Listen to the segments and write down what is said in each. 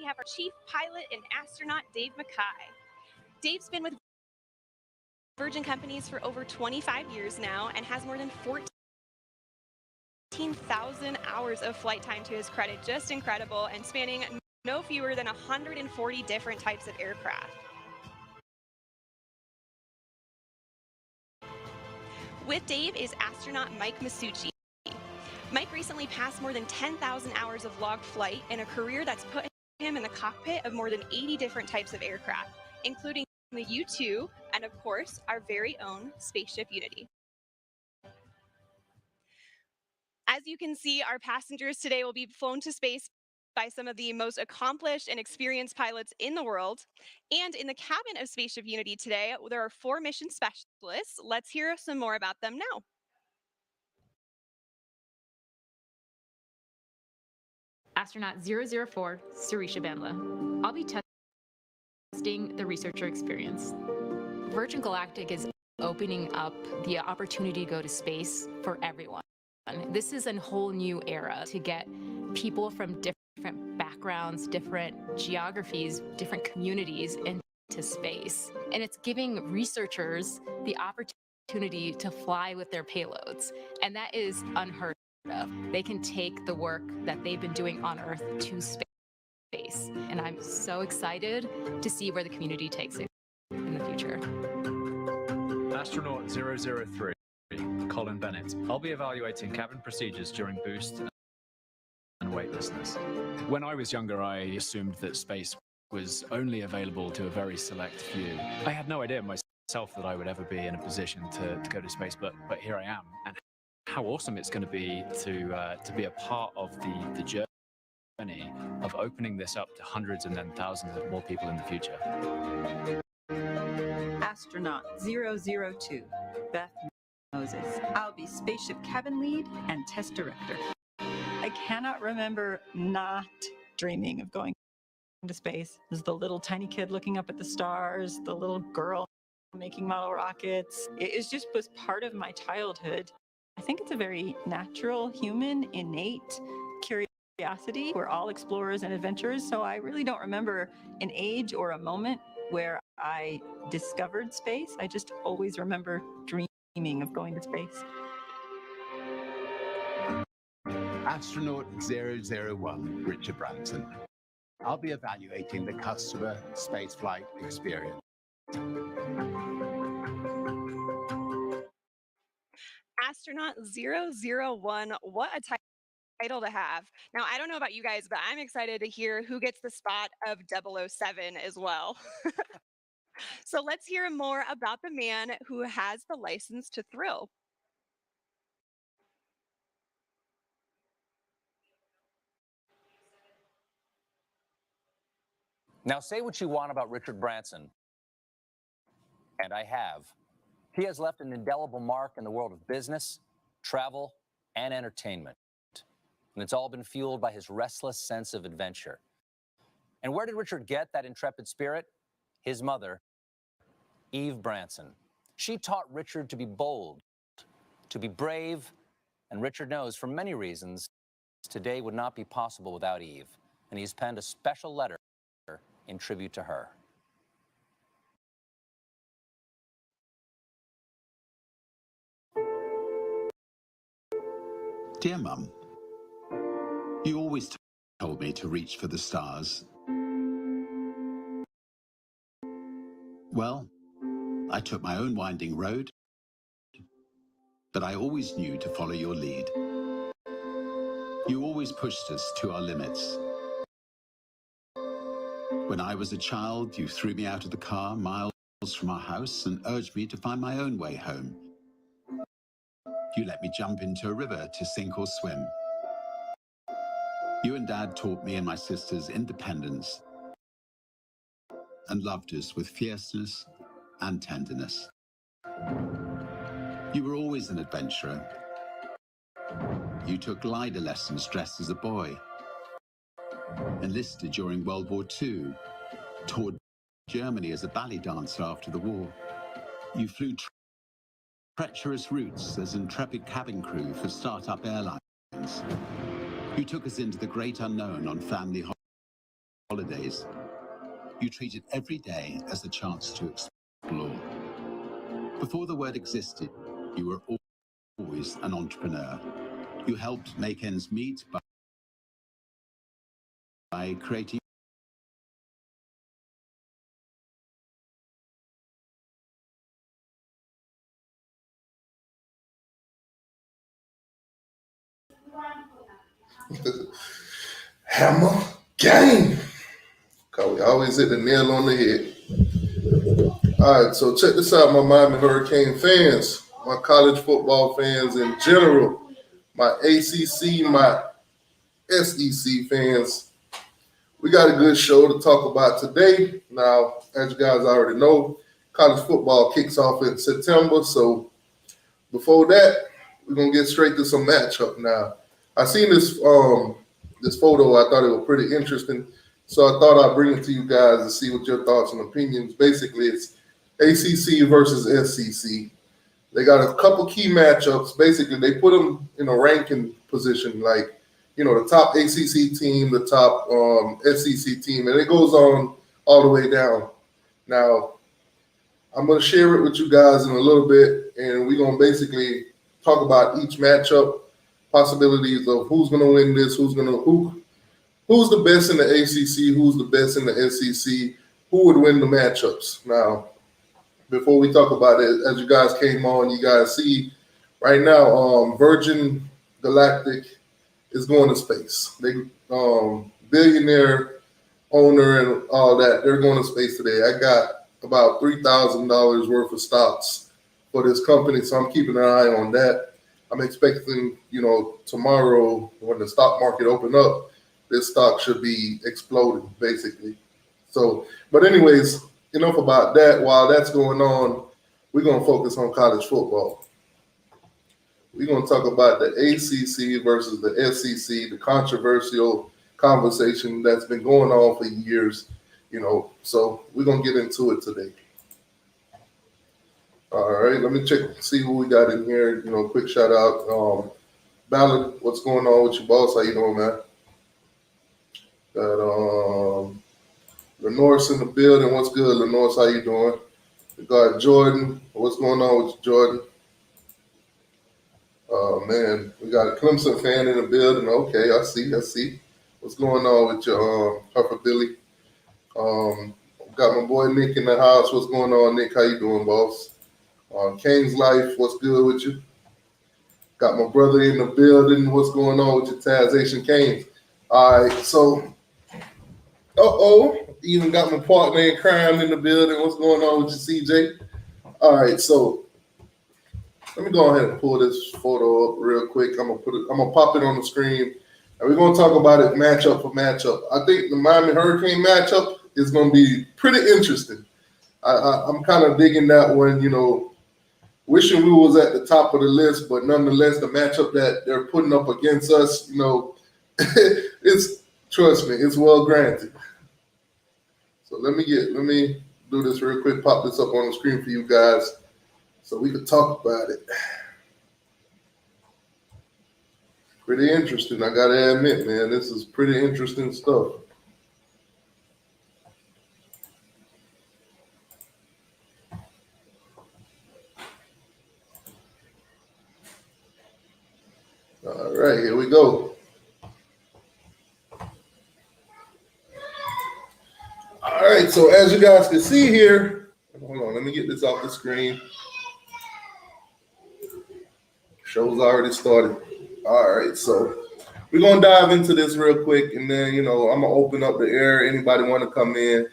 we have our chief pilot and astronaut, Dave McKay. Dave's been with Virgin Companies for over 25 years now and has more than 14,000 hours of flight time to his credit. Just incredible, and spanning no fewer than 140 different types of aircraft. With Dave is astronaut Mike Masucci. Mike recently passed more than 10,000 hours of logged flight in a career that's put him in the cockpit of more than 80 different types of aircraft, including the U-2 and, of course, our very own Spaceship Unity. As you can see, our passengers today will be flown to space by some of the most accomplished and experienced pilots in the world. And in the cabin of Spaceship Unity today, there are 4 mission specialists. Let's hear some more about them now. Astronaut 004, Sirisha Bandla. I'll be testing the researcher experience. Virgin Galactic is opening up the opportunity to go to space for everyone. This is a whole new era to get people from different backgrounds, different geographies, different communities into space. And it's giving researchers the opportunity to fly with their payloads. And that is unheard of. They can take the work that they've been doing on Earth to space. And I'm so excited to see where the community takes it in the future. Astronaut 003, Colin Bennett. I'll be evaluating cabin procedures during boost and weightlessness. When I was younger, I assumed that space was only available to a very select few. I had no idea myself that I would ever be in a position to go to space, but here I am. And how awesome it's going to be a part of the journey of opening this up to hundreds and then thousands of more people in the future. Astronaut 002, Beth Moses. I'll be spaceship cabin lead and test director. I cannot remember not dreaming of going to space. There's the little tiny kid looking up at the stars, the little girl making model rockets. It just was part of my childhood. I think it's a very natural, human, innate curiosity. We're all explorers and adventurers, so I really don't remember an age or a moment where I discovered space. I just always remember dreaming of going to space. Astronaut 001, Richard Branson. I'll be evaluating the customer spaceflight experience. Astronaut 001, what a title to have. Now, I don't know about you guys, but I'm excited to hear who gets the spot of 007 as well. So let's hear more about the man who has the license to thrill. Now, say what you want about Richard Branson, and I have. He has left an indelible mark in the world of business, travel, and entertainment. And it's all been fueled by his restless sense of adventure. And where did Richard get that intrepid spirit? His mother, Eve Branson. She taught Richard to be bold, to be brave, and Richard knows, for many reasons, today would not be possible without Eve. And he's penned a special letter in tribute to her. Dear Mum, you always told me to reach for the stars. Well, I took my own winding road, but I always knew to follow your lead. You always pushed us to our limits. When I was a child, you threw me out of the car miles from our house and urged me to find my own way home. You let me jump into a river to sink or swim. You and Dad taught me and my sisters independence and loved us with fierceness and tenderness. You were always an adventurer. You took glider lessons dressed as a boy, enlisted during World War II, toured Germany as a ballet dancer after the war. You flew treacherous routes as intrepid cabin crew for startup airlines. You took us into the great unknown on family holidays, you treated every day as the chance to explore. Before the word existed, you were always an entrepreneur. You helped make ends meet by creating Hammer game. Cause we always hit the nail on the head. All right, so check this out, my Miami Hurricane fans, my college football fans in general, my ACC, my SEC fans. We got a good show to talk about today. Now, as you guys already know, college football kicks off in September. So before that, we're gonna get straight to some matchup now. I seen this this photo. I thought it was pretty interesting, so I thought I'd bring it to you guys to see what your thoughts and opinions. Basically, it's ACC versus SEC. They got a couple key matchups. Basically, they put them in a ranking position, like, you know, the top ACC team, the top SEC team, and it goes on all the way down. Now, I'm going to share it with you guys in a little bit, and we're going to basically talk about each matchup, possibilities of who's going to win this, who's the best in the ACC, who's the best in the SEC, who would win the matchups. Now, before we talk about it, as you guys came on, you guys see right now, Virgin Galactic is going to space. They billionaire owner and all that, they're going to space today. I got about $3,000 worth of stocks for this company, so I'm keeping an eye on that. I'm expecting, you know, tomorrow when the stock market open up, this stock should be exploding, basically. So, but anyways, enough about that. While that's going on, we're going to focus on college football. We're going to talk about the ACC versus the SEC, the controversial conversation that's been going on for years, you know. So we're going to get into it today. All right, let me check, see who we got in here. You know, quick shout out. Ballard, what's going on with you, boss? How you doing, man? Got Lenore's in the building. What's good, Lenore? How you doing? We got Jordan. What's going on with you, Jordan? Man, we got a Clemson fan in the building. Okay, I see. What's going on with your Puffer Billy? Got my boy Nick in the house. What's going on, Nick? How you doing, boss? Kane's Life, what's good with you? Got my brother in the building. What's going on with your Tazation Canes? All right, so, even got my partner in crime in the building. What's going on with you, CJ? All right, so let me go ahead and pull this photo up real quick. I'm gonna pop it on the screen, and we're gonna talk about it matchup for matchup. I think the Miami Hurricane matchup is gonna be pretty interesting. I'm kind of digging that one, you know. Wishing we was at the top of the list, but nonetheless, the matchup that they're putting up against us, you know, trust me, it's well granted. So let me do this real quick, pop this up on the screen for you guys so we can talk about it. Pretty interesting, I gotta admit, man, this is pretty interesting stuff. All right, here we go. All right, so as you guys can see here, hold on, let me get this off the screen. Show's already started. All right, so we're going to dive into this real quick, and then, you know, I'm going to open up the air. Anybody want to come in,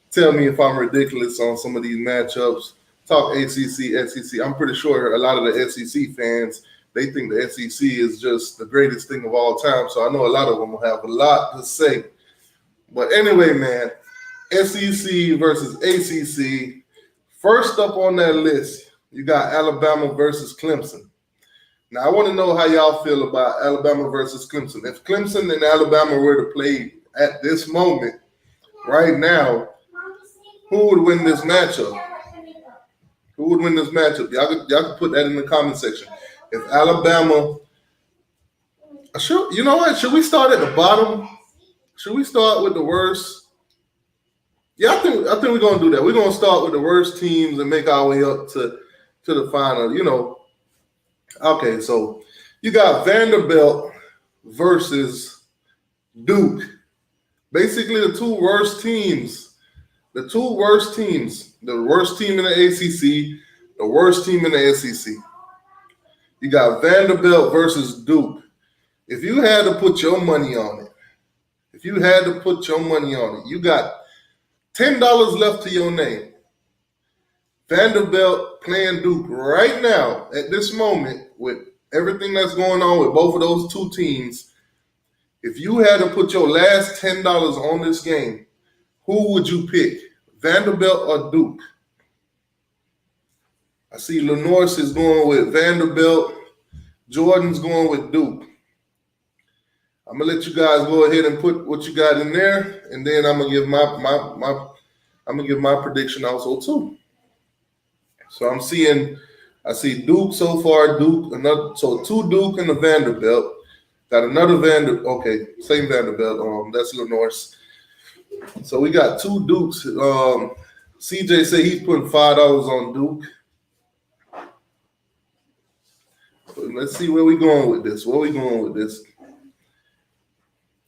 tell me if I'm ridiculous on some of these matchups. Talk ACC, SEC. I'm pretty sure a lot of the SEC fans, they think the SEC is just the greatest thing of all time. So I know a lot of them will have a lot to say. But anyway, man, SEC versus ACC. First up on that list, you got Alabama versus Clemson. Now, I want to know how y'all feel about Alabama versus Clemson. If Clemson and Alabama were to play at this moment, right now, who would win this matchup? Who would win this matchup? Y'all could put that in the comment section. If Alabama, you know what? Should we start at the bottom? Should we start with the worst Yeah, I think we're gonna do that. We're gonna start with the worst teams and make our way up to the final. Okay, so you got Vanderbilt versus Duke. Basically, the two worst teams. The two worst teams. The worst team in the ACC, the worst team in the SEC. You got Vanderbilt versus Duke. If you had to put your money on it, you got $10 left to your name. Vanderbilt playing Duke right now at this moment with everything that's going on with both of those two teams. If you had to put your last $10 on this game, who would you pick? Vanderbilt or Duke? I see Lenorse is going with Vanderbilt. Jordan's going with Duke. I'm gonna let you guys go ahead and put what you got in there, and then I'm gonna give my prediction also too. So I see Duke so far. So two Duke and a Vanderbilt. Got another same Vanderbilt. That's Lenorse. So we got two Dukes. CJ said he's putting $5 on Duke. Let's see where we going with this.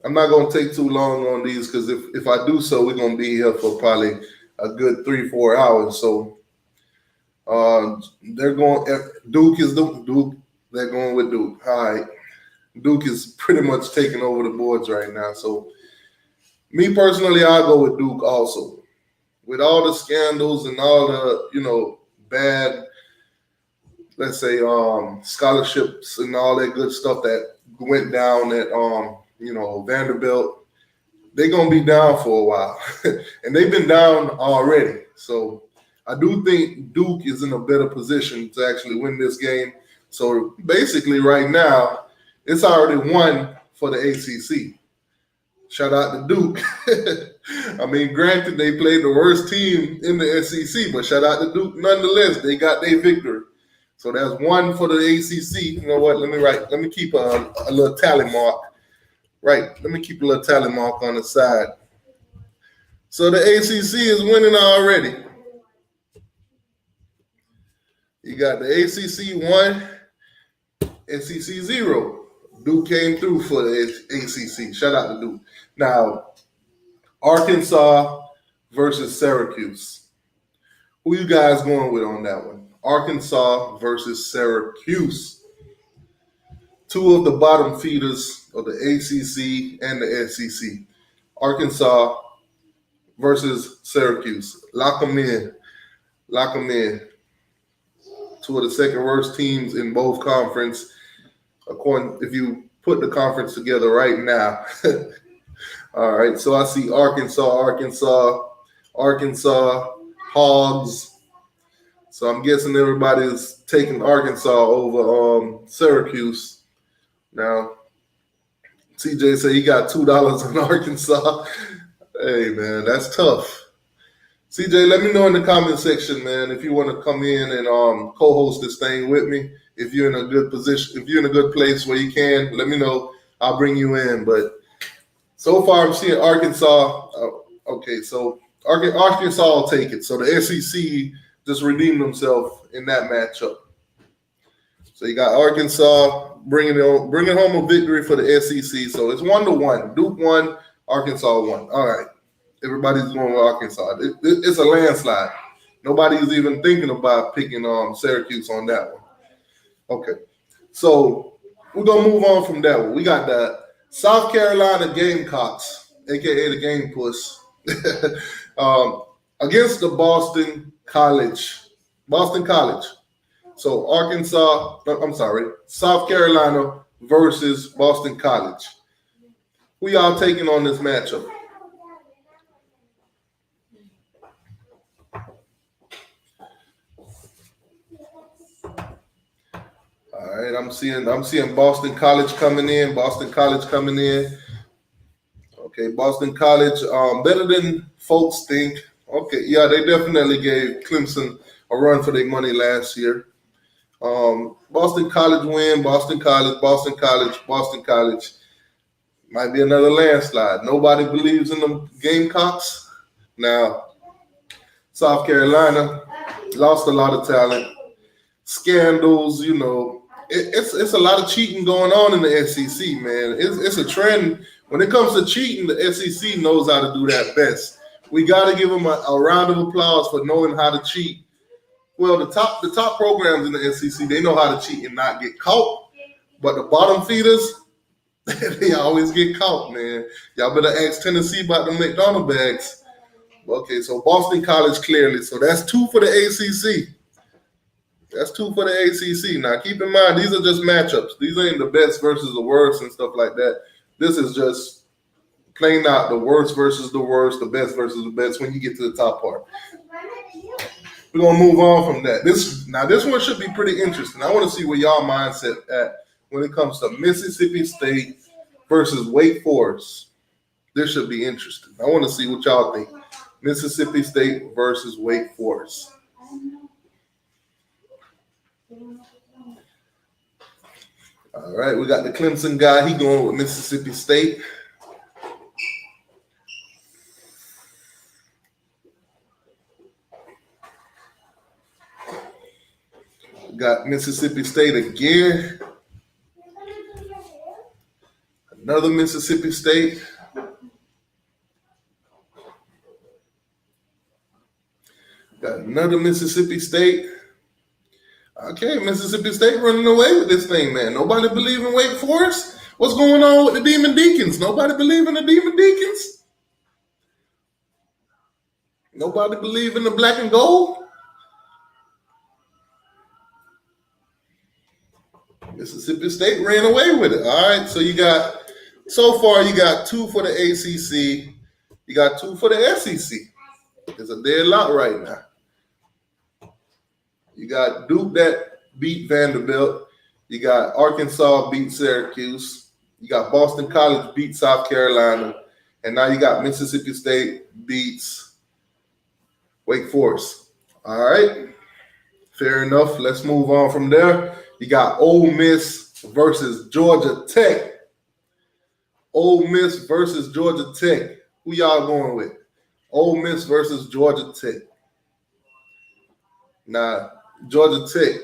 I'm not going to take too long on these because if I do so, we're going to be here for probably a good 3-4 hours. So they're going. Duke is Duke. They're going with Duke. All right. Duke is pretty much taking over the boards right now. So me personally, I'll go with Duke also. With all the scandals and all the bad, let's say, scholarships and all that good stuff that went down at Vanderbilt, they're gonna be down for a while. And they've been down already. So I do think Duke is in a better position to actually win this game. So basically right now, it's already won for the ACC. Shout out to Duke. I mean, granted, they played the worst team in the SEC, but shout out to Duke nonetheless. They got their victory. So that's one for the ACC. You know what? Let me keep a little tally mark. Right. Let me keep a little tally mark on the side. So the ACC is winning already. You got the ACC 1, SEC 0. Duke came through for the ACC. Shout out to Duke. Now, Arkansas versus Syracuse. Who you guys going with on that one? Arkansas versus Syracuse. Two of the bottom feeders of the ACC and the SEC. Arkansas versus Syracuse. Lock them in. Two of the second worst teams in both conference. If you put the conference together right now. All right, so I see Arkansas, Hogs. So I'm guessing everybody's taking Arkansas over Syracuse. Now, CJ said he got $2 on Arkansas. Hey, man, that's tough. CJ, let me know in the comment section, man, if you want to come in and co-host this thing with me. If you're in a good position, if you're in a good place where you can, let me know. I'll bring you in. But so far, I'm seeing Arkansas. Okay, so Arkansas will take it. So the SEC just redeemed themselves in that matchup. So you got Arkansas bringing home a victory for the SEC. So it's 1-1. Duke 1, Arkansas 1. All right. Everybody's going with Arkansas. It's a landslide. Nobody's even thinking about picking Syracuse on that one. Okay. So we're going to move on from that one. We got the South Carolina Gamecocks, a.k.a. the Game Puss, against the Boston College. So South Carolina versus Boston College. Who y'all taking on this matchup? All right, I'm seeing Boston College coming in. Okay, Boston College, better than folks think. Okay, yeah, they definitely gave Clemson a run for their money last year. Boston College win. Boston College. Might be another landslide. Nobody believes in the Gamecocks. Now, South Carolina lost a lot of talent, scandals. It's a lot of cheating going on in the SEC, man. It's a trend. When it comes to cheating, the SEC knows how to do that best. We got to give them a round of applause for knowing how to cheat. Well, the top programs in the SEC, they know how to cheat and not get caught. But the bottom feeders, they always get caught, man. Y'all better ask Tennessee about the McDonald bags. Okay, so Boston College clearly. So that's 2 for the ACC. That's 2 for the ACC. Now, keep in mind, these are just matchups. These ain't the best versus the worst and stuff like that. This is just playing out the worst versus the worst, the best versus the best when you get to the top part. We're going to move on from that. This one should be pretty interesting. I want to see where y'all mindset at when it comes to Mississippi State versus Wake Forest. This should be interesting. I want to see what y'all think. Mississippi State versus Wake Forest. All right, we got the Clemson guy. He going with Mississippi State. We got Mississippi State again. Another Mississippi State. Got another Mississippi State. Okay, Mississippi State running away with this thing, man. Nobody believe in Wake Forest? What's going on with the Demon Deacons? Nobody believe in the Demon Deacons? Nobody believe in the black and gold? Mississippi State ran away with it. All right, so so far you got 2 for the ACC. You got 2 for the SEC. It's a dead lot right now. You got Duke that beat Vanderbilt. You got Arkansas beat Syracuse. You got Boston College beat South Carolina. And now you got Mississippi State beats Wake Forest. All right. Fair enough. Let's move on from there. You got Ole Miss versus Georgia Tech. Ole Miss versus Georgia Tech. Who y'all going with? Ole Miss versus Georgia Tech. Now, Georgia Tech.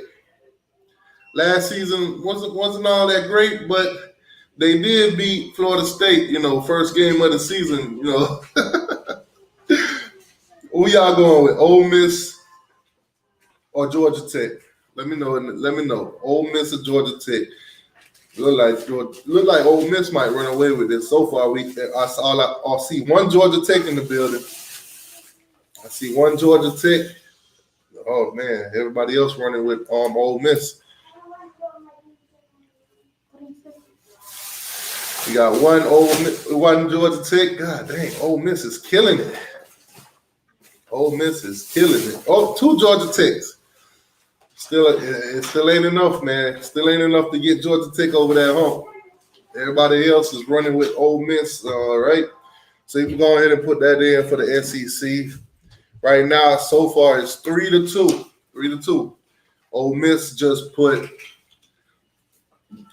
Last season wasn't all that great, but they did beat Florida State, first game of the season, Who y'all going with? Ole Miss or Georgia Tech? Let me know. Ole Miss or Georgia Tech? Look like Ole Miss might run away with this. So far, I see one Georgia Tech in the building. I see one Georgia Tech. Oh man, everybody else running with Ole Miss. We got one Georgia Tech. God dang, Ole Miss is killing it. Ole Miss is killing it. Oh, 2 Georgia Techs. It still ain't enough, man. Still ain't enough to get Georgia Tech over that hump. Everybody else is running with Ole Miss. All right. So you can go ahead and put that in for the SEC. Right now, so far, it's 3-2. 3-2. Ole Miss just put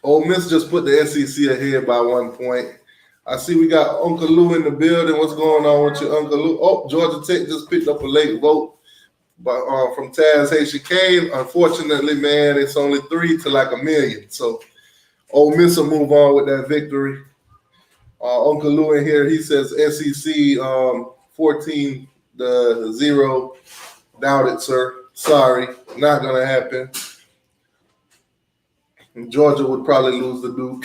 the SEC ahead by 1 point. I see we got Uncle Lou in the building. What's going on with your Uncle Lou? Oh, Georgia Tech just picked up a late vote from Taz Haitian Kane. Unfortunately, man, it's only 3 to like 1 million. So Ole Miss will move on with that victory. Uncle Lou in here, he says SEC 14-0. Doubt it, sir. Sorry, not gonna happen. Georgia would probably lose the Duke.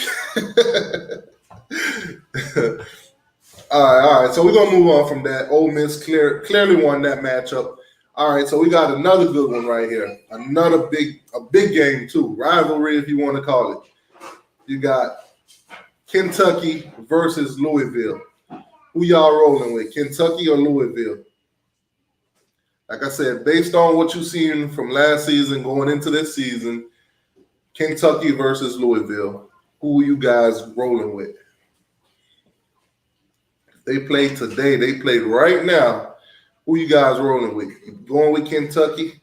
All right. So we're gonna move on from that. Ole Miss clearly won that matchup. All right, so we got another good one right here. A big game too. Rivalry, if you want to call it. You got Kentucky versus Louisville. Who y'all rolling with, Kentucky or Louisville? Like I said, based on what you've seen from last season going into this season, Kentucky versus Louisville. Who are you guys rolling with? They played today. They played right now. Who you guys rolling with? You going with Kentucky?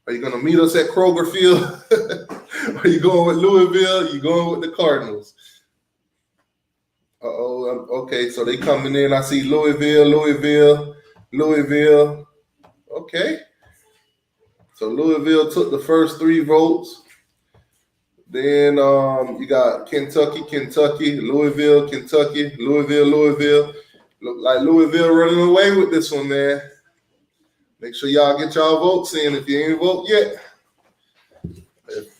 Are you going to meet us at Kroger Field? Are you going with Louisville? You going with the Cardinals? Okay, so they coming in. I see Louisville. Louisville. Okay. So Louisville took the first 3 votes. Then you got Kentucky, Louisville, Kentucky, Louisville. Look like Louisville running away with this one, man. Make sure y'all get y'all votes in if you ain't vote yet.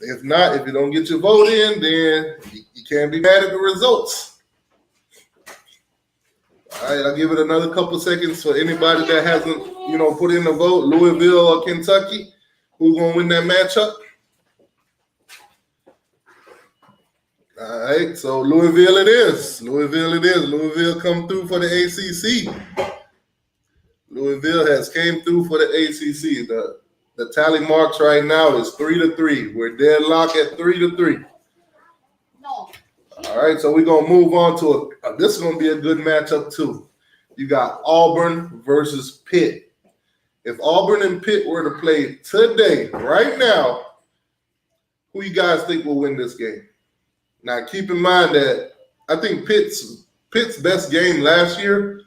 If not, if you don't get your vote in, then you can't be mad at the results. All right, I'll give it another couple seconds for anybody that hasn't, put in the vote, Louisville or Kentucky. Who's going to win that matchup? All right, so Louisville it is. Louisville come through for the ACC. Louisville has came through for the ACC. The tally marks right now is 3-3. We're deadlocked at 3-3. All right, so we're going to move on to this is going to be a good matchup too. You got Auburn versus Pitt. If Auburn and Pitt were to play today, right now, who you guys think will win this game? Now, keep in mind that I think Pitt's best game last year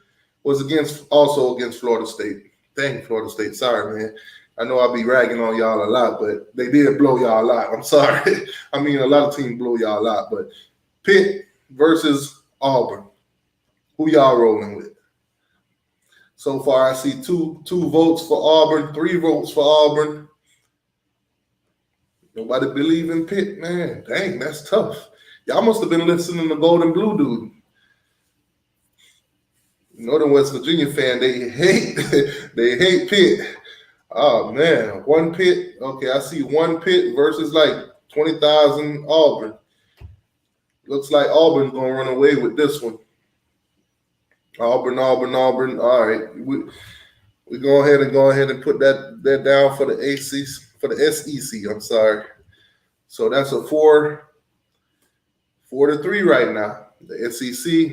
was also against Florida State. Dang, Florida State. Sorry, man. I know I'll be ragging on y'all a lot, but they did blow y'all out. I'm sorry. I mean, a lot of teams blow y'all out, but Pitt versus Auburn. Who y'all rolling with? So far, I see two votes for Auburn, 3 votes for Auburn. Nobody believe in Pitt, man. Dang, that's tough. Y'all must have been listening to Golden Blue Dude. Northern West Virginia fan, they hate Pitt. Oh man, 1 Pitt. Okay, I see 1 Pitt versus like 20,000 Auburn. Looks like Auburn's gonna run away with this one. Auburn. All right, we go ahead and put that down for the SEC. I'm sorry. So that's a 4-3 right now. The SEC,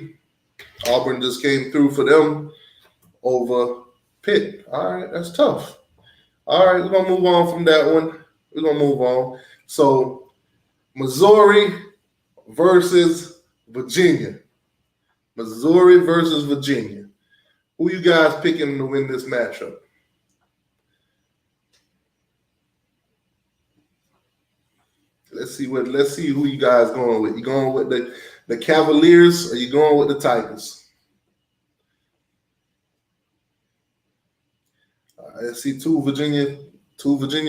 Auburn just came through for them over Pitt. All right, that's tough. All right, we're going to move on from that one. We're going to move on. So, Missouri versus Virginia. Missouri versus Virginia. Who you guys picking to win this matchup? Let's see who you guys going with. You going with the Cavaliers or you going with the Tigers? I see two Virginia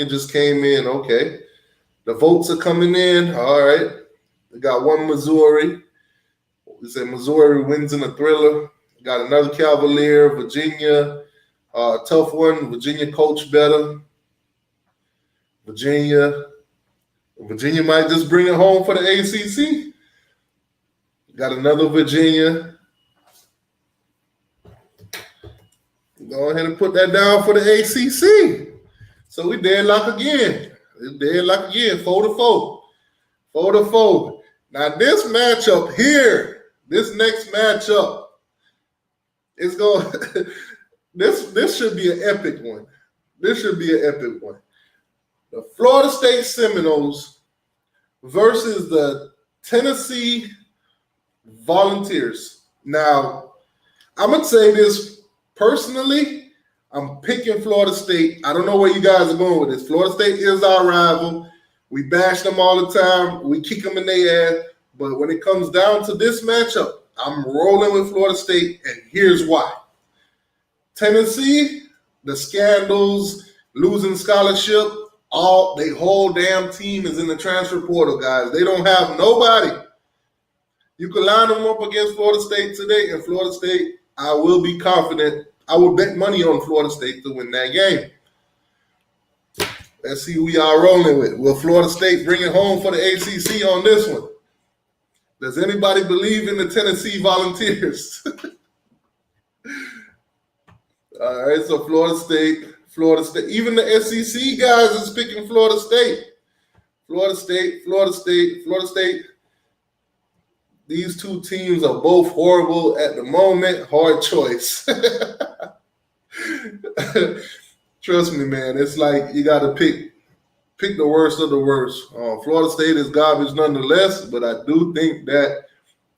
just came in. Okay. The votes are coming in. All right. We got 1 Missouri. We say Missouri wins in a thriller. We got another Cavalier, Virginia. Tough one. Virginia coach better. Virginia might just bring it home for the ACC. Got another Virginia. Go ahead and put that down for the ACC. So we deadlock again. 4-4. 4-4. Now this matchup here, this next matchup is going. This should be an epic one. The Florida State Seminoles versus the Tennessee Volunteers. Now, I'm going to say this personally. I'm picking Florida State. I don't know where you guys are going with this. Florida State is our rival. We bash them all the time. We kick them in their ass. But when it comes down to this matchup, I'm rolling with Florida State, and here's why. Tennessee, the scandals, losing scholarship, they whole damn team is in the transfer portal, guys. They don't have nobody. You can line them up against Florida State today, and Florida State, I will be confident. I will bet money on Florida State to win that game. Let's see who y'all rolling with. Will Florida State bring it home for the ACC on this one? Does anybody believe in the Tennessee Volunteers? All right, so Florida State. Even the SEC guys is picking Florida State. Florida State. These two teams are both horrible at the moment. Hard choice. Trust me, man. It's like you got to pick the worst of the worst. Florida State is garbage nonetheless, but I do think that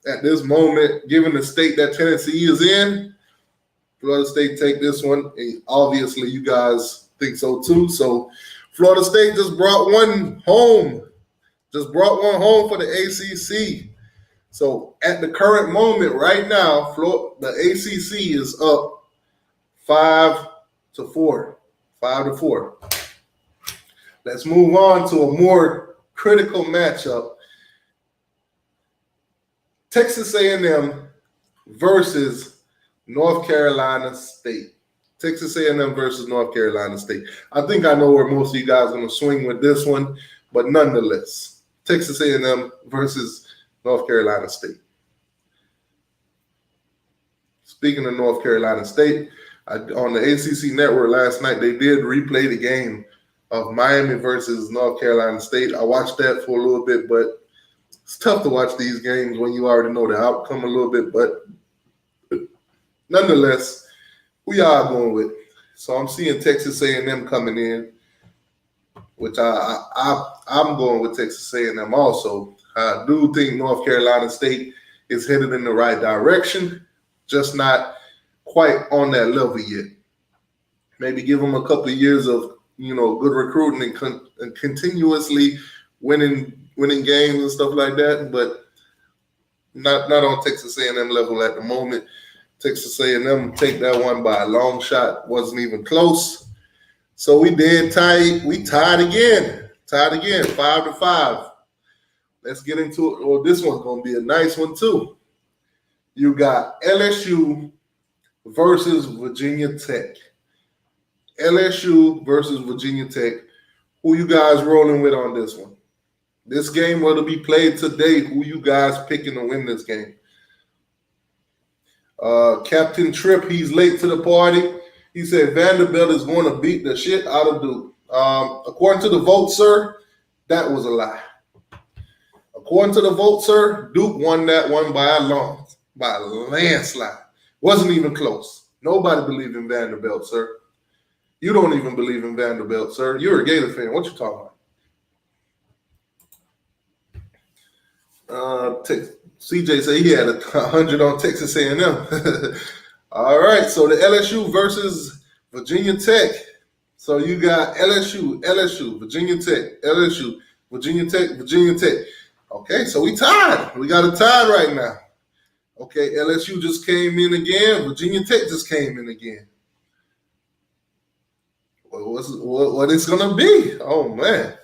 at this moment, given the state that Tennessee is in, Florida State take this one. And obviously, you guys think so too. So Florida State just brought one home. Just brought one home for the ACC. So at the current moment, right now, the ACC is up 5-4. 5-4. Let's move on to a more critical matchup. Texas A&M versus North Carolina State. Texas A&M versus North Carolina State. I think I know where most of you guys are going to swing with this one, but nonetheless, Texas A&M versus North Carolina State. Speaking of North Carolina State, on the ACC network last night, they did replay the game of Miami versus North Carolina State. I watched that for a little bit, but it's tough to watch these games when you already know the outcome a little bit. But nonetheless, we are going with. So I'm seeing Texas A&M coming in, which I'm going with Texas A&M also. I do think North Carolina State is headed in the right direction, just not quite on that level yet. Maybe give them a couple of years of good recruiting and continuously winning games and stuff like that, but not on Texas A&M level at the moment. Texas A&M take that one by a long shot, wasn't even close. So we tied again, 5-5. Let's get into it. Well, this one's going to be a nice one too. You got LSU versus Virginia Tech. LSU versus Virginia Tech. Who you guys rolling with on this one? This game will be played today. Who you guys picking to win this game? Captain Tripp, he's late to the party. He said Vanderbilt is going to beat the shit out of Duke. According to the vote, sir, that was a lie. According to the vote, sir, Duke won that one by a landslide. Wasn't even close. Nobody believed in Vanderbilt, sir. You don't even believe in Vanderbilt, sir. You're a Gator fan. What you talking about? CJ said he had 100 on Texas A&M. All right, so the LSU versus Virginia Tech. So you got LSU, Virginia Tech, LSU, Virginia Tech. Okay, so we tied. We got a tie right now. Okay, LSU just came in again. Virginia Tech just came in again. What it's going to be? Oh, man.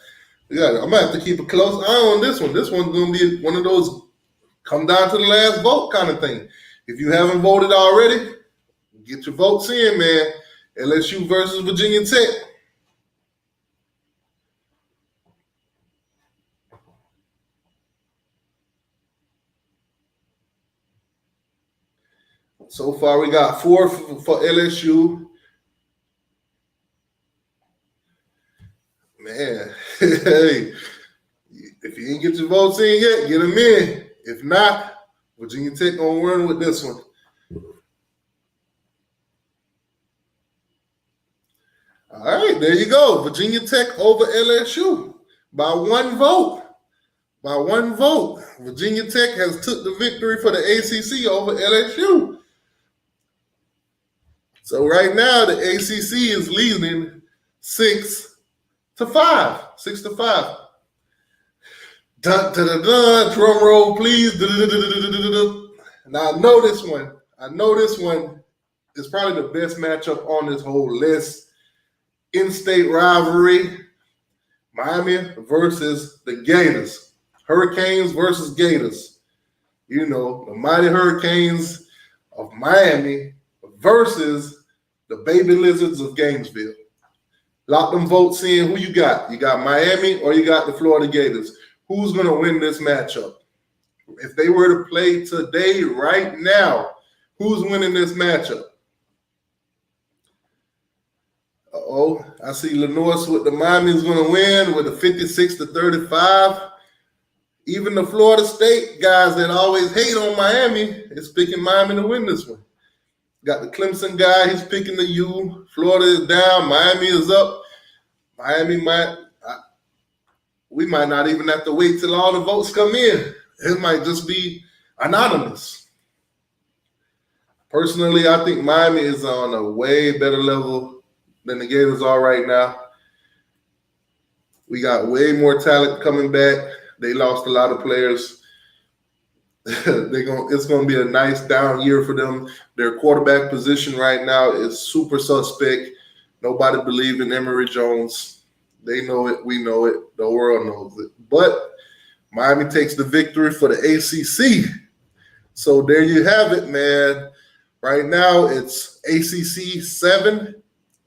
I'm going to have to keep a close eye on this one. This one's going to be one of those come down to the last vote kind of thing. If you haven't voted already, get your votes in, man. LSU versus Virginia Tech. So far, we got 4 for LSU. Man, hey, if you didn't get your votes in yet, get them in. If not, Virginia Tech gonna run with this one. All right, there you go. Virginia Tech over LSU by 1 vote. By 1 vote, Virginia Tech has took the victory for the ACC over LSU. So right now, the ACC is leading 6-5. 6-5. Dun, dun, dun, dun. Drum roll, please. Dun, dun, dun, dun, dun, dun, dun. Now, I know this one is probably the best matchup on this whole list. In-state rivalry, Miami versus the Gators. Hurricanes versus Gators. You know, the mighty Hurricanes of Miami versus the Baby Lizards of Gainesville. Lock them votes in. Who you got? You got Miami or you got the Florida Gators? Who's going to win this matchup? If they were to play today, right now, who's winning this matchup? Uh-oh. I see Lenoir with the Miami's going to win with a 56-35. Even the Florida State guys that always hate on Miami is picking Miami to win this one. Got the Clemson guy, he's picking the U. Florida is down, Miami is up. We might not even have to wait till all the votes come in. It might just be anonymous. Personally, I think Miami is on a way better level than the Gators are right now. We got way more talent coming back. They lost a lot of players. It's going to be a nice down year for them. Their quarterback position right now is super suspect. Nobody believes in Emory Jones. They know it. We know it. The world knows it. But Miami takes the victory for the ACC. So there you have it, man. Right now it's ACC 7,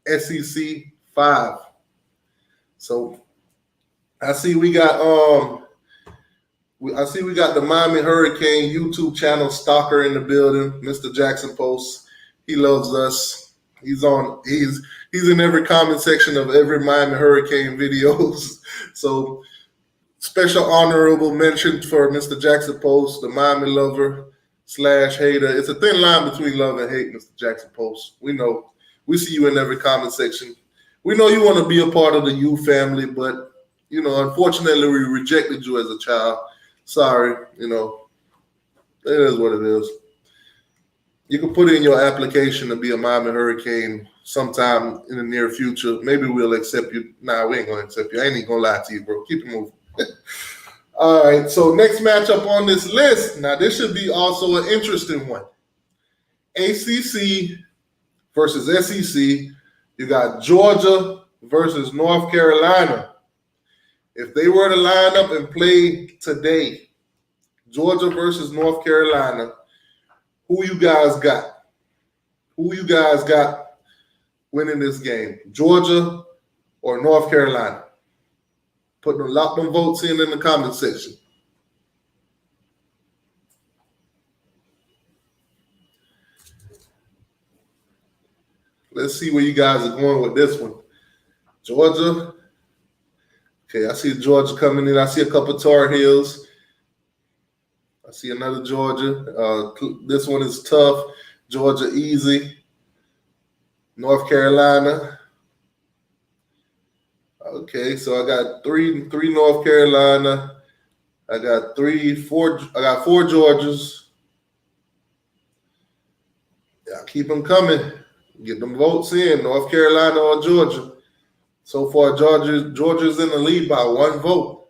SEC 5. So I see we got the Miami Hurricane YouTube channel stalker in the building, Mr. Jackson Post. He loves us. He's in every comment section of every Miami Hurricane videos. So special honorable mention for Mr. Jackson Post, the Miami lover / hater. It's a thin line between love and hate, Mr. Jackson Post. We know. We see you in every comment section. We know you want to be a part of the U family, but, unfortunately, we rejected you as a child. Sorry, it is what it is. You can put in your application to be a Miami Hurricane sometime in the near future. Maybe we'll accept you. Nah, we ain't going to accept you. I ain't going to lie to you, bro. Keep it moving. All right, so next matchup on this list. Now, this should be also an interesting one. ACC versus SEC. You got Georgia versus North Carolina. If they were to line up and play today, Georgia versus North Carolina, who you guys got? Who you guys got winning this game? Georgia or North Carolina? Lock them votes in the comment section. Let's see where you guys are going with this one. Georgia. Okay, I see Georgia coming in. I see a couple Tar Heels. I see another Georgia. This one is tough. Georgia easy. North Carolina. Okay, so I got three North Carolina. I got four Georgias. Yeah, keep them coming. Get them votes in, North Carolina or Georgia. So far, Georgia's in the lead by 1 vote.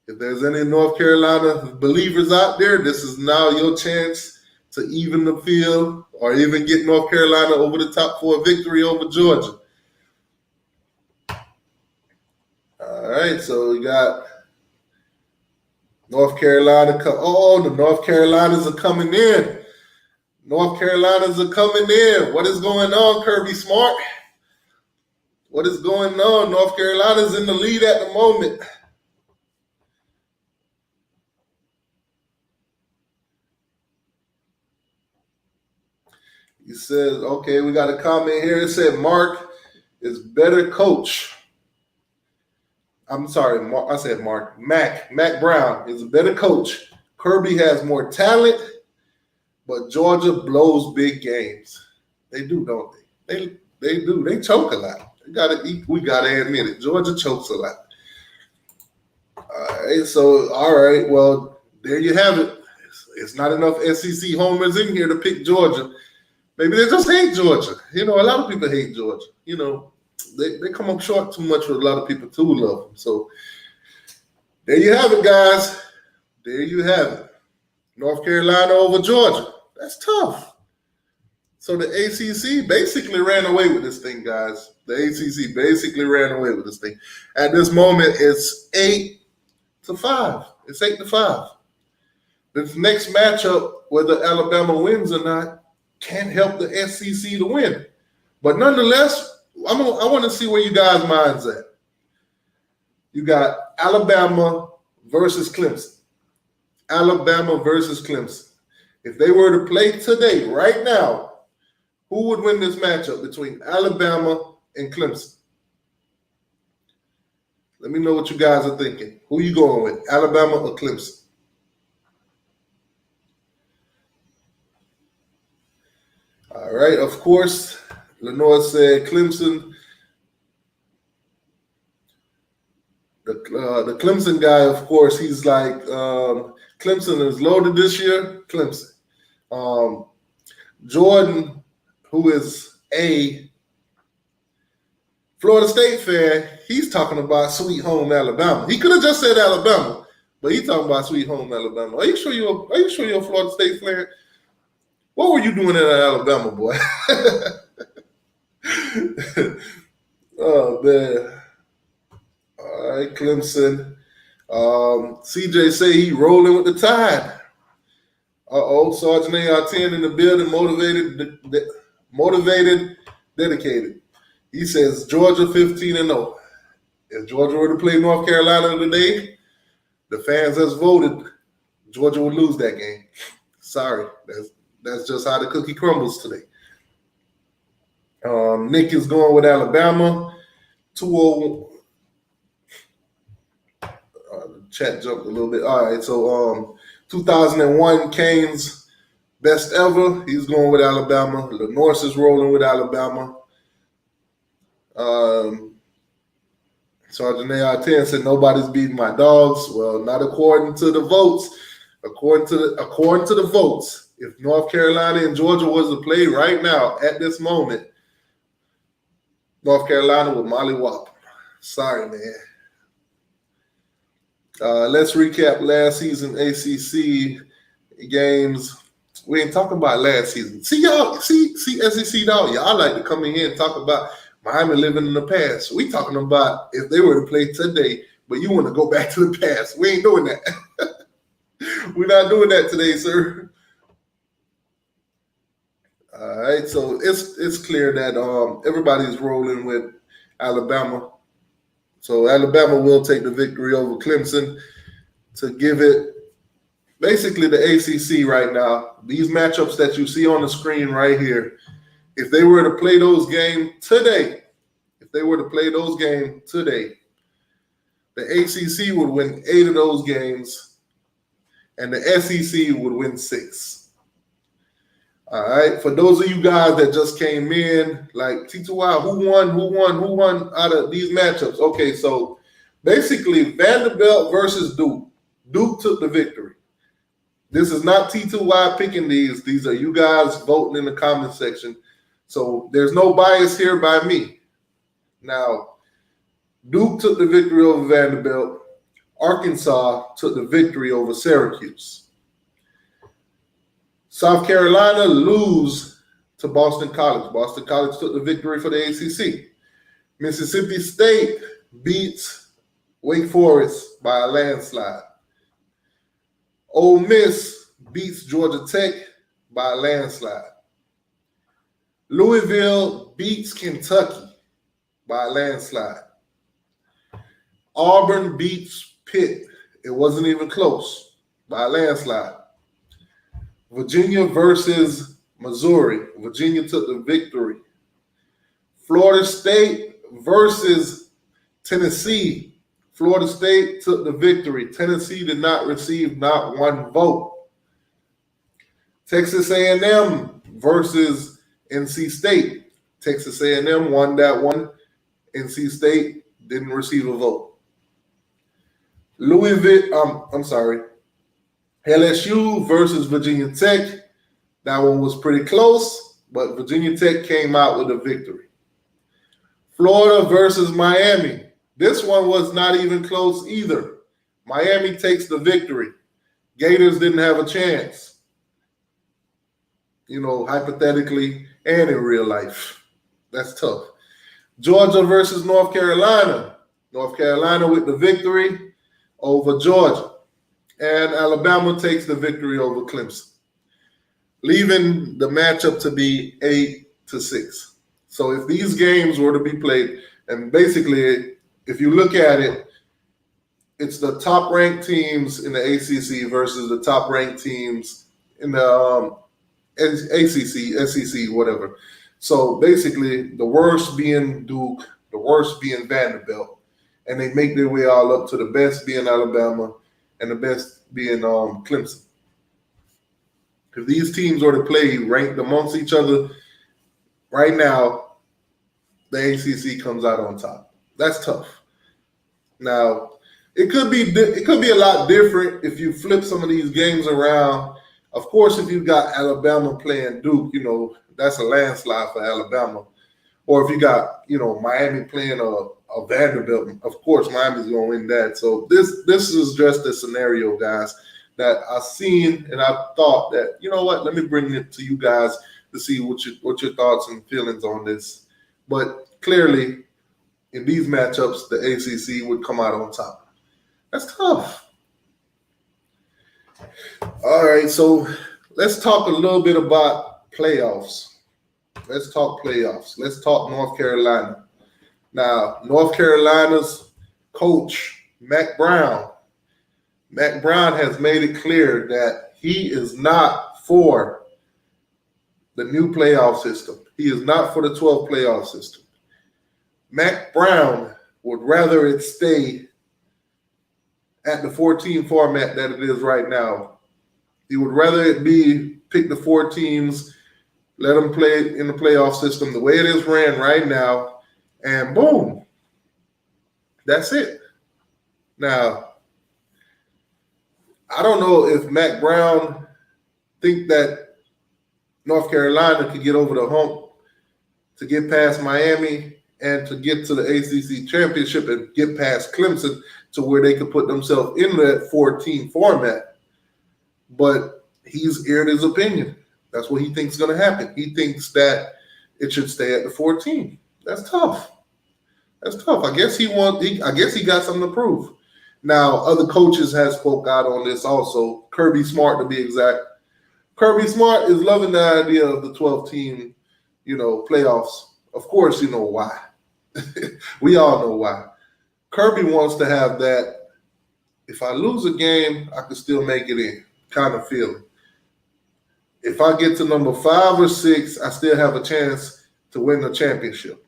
If there's any North Carolina believers out there, this is now your chance to even the field or even get North Carolina over the top for a victory over Georgia. All right, so we got North Carolina. The North Carolinas are coming in. North Carolinas are coming in. What is going on, Kirby Smart? What is going on? North Carolina's in the lead at the moment. He says, okay, we got a comment here. It said Mark is better coach. I'm sorry, I said Mark. Mac Brown is a better coach. Kirby has more talent, but Georgia blows big games. They do, don't they? They do. They choke a lot. We gotta admit it. Georgia chokes a lot. All right. Well, there you have it. It's not enough SEC homers in here to pick Georgia. Maybe they just hate Georgia. A lot of people hate Georgia. They come up short too much with a lot of people too love them. So there you have it, guys. There you have it. North Carolina over Georgia. That's tough. So the ACC basically ran away with this thing, guys. The ACC basically ran away with this thing. At this moment, it's 8-5. It's 8-5. This next matchup, whether Alabama wins or not, can't help the SEC to win. But nonetheless, I want to see where you guys' minds at. You got Alabama versus Clemson. Alabama versus Clemson. If they were to play today, right now, who would win this matchup between Alabama and Clemson? Let me know what you guys are thinking. Who you going with, Alabama or Clemson? All right, of course, Lenore said Clemson. The Clemson guy, of course, he's like, Clemson is loaded this year. Clemson. Jordan, who is a Florida State fan, he's talking about Sweet Home Alabama. He could have just said Alabama, but he's talking about Sweet Home Alabama. Are you sure you're a Florida State fan? What were you doing in Alabama, boy? Oh man. All right, Clemson. CJ say he rolling with the Tide. Sergeant AR-10 in the building, motivated, dedicated. He says Georgia 15-0. If Georgia were to play North Carolina today, the fans has voted Georgia would lose that game. Sorry, that's just how the cookie crumbles today. Nick is going with Alabama. 2-0. The chat jumped a little bit. All right, so 2001 Canes best ever. He's going with Alabama. Norse is rolling with Alabama. Sergeant AR-10 said nobody's beating my dogs. Well, not according to the votes. According to the votes, if North Carolina and Georgia was to play right now at this moment, North Carolina would mollywop. Sorry, man. Let's recap last season ACC games. We ain't talking about last season. See y'all, see SEC dog. Y'all like to come in here and talk about Miami living in the past. We talking about if they were to play today, but you want to go back to the past. We ain't doing that. We're not doing that today, sir. All right, so it's clear that everybody's rolling with Alabama. So Alabama will take the victory over Clemson to give it basically the ACC right now. These matchups that you see on the screen right here, if they were to play those games today, the ACC would win 8 of those games, and the SEC would win 6. All right. For those of you guys that just came in, like T2Y, who won out of these matchups? Okay, so basically Vanderbilt versus Duke. Duke took the victory. This is not T2Y picking these. These are you guys voting in the comment section. So there's no bias here by me. Now, Duke took the victory over Vanderbilt. Arkansas took the victory over Syracuse. South Carolina lose to Boston College. Boston College took the victory for the ACC. Mississippi State beats Wake Forest by a landslide. Ole Miss beats Georgia Tech by a landslide. Louisville beats Kentucky by a landslide. Auburn beats Pitt. It wasn't even close, by a landslide. Virginia versus Missouri. Virginia took the victory. Florida State versus Tennessee. Florida State took the victory. Tennessee did not receive not one vote. Texas A&M versus NC State. Texas A&M won that one. NC State didn't receive a vote. LSU versus Virginia Tech. That one was pretty close, but Virginia Tech came out with a victory. Florida versus Miami. This one was not even close either. Miami takes the victory. Gators didn't have a chance. You know, hypothetically and in real life. That's tough. Georgia versus North Carolina. North Carolina with the victory over Georgia. And Alabama takes the victory over Clemson, leaving the matchup to be 8-6. So if these games were to be played, and basically, if you look at it, it's the top-ranked teams in the ACC versus the top-ranked teams in the ACC, SEC, whatever. So basically, the worst being Duke, the worst being Vanderbilt, and they make their way all up to the best being Alabama and the best being Clemson. If these teams were to play ranked amongst each other right now, the ACC comes out on top. That's tough. Now, it could be a lot different if you flip some of these games around. Of course, if you got Alabama playing Duke, that's a landslide for Alabama. Or if you got, Miami playing a Vanderbilt, of course, Miami's going to win that. So this is just a scenario, guys, that I've seen, and I thought that, you know what, let me bring it to you guys to see what your thoughts and feelings on this. But clearly, in these matchups, the ACC would come out on top. That's tough. All right, so let's talk a little bit about playoffs. Let's talk playoffs. Let's talk North Carolina. Now, North Carolina's coach, Mack Brown. Mack Brown has made it clear that he is not for the new playoff system. He is not for the 12 playoff system. Mack Brown would rather it stay at the 14 format that it is right now. He would rather it be pick the 4 teams, let them play in the playoff system the way it is ran right now, and boom, that's it. Now, I don't know if Mack Brown think that North Carolina could get over the hump to get past Miami and to get to the ACC championship and get past Clemson to where they could put themselves in that 14 format. But he's aired his opinion. That's what he thinks is going to happen. He thinks that it should stay at the 14. That's tough. That's tough. I guess he got something to prove. Now, other coaches have spoke out on this also. Kirby Smart, to be exact. Kirby Smart is loving the idea of the 12-team, playoffs. Of course, you know why. We all know why. Kirby wants to have that, if I lose a game, I can still make it in kind of feeling. If I get to number 5 or 6, I still have a chance to win the championship.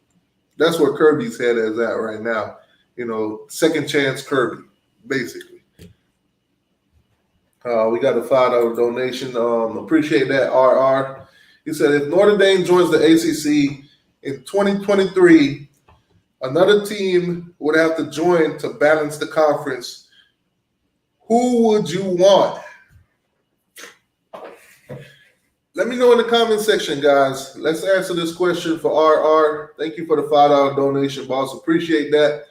That's where Kirby's head is at right now. Second chance Kirby, basically. We got a $5 donation. Appreciate that, RR. He said, if Notre Dame joins the ACC in 2023, another team would have to join to balance the conference. Who would you want? Let me know in the comment section, guys. Let's answer this question for RR. Thank you for the $5 donation, boss. Appreciate that.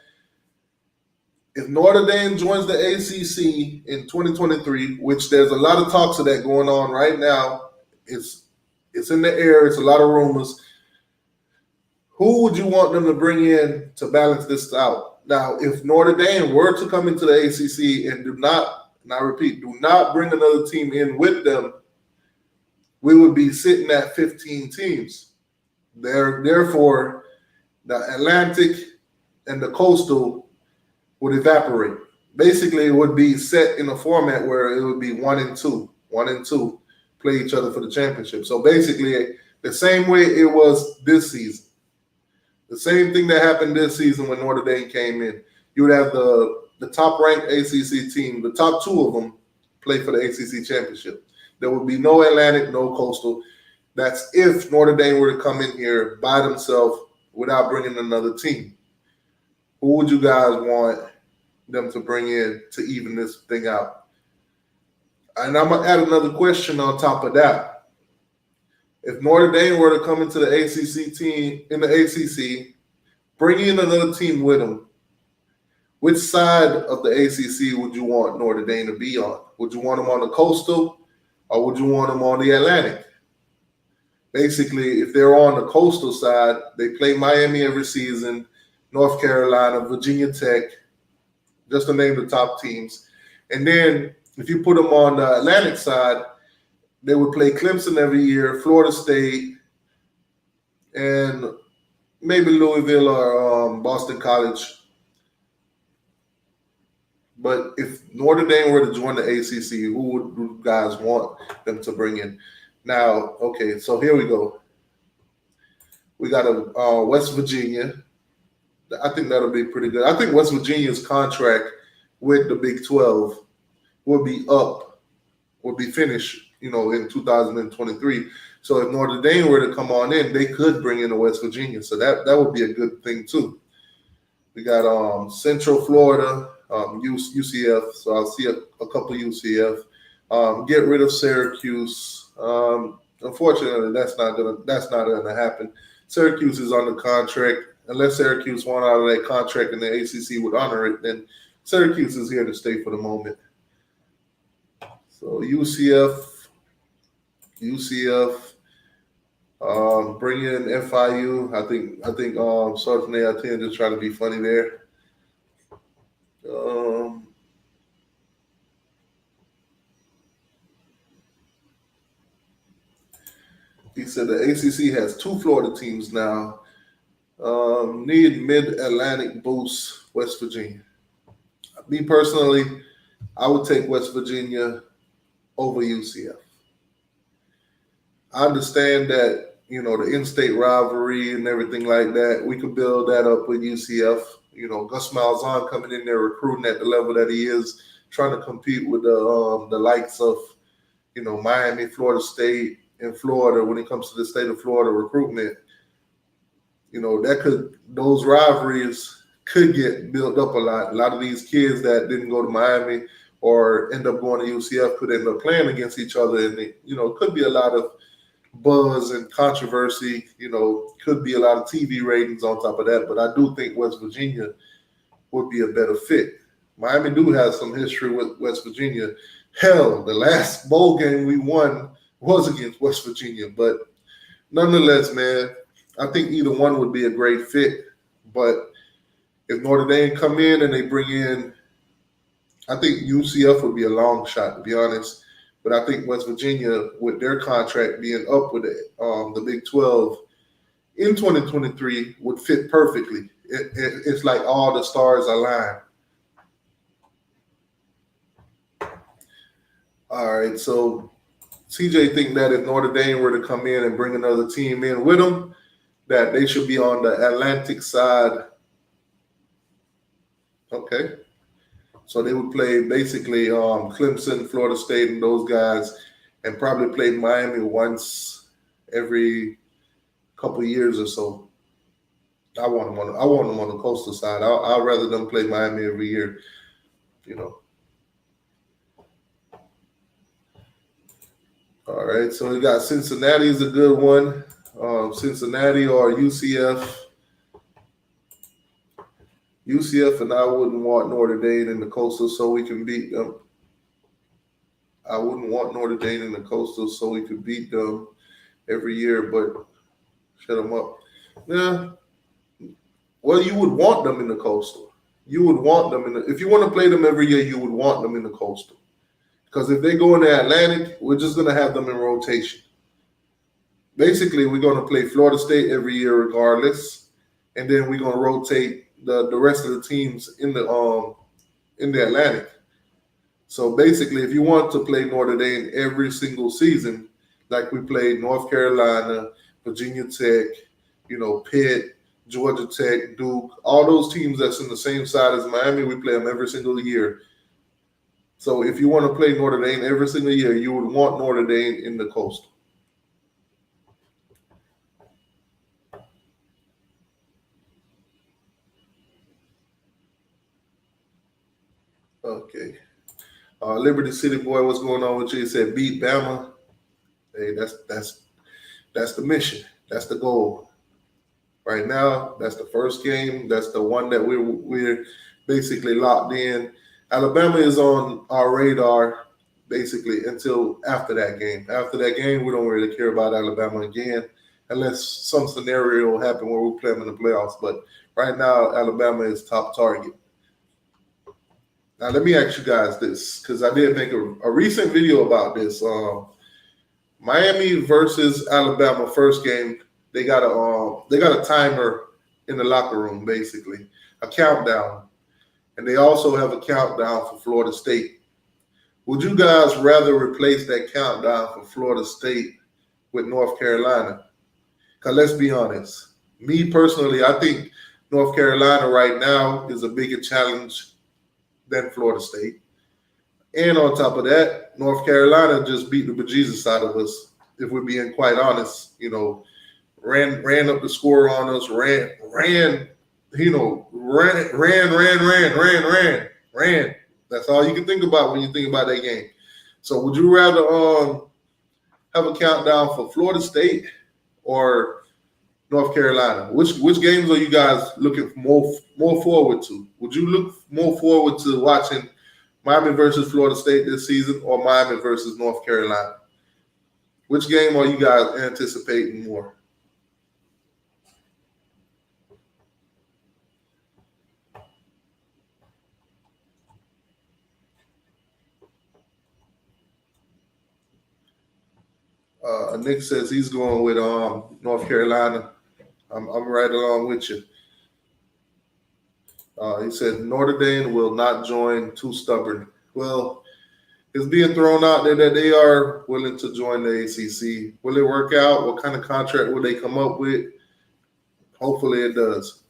If Notre Dame joins the ACC in 2023, which there's a lot of talks of that going on right now, it's in the air. It's a lot of rumors. Who would you want them to bring in to balance this out? Now, if Notre Dame were to come into the ACC and do not bring another team in with them, we would be sitting at 15 teams. Therefore, the Atlantic and the Coastal would evaporate. Basically, it would be set in a format where it would be 1 and 2. 1 and 2 play each other for the championship. So basically, the same way it was this season. The same thing that happened this season when Notre Dame came in. You would have the top-ranked ACC team, the top 2 of them, play for the ACC championship. There would be no Atlantic, no Coastal. That's if Notre Dame were to come in here by themselves without bringing another team. Who would you guys want them to bring in to even this thing out? And I'm going to add another question on top of that. If Notre Dame were to come into the ACC team, in the ACC, bring in another team with them, which side of the ACC would you want Notre Dame to be on? Would you want them on the Coastal or would you want them on the Atlantic? Basically, if they're on the Coastal side, they play Miami every season, North Carolina, Virginia Tech, just to name the top teams. And then if you put them on the Atlantic side, they would play Clemson every year, Florida State, and maybe Louisville or Boston College. But if Notre Dame were to join the ACC, who would you guys want them to bring in? Now, okay, so here we go. We got a West Virginia. I think that'll be pretty good. I think West Virginia's contract with the Big 12 will be finished, in 2023. So if Notre Dame were to come on in, they could bring in a West Virginia. So that would be a good thing too. We got Central Florida, UCF. So I'll see a couple UCF. Get rid of Syracuse. Unfortunately, that's not gonna happen. Syracuse is under contract. Unless Syracuse want out of that contract and the ACC would honor it, then Syracuse is here to stay for the moment. So UCF, bring in FIU. I think Sergeant Atin just trying to be funny there. He said the ACC has 2 Florida teams now. Need Mid-Atlantic boost West Virginia. Me personally, I would take West Virginia over UCF. I understand that, the in-state rivalry and everything like that. We could build that up with UCF. Gus Malzahn coming in there recruiting at the level that he is, trying to compete with the likes of, Miami, Florida State, and Florida when it comes to the state of Florida recruitment. Those rivalries could get built up a lot. A lot of these kids that didn't go to Miami or end up going to UCF could end up playing against each other, and it could be a lot of buzz and controversy. Could be a lot of TV ratings on top of that. But I do think West Virginia would be a better fit. Miami do have some history with West Virginia. Hell, the last bowl game we won was against West Virginia. But nonetheless, man, I think either one would be a great fit. But if Notre Dame come in and they bring in, I think UCF would be a long shot, to be honest. But I think West Virginia, with their contract being up with the Big 12 in 2023, would fit perfectly. It's like all the stars align. All right, so CJ think that if Notre Dame were to come in and bring another team in with them, that they should be on the Atlantic side. Okay. So they would play basically Clemson, Florida State, and those guys, and probably play Miami once every couple of years or so. I want them on the coastal side. I'd rather them play Miami every year, All right, so we got Cincinnati is a good one. Cincinnati or UCF. UCF, and I wouldn't want Notre Dame in the coastal so we can beat them. I wouldn't want Notre Dame in the coastal so we could beat them every year, but shut them up. Yeah. Well, you would want them in the coastal. You would want them if you want to play them every year, you would want them in the coastal. Because if they go in the Atlantic, we're just going to have them in rotation. Basically, we're going to play Florida State every year regardless, and then we're going to rotate the rest of the teams in the Atlantic. So basically, if you want to play Notre Dame every single season, like we played North Carolina, Virginia Tech, Pitt, Georgia Tech, Duke, all those teams that's in the same side as Miami, we play them every single year. So if you want to play Notre Dame every single year, you would want Notre Dame in the coastal. Okay. Liberty City boy, what's going on with you? He said beat Bama. Hey, that's the mission. That's the goal. Right now, that's the first game. That's the one that we're basically locked in. Alabama is on our radar basically until after that game. After that game, we don't really care about Alabama again unless some scenario will happen where we play them in the playoffs. But right now, Alabama is top target. Now, let me ask you guys this, because I did make a recent video about this. Miami versus Alabama first game, they got a timer in the locker room, basically, a countdown. And they also have a countdown for Florida State. Would you guys rather replace that countdown for Florida State with North Carolina? Because let's be honest, me personally, I think North Carolina right now is a bigger challenge than Florida State. And on top of that, North Carolina just beat the bejesus out of us, if we're being quite honest. Ran up the score on us, ran. That's all you can think about when you think about that game. So would you rather have a countdown for Florida State or North Carolina? Which games are you guys looking more forward to? Would you look more forward to watching Miami versus Florida State this season or Miami versus North Carolina? Which game are you guys anticipating more? Nick says he's going with North Carolina. I'm right along with you. He said Notre Dame will not join. Too stubborn. Well, it's being thrown out there that they are willing to join the ACC. Will it work out? What kind of contract will they come up with? Hopefully it does.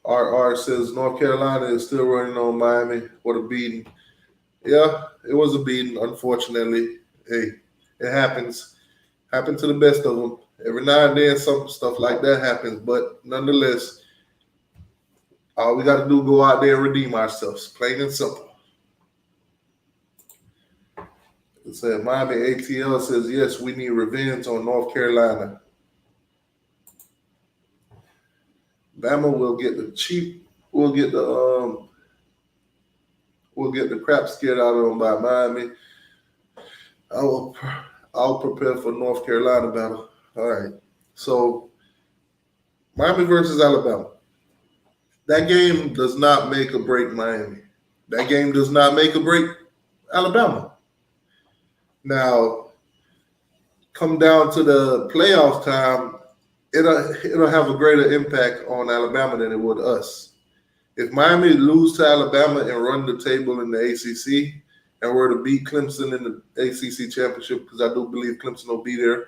RR says North Carolina is still running on Miami. What a beating. Yeah, it was a beating, unfortunately. Hey, it happens. Happened to the best of them. Every now and then, some stuff like that happens. But nonetheless, all we got to do is go out there and redeem ourselves. Plain and simple. It said Miami ATL says, yes, we need revenge on North Carolina. Bama will get the we'll get the crap scared out of them by Miami. I'll prepare for North Carolina battle. All right. So Miami versus Alabama. That game does not make or break Miami. That game does not make or break Alabama. Now, come down to the playoff time, it'll have a greater impact on Alabama than it would us. If Miami lose to Alabama and run the table in the ACC and were to beat Clemson in the ACC championship, because I do believe Clemson will be there,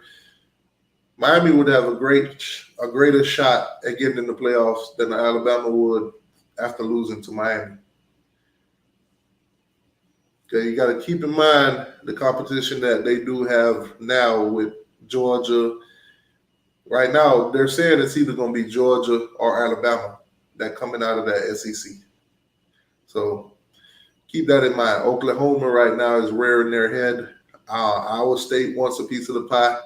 Miami would have a greater shot at getting in the playoffs than Alabama would after losing to Miami. Okay, you got to keep in mind the competition that they do have now with Georgia. Right now, they're saying it's either going to be Georgia or Alabama that coming out of that SEC. So keep that in mind. Oklahoma right now is rearing their head. Iowa State wants a piece of the pie.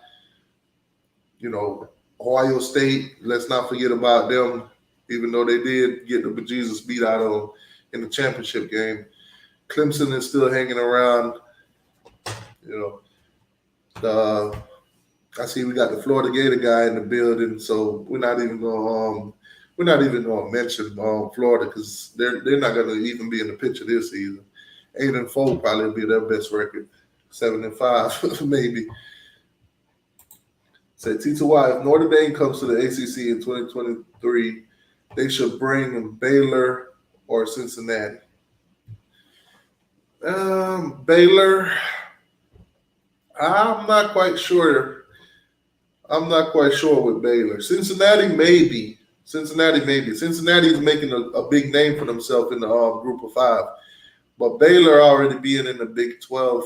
You know, Ohio State, let's not forget about them, even though they did get the bejesus beat out of them in the championship game. Clemson is still hanging around. You know, I see we got the Florida Gator guy in the building, so we're not even going to mention Florida because they're not going to even be in the picture this season. 8-4 probably will be their best record. 7-5 maybe. Say T2Y, if Notre Dame comes to the ACC in 2023, they should bring in Baylor or Cincinnati. Baylor, I'm not quite sure. I'm not quite sure with Baylor. Cincinnati, maybe. Cincinnati's making a big name for themselves in the group of five. But Baylor already being in the Big 12,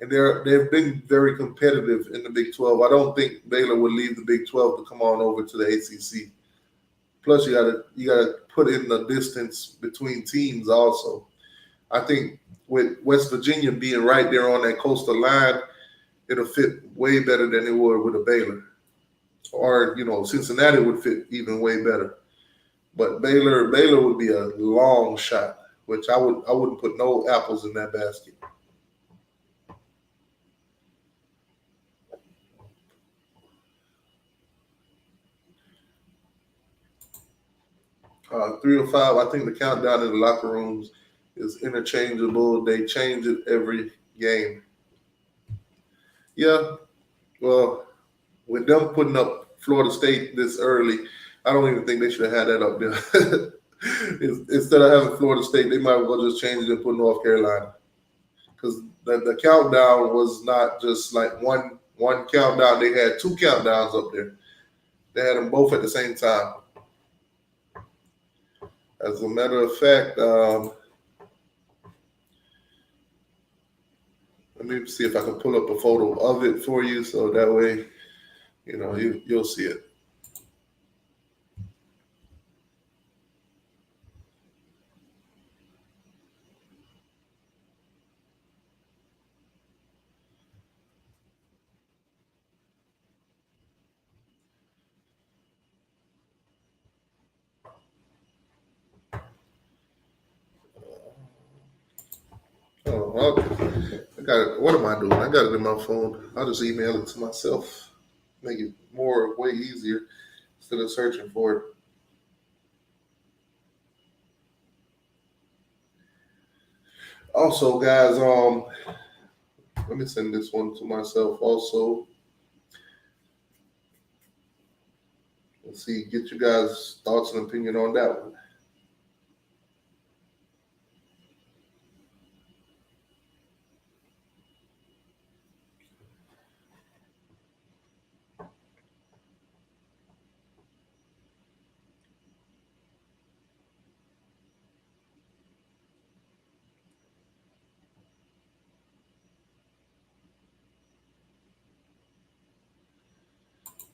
and they've been very competitive in the Big 12. I don't think Baylor would leave the Big 12 to come on over to the ACC. Plus, you gotta put in the distance between teams also. I think with West Virginia being right there on that coastal line, it'll fit way better than it would with a Baylor. Or, you know, Cincinnati would fit even way better. But Baylor would be a long shot, which I wouldn't put no apples in that basket. 305, I think the countdown in the locker rooms is interchangeable. They change it every game. Yeah, well, with them putting up Florida State this early, I don't even think they should have had that up there. Instead of having Florida State, they might as well just change it and put North Carolina. Because the countdown was not just like one countdown. They had two countdowns up there. They had them both at the same time. As a matter of fact, let me see if I can pull up a photo of it for you, so that way, you know, you'll see it. Oh, I got it. What am I doing? I got it in my phone. I'll just email it to myself. Make it way easier instead of searching for it. Also, guys, let me send this one to myself also. Let's see, get you guys' thoughts and opinion on that one.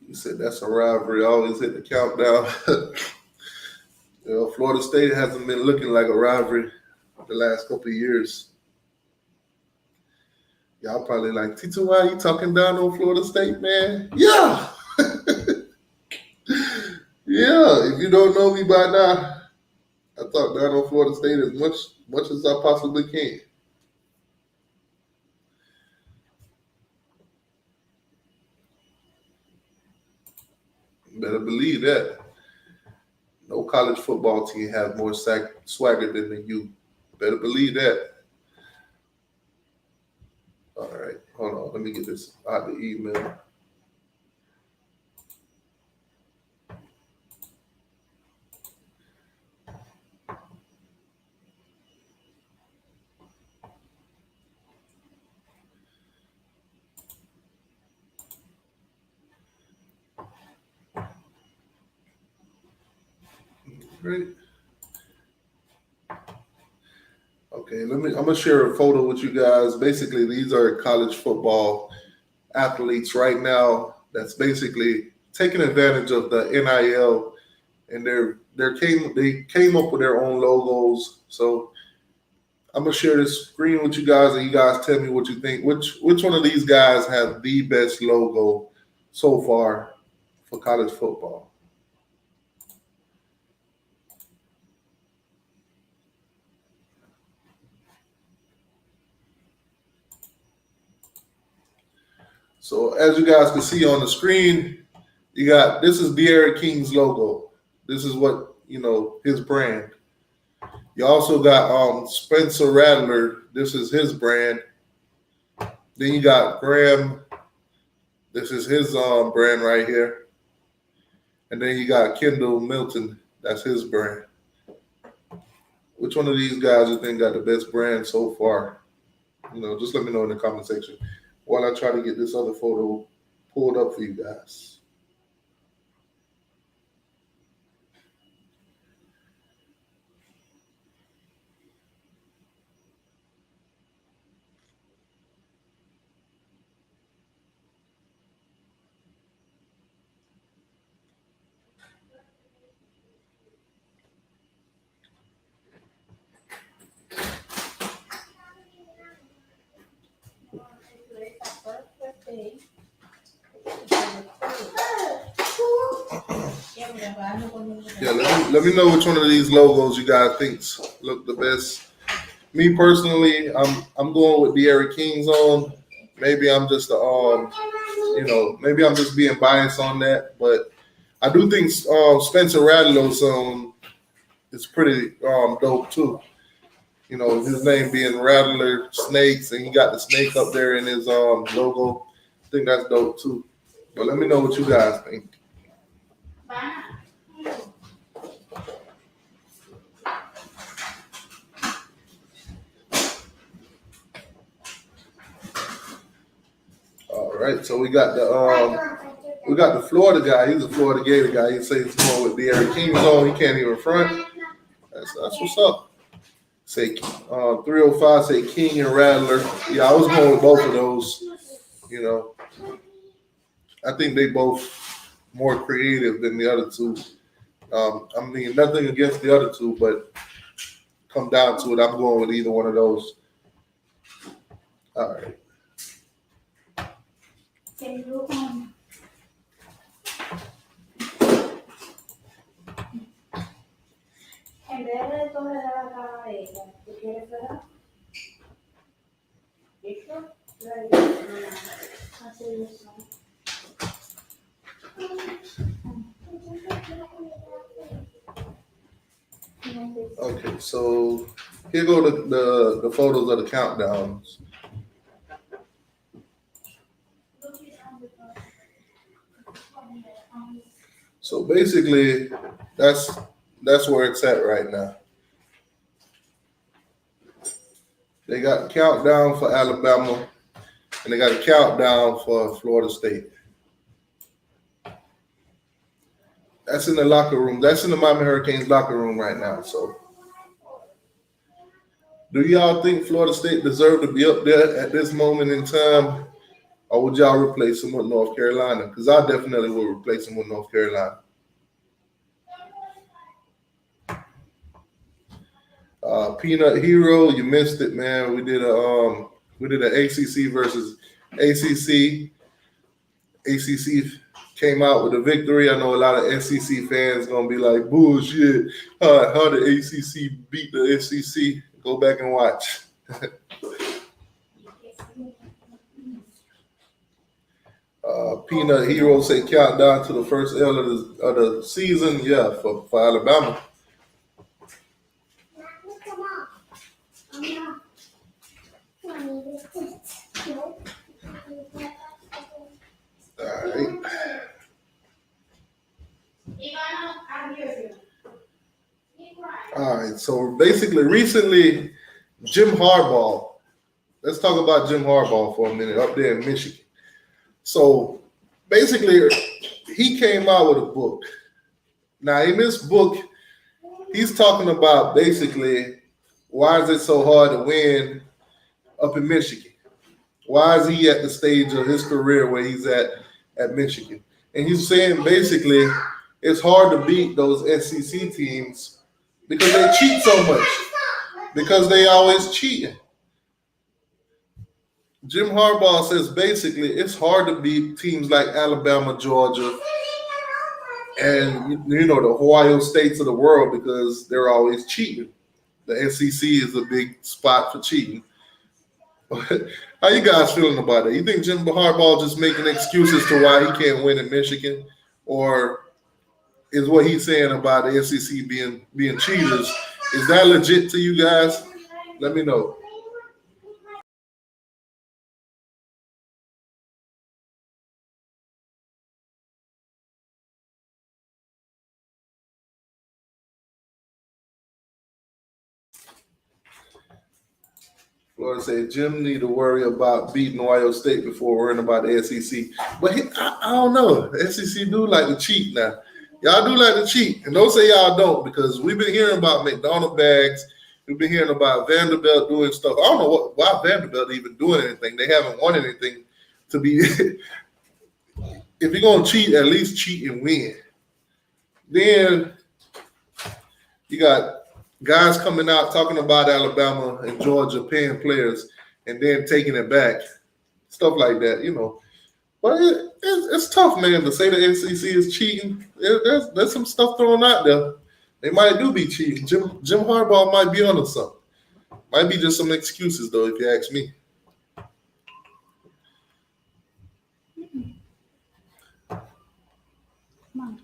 You said that's a rivalry. Always hit the countdown. Florida State hasn't been looking like a rivalry the last couple of years. Y'all probably like, Tito, why are you talking down on Florida State, man? Yeah. Yeah. If you don't know me by now, I talk down on Florida State as much as I possibly can. You better believe that. No college football team has more swagger than the U. Better believe that. All right, hold on. Let me get this out of the email. Great. Okay, I'm gonna share a photo with you guys. Basically, these are college football athletes right now that's basically taking advantage of the NIL, and they came up with their own logos. So I'm gonna share this screen with you guys, and you guys tell me what you think. Which one of these guys have the best logo so far for college football? So as you guys can see on the screen, this is D'Eriq King's logo. This is what, his brand. You also got Spencer Rattler. This is his brand. Then you got Graham. This is his brand right here. And then you got Kendall Milton. That's his brand. Which one of these guys you think got the best brand so far? Just let me know in the comment section while I try to get this other photo pulled up for you guys. Yeah, let me know which one of these logos you guys think look the best. Me personally, I'm going with D'Eriq King's on. Maybe I'm just maybe I'm just being biased on that, but I do think Spencer Rattler's is pretty dope too. His name being Rattler Snakes, and he got the snake up there in his logo. I think that's dope too. But let me know what you guys think. All right, so we got the Florida guy. He's a Florida Gator guy. He says he's going with D'Eriq King's on. He can't even front. That's what's up. Say 305. Say King and Rattler. Yeah, I was going with both of those. I think they both more creative than the other two. I mean, nothing against the other two, but come down to it, I'm going with either one of those. All right. En vez de todo le daba a ella, ¿tú quieres verdad? Okay, so here go the photos of the countdowns. So basically, that's where it's at right now. They got a countdown for Alabama, and they got a countdown for Florida State. That's in the locker room. That's in the Miami Hurricanes locker room right now. So, do y'all think Florida State deserve to be up there at this moment in time, or would y'all replace them with North Carolina? Because I definitely would replace them with North Carolina. Peanut Hero, you missed it, man. We did an ACC versus ACC. ACC came out with a victory. I know a lot of SEC fans gonna be like, bullshit. How did ACC beat the SEC? Go back and watch. Peanut Hero say countdown to the first L of the season. Yeah, for Alabama. All right. All right. So basically, recently, Jim Harbaugh. Let's talk about Jim Harbaugh for a minute up there in Michigan. So basically, he came out with a book. Now, in this book, he's talking about basically why is it so hard to win up in Michigan? Why is he at the stage of his career where he's at Michigan? And he's saying basically it's hard to beat those SEC teams because they cheat so much, because they always cheating. Jim Harbaugh says basically it's hard to beat teams like Alabama, Georgia, and the Ohio States of the world because they're always cheating. The SEC is a big spot for cheating. How you guys feeling about it? You think Jim Harbaugh just making excuses to why he can't win in Michigan, or is what he's saying about the SEC being cheaters, is that legit to you guys? Let me know. Florida said Jim need to worry about beating Ohio State before worrying about the SEC. But I don't know. The SEC do like to cheat now. Y'all do like to cheat. And don't say y'all don't, because we've been hearing about McDonald bags. We've been hearing about Vanderbilt doing stuff. I don't know why Vanderbilt even doing anything. They haven't won anything to be. If you're going to cheat, at least cheat and win. Then you got guys coming out talking about Alabama and Georgia paying players and then taking it back, stuff like that, But it's tough, man, to say the SEC is cheating. There's some stuff thrown out there. They might do be cheating. Jim Harbaugh might be onto something. Might be just some excuses, though, if you ask me. Come on.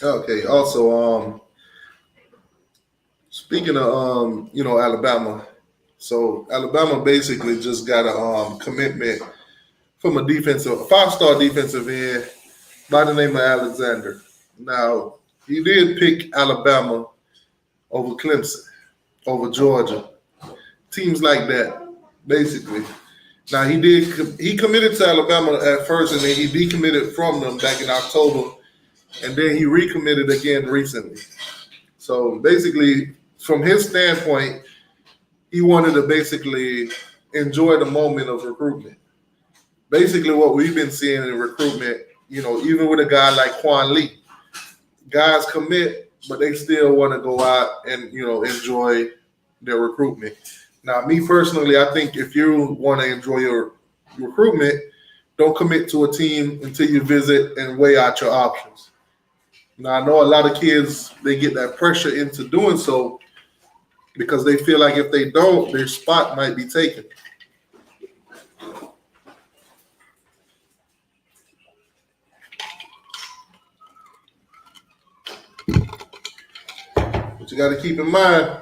Okay. Also, speaking of Alabama, so Alabama basically just got a commitment from a 5-star defensive end by the name of Alexander. Now, he did pick Alabama over Clemson, over Georgia, teams like that, basically. Now, he committed to Alabama at first, and then he decommitted from them back in October, and then he recommitted again recently. So basically, from his standpoint, he wanted to basically enjoy the moment of recruitment. Basically, what we've been seeing in recruitment, even with a guy like Quan Lee, guys commit, but they still want to go out and, enjoy their recruitment. Now, me personally, I think if you want to enjoy your recruitment, don't commit to a team until you visit and weigh out your options. Now, I know a lot of kids, they get that pressure into doing so because they feel like if they don't, their spot might be taken. But you got to keep in mind,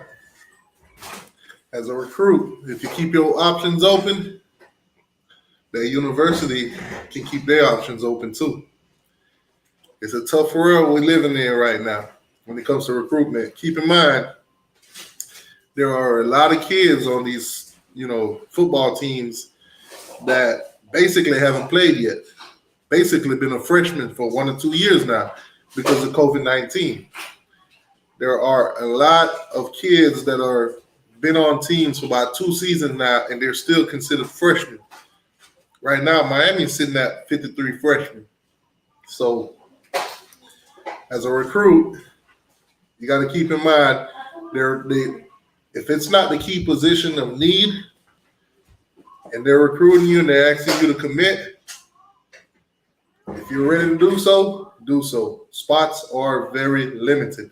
as a recruit, if you keep your options open, the university can keep their options open too. It's a tough world we're living in right now when it comes to recruitment. Keep in mind, there are a lot of kids on these, football teams that basically haven't played yet. Basically been a freshman for 1 or 2 years now because of COVID-19. There are a lot of kids that are been on teams for about 2 seasons now, and they're still considered freshmen. Right now, Miami's sitting at 53 freshmen. So, as a recruit, you got to keep in mind, if it's not the key position of need, and they're recruiting you and they're asking you to commit, if you're ready to do so, do so. Spots are very limited.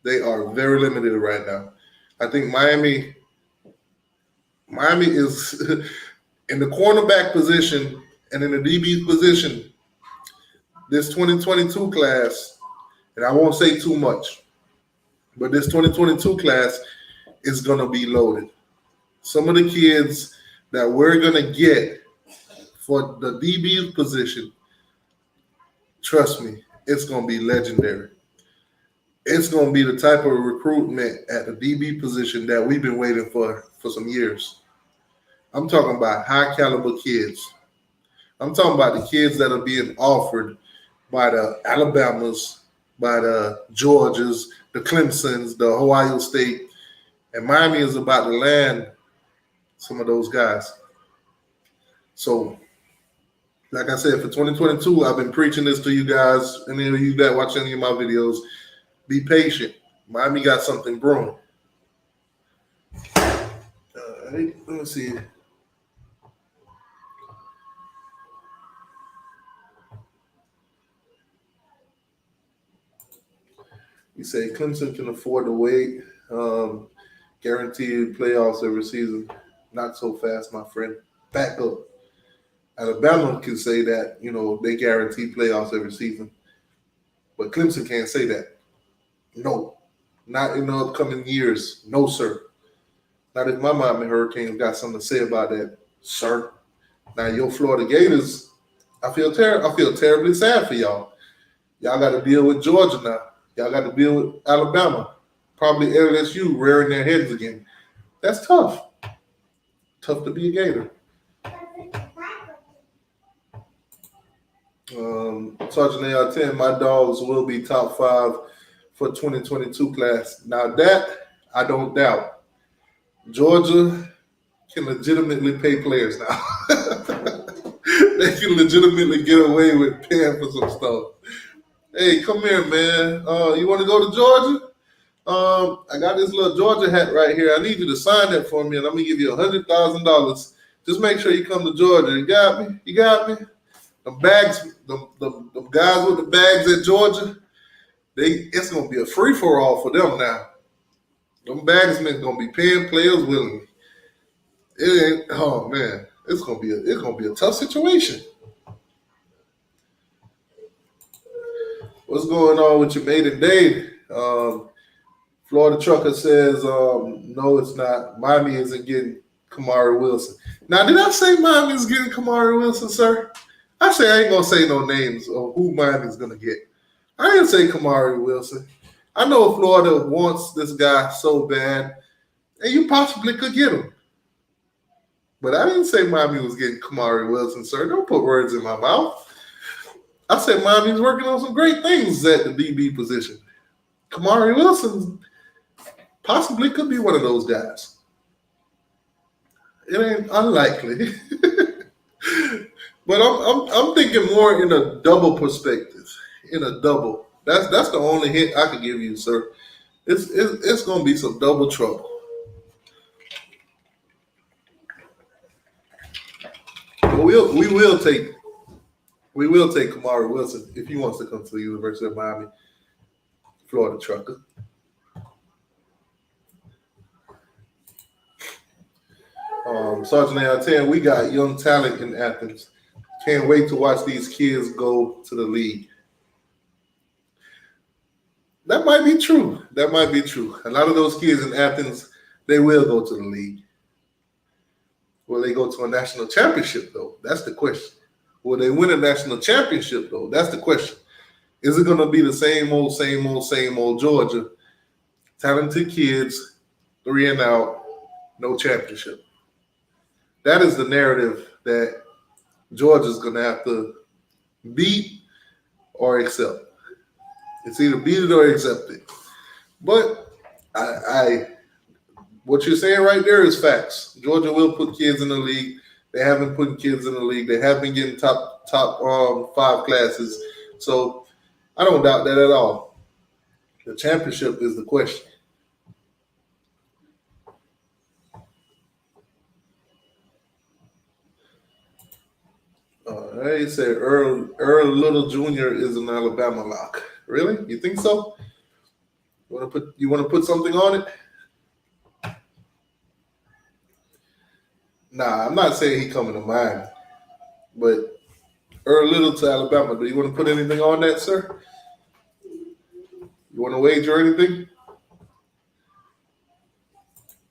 They are very limited right now. I think Miami is in the cornerback position and in the DB position, this 2022 class, and I won't say too much, but this 2022 class is going to be loaded. Some of the kids that we're going to get for the DB position, trust me, it's going to be legendary. It's going to be the type of recruitment at the DB position that we've been waiting for some years. I'm talking about high caliber kids. I'm talking about the kids that are being offered by the Alabamas, by the Georgias, the Clemsons, the Ohio State. And Miami is about to land some of those guys. So, like I said, for 2022, I've been preaching this to you guys, and any of you that watch any of my videos, be patient. Miami got something brewing. Let me see. You say Clemson can afford to wait. Guaranteed playoffs every season. Not so fast, my friend. Back up. Alabama can say that, they guarantee playoffs every season. But Clemson can't say that. No. Not in the upcoming years. No, sir. Not if my Miami Hurricanes got something to say about that, sir. Now, your Florida Gators, I feel terribly sad for y'all. Y'all got to deal with Georgia now. Y'all got to deal with Alabama. Probably LSU rearing their heads again. That's tough. Tough to be a Gator. Sergeant AR-10, my dogs will be top 5 for 2022 class. Now that I don't doubt. Georgia can legitimately pay players now. They can legitimately get away with paying for some stuff. Hey, come here, man. You want to go to Georgia? I got this little Georgia hat right here. I need you to sign that for me, and I'm gonna give you $100,000. Just make sure you come to Georgia. You got me? You got me? The bags, the guys with the bags at Georgia, it's gonna be a free for all for them now. Them bagsmen gonna be paying players willingly. It ain't. Oh man, it's gonna be a tough situation. What's going on with your maiden day? Florida Trucker says, no, it's not. Miami isn't getting Kamari Wilson. Now, did I say Miami is getting Kamari Wilson, sir? I ain't going to say no names of who Miami's going to get. I didn't say Kamari Wilson. I know Florida wants this guy so bad, and you possibly could get him. But I didn't say Miami was getting Kamari Wilson, sir. Don't put words in my mouth. I said Miami's working on some great things at the DB position. Kamari Wilson possibly could be one of those guys. It ain't unlikely. But I'm thinking more in a double perspective. In a double. That's the only hint I could give you, sir. It's gonna be some double trouble. But we will take Kamari Wilson if he wants to come to the University of Miami, Florida Trucker. Sergeant A.R. we got young talent in Athens. Can't wait to watch these kids go to the league. That might be true. That might be true. A lot of those kids in Athens, they will go to the league. Will they go to a national championship, though? That's the question. Will they win a national championship, though? That's the question. Is it going to be the same old Georgia? Talented kids, 3 and out, no championship. That is the narrative that Georgia's going to have to beat or accept. It's either beat it or accept it. But what you're saying right there is facts. Georgia will put kids in the league. They haven't put kids in the league. They have been getting top 5 classes. So I don't doubt that at all. The championship is the question. He said Earl Little Jr. is an Alabama lock. Really? You think so? You want to put something on it? Nah, I'm not saying he coming to Miami, but Earl Little to Alabama. Do you want to put anything on that, sir? You want to wager anything?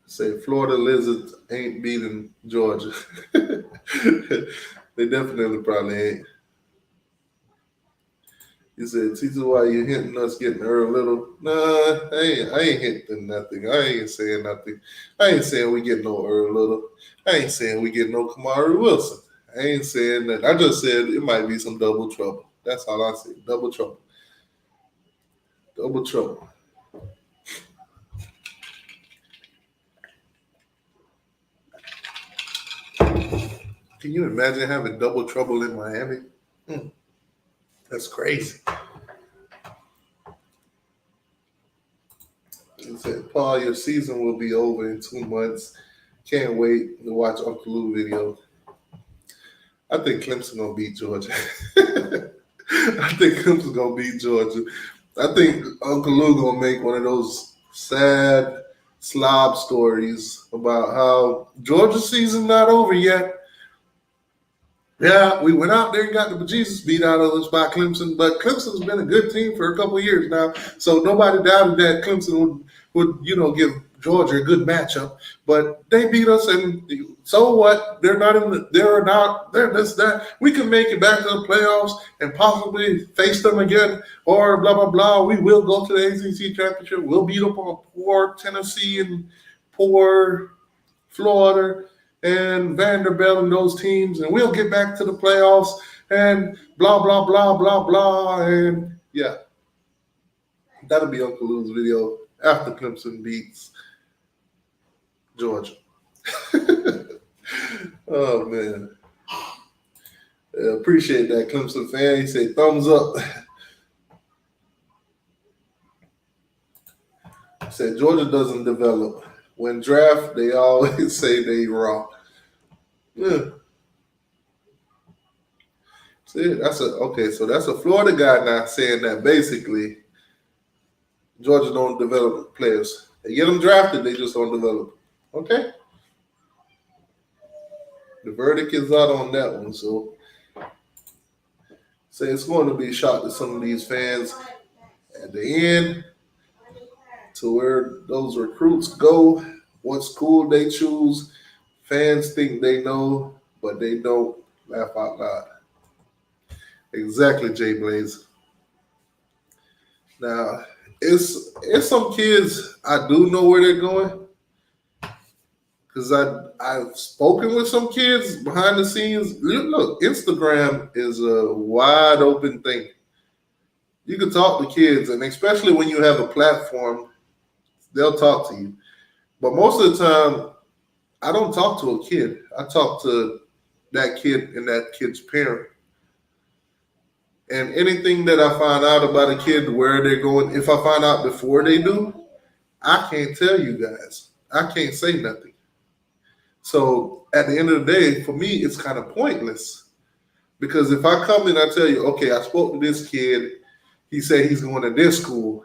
Say Florida Lizards ain't beating Georgia. They definitely probably ain't. He said, Tito, why you hinting us getting Earl Little? Nah, I ain't hinting nothing. I ain't saying nothing. I ain't saying we get no Earl Little. I ain't saying we get no Kamari Wilson. I ain't saying that. I just said it might be some double trouble. That's all I said. Double trouble. Double trouble. Can you imagine having double trouble in Miami? That's crazy. He said, Paul, your season will be over in 2 months. Can't wait to watch Uncle Lou video. I think Clemson gonna beat Georgia. I think Clemson gonna beat Georgia. I think Uncle Lou gonna make one of those sad slob stories about how Georgia's season not over yet. Yeah, we went out there and got the bejesus beat out of us by Clemson, but Clemson's been a good team for a couple of years now, so nobody doubted that Clemson would give Georgia a good matchup. But they beat us, and so what? They're this, that. We can make it back to the playoffs and possibly face them again, or blah blah blah. We will go to the ACC championship. We'll beat up on poor Tennessee and poor Florida and Vanderbilt and those teams, and we'll get back to the playoffs and blah, blah, blah, blah, blah. And yeah, that'll be Uncle Lou's video after Clemson beats Georgia. Oh, man. Yeah, appreciate that, Clemson fan. He said thumbs up. He said Georgia doesn't develop. When draft, they always say they raw. Yeah. See, so that's a Florida guy now saying that basically Georgia don't develop players. They get them drafted, they just don't develop. Okay. The verdict is out on that one. So say it's going to be a shock to some of these fans at the end to where those recruits go, what school they choose. Fans think they know, but they don't. Laugh out loud. Exactly, Jay Blaze. Now, it's some kids I do know where they're going, because I've spoken with some kids behind the scenes. Look, Instagram is a wide open thing. You can talk to kids, and especially when you have a platform, they'll talk to you. But most of the time, I don't talk to a kid. I talk to that kid and that kid's parent. And anything that I find out about a kid, where they're going, if I find out before they do, I can't tell you guys. I can't say nothing. So at the end of the day, for me, it's kind of pointless. Because if I come and I tell you, okay, I spoke to this kid, he said he's going to this school,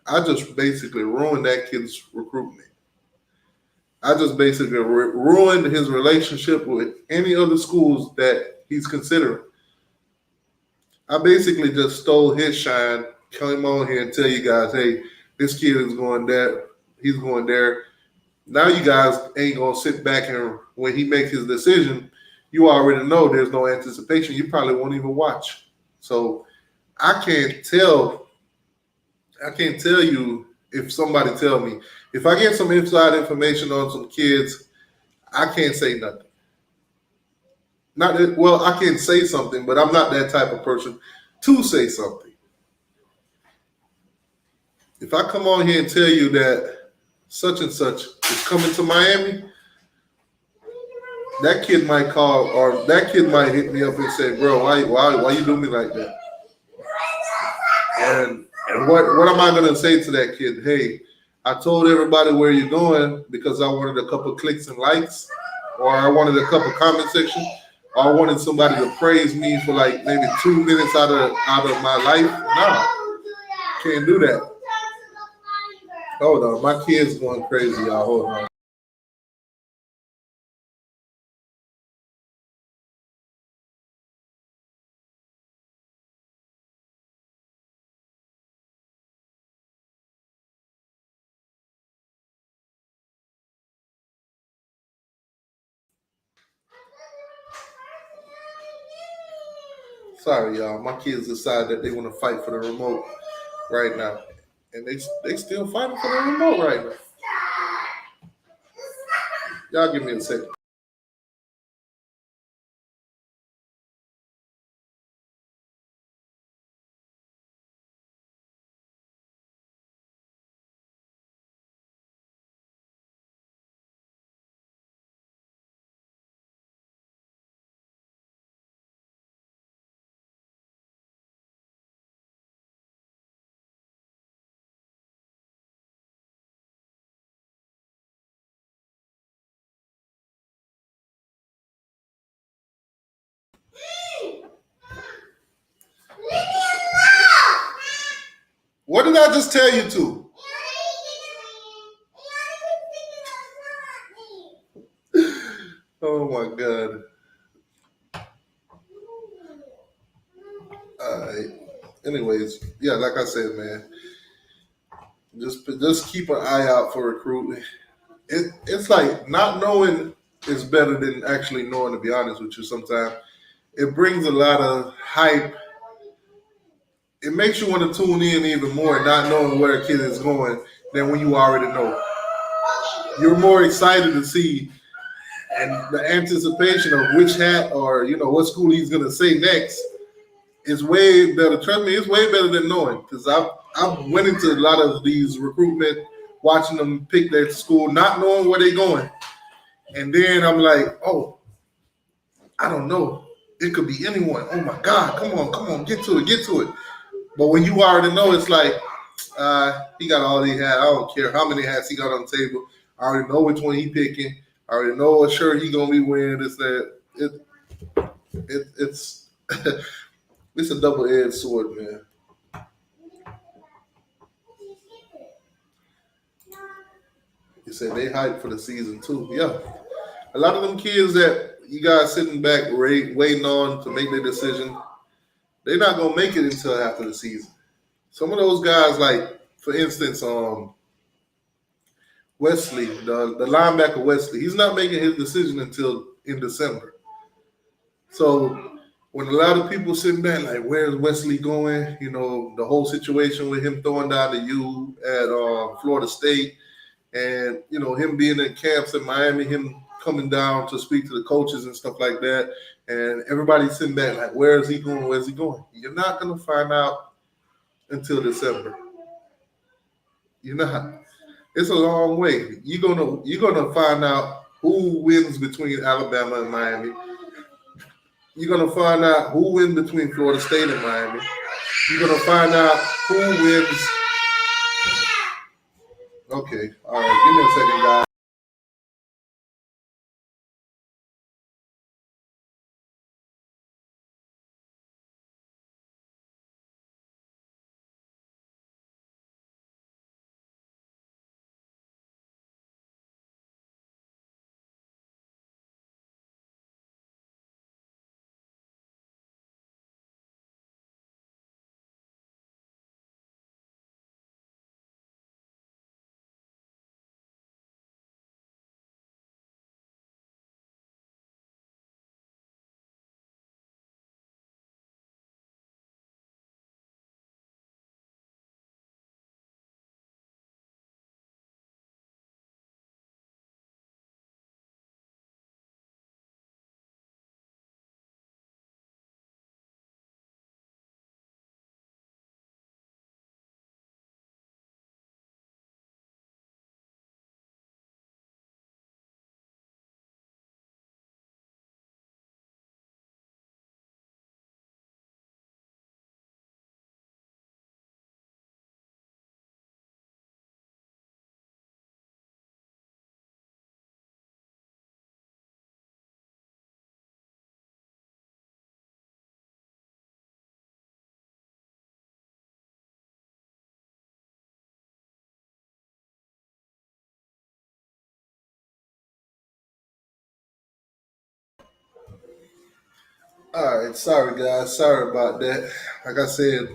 I just basically ruined that kid's recruitment. I just basically ruined his relationship with any other schools that he's considering. I basically just stole his shine, came on here and tell you guys, hey, this kid is going there, he's going there. Now you guys ain't going to sit back and when he makes his decision, you already know there's no anticipation. You probably won't even watch. So I can't tell you if somebody tell me. If I get some inside information on some kids, I can't say nothing. Not that, well, I can say something, but I'm not that type of person to say something. If I come on here and tell you that such and such is coming to Miami, that kid might call or that kid might hit me up and say, bro, why you doing me like that? And what am I gonna say to that kid? Hey, I told everybody where you're going because I wanted a couple clicks and likes, or I wanted a couple comment section, or I wanted somebody to praise me for like maybe 2 minutes out of my life. No, can't do that. Hold on, my kid's going crazy, y'all. Hold on. Sorry, y'all. My kids decide that they want to fight for the remote right now. And they still fighting for the remote right now. Y'all give me a second. What did I just tell you to? Oh my God. All right. Anyways, yeah, like I said, man, just keep an eye out for recruiting. It's like not knowing is better than actually knowing, to be honest with you. Sometimes it brings a lot of hype. It makes you want to tune in even more, not knowing where a kid is going than when you already know. You're more excited to see, and the anticipation of which hat or what school he's gonna say next is way better. Trust me, it's way better than knowing, because I've went into a lot of these recruitment, watching them pick their school, not knowing where they're going, and then I'm like, oh, I don't know. It could be anyone. Oh my God, come on, get to it. But when you already know, it's like, he got all he had. I don't care how many hats he got on the table. I already know which one he picking. I already know what shirt he gonna be wearing. It's it's a double-edged sword, man. You said they hyped for the season too. Yeah, a lot of them kids that you guys sitting back waiting on to make their decision, they're not gonna make it until after the season. Some of those guys, like for instance, Wesley, the linebacker Wesley, he's not making his decision until in December. So when a lot of people sitting back like, where's Wesley going? The whole situation with him throwing down the U at Florida State, and him being in camps in Miami, him coming down to speak to the coaches and stuff like that. And everybody's sitting back like, where is he going? Where's he going? You're not going to find out until December. You're not. It's a long way. You're gonna find out who wins between Alabama and Miami. You're going to find out who wins between Florida State and Miami. You're going to find out who wins. Okay. All right. Give me a second, guys. All right, sorry guys, sorry about that. Like I said,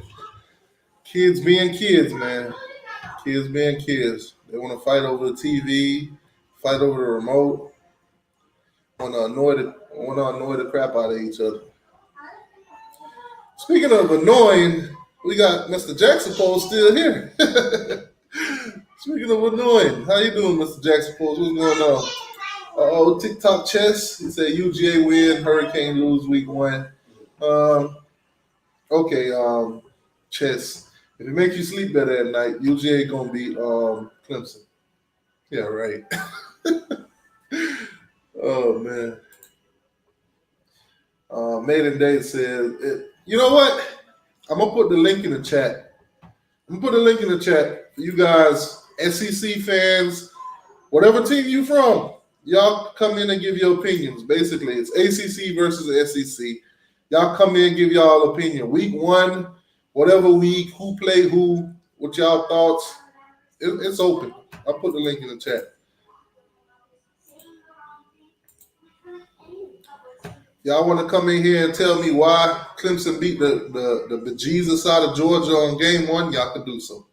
kids being kids, man. Kids being kids. They want to fight over the TV, fight over the remote, want to annoy the crap out of each other. Speaking of annoying, we got Mr. Jackson Post still here. Speaking of annoying, how you doing, Mr. Jackson Post? What's going on? TikTok chess. He said UGA win, Hurricane lose week 1. Okay, chess. If it makes you sleep better at night, UGA gonna beat Clemson. Yeah, right. Oh man. Maiden Day says, you know what? I'm gonna put the link in the chat. I'm gonna put a link in the chat for you guys, SEC fans, whatever team you from. Y'all come in and give your opinions. Basically, it's ACC versus SEC. Y'all come in and give y'all opinion. Week 1, whatever week, who played who, what y'all thoughts. It's open. I'll put the link in the chat. Y'all want to come in here and tell me why Clemson beat the bejesus out of Georgia on game 1? Y'all can do so.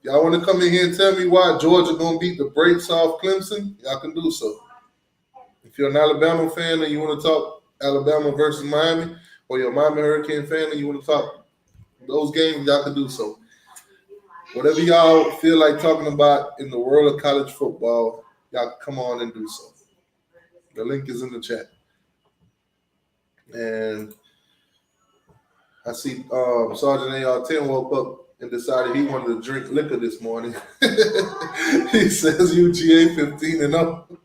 Y'all want to come in here and tell me why Georgia going to beat the brakes off Clemson? Y'all can do so. If you're an Alabama fan and you want to talk Alabama versus Miami, or you're a Miami Hurricane fan and you want to talk those games, y'all can do so. Whatever y'all feel like talking about in the world of college football, y'all come on and do so. The link is in the chat. And I see Sergeant AR-10 woke up and decided he wanted to drink liquor this morning. He says UGA 15-0.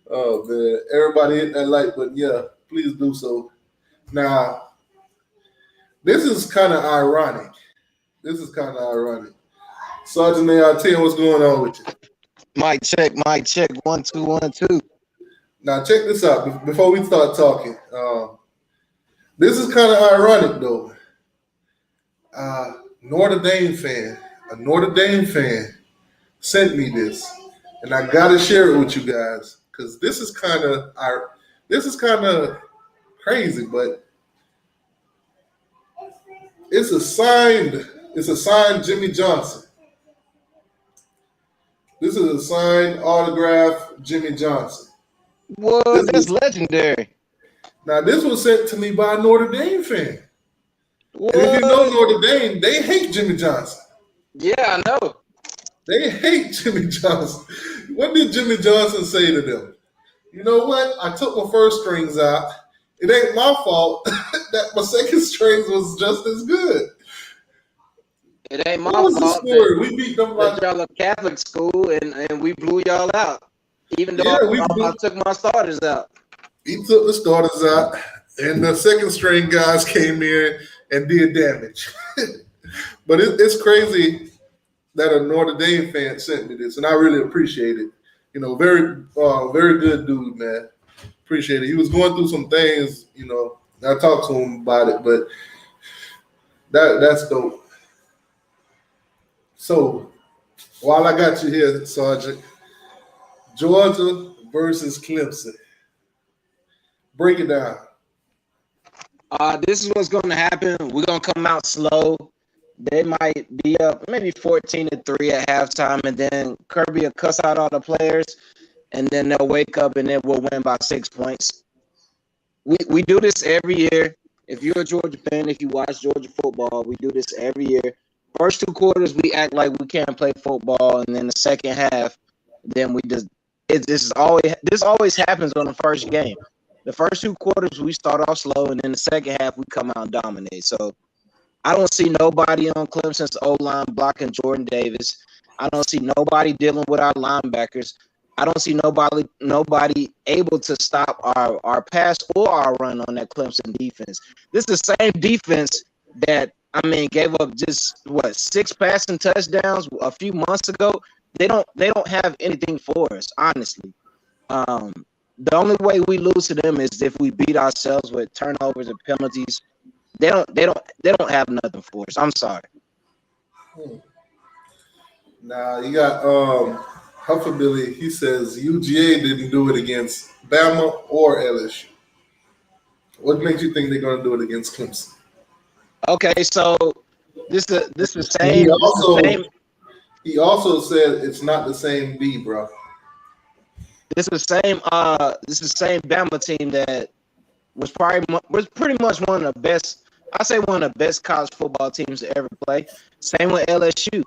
Oh, man. Everybody hit that like button. Yeah, please do so. Now, this is kind of ironic. Sergeant AR-10, what's going on with you? Mic check. 1 2 1 2. Now, check this out. Before we start talking, this is kind of ironic, though. A Notre Dame fan sent me this, and I gotta share it with you guys because this is kind of crazy, but it's a signed Jimmy Johnson. This is a signed autograph Jimmy Johnson. What? That's legendary. Now, this was sent to me by a Notre Dame fan. What? And if you know Notre Dame, they hate Jimmy Johnson. Yeah, I know. They hate Jimmy Johnson. What did Jimmy Johnson say to them? You know what? I took my first strings out. It ain't my fault that my second strings was just as good. It ain't my What was the fault story? We beat them that by y'all a Catholic school and we blew y'all out. Even though Yeah, I took my starters out. he took the starters out, and the second string guys came in and did damage. But it's crazy that a Notre Dame fan sent me this, and I really appreciate it. You know, very good dude, man. Appreciate it. He was going through some things, you know. I talked to him about it, but that's dope. So, while I got you here, Sergeant, Georgia versus Clemson. Break it down. This is what's going to happen. We're going to come out slow. They might be up maybe 14-3 at halftime, and then Kirby will cuss out all the players, and then they'll wake up and then we'll win by 6 points. We do this every year. If you're a Georgia fan, if you watch Georgia football, we do this every year. First 2 quarters, we act like we can't play football, and then the second half, then we just this always happens on the first game. The first 2 quarters, we start off slow, and then the second half, we come out and dominate. So I don't see nobody on Clemson's O-line blocking Jordan Davis. I don't see nobody dealing with our linebackers. I don't see nobody able to stop our pass or our run on that Clemson defense. This is the same defense that, gave up just 6 passing touchdowns a few months ago. They don't have anything for us, honestly. The only way we lose to them is if we beat ourselves with turnovers and penalties. They don't have nothing for us. I'm sorry. Now you got Hufflebilly. He says UGA didn't do it against Bama or LSU. What makes you think they're going to do it against Clemson? Okay, so this is same. He also said it's not the same B, bro. This is same. This is the same Bama team that was pretty much one of the best. I say one of the best college football teams to ever play. Same with LSU.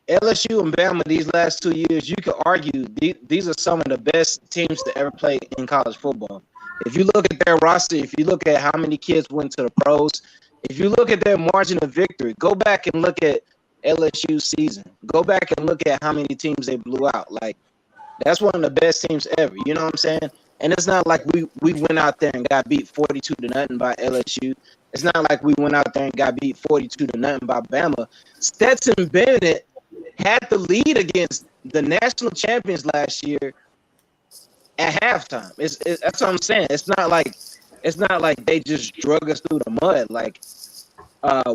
LSU and Bama these last 2 years, you could argue these are some of the best teams to ever play in college football. If you look at their roster, if you look at how many kids went to the pros, if you look at their margin of victory, go back and look at LSU's season. Go back and look at how many teams they blew out. Like, that's one of the best teams ever. You know what I'm saying? And it's not like we went out there and got beat 42-0 by LSU. It's not like we went out there and got beat 42-0 by Bama. Stetson Bennett had the lead against the national champions last year at halftime. That's what I'm saying. It's not like they just drug us through the mud. Like,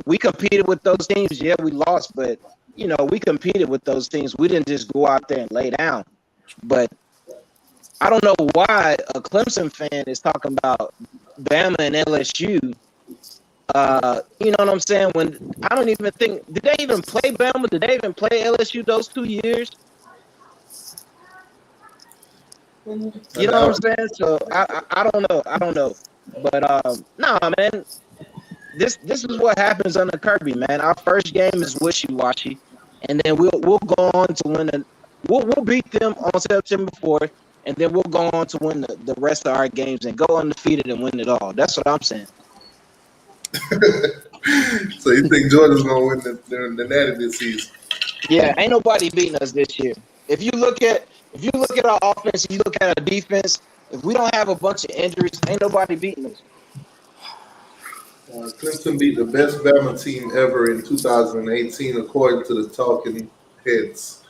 we competed with those teams. Yeah, we lost, but we competed with those teams. We didn't just go out there and lay down. But I don't know why a Clemson fan is talking about Bama and LSU. You know what I'm saying? When I don't even think, did they even play Bama? Did they even play LSU those 2 years? You know what I'm saying? So I don't know. But no, man. This is what happens under Kirby, man. Our first game is wishy-washy, and then we'll go on to win we'll beat them on September 4th, and then we'll go on to win the rest of our games and go undefeated and win it all. That's what I'm saying. So you think Georgia's going to win the Natty this season? Yeah, ain't nobody beating us this year. If you look at our offense, if you look at our defense, if we don't have a bunch of injuries, ain't nobody beating us. Clemson beat the best Bama team ever in 2018, according to the Talking Heads.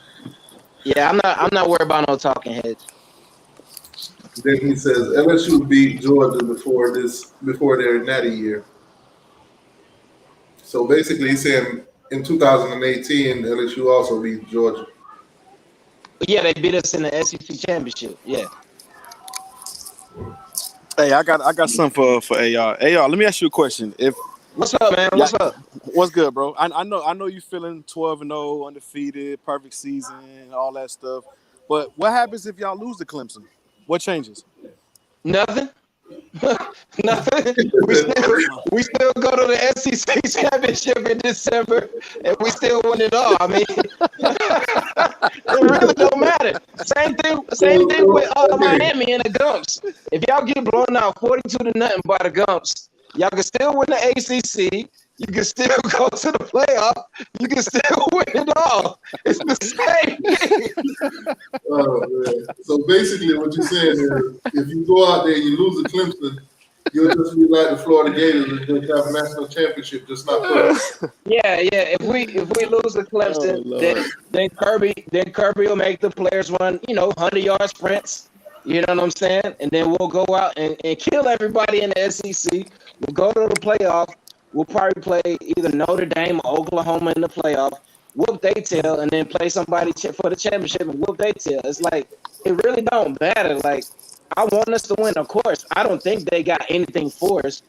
Yeah, I'm not worried about no talking heads. Then he says LSU beat Georgia before their Natty year. So basically, he's saying in 2018, LSU also beat Georgia. Yeah, they beat us in the SEC championship. Yeah. Hey, I got something for AR. AR, let me ask you a question. What's up, man? What's up? What's good, bro? I know you feeling 12-0, undefeated, perfect season, all that stuff. But what happens if y'all lose to Clemson? What changes? Nothing. Nothing. We still go to the SEC championship in December, and we still win it all. I mean, it really don't matter. Same thing with Miami and the Gumps. If y'all get blown out 42-0 by the Gumps, y'all can still win the ACC. You can still go to the playoff. You can still win it all. It's the same game. Oh, man. So basically, what you're saying is, if you go out there and you lose to Clemson, you'll just be like the Florida Gators and just have a national championship, just not play. Yeah. If we lose to Clemson, then Kirby will make the players run, 100-yard sprints. You know what I'm saying? And then we'll go out and kill everybody in the SEC. We'll go to the playoff. We'll probably play either Notre Dame or Oklahoma in the playoff. Whoop they tail, and then play somebody for the championship and whoop they tail. It's like, it really don't matter. Like, I want us to win, of course. I don't think they got anything for us.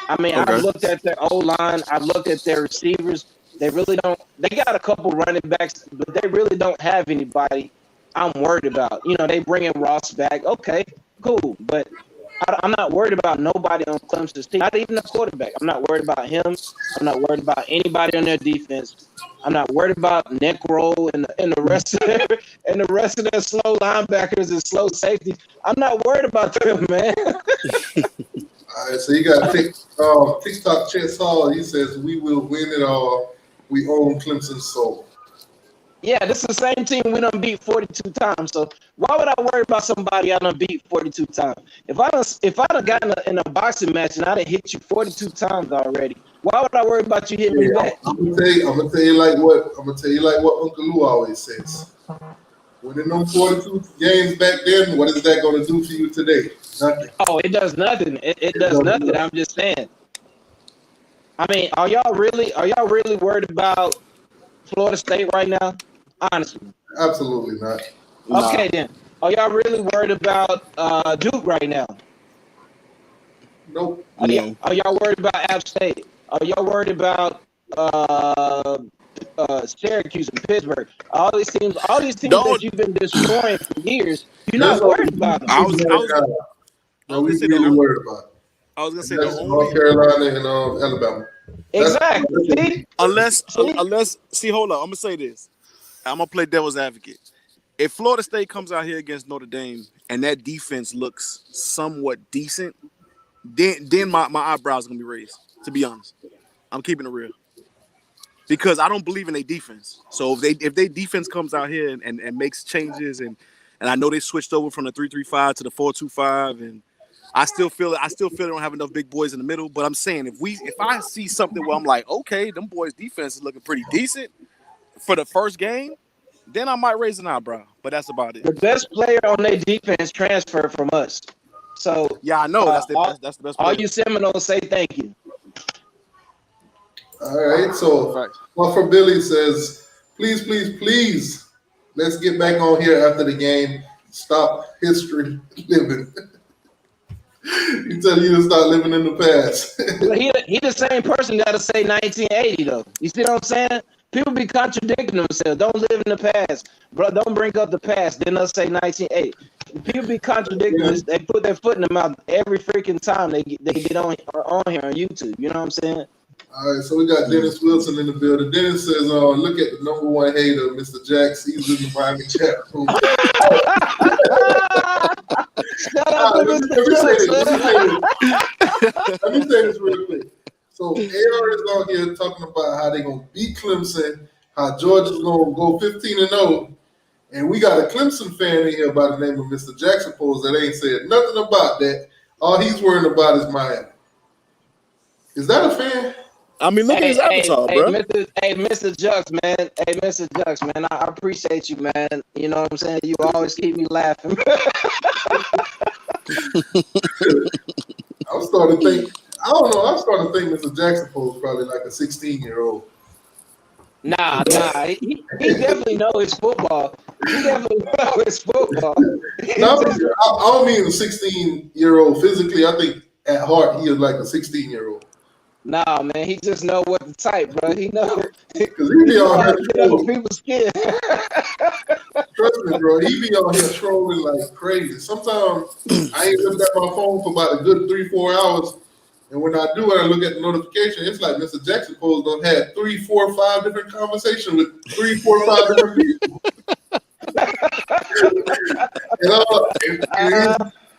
I mean, Okay. I've looked at their O-line. I've looked at their receivers. They really don't. They got a couple running backs, but they really don't have anybody I'm worried about. They bringing Ross back. Okay, cool. But I'm not worried about nobody on Clemson's team, not even the quarterback. I'm not worried about him. I'm not worried about anybody on their defense. I'm not worried about Nick Rowe and the rest of their slow linebackers and slow safeties. I'm not worried about them, man. All right, so you got TikTok Chet Hall. He says, we will win it all. We own Clemson's soul. Yeah, this is the same team we done beat 42 times. So why would I worry about somebody I done beat 42 times? If I done gotten in a boxing match and I done hit you 42 times already, why would I worry about you hitting me back? I'm gonna tell you like what Uncle Lou always says. Winning them 42 games back then, what is that going to do for you today? Nothing. Oh, it does nothing. It does nothing. I'm just saying. I mean, are y'all really worried about Florida State right now? Honestly. Absolutely not. Okay, then. Are y'all really worried about Duke right now? Nope. Are y'all worried about App State? Are y'all worried about Syracuse and Pittsburgh? All these teams that you've been destroying for years, you're not worried about them. I was really worried about it. I was gonna say That's the North only Carolina and Alabama. Exactly. unless see, hold on, I'm gonna say this. I'm gonna play devil's advocate. If Florida State comes out here against Notre Dame and that defense looks somewhat decent, then my eyebrows are gonna be raised. To be honest, I'm keeping it real because I don't believe in their defense. So if they defense comes out here and makes changes and I know they switched over from the 3-3-5 to the 4-2-5 and I still feel they don't have enough big boys in the middle. But I'm saying if I see something where I'm like, okay, them boys' defense is looking pretty decent for the first game, then I might raise an eyebrow. But that's about it. The best player on their defense transferred from us. So yeah, I know that's the best player. All you Seminoles say thank you. All right, so Buffer Billy says, please, let's get back on here after the game. Stop history living. He tell you to start living in the past. he the same person that'll say 1980 though. You see what I'm saying? People be contradicting themselves. Don't live in the past, bro. Don't bring up the past. Then they'll say 1980. People be contradicting this. They put their foot in the mouth every freaking time they get on here on YouTube. You know what I'm saying? All right, so we got Dennis Wilson in the building. Dennis says, look at the number one hater, Mr. Jax. He's in the Miami chat room. Shout out to Mr. Jax. Let me say this real quick. So AR is on here talking about how they're going to beat Clemson, how Georgia's going to go 15-0. And we got a Clemson fan in here by the name of Mr. Jackson Pose that ain't said nothing about that. All he's worrying about is Miami. Is that a fan? I mean, look at his avatar, bro. Mr. Jux, man. Hey, Mr. Jux, man. I appreciate you, man. You know what I'm saying? You always keep me laughing. I'm starting to think Mr. Jackson Poe is probably like a 16-year-old. Nah. He definitely knows his football. No, I don't mean a 16-year-old physically. I think at heart he is like a 16-year-old. Nah, man, he just know what to type, bro. He know because he be on here trolling people's skin. Trust me, bro. He be on here trolling like crazy. Sometimes I ain't looked at my phone for about a good 3-4 hours, and when I do it, I look at the notification. It's like Mr. Jackson Post done had 3, 4, 5 different conversations with 3, 4, 5 different people. And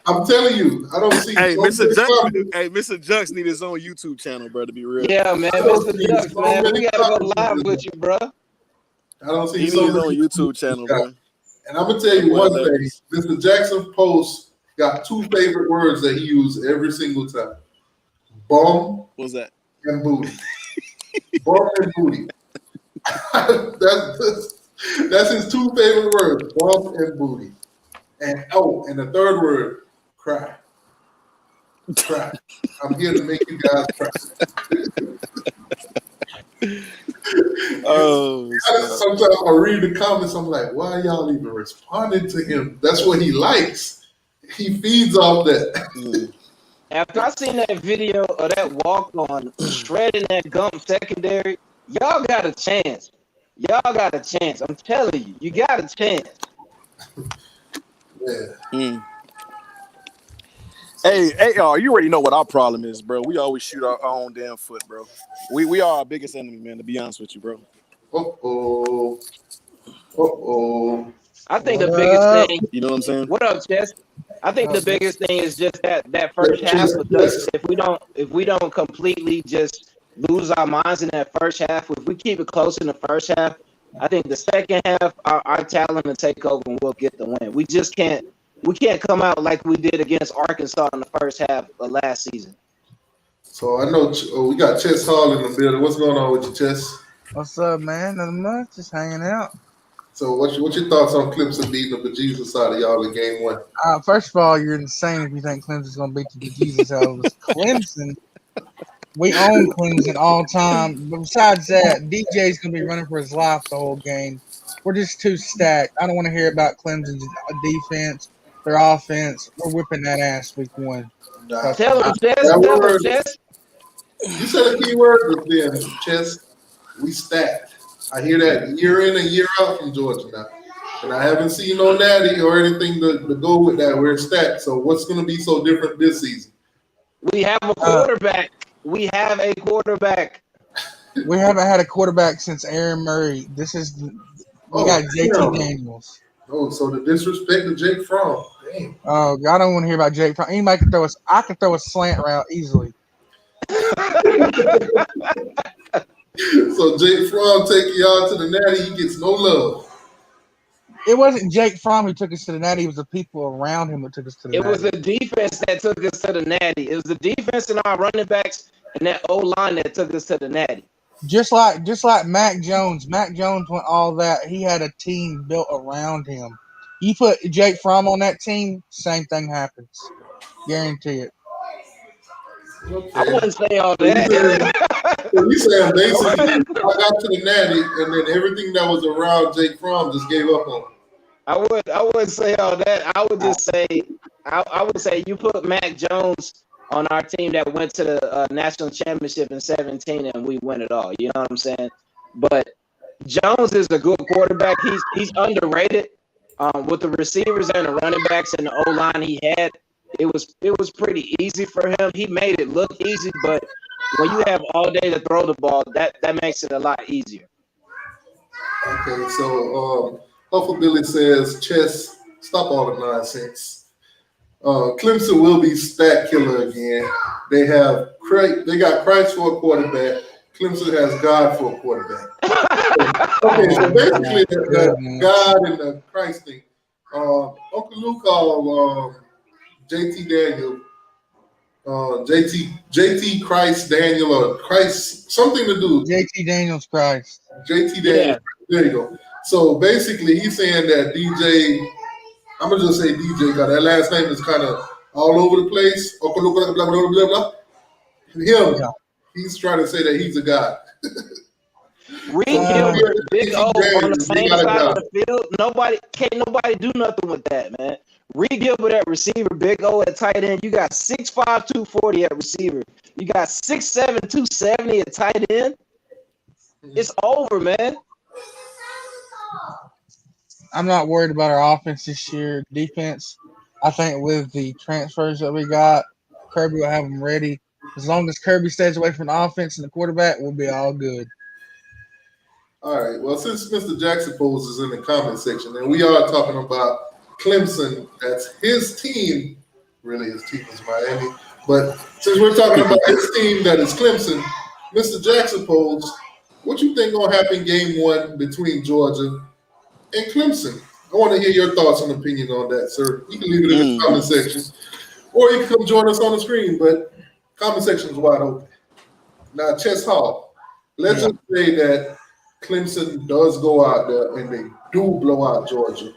I'm telling you, I don't see. Hey, so Mr. many Jux. comments. Hey, Mr. Jux need his own YouTube channel, bro. To be real, Yeah, man, I don't Mr. see Ducks, so man. many We gotta go comments live in with this. you, bro. I don't see he so need his many. own YouTube channel, bro. And I'm gonna tell you That boy one thing: hilarious. Mr. Jackson Post got two favorite words that he used every single time: bum What's that? and booty. Bum and booty. that's his two favorite words: bum and booty. And and the third word: cry. Cry. I'm here to make you guys cry. Oh, Sometimes I read the comments, I'm like, why are y'all even responding to him? That's what he likes. He feeds off that. After I seen that video of that walk on shredding that gump secondary, y'all got a chance. Y'all got a chance. I'm telling you, you got a chance. Yeah. Hey, y'all, you already know what our problem is, bro. We always shoot our own damn foot, bro. We are our biggest enemy, man, to be honest with you, bro. I think the biggest thing, you know what I'm saying? What up, Chess? I think the biggest thing is just that first half with us. If we don't completely just lose our minds in that first half, if we keep it close in the first half, I think the second half our talent will take over and we'll get the win. We can't come out like we did against Arkansas in the first half of last season. So I know we got Chess Hall in the building. What's going on with you, Chess? What's up, man? Nothing much. Just hanging out. So what's your thoughts on Clemson beating the bejesus side of y'all in game one? First of all, you're insane if you think Clemson's going to beat the bejesus out of us. Clemson, we own Clemson all time. But besides that, DJ's going to be running for his life the whole game. We're just too stacked. I don't want to hear about Clemson's defense, their offense. We're whipping that ass week one. Tell them, Chess. You said a key word then, Chess. We stacked. I hear that year in and year out from Georgia now. And I haven't seen no natty or anything to go with that. We're stacked. So what's going to be so different this season? We have a quarterback. We have a quarterback. We haven't had a quarterback since Aaron Murray. We got JT Daniels. Oh, so the disrespect to Jake Fromm. Damn. Oh, I don't want to hear about Jake Fromm. Anybody can I can throw a slant route easily. So Jake Fromm taking y'all to the natty, he gets no love. It wasn't Jake Fromm who took us to the natty. It was the people around him that took us to the natty. It was the defense that took us to the natty. It was the defense and our running backs and that O-line that took us to the natty. Just like Mac Jones. Mac Jones went all that. He had a team built around him. You put Jake Fromm on that team, same thing happens. Guarantee it. Okay. I wouldn't say all that. You saying basically I got to the natty and then everything that was around Jake Fromm just gave up on him. I wouldn't say all that. I would just say I would say you put Mac Jones on our team that went to the national championship in 2017 and we win it all. You know what I'm saying? But Jones is a good quarterback. He's underrated. With the receivers and the running backs and the O-line he had, it was pretty easy for him. He made it look easy, but when you have all day to throw the ball, that makes it a lot easier. Okay, so Huffle Billy says, Chess, stop all the nonsense. Clemson will be stat killer again. They got Christ for a quarterback. Clemson has God for a quarterback. Okay, so basically the God and the Christ thing. Uncle Luke called JT Daniel, JT Christ Daniel or Christ, something to do. JT Daniels Christ. JT Daniel. Yeah. There you go. So basically he's saying that DJ, I'm going to just say DJ because that last name is kind of all over the place. Uncle Luke, blah, blah, blah, blah, blah. Him, he's trying to say that he's a God. Reed Gilbert, Big O on the same side of the field. Can't nobody do nothing with that, man. Reed Gilbert at receiver, Big O at tight end. You got 6'5", 240 at receiver. You got 6'7", 270 at tight end. It's over, man. I'm not worried about our offense this year. Defense, I think with the transfers that we got, Kirby will have them ready. As long as Kirby stays away from the offense and the quarterback, we'll be all good. All right. Well, since Mr. Jackson Post is in the comment section, and we are talking about Clemson, that's his team really his team is Miami. But since we're talking about his team that is Clemson, Mr. Jackson posed, what you think gonna happen game 1 between Georgia and Clemson? I want to hear your thoughts and opinion on that, sir. You can leave it in the comment section, or you can come join us on the screen, but comment section is wide open. Now, Chess Hall, let's just say that Clemson does go out there and they do blow out Georgia.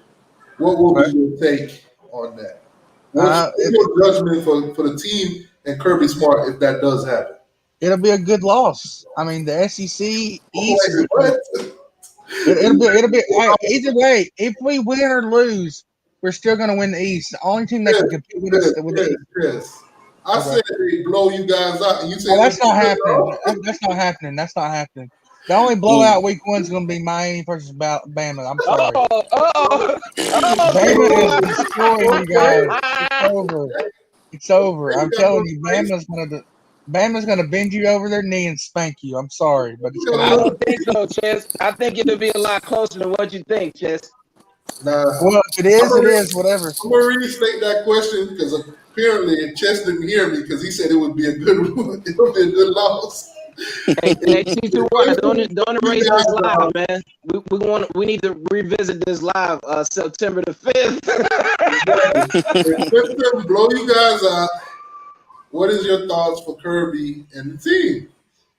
What will be your take on that? What's your judgment for the team and Kirby Smart if that does happen? It'll be a good loss. I mean, the SEC East. It'll be either way. If we win or lose, we're still going to win the East. The only team that can compete with us with the East. Yes. I said they blow you guys out, and you said that's not happening. That's not happening. That's not happening. The only blowout week 1 is going to be Miami versus Bama. I'm sorry. Bama is destroying you guys. It's over. It's over. I'm telling you, Bama's gonna bend you over their knee and spank you. I'm sorry, but it's gonna I don't think so, Chess. I think it'll be a lot closer than what you think, Chess. Nah. Well, if it is, whatever. I'm gonna restate that question because apparently Chess didn't hear me because he said it would be a good one. It would be a good loss. Hey, don't erase this live, man. We need to revisit this live September the 5th. If blow you guys out, what is your thoughts for Kirby and the team?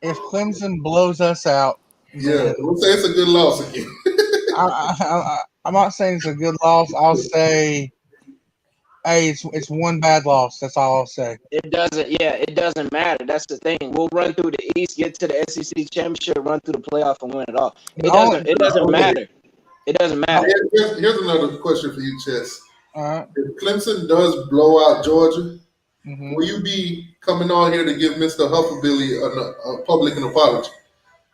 If Clemson blows us out, we'll say it's a good loss again. I'm not saying it's a good loss. I'll say, hey, it's one bad loss. That's all I'll say. It doesn't matter. That's the thing. We'll run through the East, get to the SEC championship, run through the playoff, and win it all. It doesn't matter. It doesn't matter. Here's another question for you, Chess. If Clemson does blow out Georgia, will you be coming on here to give Mr. Hufflebilly a public apology?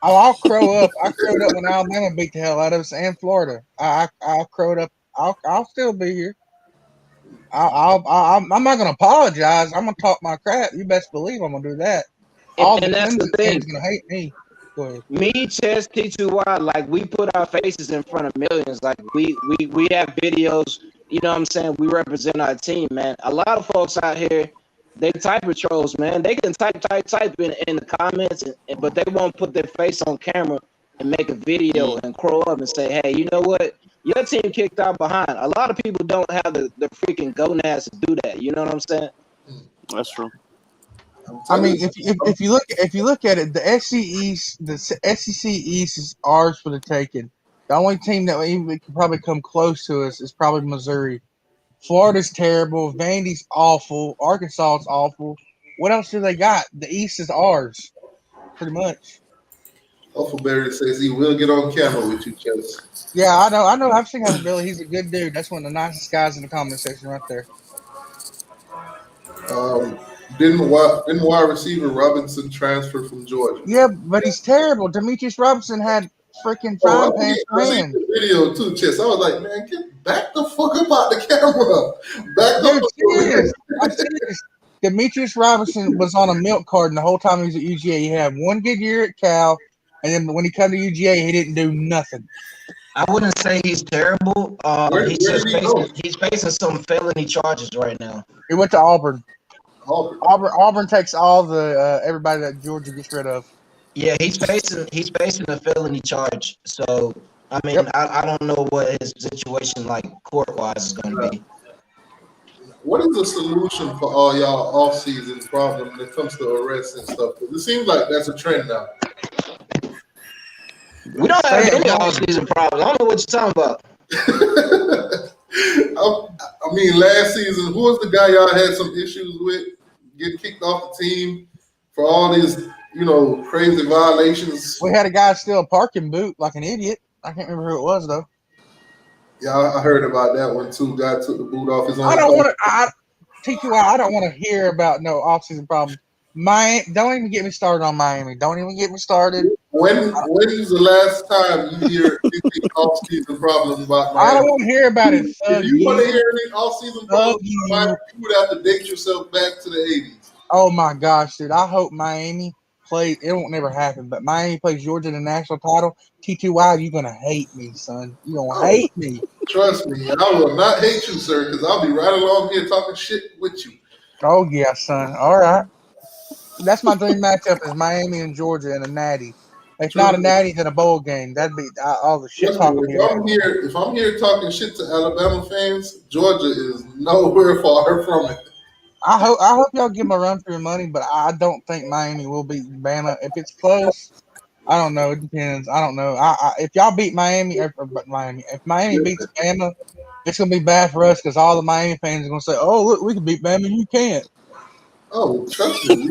Oh, I'll crow up. I crowed up when Alabama beat the hell out of us and Florida. I'll crowed up. I'll still be here. I'm not gonna apologize. I'm gonna talk my crap. You best believe I'm gonna do that. And that's the thing. Gonna hate me. Go ahead. Me, Chess, T2Y, like we put our faces in front of millions. Like we have videos. You know what I'm saying? We represent our team, man. A lot of folks out here, they type trolls, man. They can type in the comments, but they won't put their face on camera and make a video and crow up and say, hey, you know what? Your team kicked out behind. A lot of people don't have the freaking gonads to do that. You know what I'm saying? That's true. I mean, if you look at it, the SEC East is ours for the taking. The only team that we could probably come close to us is probably Missouri. Florida's terrible. Vandy's awful. Arkansas is awful. What else do they got? The East is ours, pretty much. Huffleberry says he will get on camera with you, Chess. Yeah, I know. I've seen Huffleberry. He's a good dude. That's one of the nicest guys in the comment section right there. Didn't wide receiver Robinson transfer from Georgia? Yeah, but he's terrible. Demetrius Robinson had freaking frying pan for him. The video too, Chess. I was like, man, get back the fuck up out the camera. Back up. I'm serious. Demetrius Robinson was on a milk carton the whole time he was at UGA. He had one good year at Cal, and then when he came to UGA, he didn't do nothing. I wouldn't say he's terrible. He's facing some felony charges right now. He went to Auburn. Auburn takes all the everybody that Georgia gets rid of. Yeah, he's facing a felony charge. So I mean, I don't know what his situation like court wise is going to be. What is the solution for all y'all off-season problems when it comes to arrests and stuff? Because it seems like that's a trend now. We don't have any off-season problems. I don't know what you're talking about. I mean, last season, who was the guy y'all had some issues with getting kicked off the team for all these, crazy violations? We had a guy steal a parking boot like an idiot. I can't remember who it was though. Yeah, I heard about that one too. Guy took the boot off his own. I don't want to hear about no off-season problems. Don't even get me started on Miami. Don't even get me started. When is the last time you hear any off-season problems about Miami? I don't want to hear about it. If you want to hear any off-season problems, you would have to date yourself back to the 80s. Oh my gosh, dude! I hope Miami plays. It won't never happen, but Miami plays Georgia in the national title. T2Y, you're gonna hate me, son. You're gonna hate me. Trust me, I will not hate you, sir, because I'll be right along here talking shit with you. Oh yeah, son. All right. That's my dream matchup is Miami and Georgia in a natty. If not a natty, then a bowl game. That'd be all the shit Trust me, talk would be there. if I'm here talking shit to Alabama fans, Georgia is nowhere far from it. I hope y'all give them a run for your money, but I don't think Miami will beat Bama. If it's close, I don't know. It depends. I don't know. If y'all beat Miami, if Miami beats Bama, it's gonna be bad for us because all the Miami fans are gonna say, "Oh, look, we can beat Bama, and you can't." Oh, trust me,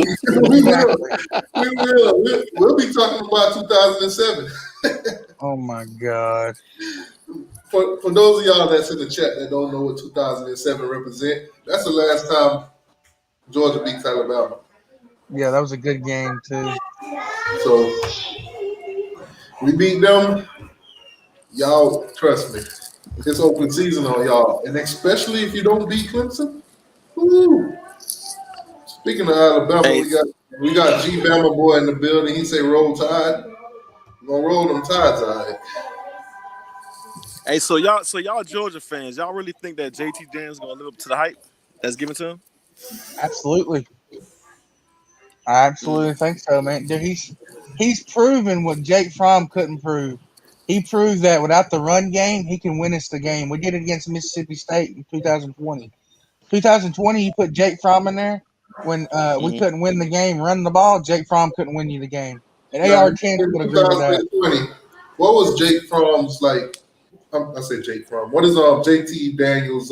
we will. We'll be talking about 2007. Oh my God. For those of y'all that's in the chat that don't know what 2007 represent, that's the last time Georgia beats Alabama. Yeah, that was a good game too. So we beat them. Y'all, trust me, it's open season on y'all, and especially if you don't beat Clemson. Woo. Speaking of Alabama, we got G Bama boy in the building. He say roll tide. We're gonna roll them tides, all right. Hey, so y'all Georgia fans, y'all really think that JT Daniels gonna live up to the hype that's given to him? Absolutely. I absolutely think so, man. Dude, he's proven what Jake Fromm couldn't prove. He proved that without the run game, he can win us the game. We did it against Mississippi State in 2020. 2020, you put Jake Fromm in there when we couldn't win the game running the ball. Jake Fromm couldn't win you the game. And AR Chandler would agree with that. What was Jake Fromm's like? I say Jake Fromm. What is JT Daniels'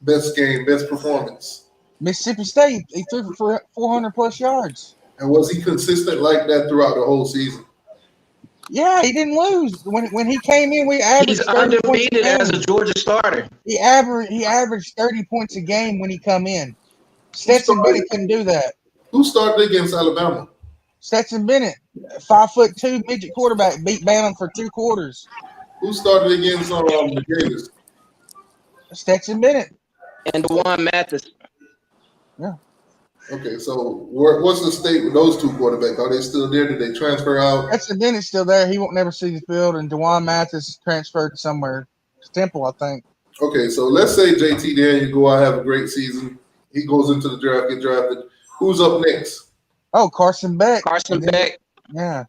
best game, best performance? Mississippi State, he threw for 400 plus yards. And was he consistent like that throughout the whole season? Yeah, he didn't lose. When he came in, we averaged. He's undefeated as a Georgia starter. He averaged 30 points a game when he come in. Stetson Bennett couldn't do that. Who started against Alabama? Stetson Bennett, 5'2" midget quarterback, beat Bama for 2 quarters. Who started against the Gators? Stetson Bennett and DeJuan Mathis. Yeah. Okay, so what's the state with those two quarterbacks? Are they still there? Did they transfer out? Stetson Bennett's still there. He won't never see the field, and DeJuan Mathis transferred somewhere. Temple, I think. Okay, so let's say JT Daniels go out, have a great season. He goes into the draft, get drafted. Who's up next? Oh, Carson Beck. Carson Beck. Yeah.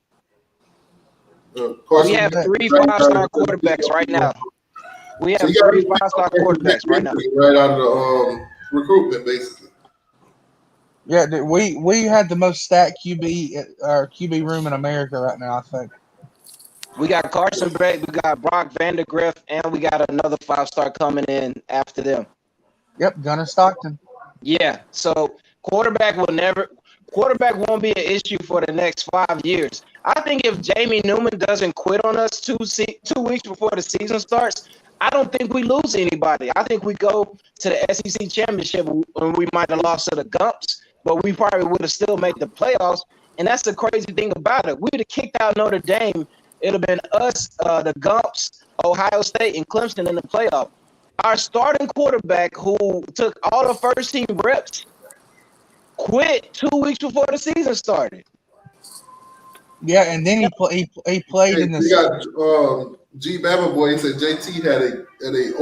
We have 3 5-star quarterbacks right now. We have 3 5-star quarterbacks right now. Right out of the recruitment, basically. Yeah, we had the most stacked QB room in America right now, I think. We got Carson Beck, we got Brock Vandagriff, and we got another 5-star coming in after them. Yep, Gunnar Stockton. Yeah, so quarterback won't be an issue for the next 5 years. I think if Jamie Newman doesn't quit on us 2 weeks before the season starts, I don't think we lose anybody. I think we go to the SEC championship and we might have lost to the Gumps, but we probably would have still made the playoffs. And that's the crazy thing about it. We would have kicked out Notre Dame. It would have been us, the Gumps, Ohio State, and Clemson in the playoff. Our starting quarterback, who took all the first-team reps, quit 2 weeks before the season started. Yeah, and then he played in the. We got G Bama boy. He said JT had a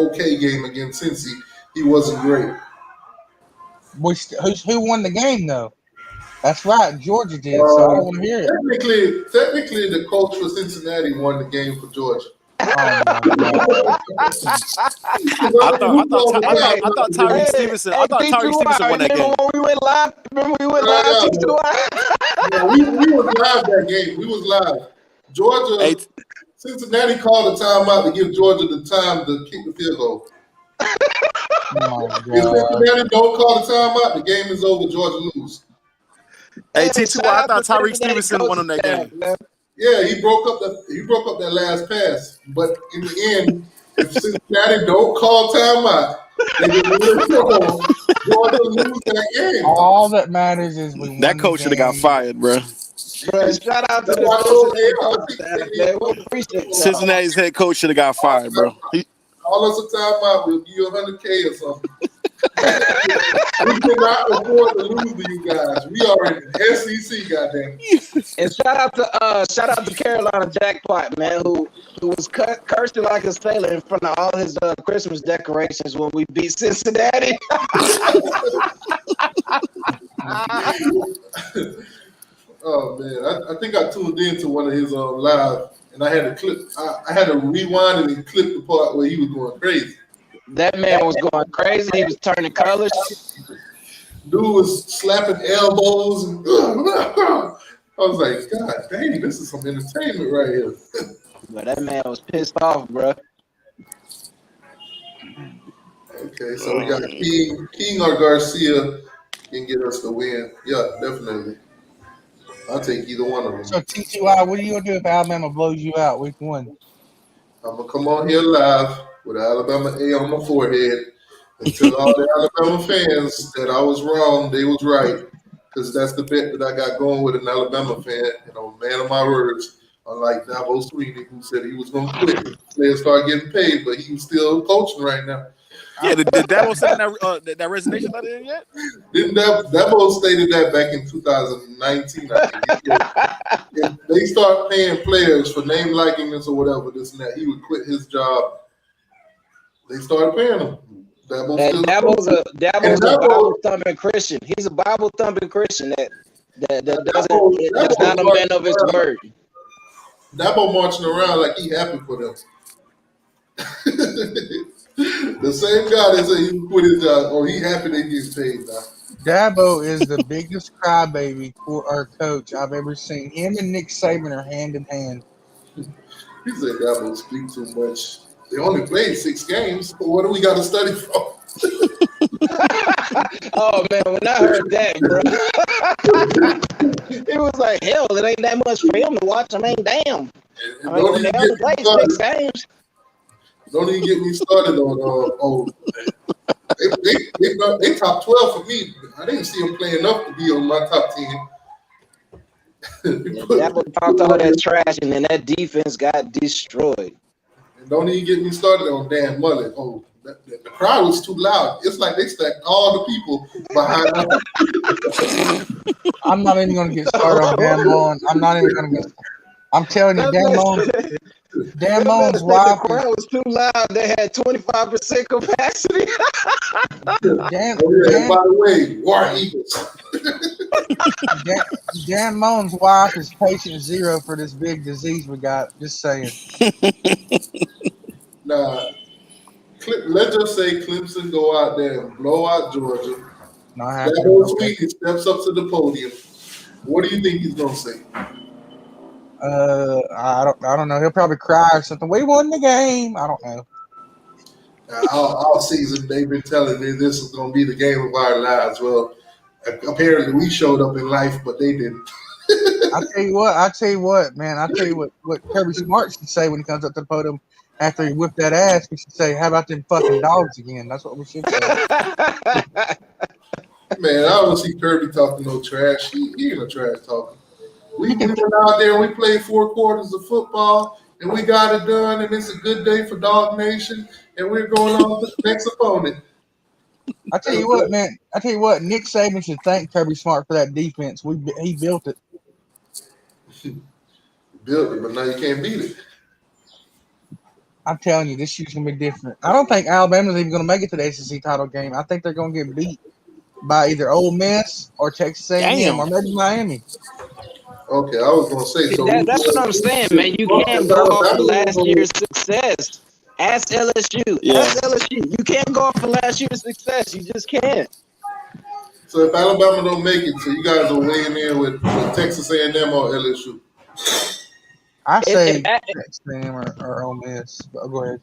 okay game against Cincy. He wasn't great. Who won the game though? That's right, Georgia did. So I don't want to hear it. Technically, the coach for Cincinnati won the game for Georgia. Oh my God. I thought Tyree Stevenson. I thought Tyree Stevenson won that game. Remember we went live. We was live that game. We was live. Georgia, Cincinnati called a timeout to give Georgia the time to kick the field goal. Oh if Cincinnati don't call the timeout, the game is over. Georgia lose. Hey, T2, I thought Tyree Stevenson won on that game. Yeah, he broke up that last pass. But in the end, if Cincinnati don't call timeout, they get Georgia lose that game. All that matters is we won. That coach should have got fired, bro. Shout out to the Cincinnati's head coach should have got fired, bro. Call us a timeout, we'll give you $100K or something. We cannot afford to lose to you guys. We are in the SEC, goddamn. And shout out to Carolina Jackpot, man, who was cursing like a sailor in front of all his Christmas decorations when we beat Cincinnati. Oh man, I think I tuned into one of his live, and I had to clip. I had to rewind and clip the part where he was going crazy. That man was going crazy. He was turning colors. Dude was slapping elbows, and I was like, God dang, this is some entertainment right here. But that man was pissed off, bro. Okay, so we got King or Garcia can get us the win. Yeah, definitely. I'll take either one of them. So TTY, what are you gonna do if Alabama blows you out week 1? I'm gonna come on here live with an Alabama A on my forehead and tell all the Alabama fans that I was wrong, they was right, because that's the bet that I got going with an Alabama fan. You know, man of my words. Unlike Dabo Sweeney, who said he was gonna quit, players start getting paid, but he's still coaching right now. Yeah, did Dabo send that resignation letter in yet? Didn't Dabo stated that back in 2019? I think. If they start paying players for name likeness or whatever, this and that, he would quit his job. They started paying him. Dabo's a Bible thumping Christian. He's a Bible thumping Christian that's not a man of his word. Dabo marching around like he happy for them. The same guy that said he quit his job, or he happy they get paid now. Dabo is the biggest crybaby for our coach I've ever seen. Him and Nick Saban are hand in hand. He said Dabo speak too much. They only played 6 games. But what do we got to study from? Oh man, when I heard that, bro, it was like, hell, it ain't that much film to watch. I mean, damn. They only played 6 games. Don't even get me started on they top 12 for me. I didn't see them play enough to be on my top 10. Dabo talked all that trash, and then that defense got destroyed. And don't even get me started on Dan Mullen. Oh, the crowd was too loud. It's like they stacked all the people behind them. I'm not even going to get started on Dan Mullen. I'm not even going to get. I'm telling you, Dan Mullen's wife. The crowd was too loud. They had 25% capacity. By the way, War Eagles. Dan Mullen's wife is patient 0 for this big disease we got. Just saying. Nah, let's just say Clemson go out there and blow out Georgia. That whole Sweeney steps up to the podium. What do you think he's gonna say? I don't know. He'll probably cry or something. We won the game. I don't know. All season they've been telling me this is gonna be the game of our lives. Well, apparently we showed up in life, but they didn't. I tell you what, man. I tell you what Kirby Smart should say when he comes up to the podium after he whipped that ass. We should say, "How about them fucking dogs again?" That's what we should say. Man, I don't see Kirby talking no trash. He ain't a trash talker. We went out there and we played 4 quarters of football and we got it done, and it's a good day for Dog Nation, and we're going on to the next opponent. I tell you what, man. Nick Saban should thank Kirby Smart for that defense. He built it. Built it, but now you can't beat it. I'm telling you, this year's gonna be different. I don't think Alabama's even gonna make it to the SEC title game. I think they're gonna get beat by either Ole Miss or Texas A&M or maybe Miami. Okay, I was gonna say so. That's what I'm saying, man. You can't go off of last year's success. Ask LSU. Yeah. Ask LSU. You can't go off of last year's success. You just can't. So if Alabama don't make it, so you guys are weighing in with Texas A&M or LSU? I say Texas A&M or Ole Miss. But go ahead.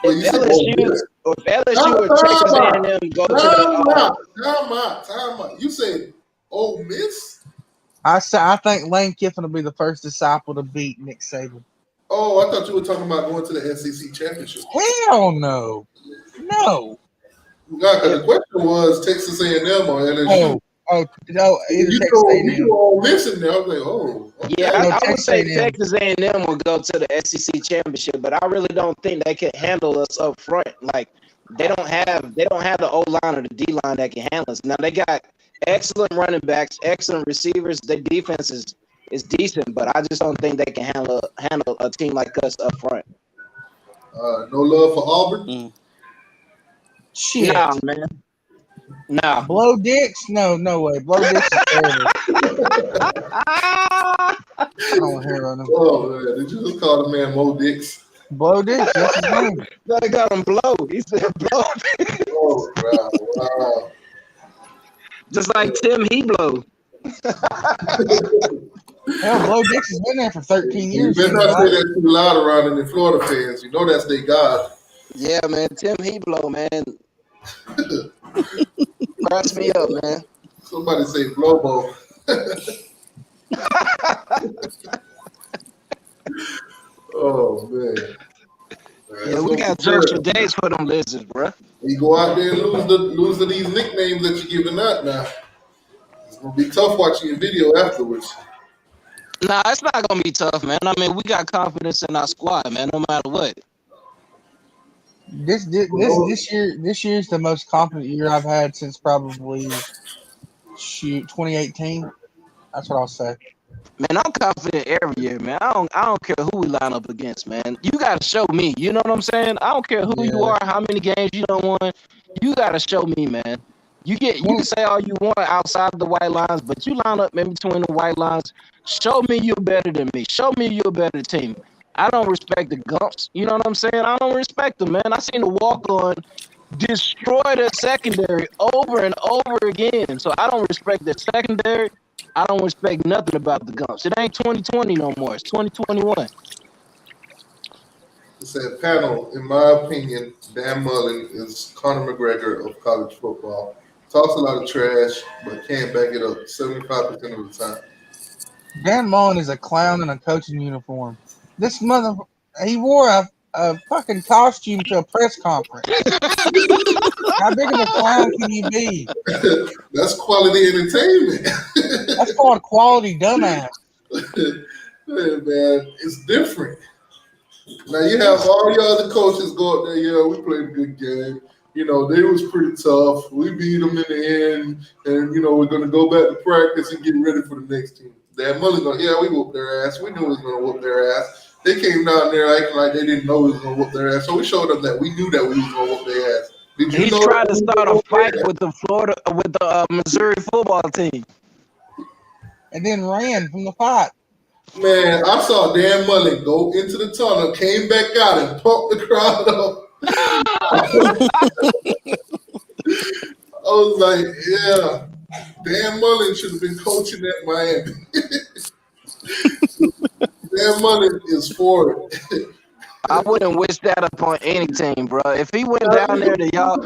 If LSU or Texas A&M go to the time out. You said Ole Miss? I think Lane Kiffin will be the first disciple to beat Nick Saban. Oh, I thought you were talking about going to the SEC championship. Hell no. No. The question was Texas A&M or LSU. No, you threw Ole Miss in there. I was like, oh. Okay. Yeah, I would say Texas A&M will go to the SEC championship, but I really don't think they can handle us up front. Like they don't have the O line or the D line that can handle us. Now they got excellent running backs, excellent receivers. Their defense is decent, but I just don't think they can handle a team like us up front. No love for Auburn. Shit, nah, man. Nah. Blow dicks? No way. Blow dicks is terrible. I don't hear on them. Oh man, did you just call the man Mo Dix? Blow dicks, that's his name. They got him blow. He said blow. Oh wow. Just like Tim Heblow. Hell, Blow dicks has been there for 13 You years. better not say that too loud around in the Florida fans. You know that's their God. Yeah, man. Tim Heblow, man. Cracks me up, man. Somebody say Blobo. Oh man. Yeah, we got jokes for days for them lizards, bro. You go out there and lose to these nicknames that you're giving out now. It's gonna be tough watching your video afterwards. Nah, it's not gonna be tough, man. I mean, we got confidence in our squad, man. No matter what. This year's the most confident year I've had since probably 2018. That's what I'll say. Man, I'm confident every year, man. I don't care who we line up against, man. You gotta show me. You know what I'm saying? I don't care who you are, how many games you don't won. You gotta show me, man. You can say all you want outside the white lines, but you line up in between the white lines. Show me you're better than me. Show me you're a better team. I don't respect the Gumps. You know what I'm saying? I don't respect them, man. I seen the walk-on destroy the secondary over and over again. So I don't respect the secondary. I don't respect nothing about the Gumps. It ain't 2020 no more. It's 2021. It said, panel, in my opinion, Dan Mullen is Conor McGregor of college football. Talks a lot of trash, but can't back it up 75% of the time. Dan Mullen is a clown in a coaching uniform. This he wore a fucking costume to a press conference. How big of a clown can you be? That's quality entertainment. That's called quality dumbass. Hey, man, it's different. Now you have all your other coaches go up there. Yeah, we played a good game. You know, they was pretty tough. We beat them in the end, and you know we're gonna go back to practice and get ready for the next team. Dan Mullen going, yeah, we whooped their ass. We knew we was gonna whoop their ass. They came down there acting like they didn't know we was gonna whoop their ass. So we showed them that we knew that we was gonna whoop their ass. He's trying to start a fight with the Missouri football team, and then ran from the fight. Man, I saw Dan Mullen go into the tunnel, came back out, and pumped the crowd up. I was like, yeah, Dan Mullen should have been coaching at Miami. Dan Mullen is for it. I wouldn't wish that upon any team, bro. If he went down there to y'all,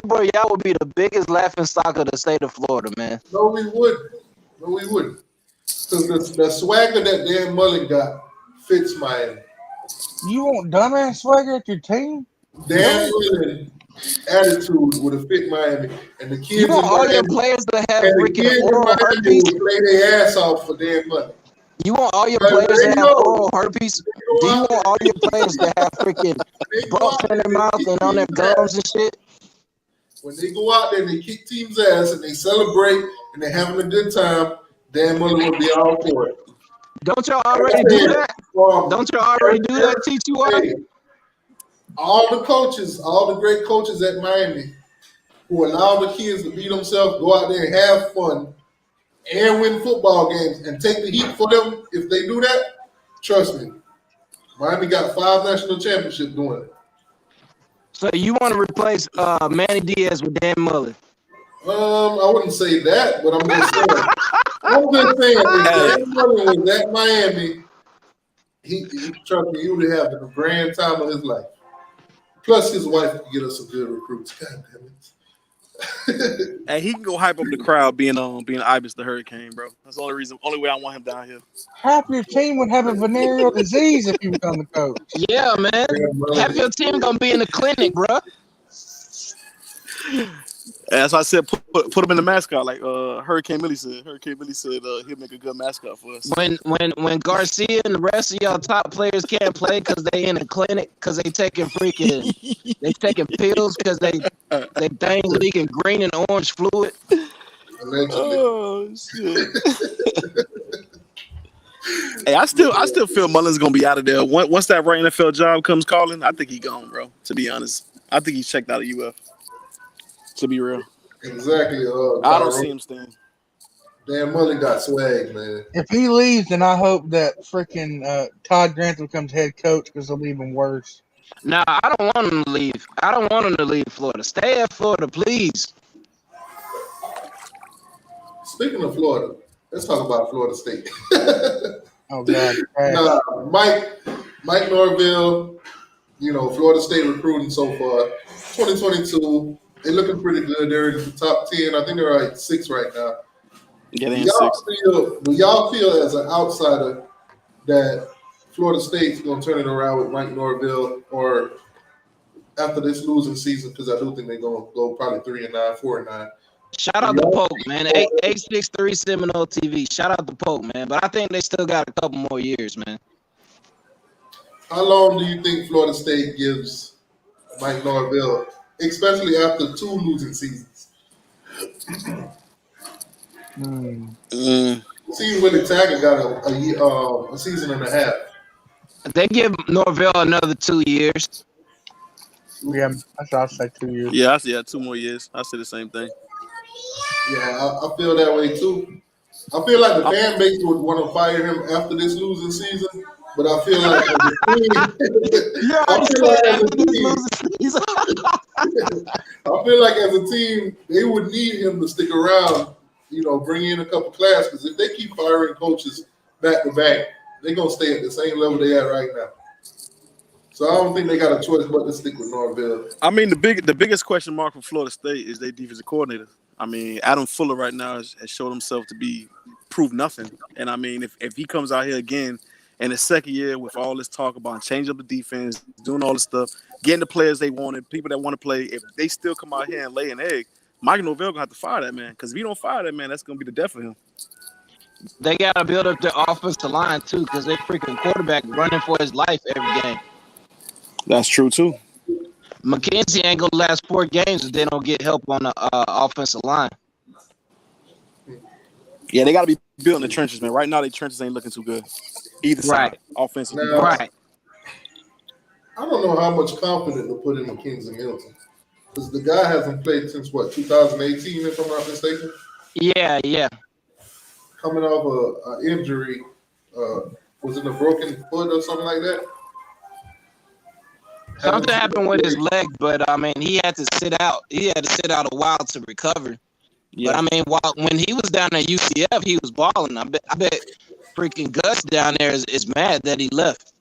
bro, y'all would be the biggest laughing stock of the state of Florida, man. No, we wouldn't. Because the swagger that Dan Mullen got fits Miami. You want dumbass swagger at your team? Dan Mullen attitude would have fit Miami, and the kids. You want all your players to have freaking oral herpes? Play their ass off for Dan Mullen. You want all your players to have oral herpes? Do you want all your players to have freaking bumps in their mouth and on their gums and shit? When they go out there and they kick teams' ass and they celebrate and they're having a good time, Dan Mullen will be all for it. Don't y'all already do that? Don't y'all already do that, TTY? All the coaches, all the great coaches at Miami who allow the kids to be themselves, go out there and have fun and win football games and take the heat for them. If they do that, trust me, Miami got 5 national championships doing it. So you want to replace Manny Diaz with Dan Mullen? I wouldn't say that, but I'm just saying. If Dan Mullen was at Miami, he trust me, he would have the grand time of his life. Plus, his wife could get us some good recruits. God damn it. And he can go hype up the crowd being Ibis the Hurricane, bro. That's the only way I want him down here. Half your team would have a venereal disease if you become the coach. Yeah, man. Half your team gonna be in the clinic, bro. As I said, put him in the mascot, like Hurricane Millie said. Hurricane Millie said he'll make a good mascot for us. When Garcia and the rest of y'all top players can't play because they in the clinic because they taking pills because they dang leaking green and orange fluid. Oh shit. Hey, I still feel Mullen's gonna be out of there. Once that right NFL job comes calling, I think he gone, bro. To be honest, I think he's checked out of UF. To be real, Exactly. I don't see him staying. Dan Mullen got swag, man. If he leaves, then I hope that freaking Todd Grantham becomes head coach because it'll be even worse. Nah, I don't want him to leave. I don't want him to leave Florida. Stay at Florida, please. Speaking of Florida, let's talk about Florida State. Oh God. Nah, Mike Norvell, Florida State recruiting so far. 2022, they're looking pretty good. They're in the top 10. I think they're like 6 right now. Yeah, they're in 6. Do y'all feel as an outsider that Florida State's going to turn it around with Mike Norvell, or after this losing season? Because I do think they're going to go probably 3-9, 4-9. Shout out to Pope, man. 863 Seminole TV. Shout out to Pope, man. But I think they still got a couple more years, man. How long do you think Florida State gives Mike Norvell, especially after 2 losing seasons? See, Willie Taggart got a season and a half. They give Norvell another 2 years. Yeah, I'll say 2 years. Yeah, I see 2 more years. I say the same thing. Yeah, I feel that way too. I feel like the fan base would want to fire him after this losing season, but I feel like as a team, I feel like as a team, they would need him to stick around, bring in a couple classes. Because if they keep firing coaches back to back, they're gonna stay at the same level they at right now. So I don't think they got a choice but to stick with Norvell. I mean, the biggest question mark for Florida State is their defensive coordinator. I mean, Adam Fuller right now has showed himself to prove nothing. And I mean, if he comes out here again in the second year with all this talk about changing up the defense, doing all this stuff, getting the players they wanted, people that want to play, if they still come out here and lay an egg, Mike Norvell gonna have to fire that man. Because if he don't fire that man, that's gonna be the death of him. They gotta build up their offensive line too, because they freaking quarterback running for his life every game. That's true too. McKenzie ain't gonna last 4 games if they don't get help on the offensive line. Yeah, they got to be building the trenches, man. Right now, the trenches ain't looking too good. Either side, offensively. Right. I don't know how much confidence to put in McKenzie Milton. Because the guy hasn't played since, 2018, if I'm not mistaken? Yeah. Coming off an injury. Was it a broken foot or something like that? Something happened with his leg, but I mean, he had to sit out. He had to sit out a while to recover. Yeah. But I mean, when he was down at UCF, he was balling. I bet freaking Gus down there is mad that he left.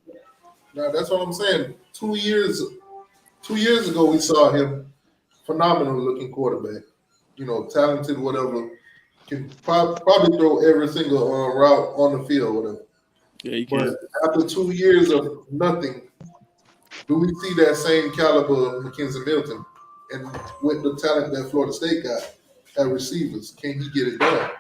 Now that's what I'm saying. 2 years ago, we saw him phenomenal looking quarterback. Talented, whatever. Can probably throw every single route on the field, whatever. Yeah, you can. But after 2 years of nothing, do we see that same caliber of McKenzie Milton? And with the talent that Florida State got at receivers, can he get it done?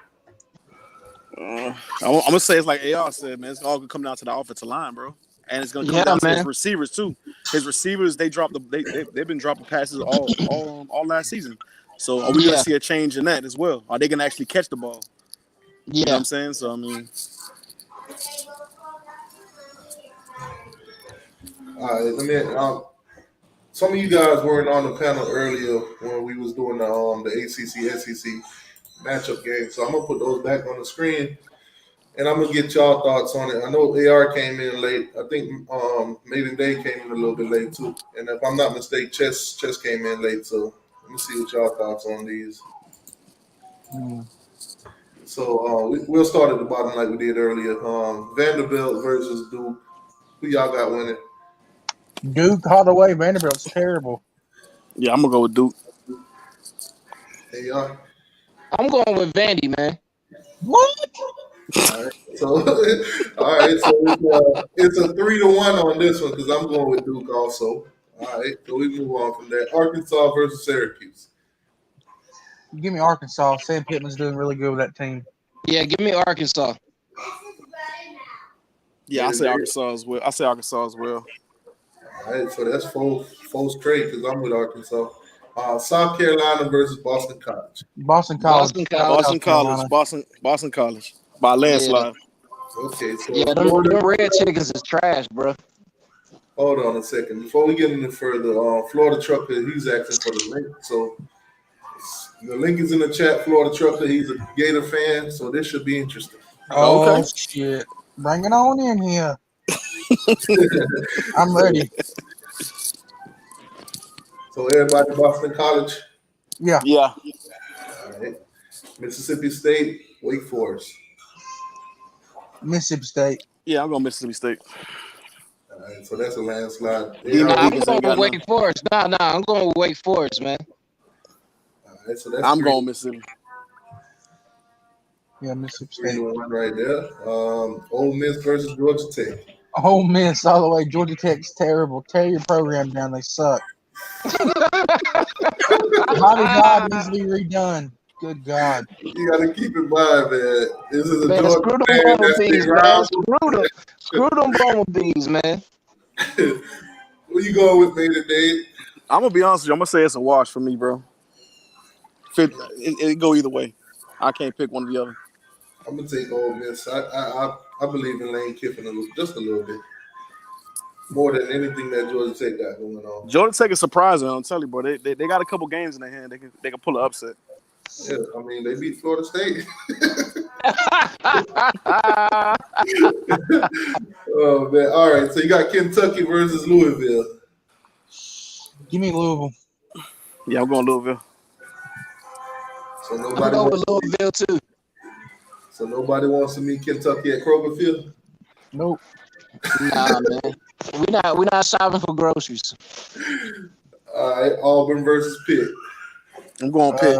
I'm gonna say it's like AR said, man. It's all gonna come down to the offensive line, bro, and it's gonna come down to his receivers too. His receivers, they've been dropping passes all last season. So are we gonna see a change in that as well? Are they gonna actually catch the ball? Yeah, you know what I'm saying. So I mean. All right, some of you guys weren't on the panel earlier when we was doing the ACC SEC matchup game, so I'm gonna put those back on the screen, and I'm gonna get y'all thoughts on it. I know AR came in late. I think maybe they came in a little bit late too, and if I'm not mistaken, Chess came in late. So let me see what y'all thoughts on these. So we'll start at the bottom like we did earlier. Vanderbilt versus Duke. Who y'all got winning? Duke all the way. Vanderbilt's terrible. Yeah, I'm gonna go with Duke. Hey, y'all. I'm going with Vandy, man. What? All right, so it's a 3-1 on this one because I'm going with Duke also. All right, so we move on from that. Arkansas versus Syracuse. Give me Arkansas. Sam Pittman's doing really good with that team. Yeah, give me Arkansas. Yeah, I say Arkansas as well. All right, so that's four straight because I'm with Arkansas. South Carolina versus Boston College. Boston College by landslide. Okay, so them red chickens is trash, bro. Hold on a second. Before we get any further, Florida Trucker, he's asking for the link. So The link is in the chat. Florida Trucker, he's a Gator fan, so this should be interesting. Oh, Okay. shit. Bring it on in here. I'm ready. So everybody, Boston College. Yeah. Yeah. All right. Mississippi State, Wake Forest. Mississippi State. Yeah, I'm going Mississippi State. All right, so that's a landslide. Yeah, Nah, I'm Higgins going ain't got with Wake Forest. Nah, I'm going with Wake Forest, man. All right, so that's I'm three- going Mississippi. Yeah, Mississippi 3-1 right there. Ole Miss versus Georgia Tech. Ole Miss all the way. Georgia Tech's terrible. Tear your program down. They suck. Bobby God needs to be redone. Good God. You got to keep in mind, man. This is a Man, Georgia screw them fan that's bumblebees, been man. around. Screw them bumblebees, man. Where you going with me today? I'm going to be honest with you. I'm going to say it's a wash for me, bro. It go either way. I can't pick one or the other. I'm gonna take Ole Miss. I believe in Lane Kiffin just a little bit more than anything that Georgia Tech got going on. Georgia Tech is surprising. I'm telling you, bro. They got a couple games in their hand. They can pull an upset. Yeah, I mean they beat Florida State. Oh man! All right, so you got Kentucky versus Louisville. Give me Louisville. Yeah, I'm going Louisville. So I'm nobody going wants with Louisville too. So nobody wants to meet Kentucky at Kroger Field. Nope. Nah, man. We're not shopping for groceries. All right, Auburn versus Pitt. I'm going Pitt.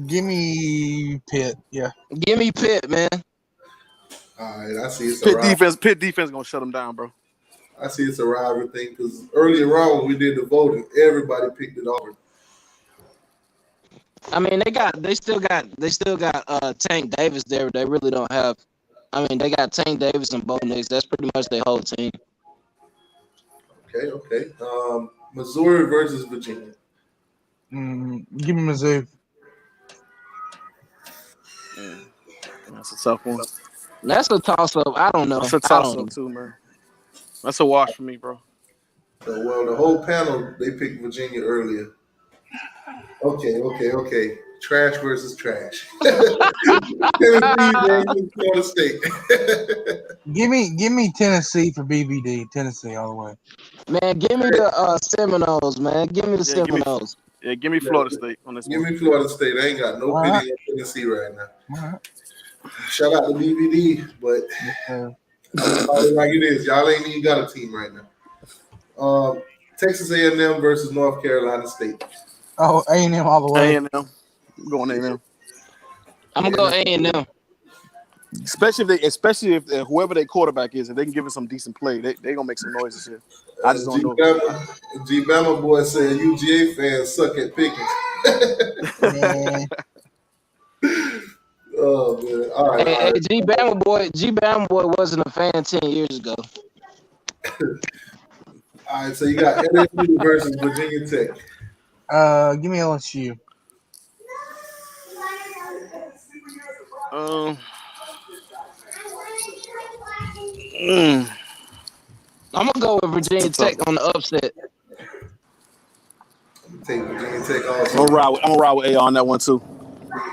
Give me Pitt. Yeah. Give me Pitt, man. All right, I see it's a Pitt rivalry. defense gonna shut them down, bro. I see it's a rivalry thing because earlier on when we did the voting, everybody picked it Auburn. I mean, they still got Tank Davis there. They really don't have. I mean, they got Tank Davis and Bo Nix. That's pretty much their whole team. Okay. Missouri versus Virginia. Give me Mizzou. That's a tough one. That's a toss up. I don't know. That's a toss up too, man. That's a wash for me, bro. So, well, the whole panel, they picked Virginia earlier. Okay. Trash versus trash. Tennessee versus Florida State. Give me Tennessee for BBD. Tennessee all the way. Man, give me the Seminoles, man. Give me the Seminoles. Give me Florida State on this Give one. me Florida State. I ain't got no All pity right. in Tennessee right now. All right. Shout out to BBD, but I'm gonna call it like it is. Y'all ain't even got a team right now. Texas A&M versus North Carolina State. Oh, A&M all the way. A&M. I'm going A&M. I'm gonna go A&M. Especially if whoever their quarterback is, if they can give it some decent play, they gonna make some noise this year. I just don't know. G-Bama boy said UGA fans suck at picking. Man. Oh man! All right. Hey, G-Bama boy wasn't a fan 10 years ago. All right. So you got LSU versus Virginia Tech. Give me LSU. I'm gonna go with Virginia Tech on the upset. Take Virginia Tech also. I'm gonna ride with A on that one too.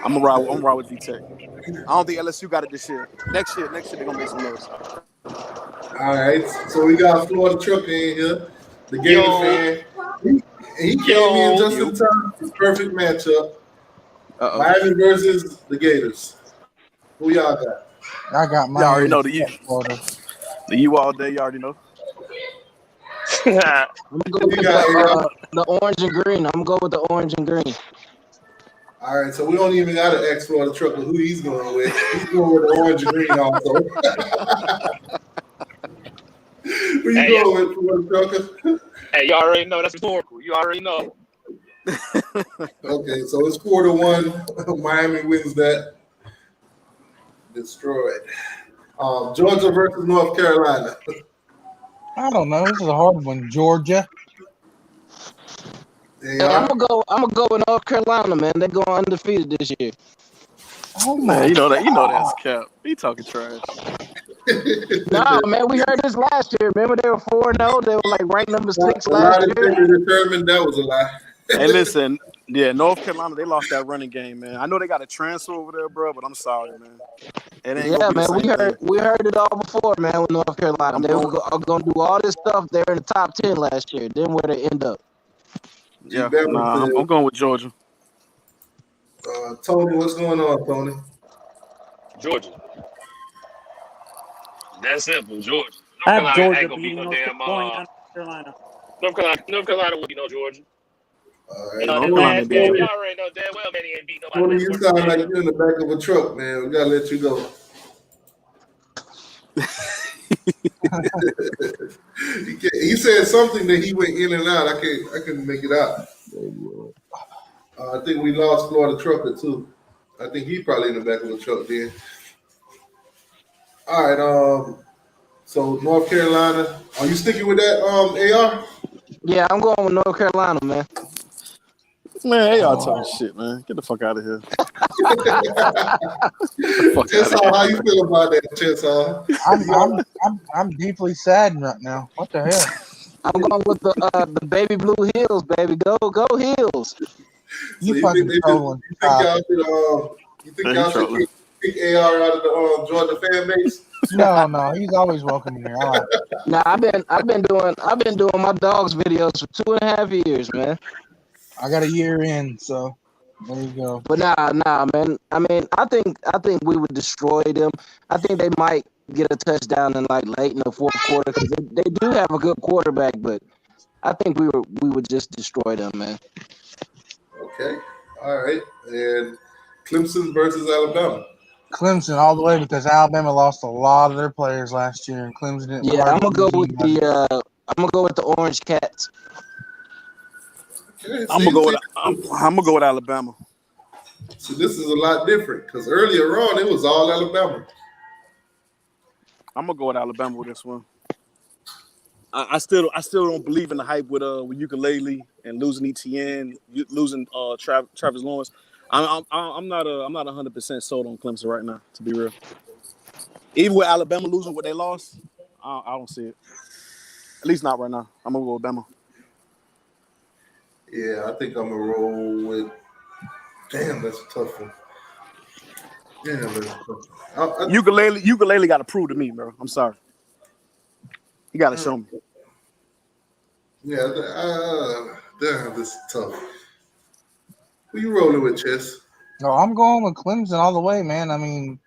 I'm gonna ride with V-Tech. I don't think LSU got it this year. Next year they're gonna make some noise. All right. So we got Florida Trucker in here, the Gator fan. He came in just in time. Perfect matchup. Miami versus the Gators. Who y'all got? I got my. You already know the U all day. You already know. I'm gonna go with the orange and green. I'm gonna go with the orange and green. All right, so we don't even got to ask Florida Trucker who he's going with. He's going with the orange and green also. Who you going with, Florida Trucker? Hey, you already know that's rhetorical. You already know. Okay, so it's 4-1. Miami wins that. Destroyed. Georgia versus North Carolina. I don't know. This is a hard one. Georgia. I'm gonna go with North Carolina, man. They're going undefeated this year. Oh man, you know that's cap. He talking trash. No, man, we heard this last year. Remember they were 4-0. They were like ranked number 6 A last lot of year. things determined that was a lie. Hey, listen, yeah, North Carolina, they lost that running game, man. I know they got a transfer over there, bro, but I'm sorry, man. It ain't Yeah, gonna be man, the same thing. we heard it all before, man. With North Carolina, I'm they were going, going to do all this stuff. They were in the top 10 last year. Then where they end up? yeah, Bama nah, I'm said, going with Georgia. Tony, what's going on, Tony? Georgia. That's simple, Georgia. I North have Carolina Georgia ain't gonna beat beating no North damn going down to North Carolina. North Carolina won't beat no Georgia. All And right, on North his Tony, Carolina last ain't game, beating y'all Georgia. already know damn well man he ain't beat nobody Tony, but you Georgia sound State. like you're in the back of a truck, man. We gotta let you go. He said something that he went in and out. I couldn't make it out. I think we lost Florida Trucker too. I think he probably in the back of the truck then. All right. So North Carolina, are you sticking with that? AR. Yeah, I'm going with North Carolina, man. Man, they all talking shit, man. Get the fuck out of here. Get the fuck out of Chesson, here. how you feel about that, Chesson? I'm deeply saddened right now. What the hell? I'm going with the baby blue heels, baby. Go heels. So You you think fucking they just, trolling. you think y'all should you think Yeah, he y'all should trolling. kick AR out of the Georgia fan base? No, he's always welcome in here. I like it. Nah, I've been doing my dogs videos for 2.5 years, man. I got a year in, so there you go. But nah, man. I mean, I think we would destroy them. I think they might get a touchdown in like late in the fourth quarter because they do have a good quarterback, but I think we would just destroy them, man. Okay. All right. And Clemson versus Alabama. Clemson all the way because Alabama lost a lot of their players last year, and Clemson didn't Yeah, I'm hardly gonna go lose with anybody. I'm gonna go with the Orange Cats. Okay, I'm gonna go with Alabama. So this is a lot different because earlier on it was all Alabama. I'm gonna go with Alabama with this one. I still don't believe in the hype with Ukulele and losing ETN, losing Travis Lawrence. I'm not 100% sold on Clemson right now, to be real. Even with Alabama losing what they lost, I don't see it. At least not right now. I'm gonna go with Bama. Yeah, I think I'm gonna roll with. Damn, that's a tough one. Damn, that's a tough one. Ukulele got to prove to me, bro. I'm sorry. You got to show me. Yeah, damn, this is tough. Who you rolling with, Chess? No, I'm going with Clemson all the way, man. I mean,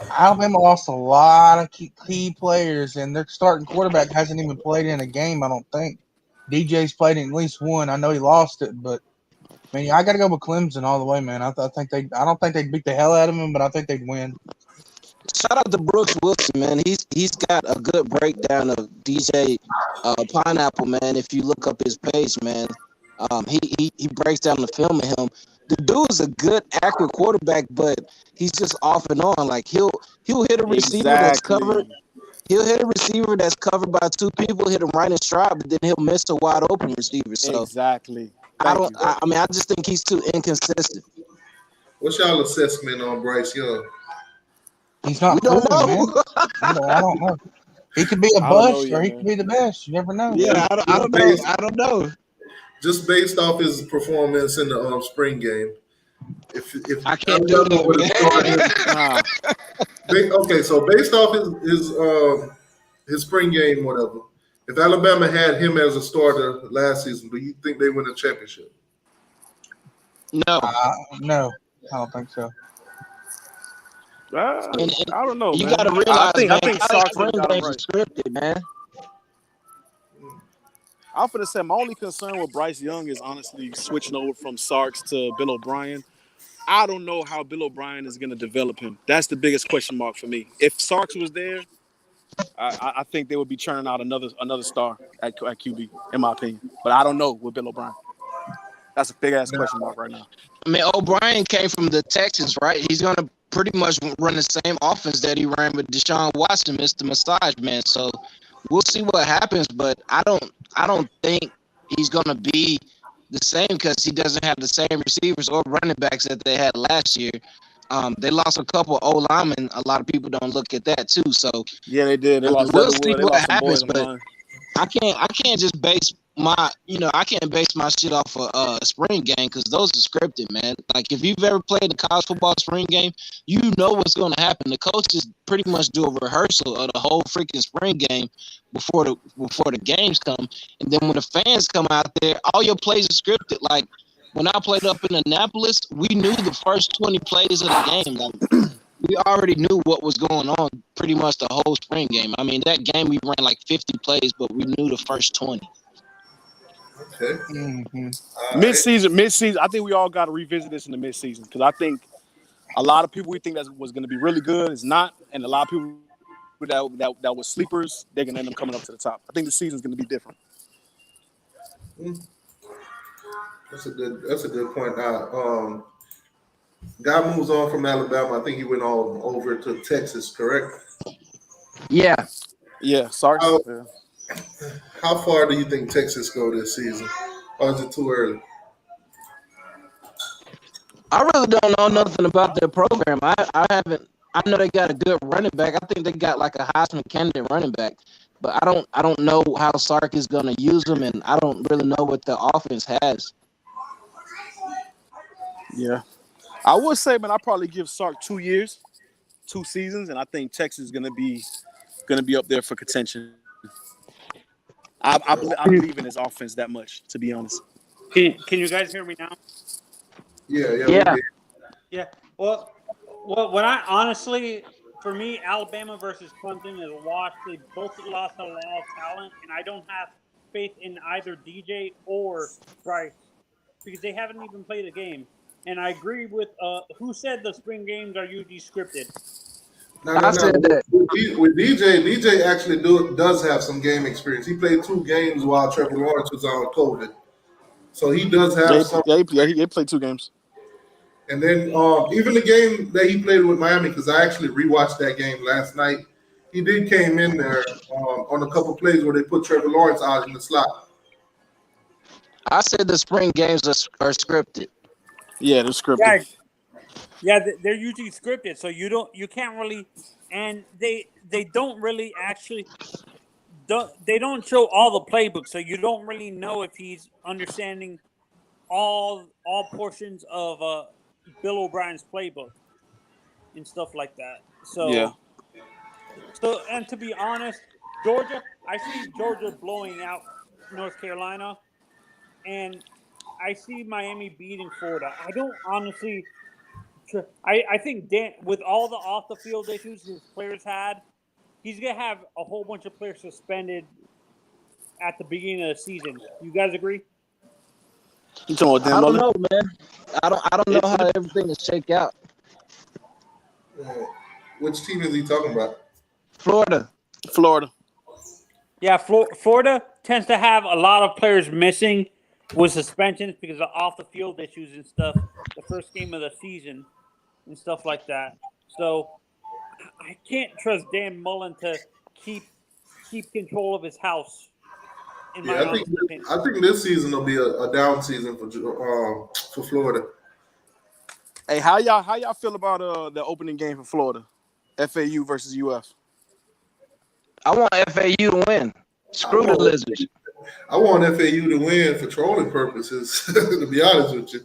Alabama lost a lot of key players, and their starting quarterback hasn't even played in a game, I don't think. DJ's played in at least one. I know he lost it, but man, I got to go with Clemson all the way, man. I don't think they'd beat the hell out of him, but I think they'd win. Shout out to Brooks Wilson, man. He's got a good breakdown of DJ Pineapple, man. If you look up his page, man, he breaks down the film of him. The dude's a good, accurate quarterback, but he's just off and on. Like he'll hit a receiver that's covered. He'll hit a receiver that's covered by two people, hit him right in stride, but then he'll miss a wide open receiver. So exactly. I just think he's too inconsistent. What's y'all assessment on Bryce Young? He's not proven, man. I don't know. He could be a bust or he could be the best. You never know. Yeah, I don't know. I don't know. Just based off his performance in the spring game. If I can't do that. Okay, so based off his spring game, whatever. If Alabama had him as a starter last season, do you think they win a championship? No. No, I don't think so. I don't know. You man. gotta realize, I think Sark's spring got it games right. are scripted, man. I'm finna say my only concern with Bryce Young is honestly switching over from Sarks to Bill O'Brien. I don't know how Bill O'Brien is gonna develop him. That's the biggest question mark for me. If Sarks was there, I think they would be churning out another star at QB, in my opinion. But I don't know with Bill O'Brien. That's a big ass question mark right now. I mean, O'Brien came from the Texans, right? He's gonna pretty much run the same offense that he ran with Deshaun Watson, Mr. Massage Man. So we'll see what happens, but I don't think he's gonna be the same because he doesn't have the same receivers or running backs that they had last year. They lost a couple of O-linemen. A lot of people don't look at that too. So yeah, they did. They lost we'll Leatherwood. see They what lost some happens, boys on the but line. I can't just base I can't base my shit off a spring game because those are scripted, man. Like if you've ever played a college football spring game, you know what's going to happen. The coaches pretty much do a rehearsal of the whole freaking spring game before the games come, and then when the fans come out there, all your plays are scripted. Like when I played up in Annapolis, we knew the first 20 plays of the game. Like we already knew what was going on pretty much the whole spring game. I mean, that game we ran like 50 plays, but we knew the first 20. Okay. Mm-hmm. Mid-season. I think we all got to revisit this in the mid-season because I think a lot of people we think that was going to be really good is not, and a lot of people that was sleepers, they're going to end up coming up to the top. I think the season's going to be different. That's a good point. Guy moves on from Alabama. I think he went on over to Texas, correct? Yeah. Yeah. Sorry. How far do you think Texas go this season? Or is it too early? I really don't know nothing about their program. I haven't. I know they got a good running back. I think they got like a Heisman candidate running back, but I don't know how Sark is going to use them, and I don't really know what the offense has. Yeah, I would say, man, I probably give Sark 2 years, 2 seasons, and I think Texas is going to be up there for contention. I believe in his offense that much, to be honest. Can you guys hear me now? Yeah. Yeah. Well, when I honestly, for me, Alabama versus Clemson is a wash. They both lost a lot of talent, and I don't have faith in either DJ or Bryce because they haven't even played a game. And I agree with who said the spring games are usually scripted. I said that. With DJ actually does have some game experience. He played 2 games while Trevor Lawrence was on COVID, so he does have some. Yeah, he played 2 games. And then even the game that he played with Miami, because I actually rewatched that game last night, he did came in there on a couple plays where they put Trevor Lawrence out in the slot. I said the spring games are scripted. Yeah, they're scripted. Yeah, they're usually scripted, so you can't really, and they don't really actually, they don't show all the playbooks, so you don't really know if he's understanding all portions of Bill O'Brien's playbook and stuff like that. So yeah. So and to be honest, Georgia, I see Georgia blowing out North Carolina, and I see Miami beating Florida. I don't honestly. I think Dan, with all the off the field issues his players had, he's gonna have a whole bunch of players suspended at the beginning of the season. You guys agree? I don't know, man. I don't know how everything is shake out. Which team is he talking about? Florida. Yeah, Florida tends to have a lot of players missing with suspensions because of off the field issues and stuff. The first game of the season and stuff like that. So I can't trust Dan Mullen to keep control of his house. I think this season will be a down season for Florida. Hey, how y'all feel about the opening game for Florida, FAU versus UF? I want FAU to win. Screw the Lizards. I want FAU to win for trolling purposes. To be honest with you.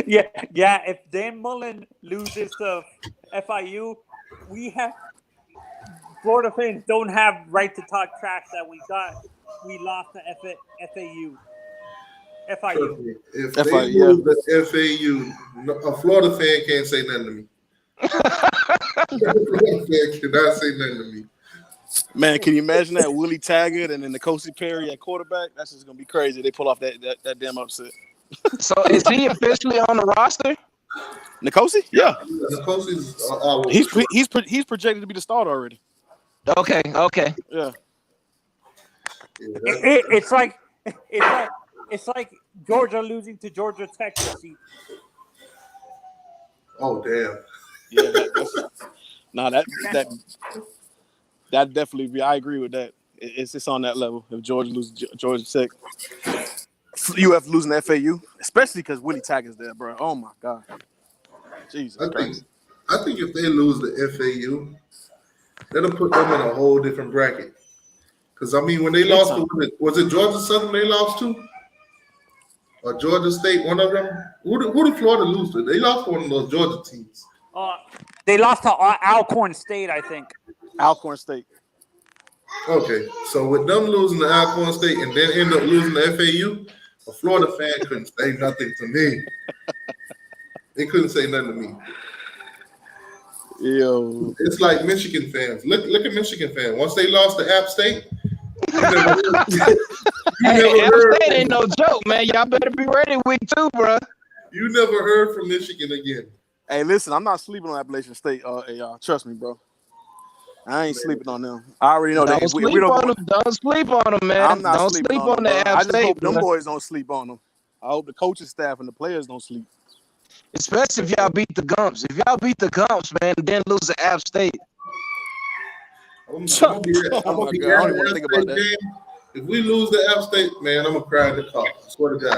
Yeah. If Dan Mullen loses to FIU, Florida fans don't have right to talk trash that we lost to FIU. If they lose the FAU, a Florida fan can't say nothing to me. A Florida fan cannot say nothing to me. Man, can you imagine that? Willie Taggart and then N'Kosi Perry at quarterback? That's just gonna be crazy. They pull off that damn upset. So is he officially on the roster? N'Kosi? Yeah. N'Kosi's he's projected to be the starter already. Okay. Yeah. It's like Georgia losing to Georgia Tech this season. Oh damn. Yeah, that definitely be. I agree with that. It's on that level. If Georgia loses Georgia Tech, UF losing FAU, especially because Willie Taggart's there, bro. Oh my God, Jesus. I think if they lose the FAU, that'll put them in a whole different bracket. Because I mean, when they Big lost, time. was it Georgia Southern they lost to, or Georgia State? One of them. Who did Florida lose to? They lost to one of those Georgia teams. They lost to Alcorn State, I think. Alcorn State. Okay, so with them losing to Alcorn State and then end up losing to FAU, a Florida fan couldn't say nothing to me. They couldn't say nothing to me. Yo, It's like Michigan fans. Look at Michigan fans. Once they lost to App State, you never Hey, App heard State ain't no joke, man. Y'all better be ready week 2, bro. you never heard from Michigan again. hey, listen, I'm not sleeping on Appalachian State. Hey, y'all, trust me, bro. I ain't sleeping on them. I already know that. Don't sleep on them. Don't sleep on them, man. I'm not Don't sleeping sleep on on them, the bro. I App just State, hope them bro. boys don't sleep on them. I hope the coaching staff and the players don't sleep. Especially if y'all beat the Gumps. If y'all beat the Gumps, man, then lose to App State. I'm gonna be Oh my at God, I don't the even want to App think about State that. game. If we lose the App State, man, I'm gonna cry in the car. I swear to God.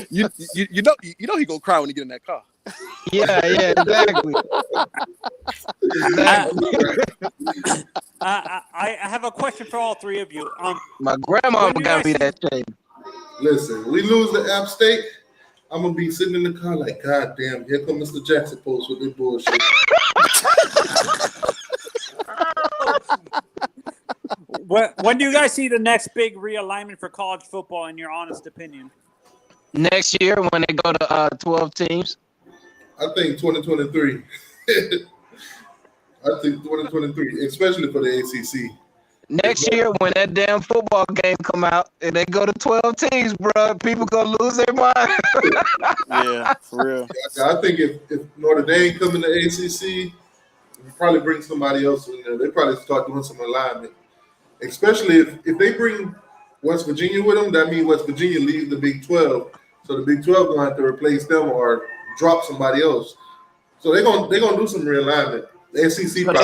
you know he gonna cry when he get in that car. Yeah, exactly. I have a question for all three of you. My grandma when you got guys me see- that shame. Listen, we lose the App State, I'm gonna be sitting in the car like, God damn, here come Mr. Jackson Post with this bullshit. When do you guys see the next big realignment for college football, in your honest opinion? Next year when they go to 12 teams. I think 2023. I think 2023, especially for the ACC. Next year when that damn football game come out and they go to 12 teams, bro, people gonna lose their mind. Yeah, for real. I think if Notre Dame come in the ACC, we probably bring somebody else in there. They probably start doing some alignment. Especially if they bring West Virginia with them, that means West Virginia leaves the Big 12. So the Big 12 gonna have to replace them or drop somebody else. So they're gonna do some realignment. The SEC But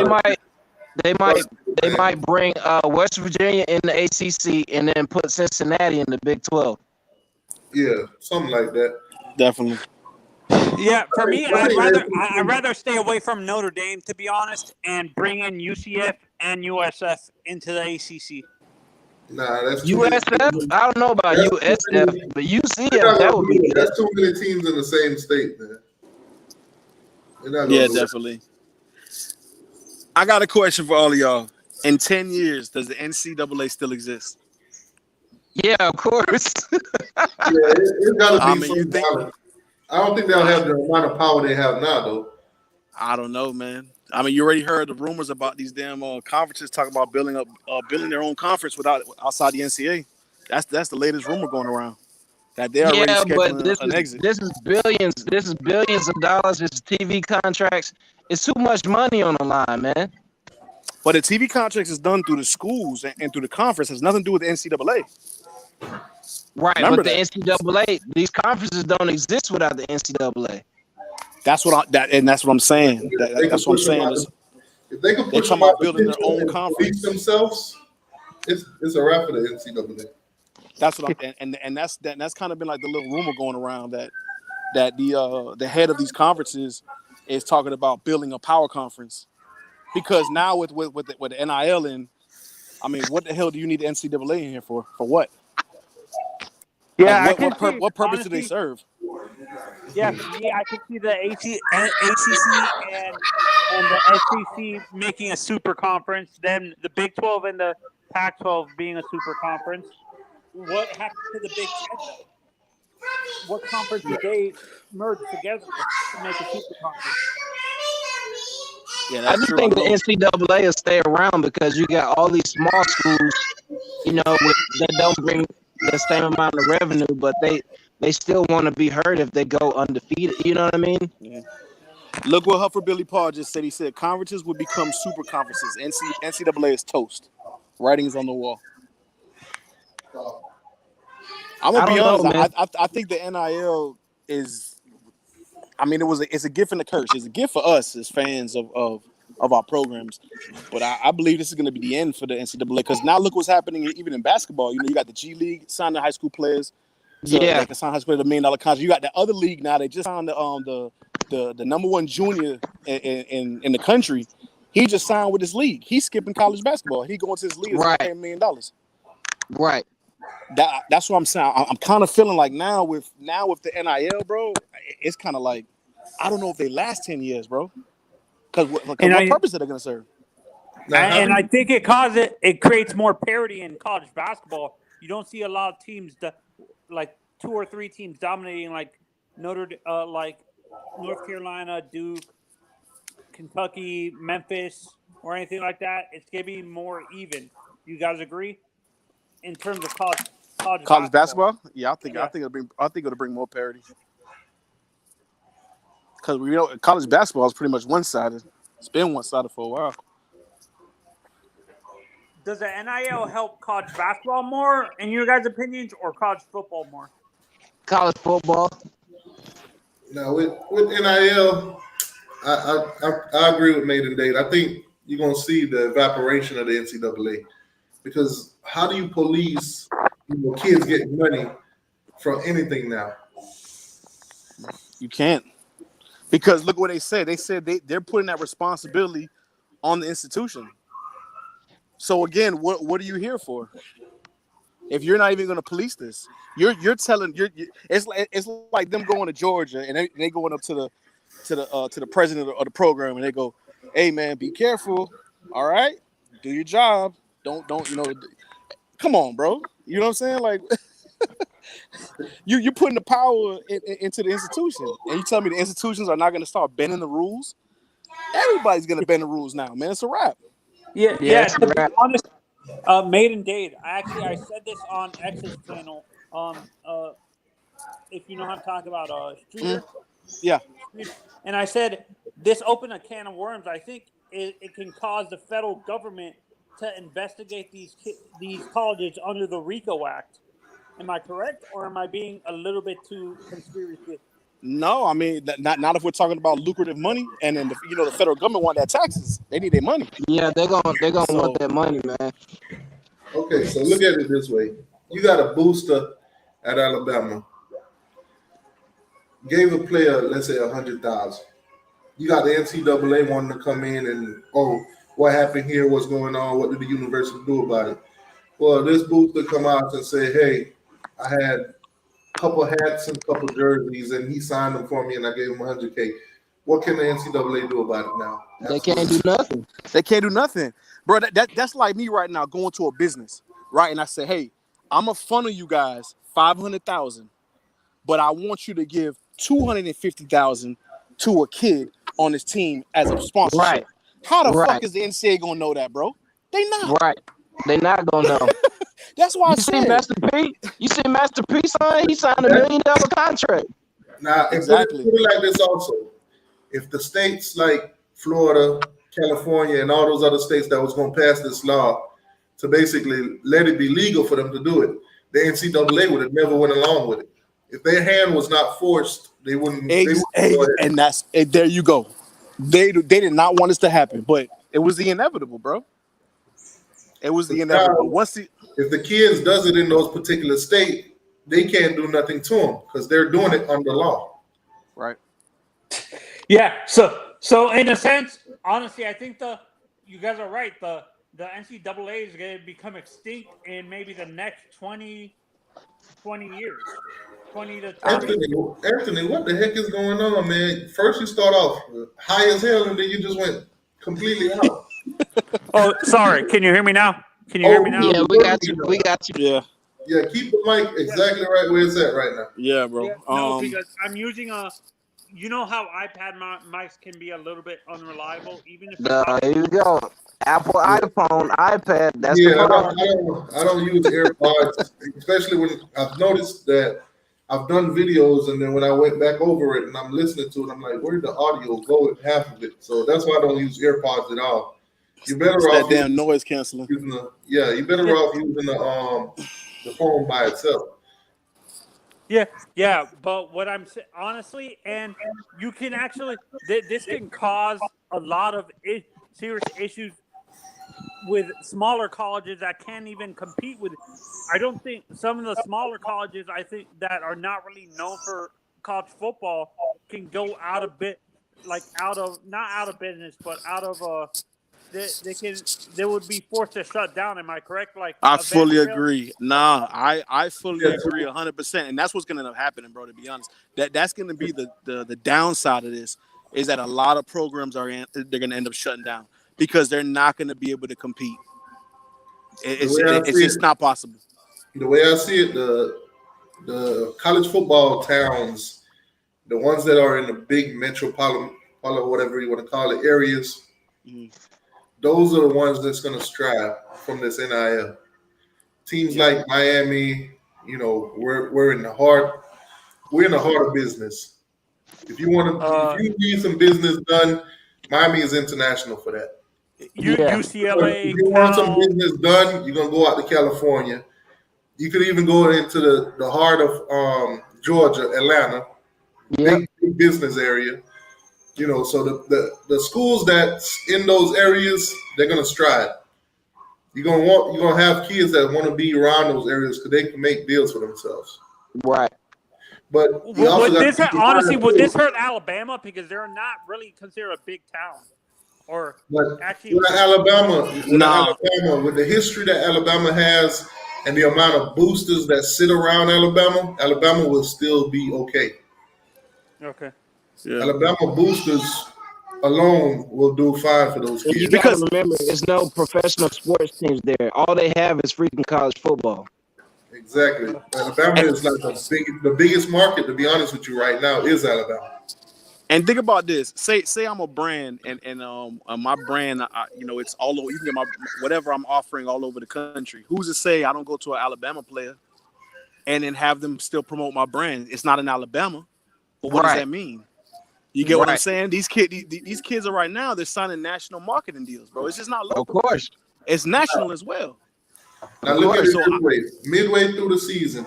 they might bring West Virginia in the ACC and then put Cincinnati in the Big 12. Yeah, something like that. Definitely. Yeah, for me, I'd rather stay away from Notre Dame, to be honest, and bring in UCF and USF into the ACC. Nah, that's USF? I don't know about USF, but UCF, that would be good. That's too many teams in the same state, man. Yeah, definitely. I got a question for all of y'all. In 10 years, does the NCAA still exist? Yeah, of course. It's got to be some balance. I don't think they'll have the amount of power they have now, though. I don't know, man. I mean, you already heard the rumors about these damn conferences talking about building their own conference outside the NCAA. That's the latest rumor going around. That they're already scheduling an exit. This is billions. This is billions of dollars. This is TV contracts. It's too much money on the line, man. But the TV contracts is done through the schools and through the conference. It has nothing to do with the NCAA. Right, Remember but the that. NCAA, these conferences don't exist without the NCAA. That's what I'm saying. That's what I'm saying. If they could push them out building their own conference themselves, it's a wrap for the NCAA. That's what I'm and that's kind of been like the little rumor going around that the head of these conferences is talking about building a power conference, because now with the NIL in, I mean, what the hell do you need the NCAA in here for? For what? Yeah, like, what purpose do they serve? Yeah, for me, I could see the ACC and the SEC making a super conference, then the Big 12 and the Pac-12 being a super conference. What happened to the Big 10? What conference did they merge together to make a super conference? Yeah, I just think the NCAA will stay around because you got all these small schools, that don't bring the same amount of revenue, but they still want to be heard if they go undefeated. You know what I mean? Yeah. Look what Huffer Billy Paul just said. He said conferences would become super conferences. NCAA is toast. Writings on the wall. I'm gonna be honest. I think the NIL is. I mean, it's a gift and a curse. It's a gift for us as fans of our programs, but I believe this is going to be the end for the NCAA, because now look what's happening even in basketball. You got the G League signing the high school players. They can sign high school players $1 million contract. You got the other league now. They just signed the number one junior in the country He just signed with his league. He's skipping college basketball. He going to his league Right. $10 million. Right. That's what I'm saying. I'm kind of feeling like now with the NIL, bro, it's kind of like I don't know if they last 10 years, bro. Because what purpose are they going to serve? And I think it creates more parity in college basketball. You don't see a lot of teams like 2 or 3 teams dominating like like North Carolina, Duke, Kentucky, Memphis, or anything like that. It's going to be more even. You guys agree? In terms of college basketball? Yeah, I think it'll bring more parity. Because we know college basketball is pretty much one-sided. It's been one-sided for a while. Does the NIL help college basketball more, in your guys' opinions, or college football more? College football. Now with NIL, I agree with Made and Date. I think you're gonna see the evaporation of the NCAA, because how do you police kids getting money from anything now? You can't, because look what they said. They said they're putting that responsibility on the institution. So again, what are you here for? If you're not even going to police this, you're telling it's like them going to Georgia and they going up to the president of the program and they go, "Hey man, be careful. All right, do your job. Don't come on, bro. You know what I'm saying? Like you're putting the power into the institution, and you tell me the institutions are not going to start bending the rules. Everybody's going to bend the rules now, man. It's a wrap. Yeah. To be honest, Made and Date. I said this on X's channel. If you know how to talk about Streeter. Yeah. And I said this opened a can of worms. I think it can cause the federal government to investigate these colleges under the RICO Act. Am I correct, or am I being a little bit too conspiracy? No, I mean not if we're talking about lucrative money, and then the federal government want that taxes. They need their money. Yeah, they're gonna want that money, man. Okay, so look at it this way: you got a booster at Alabama, gave a player, let's say, $100,000. You got the NCAA wanting to come in and what happened here? What's going on? What did the university do about it? Well, this booster come out and say, hey, I had a couple hats and a couple jerseys, and he signed them for me, and I gave him $100K. What can the NCAA do about it now? They can't do nothing. They can't do nothing, bro. That's like me right now going to a business, right? And I say, hey, I'm gonna funnel you guys $500,000, but I want you to give $250,000 to a kid on this team as a sponsorship. Right. How the fuck is the NCAA gonna know that, bro? They not. Right. They not gonna know. That's why see Master P. You see Master P sign? He signed $1 million contract. Now, exactly. Put it like this also. If the states like Florida, California, and all those other states that was going to pass this law to basically let it be legal for them to do it, the NCAA would have never went along with it. If their hand was not forced, they wouldn't. And that's there you go. They did not want this to happen, but it was the inevitable, bro. It was the inevitable. If the kids does it in those particular states, they can't do nothing to them because they're doing it under law. Right. Yeah. So in a sense, honestly, I think you guys are right. The NCAA is going to become extinct in maybe the next 20 years. 20 to 30. Anthony, what the heck is going on, man? First you start off high as hell, and then you just went completely out. Oh, sorry. Can you hear me now? Yeah, we got you. We got you. Yeah, keep the mic exactly right where it's at right now. Yeah, bro. Yeah, no, because I'm using you know how iPad mics can be a little bit unreliable, even if. There you go. Apple, iPhone, iPad. That's the problem. I don't use AirPods, especially when I've noticed that I've done videos, and then when I went back over it and I'm listening to it, I'm like, where'd the audio go in half of it? So that's why I don't use AirPods at all. You're better off that damn noise canceling. You're better off using the phone by itself. Yeah, but what I'm saying, honestly, and you can actually, this can cause a lot of serious issues with smaller colleges that can't even compete with. I don't think some of the smaller colleges, I think, that are not really known for college football can go out of not out of business, but out of they would be forced to shut down. Am I correct? Like I a fully Vanderbilt? agree. Nah, I fully agree 100%, and that's what's gonna end up happening, bro. To be honest, that's gonna be the downside of this is that a lot of programs they're gonna end up shutting down because they're not gonna be able to compete. It's just not possible. The way I see it, the college football towns, the ones that are in the big metropolitan, whatever you want to call it, areas, those are the ones that's going to strive from this NIL. Teams like Miami, we're in the heart of business. If you need some business done, Miami is international for that. UCLA. If you want some business done, you're gonna go out to California. You could even go into the heart of Georgia, Atlanta, big business area. So the schools that's in those areas, they're gonna strive. You're gonna have kids that want to be around those areas because they can make deals for themselves. Right. But would this hurt Alabama because they're not really considered a big town? Or actually, Alabama, with the history that Alabama has and the amount of boosters that sit around Alabama will still be okay. Okay. Yeah. Alabama boosters alone will do fine for those kids. You gotta remember, there's no professional sports teams there. All they have is freaking college football. Exactly. Alabama is like the biggest market, to be honest with you, right now is Alabama. And think about this. Say I'm a brand, and my brand, it's all over. You can get whatever I'm offering all over the country. Who's to say I don't go to an Alabama player, and then have them still promote my brand? It's not in Alabama, but what does that mean? You get what I'm saying? These kids are right now. They're signing national marketing deals, bro. It's just not local. Of course, it's national as well. Now look at it midway through the season.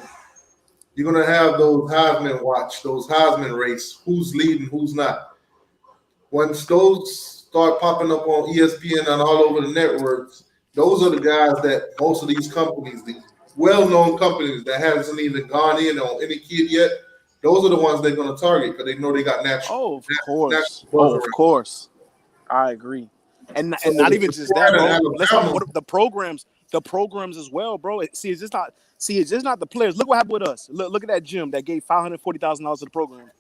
You're going to have those Heisman race, who's leading, who's not. Once those start popping up on ESPN and all over the networks, those are the guys that most of these companies, the well-known companies that hasn't even gone in on any kid yet, those are the ones they're going to target because they know they got natural. Of course. I agree. And not even just that, bro. Let's talk about the programs as well, bro. It's just not the players. Look what happened with us. Look at that gym that gave $540,000 to the program,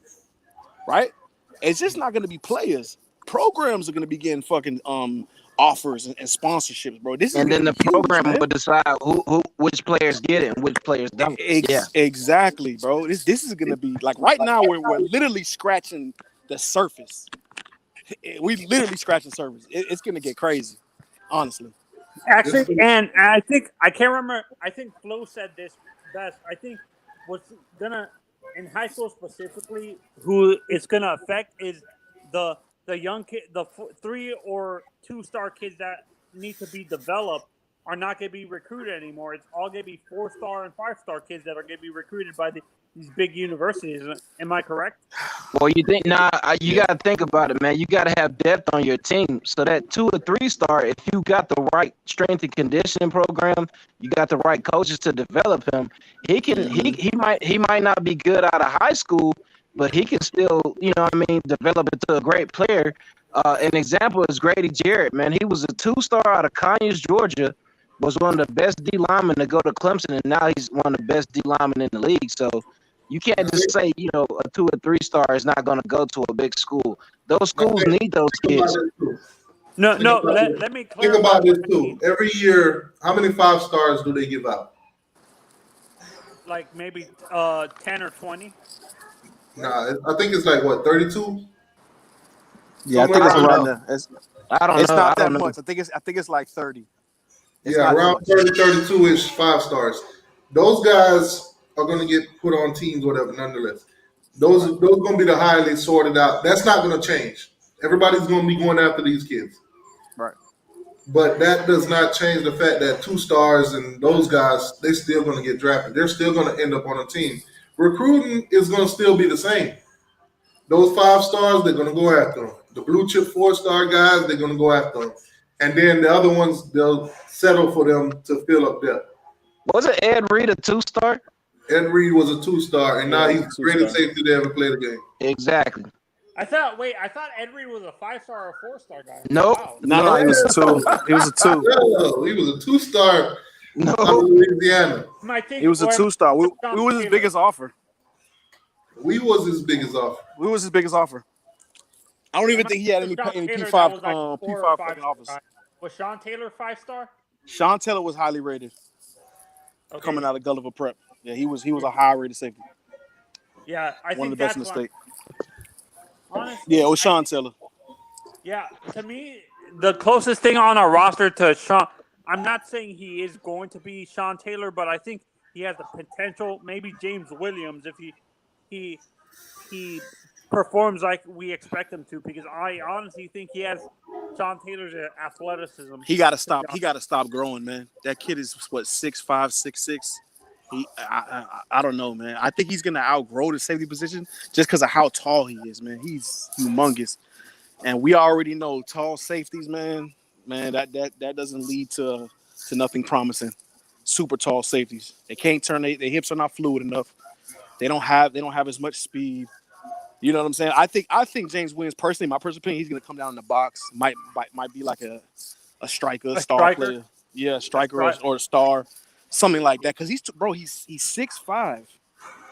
right? It's just not going to be players. Programs are going to be getting fucking offers and sponsorships, bro. Then the program will decide which players get it and which players don't. Exactly, bro. This is going to be like right now we're literally scratching the surface. We literally scratching the surface. It's going to get crazy, honestly. Actually, and I think I can't remember. I think Flo said this best. I think what's gonna in high school specifically, who it's gonna affect is the young kid, the 3 or 2-star kids that need to be developed are not gonna be recruited anymore. It's all gonna be 4-star and 5-star kids that are gonna be recruited by these big universities. Am I correct? Well, you gotta think about it, man. You gotta have depth on your team. So that 2 or 3-star, if you got the right strength and conditioning program, you got the right coaches to develop him. He might not be good out of high school, but he can still, develop into a great player. An example is Grady Jarrett, man. He was a 2-star out of Conyers, Georgia. Was one of the best D linemen to go to Clemson, and now he's one of the best D linemen in the league. So you can't just say, a 2 or 3-star is not going to go to a big school. Those schools need those kids. No. Let me clarify. Think about this too. Every year, how many 5-stars do they give out? Like maybe 10 or 20. Nah, I think it's like what, 32? Yeah, I think it's around there. I don't know. It's not that much. I think it's like 30. Around 30, 32-ish 5-stars. Those guys are going to get put on teams, whatever, nonetheless. Those are going to be the highly sorted out. That's not going to change. Everybody's going to be going after these kids. Right. But that does not change the fact that 2-stars and those guys, they're still going to get drafted. They're still going to end up on a team. Recruiting is going to still be the same. Those 5-stars, they're going to go after them. The blue chip 4-star guys, they're going to go after them. And then the other ones, they'll settle for them to fill up depth. Wasn't Ed Reed a 2-star? Ed Reed was a 2-star, and now he's the greatest safety to ever play the game. Exactly. I thought Ed Reed was a 5-star or 4-star guy. Nope. Wow. No, he was a 2. He was a 2. No, he was a 2-star No. out of Louisiana. He was a 2-star. We was his biggest offer. We was his biggest offer. We was his biggest offer. I don't even think he had any P5 fucking offers. Was Sean Taylor 5-star? Sean Taylor was highly rated coming out of Gulliver Prep. Yeah, he was a high rated safety. Yeah, I One think of the best in that's the state. Honestly, Yeah, it was Sean Taylor. Yeah, to me, the closest thing on our roster to Sean, I'm not saying he is going to be Sean Taylor, but I think he has the potential. Maybe James Williams if he performs like we expect him to, because I honestly think he has Sean Taylor's athleticism. He got to stop. He got to stop growing, man. That kid is what 6'5", 6'6". I don't know, man. I think he's gonna outgrow the safety position just because of how tall he is, man. He's humongous, and we already know tall safeties, man. That doesn't lead to nothing promising. Super tall safeties, they can't turn. Their hips are not fluid enough. They don't have as much speed. You know what I'm saying? I think James Williams, personally, my personal opinion, he's gonna come down in the box. Might be like a striker, a star player. Yeah, striker or a star. Something like that, because he's 6'5", and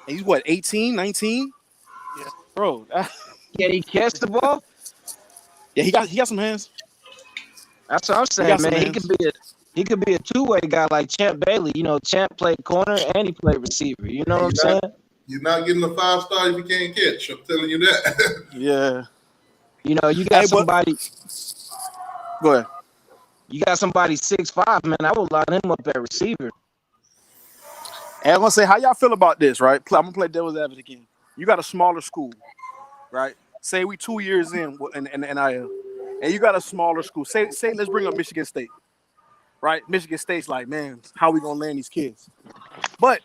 he's what 18, 19? Yeah, bro. Can he catch the ball? Yeah, he got some hands. That's what I'm saying, man. He could be a two-way guy like Champ Bailey. You know, Champ played corner and he played receiver. You know what I'm saying? You're not getting a 5-star if you can't catch. I'm telling you that. Yeah. You know, you got somebody. Go ahead. You got somebody 6'5", man. I would line him up at receiver. And I'm gonna say, how y'all feel about this, right? I'm gonna play devil's advocate again. You got a smaller school, right? Say we 2 years in NIL, and you got a smaller school. Say let's bring up Michigan State, right? Michigan State's like, man, how we gonna land these kids? But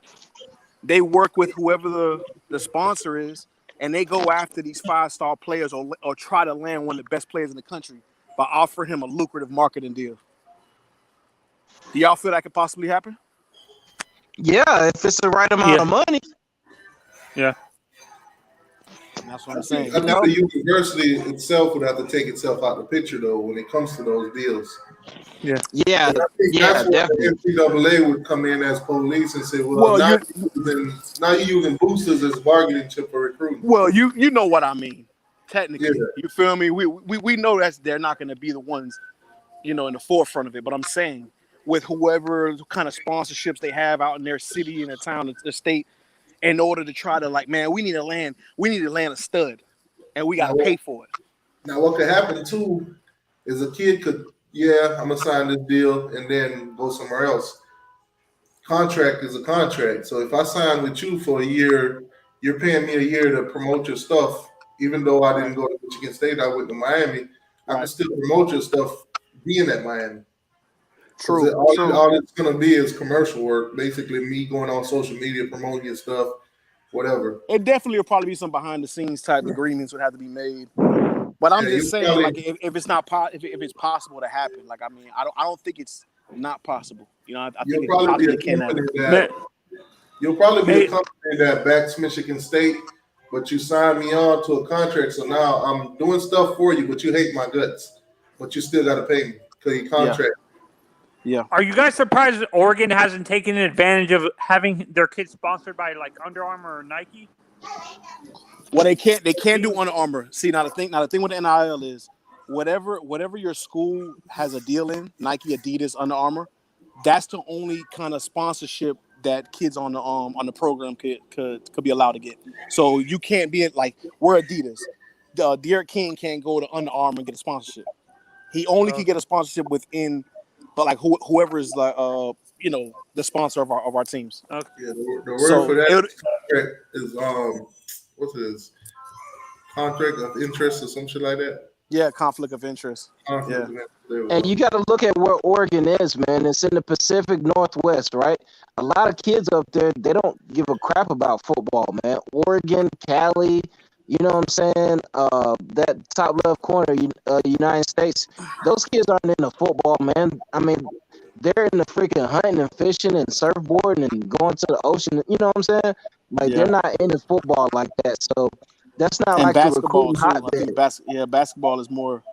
they work with whoever the sponsor is, and they go after these 5-star players or try to land one of the best players in the country by offering him a lucrative marketing deal. Do y'all feel that could possibly happen? Yeah, if it's the right amount of money. Yeah. That's what I'm saying. I think the university itself would have to take itself out the picture, though, when it comes to those deals. Yeah, and I think that's where the NCAA would come in as police and say, well now you're using boosters as bargaining chip for recruiting. Well, you know what I mean. Technically, you feel me? We know that they're not going to be the ones, in the forefront of it. But I'm saying, with whoever kind of sponsorships they have out in their city, in their town, their state, in order to try to we need to land a stud, and we got to pay for it. Now, what could happen too is a kid could, I'm gonna sign this deal and then go somewhere else. Contract is a contract. So if I sign with you for a year, you're paying me a year to promote your stuff. Even though I didn't go to Michigan State, I went to Miami. I can still promote your stuff being at Miami. True. All it's going to be is commercial work. Basically, me going on social media, promoting your stuff, whatever. It definitely will probably be some behind the scenes type agreements would have to be made. But I'm just saying, if it's not if it's possible to happen, I don't think it's not possible. I think it probably can happen. You'll probably be a company that backs Michigan State, but you signed me on to a contract, so now I'm doing stuff for you, but you hate my guts, but you still got to pay me because you contract. Yeah. Are you guys surprised that Oregon hasn't taken advantage of having their kids sponsored by Under Armour or Nike? Well, they can't do Under Armour. See, now the thing with the NIL is whatever your school has a deal in, Nike, Adidas, Under Armour, that's the only kind of sponsorship that kids on the program could be allowed to get. So you can't be we're Adidas. Derek King can't go to Under Armour and get a sponsorship. He only can get a sponsorship within, but whoever is the sponsor of our teams. Okay. Yeah, the word for that is what's it is? Contract of interest or some shit like that. Yeah, conflict of interest. And you got to look at where Oregon is, man. It's in the Pacific Northwest, right? A lot of kids up there, they don't give a crap about football, man. Oregon, Cali, you know what I'm saying? That top left corner, United States, those kids aren't into football, man. I mean, they're into freaking hunting and fishing and surfboarding and going to the ocean. You know what I'm saying? They're not into football like that. So That's not And like the basketball recruiting too. I hotbed. think basketball is more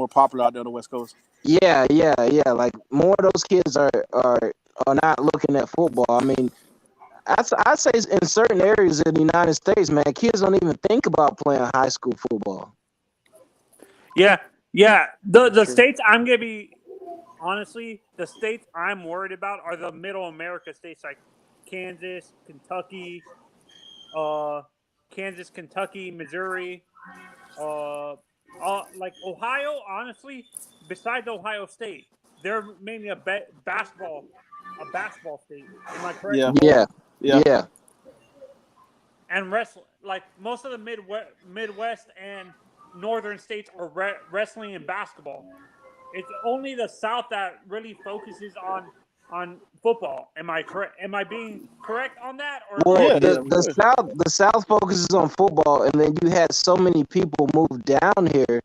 popular out there on the West Coast. Yeah. Like more of those kids are not looking at football. I mean, I say in certain areas in the United States, man, kids don't even think about playing high school football. Yeah. The True. states I'm gonna be honestly, the states I'm worried about are the Middle America states like Kansas, Kentucky, Missouri, like Ohio. Honestly, besides Ohio State, they're mainly a basketball state. Am I correct? Yeah. Yeah. And wrestling, like most of the Midwest and northern states are wrestling and basketball. It's only the South that really focuses on football. Am I correct? Am I being correct on that? Or Well, Yeah, the South focuses on football, and then you had so many people move down here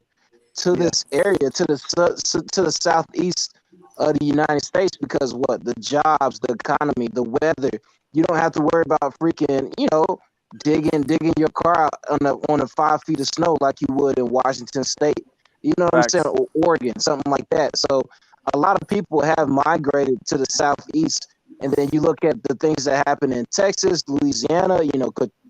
to this area, to the southeast of the United States, because what? The jobs, the economy, the weather. You don't have to worry about freaking, digging your car out on a 5 feet of snow like you would in Washington State. You know what Facts. I'm saying? Or Oregon, something like that. So a lot of people have migrated to the southeast, and then you look at the things that happen in Texas, Louisiana,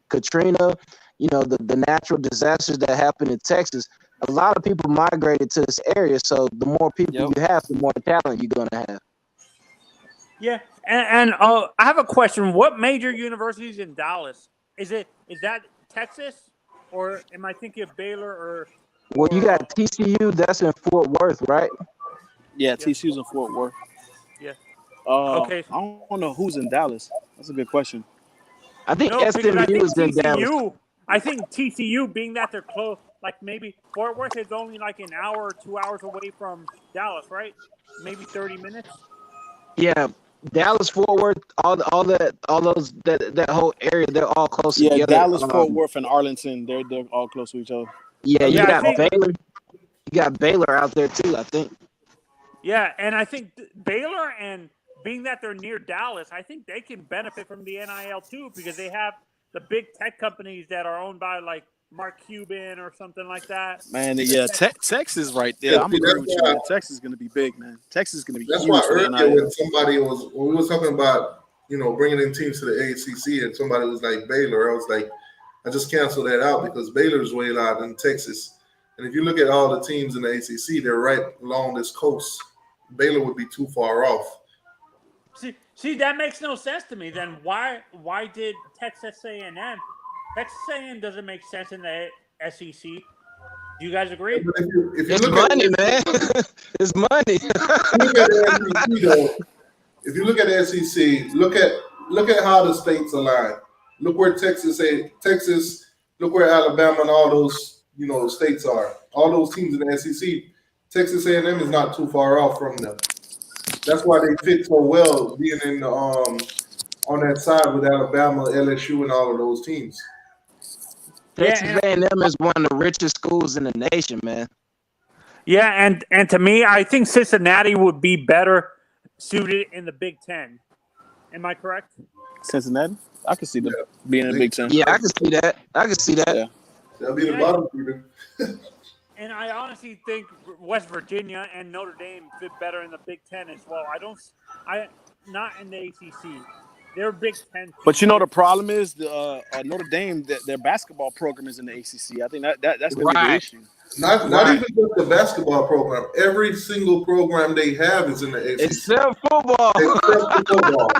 Katrina, the natural disasters that happen in Texas. A lot of people migrated to this area, so the more people you have, the more talent you're going to have. Yeah, and I have a question. What major universities in Dallas? Is that Texas, or am I thinking of Baylor or? Well, you got TCU. That's in Fort Worth, right? Yeah, TCU's in Fort Worth. Yeah. Okay. I don't know who's in Dallas. That's a good question. I think No, because I SMU think is in Dallas. I think TCU, being that they're close, like maybe Fort Worth is only like an hour or 2 hours away from Dallas, right? Maybe 30 minutes. Yeah, Dallas, Fort Worth, all those that whole area, they're all close together. Yeah, Dallas, Fort Worth, and Arlington, they're all close to each other. Yeah, you got Baylor. You got Baylor out there too, I think. Yeah, and I think Baylor, and being that they're near Dallas, I think they can benefit from the NIL too, because they have the big tech companies that are owned by like Mark Cuban or something like that. Man, yeah, Texas right there. Yeah, I'm see, agreeing that's with you. why- Man. Texas is going to be big, man. Texas is going to be That's huge why for the earlier NIL. when we were talking about, bringing in teams to the ACC and somebody was like Baylor, I was like, I just canceled that out because Baylor's way out in Texas. And if you look at all the teams in the ACC, they're right along this coast. Baylor would be too far off. See, that makes no sense to me. Then why did Texas A&M? Texas A&M doesn't make sense in the SEC. Do you guys agree? If you It's look at money, man. It's money. if you look at the SEC, look at how the states align. Look where Texas, look where Alabama and all those states are. All those teams in the SEC, Texas A&M is not too far off from them. That's why they fit so well being in the, on that side with Alabama, LSU, and all of those teams. Texas A&M is one of the richest schools in the nation, man. Yeah, and to me, I think Cincinnati would be better suited in the Big Ten. Am I correct? Cincinnati? I can see them being in the Big Ten. Yeah, I can see that. Yeah. They'll be the bottom feeder. And I honestly think West Virginia and Notre Dame fit better in the Big Ten as well. Not in the ACC. They're Big Ten. But the problem is Notre Dame, their basketball program is in the ACC. I think that's the bigger issue. Not even just the basketball program. Every single program they have is in the ACC. Except football. Except for football.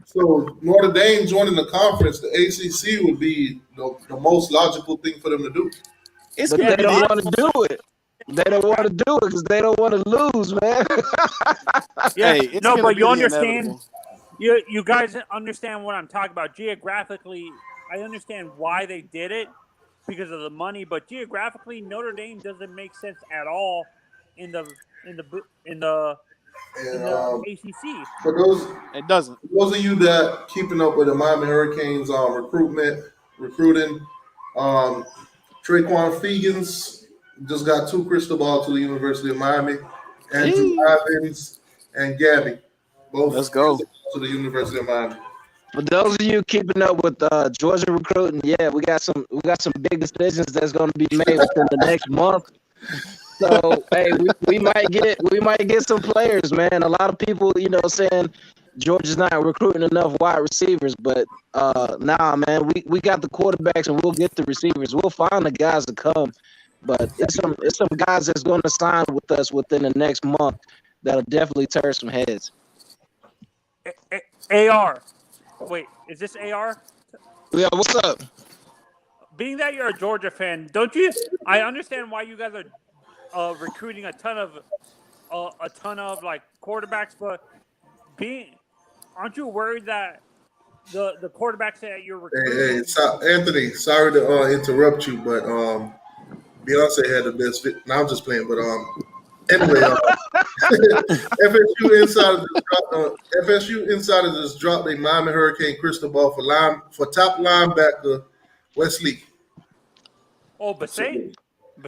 So Notre Dame joining the conference, the ACC would be the most logical thing for them to do. But they don't want to do it. They don't want to do it because they don't want to lose, man. Yeah, Hey, no, but you the understand. inevitable. You guys understand what I'm talking about. Geographically, I understand why they did it because of the money, but geographically, Notre Dame doesn't make sense at all in the ACC. For those, it doesn't. Those of you that keeping up with the Miami Hurricanes recruiting, Traquan Fegans just got 2 crystal balls to the University of Miami, Andrew Evans and Gabby, both Let's go to the University of Miami. For those of you keeping up with Georgia recruiting, yeah, we got some big decisions that's going to be made within the next month. So hey, we might get some players, man. A lot of people, saying Georgia's not recruiting enough wide receivers, but nah, man, we got the quarterbacks and we'll get the receivers. We'll find the guys to come, but it's some guys that's going to sign with us within the next month that'll definitely turn some heads. AR. Wait, is this AR? Yeah, what's up? Being that you're a Georgia fan, don't you? I understand why you guys are recruiting a ton of like quarterbacks, but aren't you worried that the quarterbacks that you're recruiting? Anthony, sorry to interrupt you, but Beyonce had the best fit. No, I'm just playing, but anyway, FSU Insider just dropped a Miami Hurricane crystal ball for top linebacker Wesley. Oh, Bassett?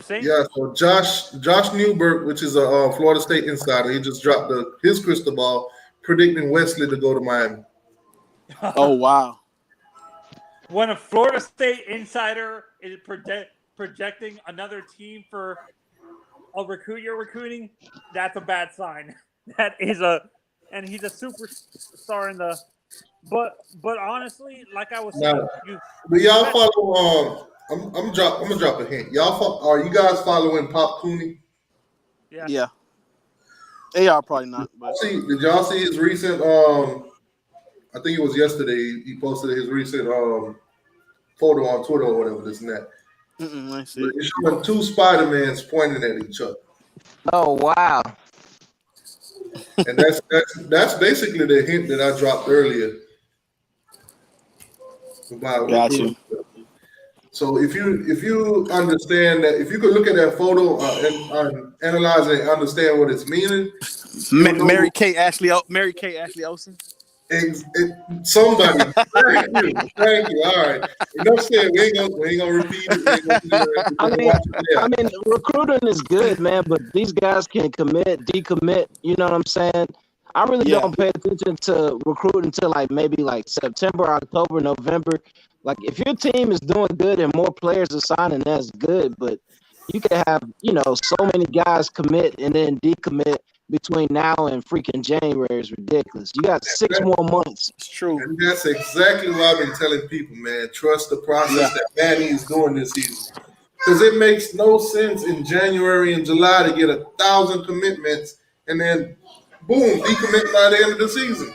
Yeah, so Josh Newberg, which is a Florida State insider, he just dropped his crystal ball predicting Wesley to go to Miami. Oh, wow. When a Florida State insider is projecting another team for a recruit you're recruiting, that's a bad sign. And he's a superstar in the. But honestly, like I was saying, do y'all follow? I'm gonna drop a hint. Are you guys following Pop Cooney? Yeah. AR probably not. But. Did y'all see his recent? I think it was yesterday. He posted his recent photo on Twitter or whatever. This and that. I see. It's showing two Spider-Mans pointing at each other. Oh wow! And that's basically the hint that I dropped earlier. Got you. So if you understand that, if you could look at that photo and analyze it and understand what it's meaning, Mary Kay Ashley Olsen. Somebody, thank you. All right, enough said. We ain't gonna repeat it. I mean, recruiting is good, man, but these guys can commit, decommit. You know what I'm saying? I really don't pay attention to recruiting until maybe September, October, November. Like if your team is doing good and more players are signing, that's good. But you can have so many guys commit and then decommit between now and freaking January is ridiculous. You got 6 more months. It's true. And that's exactly what I've been telling people, man. Trust the process that Manny is doing this season. Because it makes no sense in January and July to get 1,000 commitments and then, boom, decommit by the end of the season.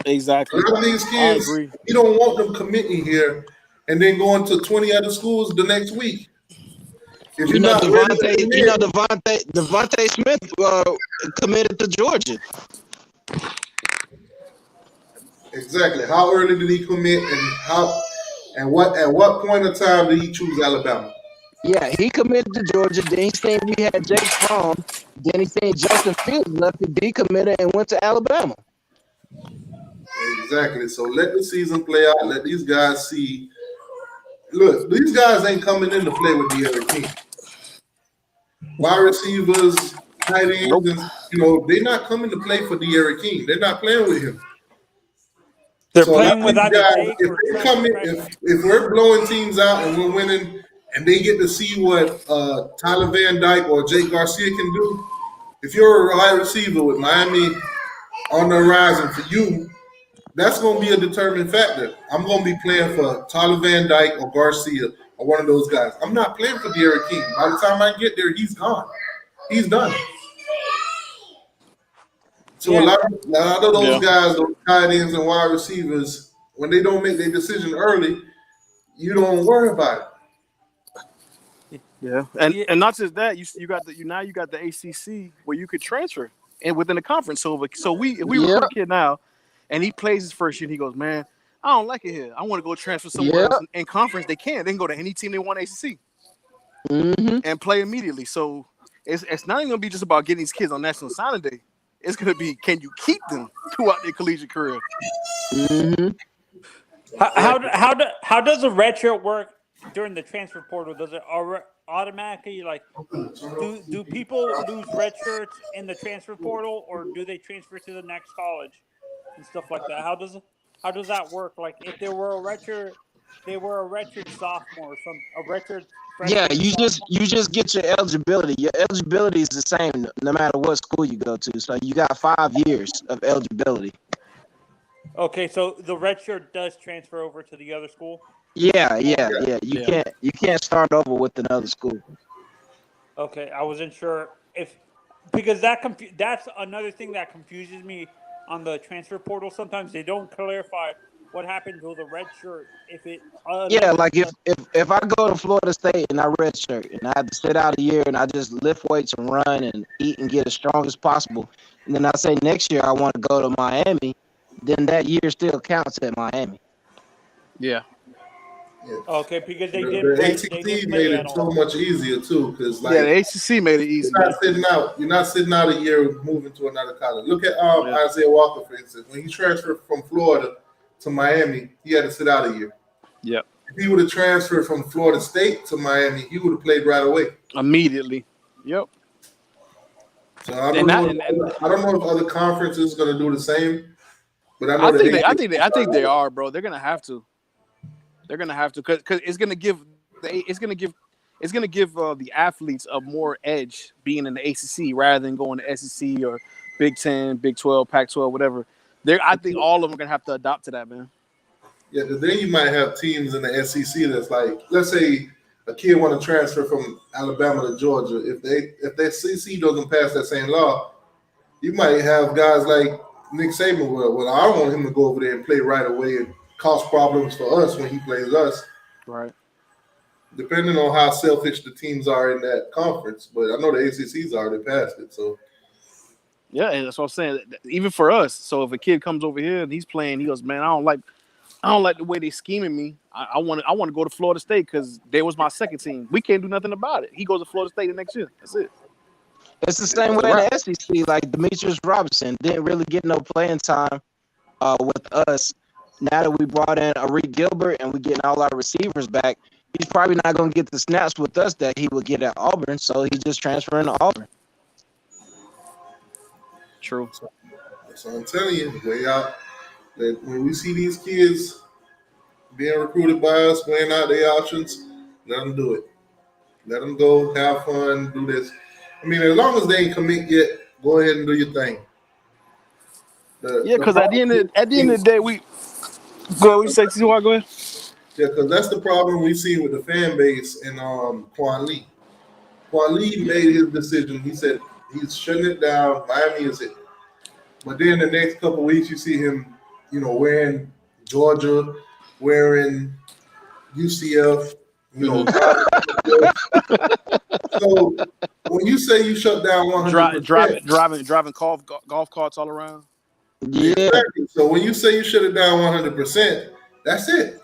Exactly. A lot of these kids, you don't want them committing here and then going to 20 other schools the next week. If Devontae Smith committed to Georgia. Exactly. How early did he commit, and at what point of time did he choose Alabama? Yeah, he committed to Georgia. Then he seen we had Jake Fromm. Then he seen Justin Fields left, decommitted, and went to Alabama. Exactly. So let the season play out. Let these guys see. Look, these guys ain't coming in to play with D'Eriq King. Wide receivers, tight ends, they're not coming to play for D'Eriq King. They're not playing with him. They're playing with either Jake or if we're blowing teams out and we're winning, and they get to see what Tyler Van Dyke or Jake Garcia can do, if you're a wide receiver with Miami on the horizon for you, that's going to be a determining factor. I'm going to be playing for Tyler Van Dyke or Garcia or one of those guys. I'm not playing for D'Eriq King. By the time I get there, he's gone. He's done. So a lot of those guys, those tight ends and wide receivers, when they don't make their decision early, you don't worry about it. Yeah, and not just that, you got the ACC where you could transfer and within the conference. So if we recruit a kid now, and he plays his first year, and he goes, man, I don't like it here. I want to go transfer somewhere else in conference. They can. They can go to any team they want ACC and play immediately. So it's not even going to be just about getting these kids on National Signing Day. It's going to be, can you keep them throughout their collegiate career? How does a redshirt work during the transfer portal? Does it automatically do people lose red shirts in the transfer portal, or do they transfer to the next college and stuff like that? How does it? How does that work? Like if they were a redshirt sophomore, a redshirt Yeah, freshman. you just get your eligibility. Your eligibility is the same no matter what school you go to. So you got 5 years of eligibility. Okay, so the redshirt does transfer over to the other school. Yeah. You can't start over with another school. Okay, I wasn't sure because that's another thing that confuses me on the transfer portal. Sometimes they don't clarify what happens with a red shirt if it. Yeah, like if I go to Florida State and I redshirt and I have to sit out a year and I just lift weights and run and eat and get as strong as possible, and then I say next year I want to go to Miami, then that year still counts at Miami. Yeah. Okay, because they The did. ACC made it so much easier too, because like the ACC made it easy. You're not sitting out a year moving to another college. Look at Isaiah Walker, for instance. When he transferred from Florida to Miami, he had to sit out a year. Yep. If he would have transferred from Florida State to Miami, he would have played right away. Immediately. Yep. So I don't know if other conferences are going to do the same, but I think they are, bro. They're gonna have to. They're gonna have to because it's gonna give the athletes a more edge being in the ACC rather than going to SEC or Big 10, Big 12, Pac-12, whatever. I think all of them are gonna have to adopt to that, man. Yeah, because then you might have teams in the SEC that's like, let's say a kid want to transfer from Alabama to Georgia. If their CC doesn't pass that same law, you might have guys like Nick Saban. Well, I don't want him to go over there and play right away and cause problems for us when he plays us. Right. Depending on how selfish the teams are in that conference. But I know the ACC's already passed it, so. Yeah, and that's what I'm saying. Even for us, so if a kid comes over here and he's playing, he goes, man, I don't like the way they scheming me. I want to go to Florida State because they was my second team. We can't do nothing about it. He goes to Florida State the next year. That's it. It's the same way in the SEC. Like Demetrius Robinson didn't really get no playing time with us. Now that we brought in Arik Gilbert and we're getting all our receivers back, he's probably not going to get the snaps with us that he would get at Auburn. So he's just transferring to Auburn. True. So I'm telling you, way out. That when we see these kids being recruited by us, weighing out their options, let them do it. Let them go, have fun, do this. I mean, as long as they ain't commit yet, go ahead and do your thing. Because at the end of the day, we go. We say, go ahead. Yeah, because that's the problem we see with the fan base and Quan Lee. Quan Lee made his decision. He said he's shutting it down. Miami is it. But then the next couple of weeks, you see him, wearing Georgia, wearing UCF, So when you say you shut down 100%, driving golf carts all around. Yeah. Exactly. So when you say you shut it down 100%, that's it.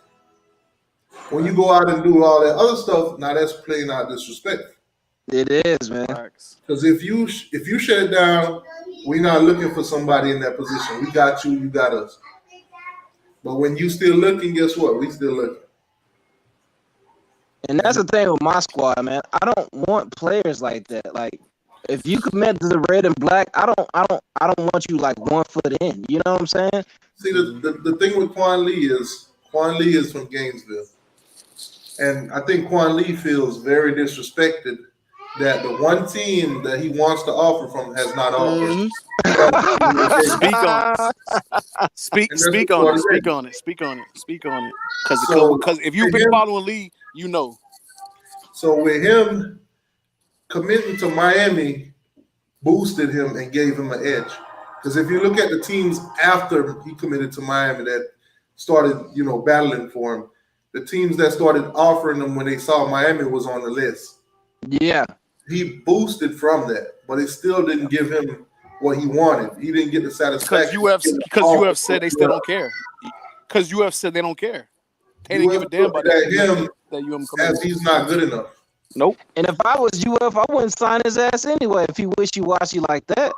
When you go out and do all that other stuff, now that's playing out disrespect. It is, man. Because if you shut it down, we're not looking for somebody in that position. We got you, you got us. But when you still looking, guess what? We still looking. And that's the thing with my squad, man. I don't want players like that. Like, if you commit to the red and black, I don't want you like 1 foot in. You know what I'm saying? See, the thing with Quan Lee is from Gainesville. And I think Quan Lee feels very disrespected that the one team that he wants to offer from has not offered. Speak on it. Because if you've been following Lee, you know. So with him committing to Miami boosted him and gave him an edge. Because if you look at the teams after he committed to Miami that started, battling for him, the teams that started offering him when they saw Miami was on the list. Yeah. He boosted from that, but it still didn't give him what he wanted. He didn't get the satisfaction. Because UF said they still don't care. Because UF said they don't care. They didn't give a damn about him as he's not good enough. Nope. And if I was UF, I wouldn't sign his ass anyway if he wishy-washy like that.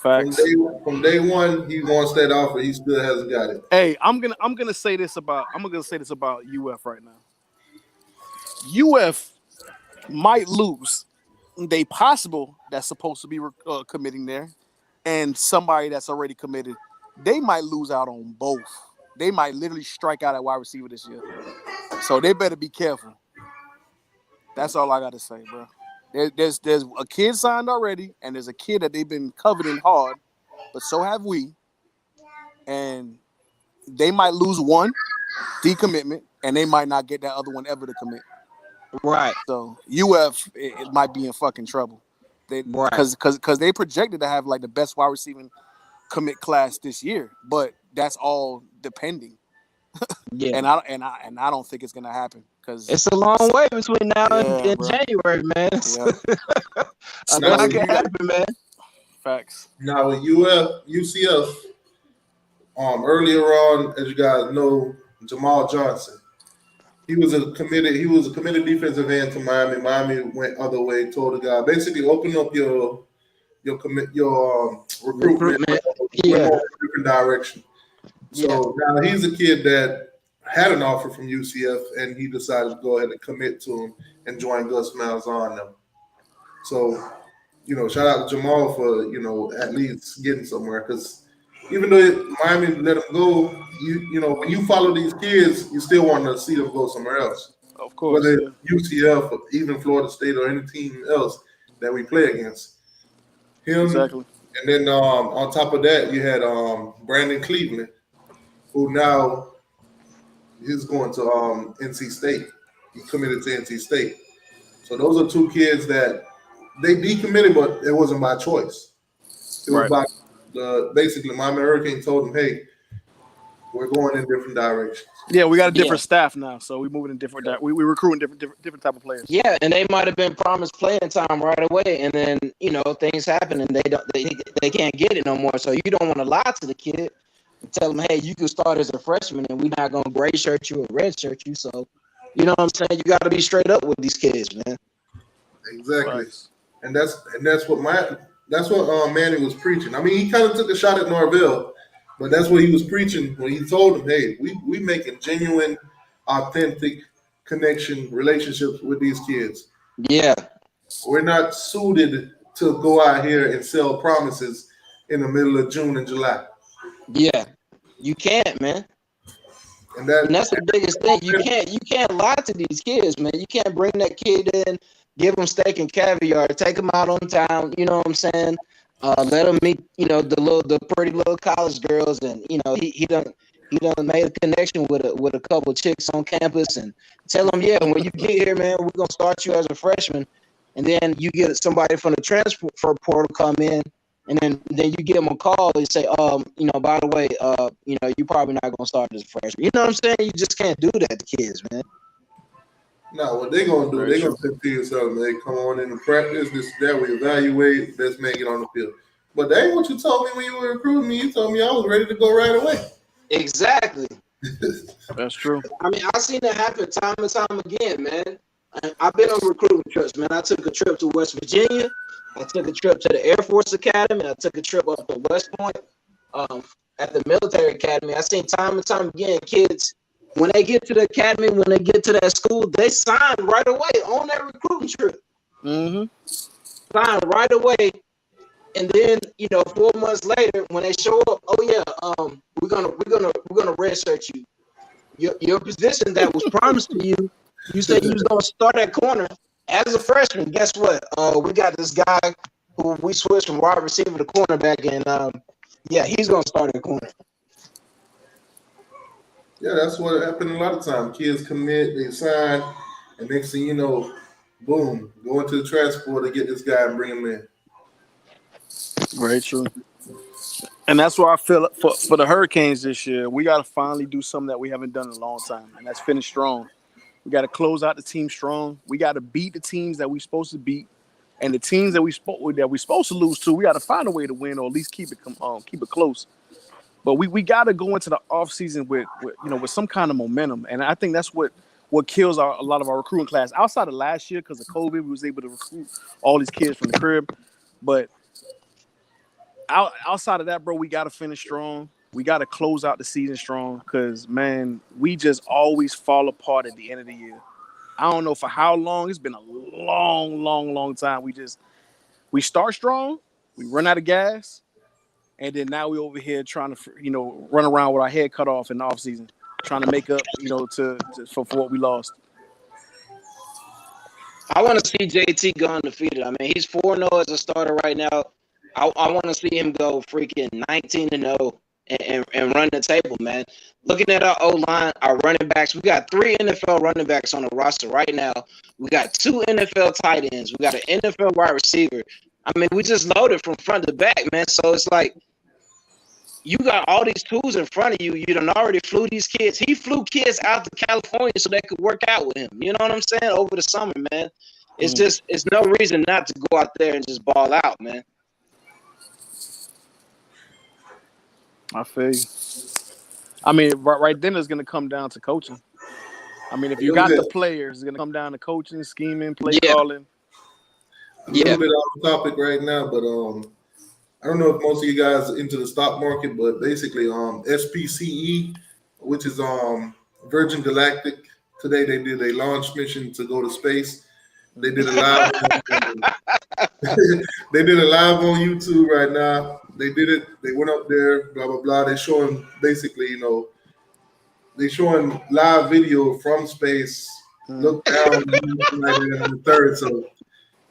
Facts. From day one, he wants that offer. He still hasn't got it. Hey, I'm gonna say this about UF right now. UF might lose. They possible that's supposed to be committing there, and somebody that's already committed they might lose out on both. They might literally strike out at wide receiver this year. So they better be careful. That's all I got to say, bro. There's a kid signed already, and there's a kid that they've been coveting hard, but so have we. And they might lose one decommitment, and they might not get that other one ever to commit. Right. So UF it might be in fucking trouble. Because they projected to have like the best wide receiving commit class this year, but that's all depending. Yeah. And I don't think it's gonna happen because it's a long way between now and January, man. Yeah. A lot can happen, man. Facts. Now with UCF, earlier on, as you guys know, Jamal Johnson. He was a committed defensive end to Miami. Miami went other way, told the guy basically open up your recruitment in a different direction. So now he's a kid that had an offer from UCF, and he decided to go ahead and commit to him and join Gus Malzahn them. So, shout out to Jamal for at least getting somewhere, because even though Miami let him go, when you follow these kids, you still want to see them go somewhere else. Of course. Whether UCF or even Florida State or any team else that we play against. Him. Exactly. And then on top of that, you had Brandon Cleveland, who now is going to NC State. He committed to NC State. So those are two kids that they decommitted, but it wasn't by choice. It was by basically Miami Hurricane told them, hey, we're going in different directions. Yeah, we got a different staff now, so we're moving in different. We recruiting different type of players. Yeah, and they might have been promised playing time right away, and then things happen and they can't get it no more. So you don't want to lie to the kid and tell them, hey, you can start as a freshman, and we're not gonna gray shirt you or red shirt you. So you know what I'm saying? You got to be straight up with these kids, man. Exactly, right. and that's what Manny was preaching. I mean, he kind of took a shot at Norvell. But that's what he was preaching when he told him, hey, we making genuine, authentic connection relationships with these kids. Yeah. We're not suited to go out here and sell promises in the middle of June and July. Yeah. You can't, man. And that's the biggest thing. You can't lie to these kids, man. You can't bring that kid in, give them steak and caviar, take them out on town, you know what I'm saying? Let him meet, the pretty little college girls, and he done made a connection with a couple of chicks on campus, and tell him, yeah, when you get here, man, we're gonna start you as a freshman, and then you get somebody from the transfer portal come in, and then you give them a call and say, by the way, you're probably not gonna start as a freshman. You know what I'm saying? You just can't do that to kids, man. No, what they're gonna do, they're gonna continue to tell them, they come on in and practice, this, that, we evaluate, let's make it on the field. But that ain't what you told me when you were recruiting me. You told me I was ready to go right away. Exactly. That's true. I mean, I've seen that happen time and time again, man. I've been on recruiting trips, man. I took a trip to West Virginia. I took a trip to the Air Force Academy. I took a trip up to West Point at the military academy. I've seen time and time again kids, when they get to the academy, when they get to that school, they sign right away on that recruiting trip. Mm-hmm. Sign right away. And then, 4 months later, when they show up, we're gonna redshirt you. Your position that was promised to you, you said you was gonna start at corner as a freshman. Guess what? We got this guy who we switched from wide receiver to cornerback, and he's gonna start at corner. Yeah, that's what happened a lot of times. Kids commit, they sign, and next thing you know, boom, go into the transport to get this guy and bring him in. Very true. And that's why I feel for the Hurricanes this year, we got to finally do something that we haven't done in a long time, and that's finish strong. We got to close out the team strong. We got to beat the teams that we're supposed to beat, and the teams that we're supposed to lose to, we got to find a way to win or at least keep it close. But we got to go into the offseason with some kind of momentum, and I think that's what kills a lot of our recruiting class. Outside of last year, because of COVID, we was able to recruit all these kids from the crib, but outside of that, bro, we got to finish strong. We got to close out the season strong because, man, we just always fall apart at the end of the year. I don't know for how long. It's been a long, long, long time. We start strong. We run out of gas. and then now we over here trying to, run around with our head cut off in the offseason, trying to make up, for what we lost. I want to see JT go undefeated. I mean, he's 4-0 as a starter right now. I want to see him go freaking 19-0 and run the table, man. Looking at our O-line, our running backs, we got 3 NFL running backs on the roster right now. We got 2 NFL tight ends. We got an NFL wide receiver. I mean, we just loaded from front to back, man. So it's like you got all these tools in front of you. You done already flew these kids. He flew kids out to California so they could work out with him. You know what I'm saying? Over the summer, man. It's no reason not to go out there and just ball out, man. I feel you. I mean, right then it's going to come down to coaching. I mean, if you got the players, it's going to come down to coaching, scheming, play calling. A little bit off the topic right now, but I don't know if most of you guys are into the stock market, but basically SPCE, which is Virgin Galactic, today they did a launch mission to go to space. They did a live they did a live on YouTube right now. They did it, they went up there, blah blah blah. They're showing basically, they're showing live video from space, look down right there on the third. So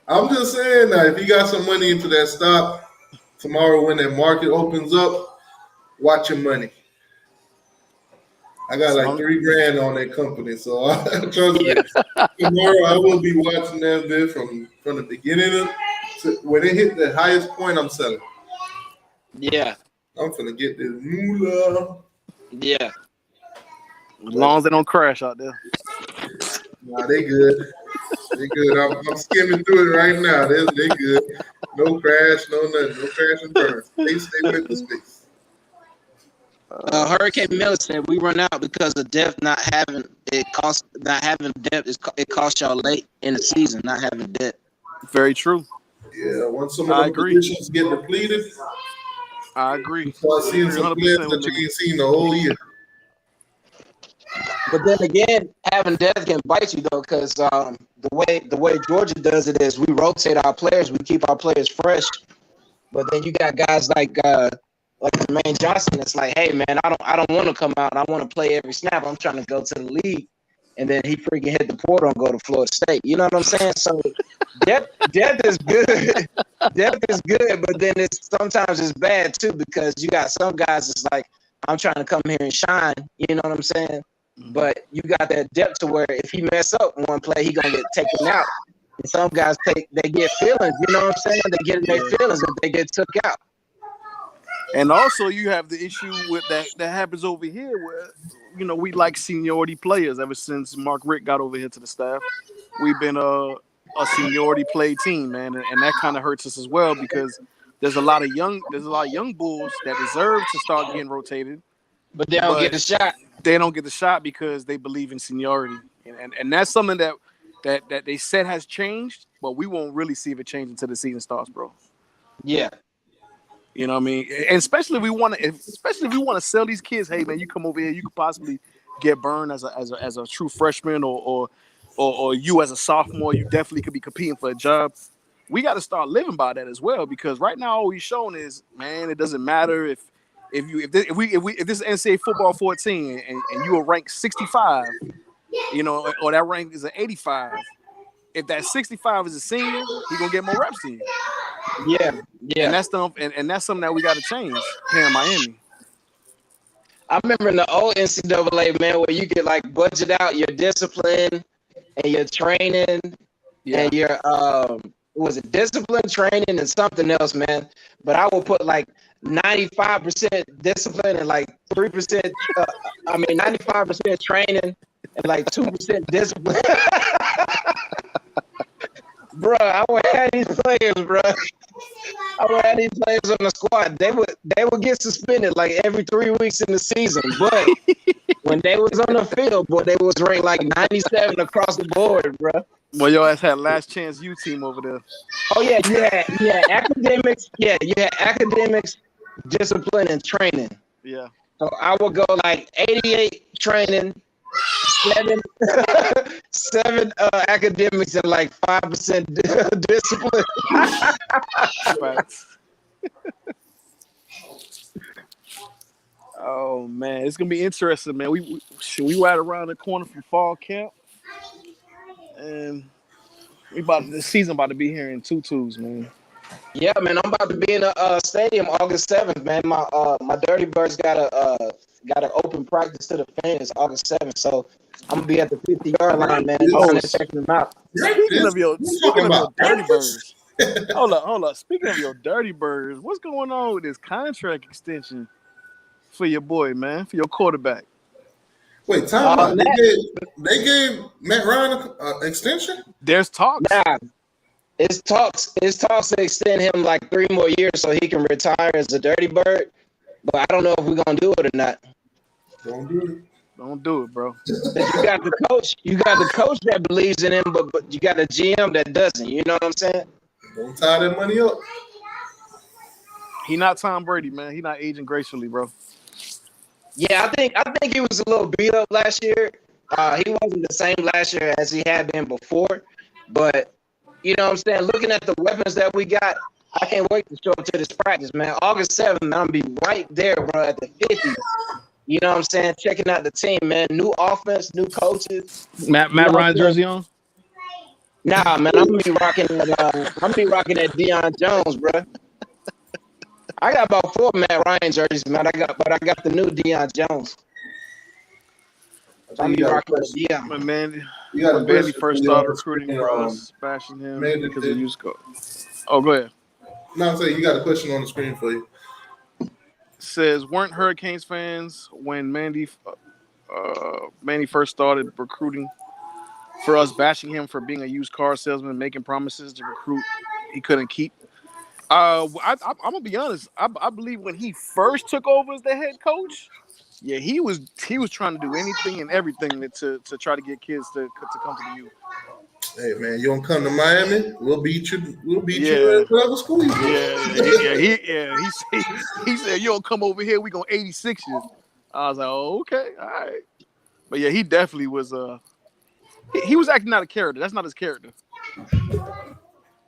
I'm just saying that if you got some money into that stock, tomorrow when that market opens up, watch your money. I got like $3,000 on that company, so trust me. Tomorrow I will be watching that bit from the beginning to when it hit the highest point. I'm selling. Yeah, I'm finna get this moolah. Yeah, as long as they don't crash out there. Nah, they good. They good. I'm skimming through it right now. They good. No crash, no nothing. No crash and burn. Stay with the space. Hurricane Miller said we run out because of depth not having depth. It cost y'all late in the season not having depth. Very true. Yeah, once some of the positions get depleted, I agree. You start seeing some players that you ain't seen the whole year. But then again, having depth can bite you though, because the way Georgia does it is we rotate our players, we keep our players fresh. But then you got guys like Jermaine Johnson. It's like, hey man, I don't want to come out. I want to play every snap. I'm trying to go to the league, and then he freaking hit the portal and go to Florida State. You know what I'm saying? So depth is good. Depth is good, but then sometimes it's bad too because you got some guys. It's like I'm trying to come here and shine. You know what I'm saying? But you got that depth to where if he mess up one play, he gonna get taken out. And some guys they get feelings. You know what I'm saying? They get in their feelings if they get took out. And also, you have the issue with that happens over here where, we like seniority players ever since Mark Richt got over here to the staff. We've been a seniority play team, man, and that kind of hurts us as well because there's a lot of young bulls that deserve to start getting rotated, but they don't get the shot. They don't get the shot because they believe in seniority, and that's something that they said has changed, but we won't really see if it change until the season starts, bro. Yeah. You know what I mean? And especially if we want to sell these kids, hey man, you come over here, you could possibly get burned as a true freshman or you as a sophomore, you definitely could be competing for a job. We got to start living by that as well because right now all we've shown is, man, it doesn't matter if this is NCAA football 14 and you are ranked 65, or that rank is an 85. If that 65 is a senior, he's gonna get more reps than you. Yeah. And that's something that we got to change here in Miami. I remember in the old NCAA, man, where you could like budget out your discipline and your training and your was it discipline, training, and something else, man. But I will put like 95% discipline and like 3%. 95% training and like 2% discipline. Bro, I would have these players, bro. I would have these players on the squad. They would get suspended like every 3 weeks in the season. But when they was on the field, boy, they was ranked like 97 across the board, bro. Well, your ass had last chance U team over there. Oh yeah, yeah, academics. Yeah, you had academics, discipline, and training. Yeah. So I would go like 88 training, 7 academics, and like 5% discipline. man, it's gonna be interesting, man. We right around the corner from fall camp, and this season about to be here in tutus, man. Yeah, man, I'm about to be in the stadium August 7th, man. My Dirty Birds got an open practice to the fans August 7th, so I'm gonna be at the 50-yard line, man, trying to check them out. Speaking of your Dirty Birds, hold up. Speaking of your Dirty Birds, what's going on with this contract extension for your boy, man, for your quarterback? Wait, time out. They gave Matt Ryan an extension? There's talks. Nah, it's talks to extend him like 3 more years so he can retire as a Dirty Bird. But I don't know if we're gonna do it or not. Don't do it. Don't do it, bro. You got the coach. You got the coach that believes in him, but you got the GM that doesn't. You know what I'm saying? Don't tie that money up. He not Tom Brady, man. He not aging gracefully, bro. Yeah, I think he was a little beat up last year. He wasn't the same last year as he had been before. But you know what I'm saying? Looking at the weapons that we got, I can't wait to show up to this practice, man. August 7th, man, I'm gonna be right there, bro, at the 50. You know what I'm saying? Checking out the team, man. New offense, new coaches. Matt Ryan jersey on? Nah, man, I'm gonna be rocking that Deion Jones, bro. I got about 4 Matt Ryan jerseys, man. I got the new Deion Jones. I'm be rocking with Deion. Man, when Bailey first started recruiting for us, bashing him because of used code. Oh, go ahead. No, I'm saying you got a question on the screen for you. Says, weren't Hurricanes fans when Mandy first started recruiting for us, bashing him for being a used car salesman, making promises to recruit he couldn't keep? I'm gonna be honest. I believe when he first took over as the head coach, yeah, he was trying to do anything and everything to try to get kids to come to the U. Hey man, you don't come to Miami? We'll beat you. We'll beat you at whatever school you go. He said you don't come over here. We gonna 86 you. I was like, oh, okay, all right. But yeah, he definitely was. He was acting out of character. That's not his character.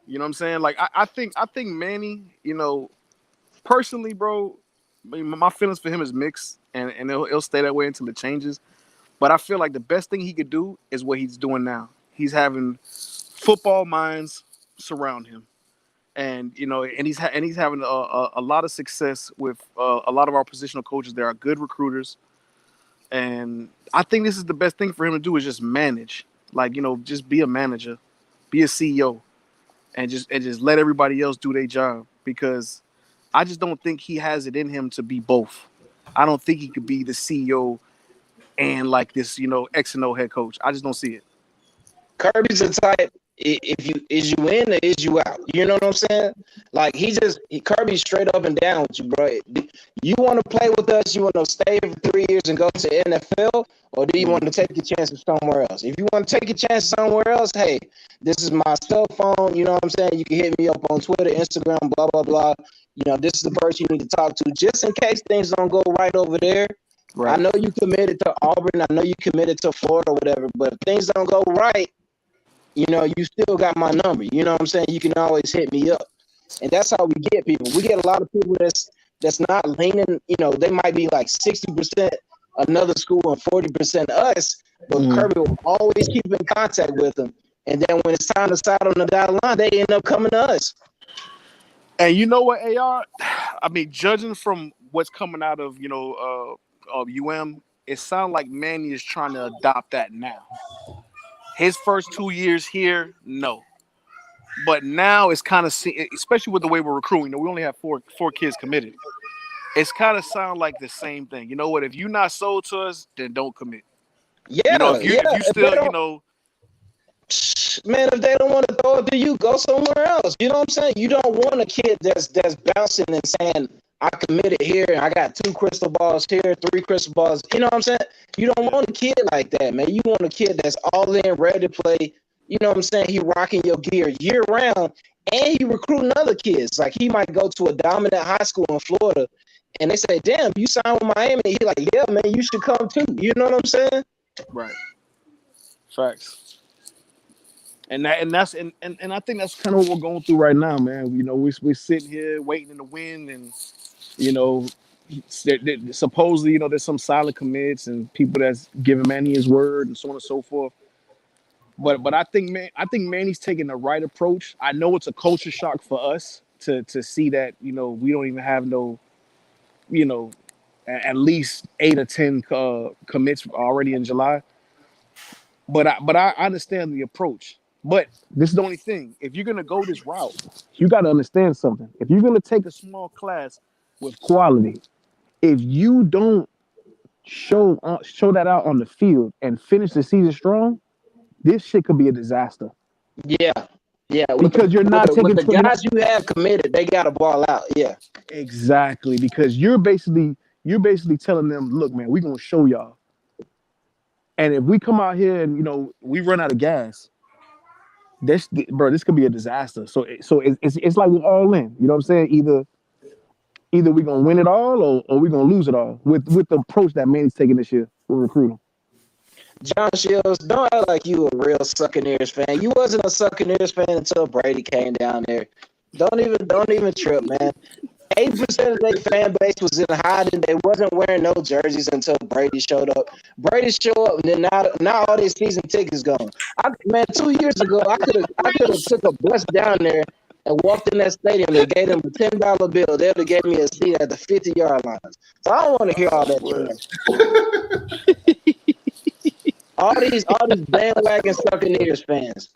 You know what I'm saying? Like I think Manny. You know, personally, bro, my feelings for him is mixed, and he'll stay that way until it changes. But I feel like the best thing he could do is what he's doing now. He's having football minds surround him, and you know, and he's having a lot of success with a lot of our positional coaches. They are good recruiters, and I think this is the best thing for him to do is just manage, like, you know, just be a manager, be a CEO, and just let everybody else do their job, because I just don't think he has it in him to be both. I don't think he could be the CEO and like this, you know, X and O head coach. I just don't see it. Kirby's the type, is you in or is you out? You know what I'm saying? Like Kirby's straight up and down with you, bro. You want to play with us? You want to stay for 3 years and go to NFL, or do you want to take your chances somewhere else? If you want to take your chances somewhere else, hey, this is my cell phone. You know what I'm saying? You can hit me up on Twitter, Instagram, blah blah blah. You know, this is the person you need to talk to, just in case things don't go right over there. Right. I know you committed to Auburn. I know you committed to Florida or whatever, but if things don't go right, you know, you still got my number. You know what I'm saying? You can always hit me up. And that's how we get people. We get a lot of people that's not leaning, you know, they might be like 60% another school and 40% us, but Kirby will always keep in contact with them. And then when it's time to side on the dotted line, they end up coming to us. And you know what, AR? I mean, judging from what's coming out of, you know, of it sounds like Manny is trying to adopt that now. His first 2 years here, no. But now it's kind of, especially with the way we're recruiting, we only have four kids committed. It's kind of sound like the same thing. You know what? If you're not sold to us, then don't commit. Yeah, you know, if you still, you know. Man, if they don't want to throw it to you, go somewhere else. You know what I'm saying? You don't want a kid that's bouncing and saying, I committed here, and I got 2 crystal balls here, 3 crystal balls. You know what I'm saying? You don't want a kid like that, man. You want a kid that's all in, ready to play. You know what I'm saying? He rocking your gear year round, and he recruiting other kids. Like, he might go to a dominant high school in Florida, and they say, damn, you signed with Miami. He like, yeah, man, you should come too. You know what I'm saying? Right. Facts. And I think that's kind of what we're going through right now, man. You know, we're sitting here waiting in the wind, and you know, supposedly, you know, there's some silent commits and people that's giving Manny his word and so on and so forth. But I think Manny's taking the right approach. I know it's a culture shock for us to see that, you know, we don't even have no, you know, at least 8 or 10 commits already in July. But I understand the approach. But this is the only thing. If you're gonna go this route, you got to understand something. If you're gonna take a small class with quality, if you don't show that out on the field and finish the season strong, this shit could be a disaster. Yeah. Because you're not taking with the guys you have committed, they got to ball out. Yeah. Exactly, because you're basically telling them, look, man, we're gonna show y'all. And if we come out here and, you know, we run out of gas, this could be a disaster. So it's like we're all in. You know what I'm saying? Either we're gonna win it all or we're gonna lose it all with the approach that Manny's taking this year with recruiting. John Shields, don't act like you a real Succaneers fan. You wasn't a Succaneers fan until Brady came down there. Don't even trip, man. 80% of their fan base was in hiding. They wasn't wearing no jerseys until Brady showed up. Brady showed up, and then now all their season tickets gone. Man, 2 years ago, I could have took a bus down there and walked in that stadium and gave them a $10 bill. They would have gave me a seat at the 50-yard lines. So I don't want to hear all that trash. all these bandwagon Succaneers fans.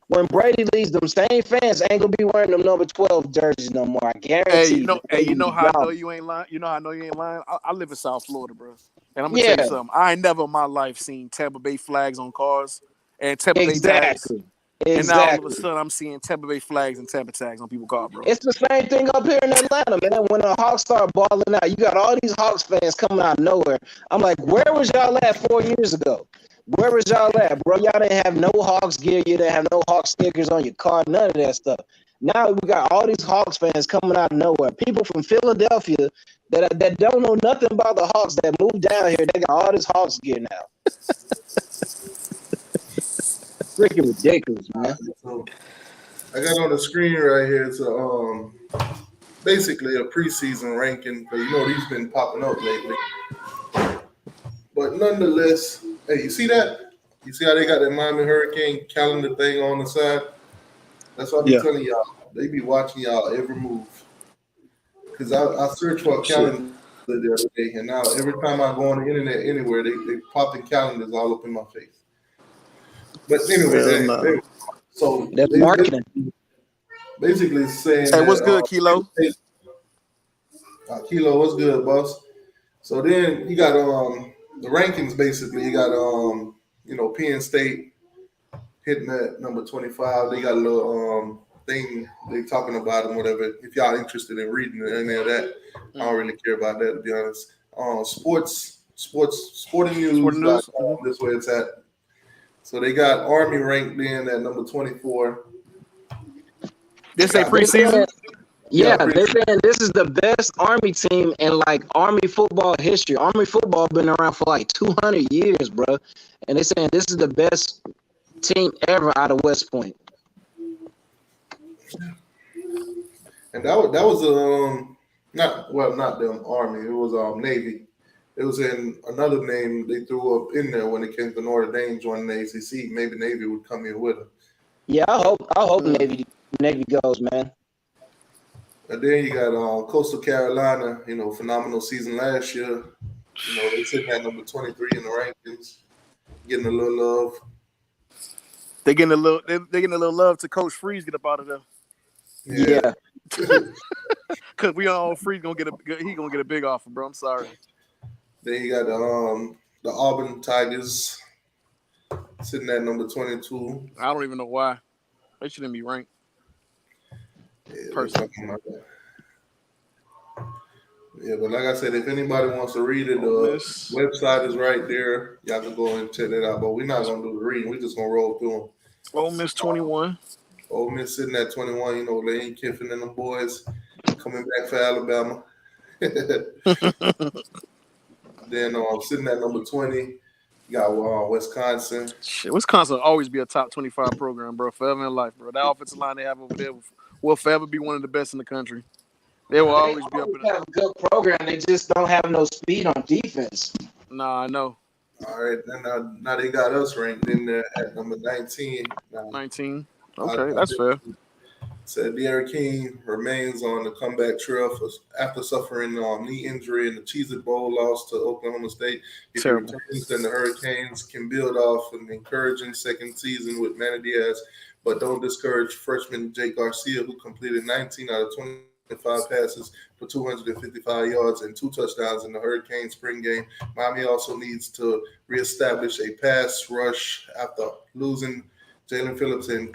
When Brady leaves, them same fans ain't gonna be wearing them number 12 jerseys no more. I guarantee. You know how I know you ain't lying. You know how I know you ain't lying. I live in South Florida, bro, and I'm gonna tell you something. I ain't never in my life seen Tampa Bay flags on cars and Tampa Bay tags. And now all of a sudden, I'm seeing Tampa Bay flags and Tampa tags on people's cars, bro. It's the same thing up here in Atlanta, man. When the Hawks start balling out, you got all these Hawks fans coming out of nowhere. I'm like, where was y'all at 4 years ago? Where was y'all at, bro? Y'all didn't have no Hawks gear. You didn't have no Hawks stickers on your car. None of that stuff. Now we got all these Hawks fans coming out of nowhere. People from Philadelphia that don't know nothing about the Hawks that moved down here. They got all this Hawks gear now. Freaking ridiculous, man. So I got on the screen right here. It's basically a preseason ranking, because you know these been popping up lately. But nonetheless, hey, you see that? You see how they got that Miami Hurricane calendar thing on the side? That's what I'm telling y'all. They be watching y'all every move. Because I searched for a calendar the other day, and now every time I go on the internet anywhere, they popping calendars all up in my face. But anyway, so that's marketing. Basically saying, hey, what's good, Kilo? Kilo, what's good, boss? So then you got the rankings. Basically, you got Penn State hitting at number 25. They got a little thing they talking about them, whatever. If y'all interested in reading any of that, I don't really care about that, to be honest. Sporting news. This way it's at. So they got Army ranked in at number 24. This ain't preseason? Yeah, they're saying this is the best Army team in like Army football history. Army football been around for like 200 years, bro. And they're saying this is the best team ever out of West Point. And that was not them Army. It was Navy. It was in another name they threw up in there when it came to Notre Dame joining the ACC. Maybe Navy would come in with them. Yeah, I hope Navy goes, man. And then you got Coastal Carolina, phenomenal season last year. They sitting at number 23 in the rankings, getting a little love. They're getting a little love to Coach Freeze get up out of there. Yeah. Cause we all Freeze gonna get a big offer, bro. I'm sorry. Then you got the Auburn Tigers sitting at number 22. I don't even know why. They shouldn't be ranked. Personally. Yeah, but like I said, if anybody wants to read it, the website is right there. Y'all can go and check that out. But we're not gonna do the reading. We're just gonna roll through them. Ole Miss 21. Ole Miss sitting at 21. Lane Kiffin and the boys coming back for Alabama. Then sitting at number 20, you got Wisconsin. Shit, Wisconsin will always be a top 25 program, bro, forever in life, bro. That offensive line they have over there will forever be one of the best in the country. They will They always be up always in it. have a good program. They just don't have no speed on defense. Nah, I know. All right, then now they got us ranked in there at number 19. Now, 19. Okay, that's fair. Said De'Aaron King remains on the comeback trail after suffering knee injury in the Cheez-It Bowl loss to Oklahoma State. If he Terrible. returns, then the Hurricanes can build off an encouraging second season with Manny Diaz, but don't discourage freshman Jake Garcia, who completed 19 out of 25 passes for 255 yards and 2 touchdowns in the Hurricane spring game. Miami also needs to reestablish a pass rush after losing Jalen Phillips and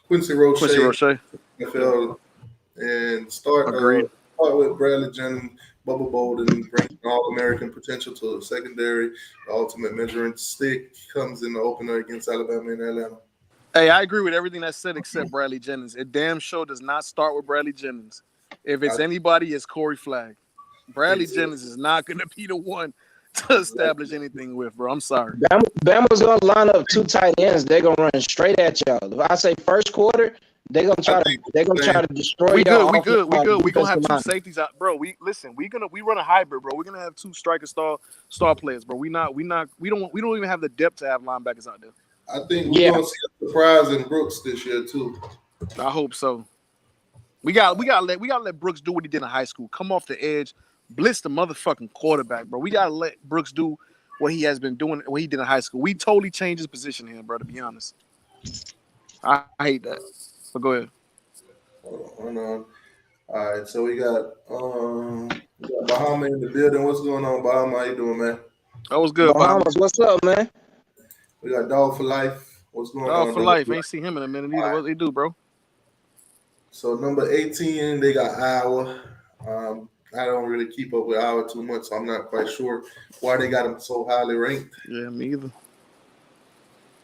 Quincy Roche, NFL, and start with Bradley Jennings, Bubba Bolden, bring All-American potential to the secondary. The ultimate measuring stick comes in the opener against Alabama and Atlanta. Hey, I agree with everything that's said except Bradley Jennings. It damn sure does not start with Bradley Jennings. If it's anybody, it's Corey Flagg. Bradley Jennings is not going to be the one to establish anything with, bro. I'm sorry. Bama's going to line up 2 tight ends. They're going to run straight at y'all. If I say first quarter, they're going to try to destroy y'all. We good. We're going to have 2 safeties out. Bro, we run a hybrid, bro. We're going to have 2 striker star players, bro. We don't even have the depth to have linebackers out there. I think we're going to see a surprise in Brooks this year too. I hope so. We got to let Brooks do what he did in high school. Come off the edge, blitz the motherfucking quarterback, bro. We got to let Brooks do what he has been doing, what he did in high school. We totally changed his position here, bro, to be honest. I hate that. But go ahead. Hold on. All right, so we got Bahama in the building. What's going on, Bahama? How you doing, man? That was good, Bahamas. What's up, man? We got Dog for Life. What's going on? Dog for Life. Ain't seen him in a minute either. What they do, bro? So number 18, they got Iowa. I don't really keep up with Iowa too much, so I'm not quite sure why they got them so highly ranked. Yeah, me either.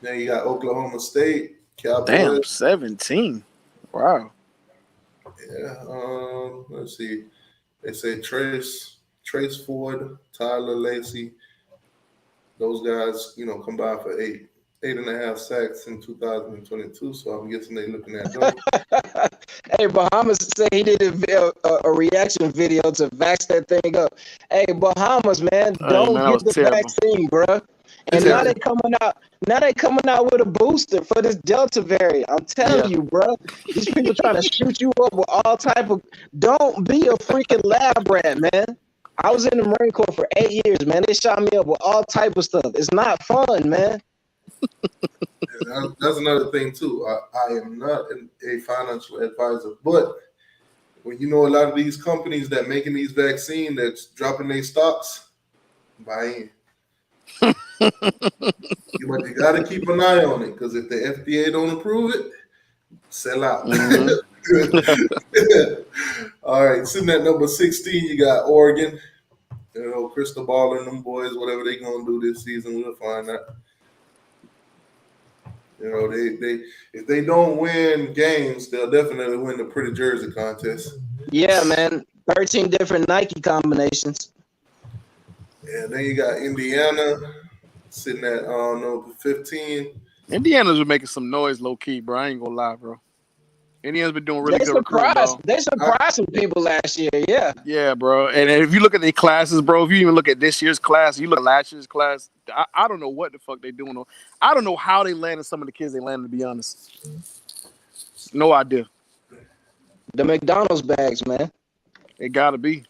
Then you got Oklahoma State. Cowboys. Damn, 17. Wow. Yeah. Let's see. They say Trace Ford, Tyler Lacey. Those guys, combined for 8.5 sacks in 2022. So I'm guessing they're looking at them. Hey, Bahamas say he did a reaction video to vax that thing up. Hey, Bahamas, man, don't get the vaccine, bro. And now they coming out with a booster for this Delta variant. I'm telling you, bro. These people trying to shoot you up with all type of. Don't be a freaking lab rat, man. I was in the Marine Corps for 8 years, man. They shot me up with all type of stuff. It's not fun, man. That's another thing too. I am not a financial advisor, but when you know a lot of these companies that making these vaccines that's dropping their stocks, buy in. But you got to keep an eye on it because if the FDA don't approve it, sell out. All right, sitting at number 16, you got Oregon. Crystal Ball and them boys, whatever they gonna do this season, we'll find out. They if they don't win games, they'll definitely win the Pretty Jersey contest. Yeah, man. 13 different Nike combinations. Yeah, then you got Indiana sitting at number 15. Indiana's been making some noise low key, bro. I ain't gonna lie, bro. Indiana's been doing really good recruiting, dog. They surprised some people last year, yeah. Yeah, bro. And if you look at the classes, bro, if you even look at this year's class, you look at last year's class, I don't know what the fuck they doing. I don't know how they landed some of the kids they landed, to be honest. No idea. The McDonald's bags, man. It gotta be.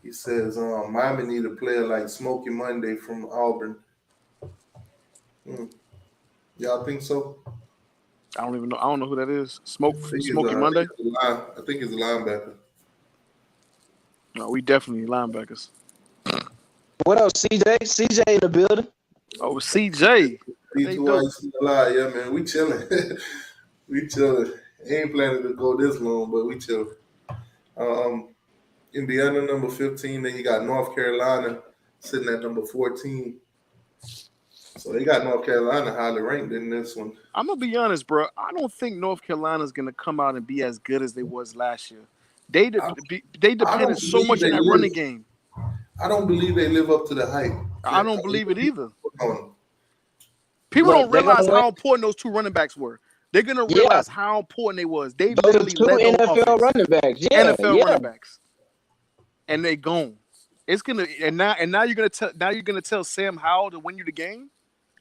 He says Miami need a player like Smokey Monday from Auburn. Y'all think so? I don't even know. I don't know who that is. Smokey Monday? I think he's a linebacker. No, we definitely linebackers. What else, CJ? CJ in the building. Oh, CJ. Yeah, man. We chilling. We chilling. Ain't planning to go this long, but we chilling. Indiana, number 15. Then you got North Carolina sitting at number 14. So they got North Carolina highly ranked in this one. I'm going to be honest, bro. I don't think North Carolina's going to come out and be as good as they was last year. They depended so much on that running game. I don't believe they live up to the hype. I don't believe it either. People don't realize how important those 2 running backs were. They're gonna Yeah. realize how important they was. They Those are literally two led the whole NFL offense. running backs. Yeah, NFL yeah. running backs, and they gone. It's gonna and now you're gonna tell Sam Howell to win you the game.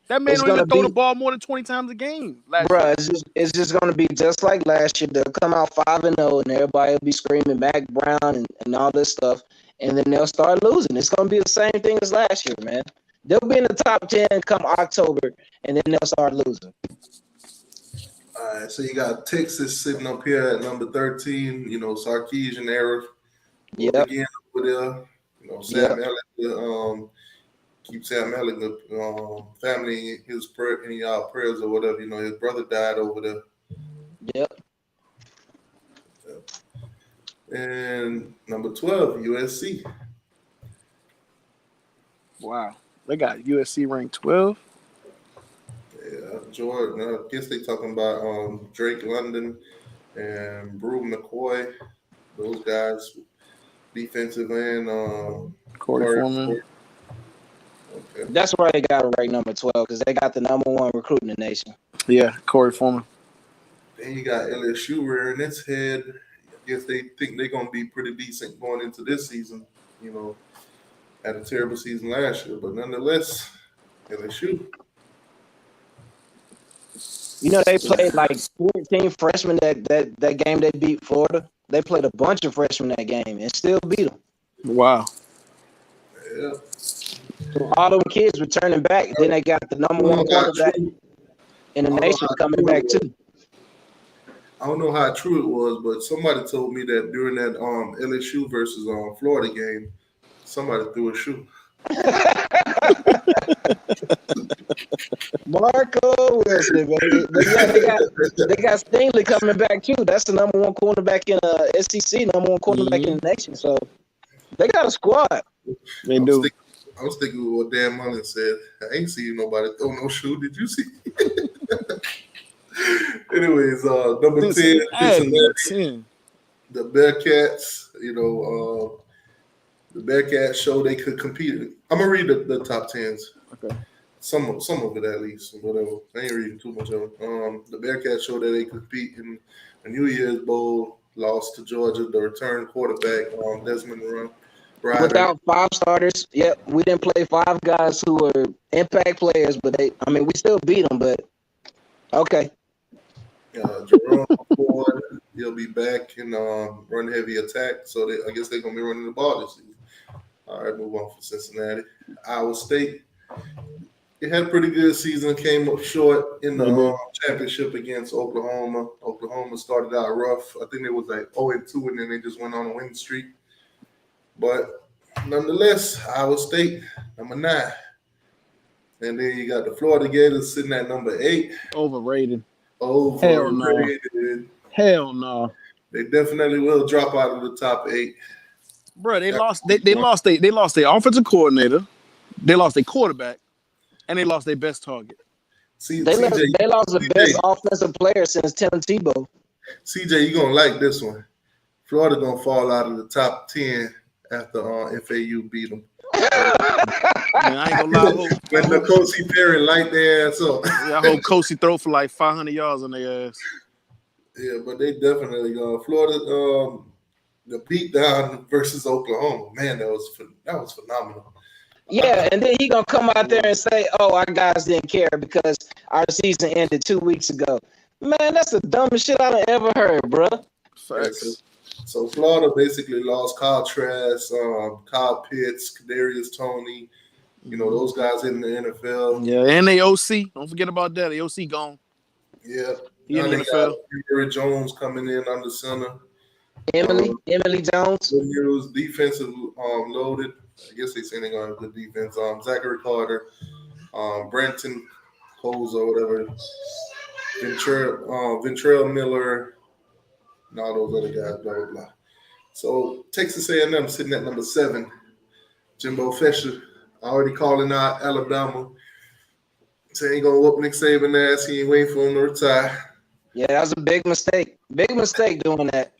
That man It's don't even gonna throw the be, ball more than 20 times a game last bruh, year. it's just gonna be just like last year. They'll come out 5-0, and everybody will be screaming Mac Brown and all this stuff, and then they'll start losing. It's gonna be the same thing as last year, man. They'll be in the top 10 come October, and then they'll start losing. All right, so you got Texas sitting up here at number 13. You know, Sarkisian era. Yep. Again over there. You know, Sam Elliott. Keep Sam Elliott, family in his in y'all prayers or whatever. You know, his brother died over there. Yep. And number 12, USC. Wow, they got USC ranked 12. Yeah, Jordan. I guess they talking about Drake London and Brew McCoy. Those guys, defensive end. Corey Foreman. Okay. That's why they got it ranked number 12, because they got the number 1 recruit in the nation. Yeah, Corey Foreman. Then you got LSU rearing its head. I guess they think they're going to be pretty decent going into this season. You know, had a terrible season last year, but nonetheless, LSU. You know, they played like 14 freshmen that game they beat Florida. They played a bunch of freshmen that game and still beat them. Wow. Yeah. So all them kids returning back. Then they got the number 1 quarterback in the nation coming back too. I don't know how true it was, but somebody told me that during that LSU versus Florida game, somebody threw a shoe. Marco Wilson, baby. But yeah, they got Stingley coming back too. That's the number 1 cornerback in SEC, number 1 cornerback in the nation. So they got a squad. They do. I was thinking what Dan Mullen said. I ain't seen nobody throw no shoe. Did you see? Anyways, number 10, Cincinnati. The Bearcats. You know, the Bearcats show they could compete. I'm gonna read the top 10s. Okay. Some of it at least, whatever. I ain't reading too much of it. The Bearcats showed that they could compete in the New Year's Bowl. Lost to Georgia. The return quarterback, Desmond Ryder. Without 5 starters, yep, we didn't play 5 guys who were impact players, but we still beat them. But okay. Jerome Ford, he'll be back in run heavy attack. So I guess they're gonna be running the ball this season. All right, move on for Cincinnati. Iowa State. It had a pretty good season. Came up short in the championship against Oklahoma. Oklahoma started out rough. I think they was like 0-2, and then they just went on a winning streak. But nonetheless, Iowa State, number 9. And then you got the Florida Gators sitting at number 8. Overrated. Hell no. They definitely will drop out of the top 8. Bro, they lost their offensive coordinator, they lost their quarterback, and they lost their best target. They lost the best offensive player since Tim Tebow. CJ, you're gonna like this one. Florida gonna fall out of the top 10 after FAU beat them. Man, I ain't gonna lie. When the Kosi Perry light their ass up. I hope Kosi throw for like 500 yards on their ass. Yeah, but they definitely go. Florida, the beatdown versus Oklahoma, man, that was phenomenal. Yeah, and then he gonna come out there and say, "Oh, our guys didn't care because our season ended 2 weeks ago." Man, that's the dumbest shit I've ever heard, bro. Facts. So Florida basically lost Kyle Trask, Kyle Pitts, Kadarius Toney, you know, those guys in the NFL. Yeah, and they OC. Don't forget about that. The OC gone. Yeah. He in the NFL. Jerry Jones coming in under center. Emily Jones. It was defensive loaded. I guess they say they're going to have good defense. Zachary Carter, Brenton Coles or whatever, Ventrell Miller, and all those other guys, blah, blah, blah. So Texas A&M sitting at number 7. Jimbo Fisher already calling out Alabama. Saying he going to whoop Nick Saban ass. He ain't waiting for him to retire. Yeah, that was a big mistake. Big mistake doing that.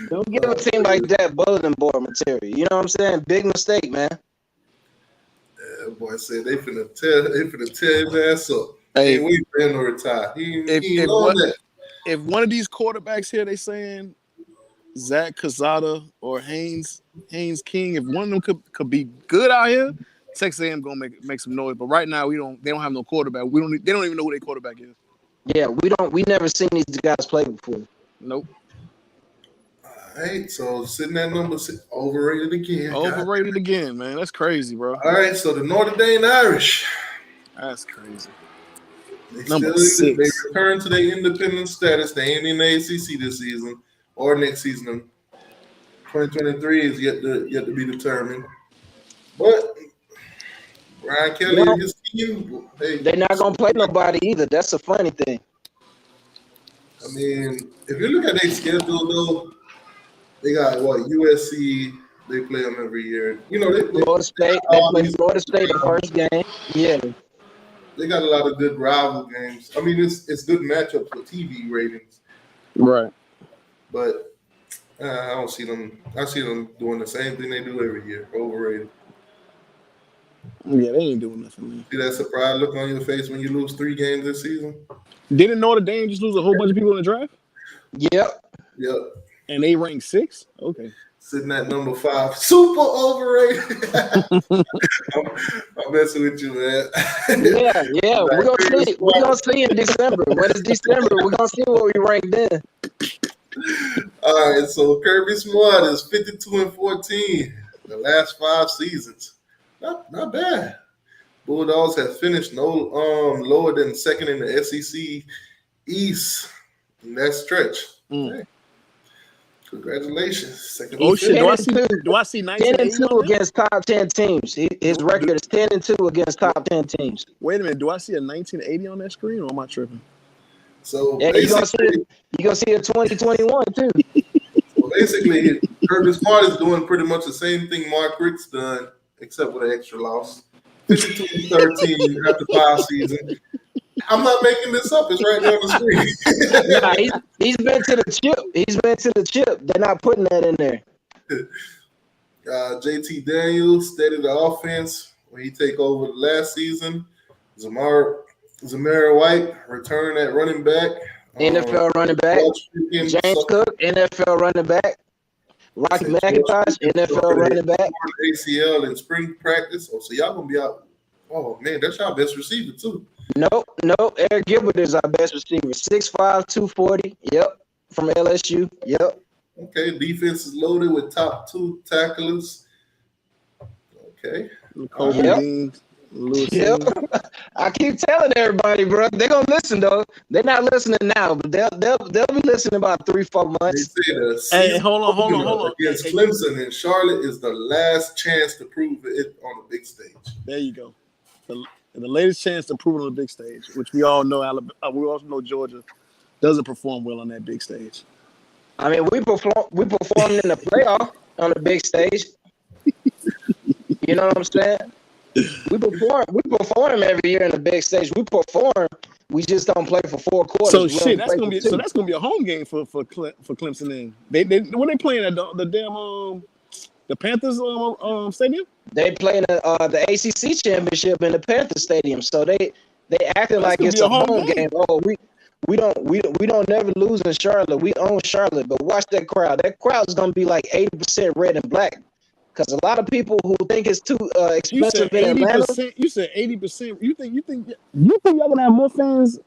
Don't give a team like that bulletin board material. You know what I'm saying? Big mistake, man. Yeah, boy said they finna tear his ass up. Hey, Can't wait for him to retire. He if ain't on that. if one of these quarterbacks here, they saying Zach Calzada or Haynes King, if one of them could be good out here, Texas A&M gonna make some noise. But right now, they don't have no quarterback. They don't even know who their quarterback is. Yeah, we never seen these guys play before. Nope. All right, so sitting at number 6, overrated again. Overrated again, man. That's crazy, bro. All right, so the Notre Dame Irish. That's crazy. They return to their independent status. They ain't in the ACC this season or next season. 2023 is yet to be determined. But Brian Kelly and his team, they're not gonna play nobody either. That's the funny thing. I mean, if you look at their schedule, though, they got USC. They play them every year. You know, Florida State. They play Florida State the first game. Yeah. They got a lot of good rival games. I mean, it's good matchups for TV ratings. Right. But I don't see them. I see them doing the same thing they do every year. Overrated. Yeah, they ain't doing nothing, man. See that surprise look on your face when you lose 3 games this season? Didn't Notre Dame just lose a whole bunch of people in the draft? Yep. And they ranked 6? Okay. Sitting at number 5. Super overrated. I'm messing with you, man. Yeah. We're gonna see. We're gonna see in December. When it's December, we're gonna see what we rank then. All right, so Kirby Smart is 52-14 the last 5 seasons. Not bad. Bulldogs have finished no lower than second in the SEC East in that stretch. Hey, congratulations. Second. Oh shit! Do I see 10-2 against top 10 teams? His record is 10-2 against top 10 teams. Wait a minute. Do I see a 1980 on that screen, or am I tripping? So yeah, you're gonna see a 2021 too. So basically, Kirby Smart is doing pretty much the same thing Mark Richt's done, except with an extra loss. 52-13 after 5 seasons. I'm not making this up. It's right there on the screen. He's been to the chip. He's been to the chip. They're not putting that in there. JT Daniels steadied the offense when he take over last season. Zamir White returned at running back. NFL running back. James Cook, NFL running back. Rocky McIntosh, NFL running back. ACL in spring practice. Oh, so y'all gonna be out. Oh man, that's y'all best receiver too. Nope. Eric Gilbert is our best receiver. 6'5", 240. Yep. From LSU. Yep. Okay, defense is loaded with top 2 tacklers. Okay. Yep. I keep telling everybody, bro. They're gonna listen though. They're not listening now, but they'll be listening about 3-4 months. They say hey, hold on. Against Clemson and Charlotte is the last chance to prove it on the big stage. There you go. The latest chance to prove it on the big stage, which we all know we also know Georgia doesn't perform well on that big stage. I mean, we performed in the playoff on the big stage. You know what I'm saying? We perform every year in the big stage. We perform. We just don't play for 4 quarters. So shit, that's gonna be a home game for Clemson. Then when they playing at the damn the Panthers stadium. They play in the ACC championship in the Panthers stadium. So they acting like it's a home game. Oh, we don't never lose in Charlotte. We own Charlotte, but watch that crowd. That crowd is gonna be like 80% red and black. Because a lot of people who think it's too expensive in Atlanta. You said 80%. You think y'all gonna have more fans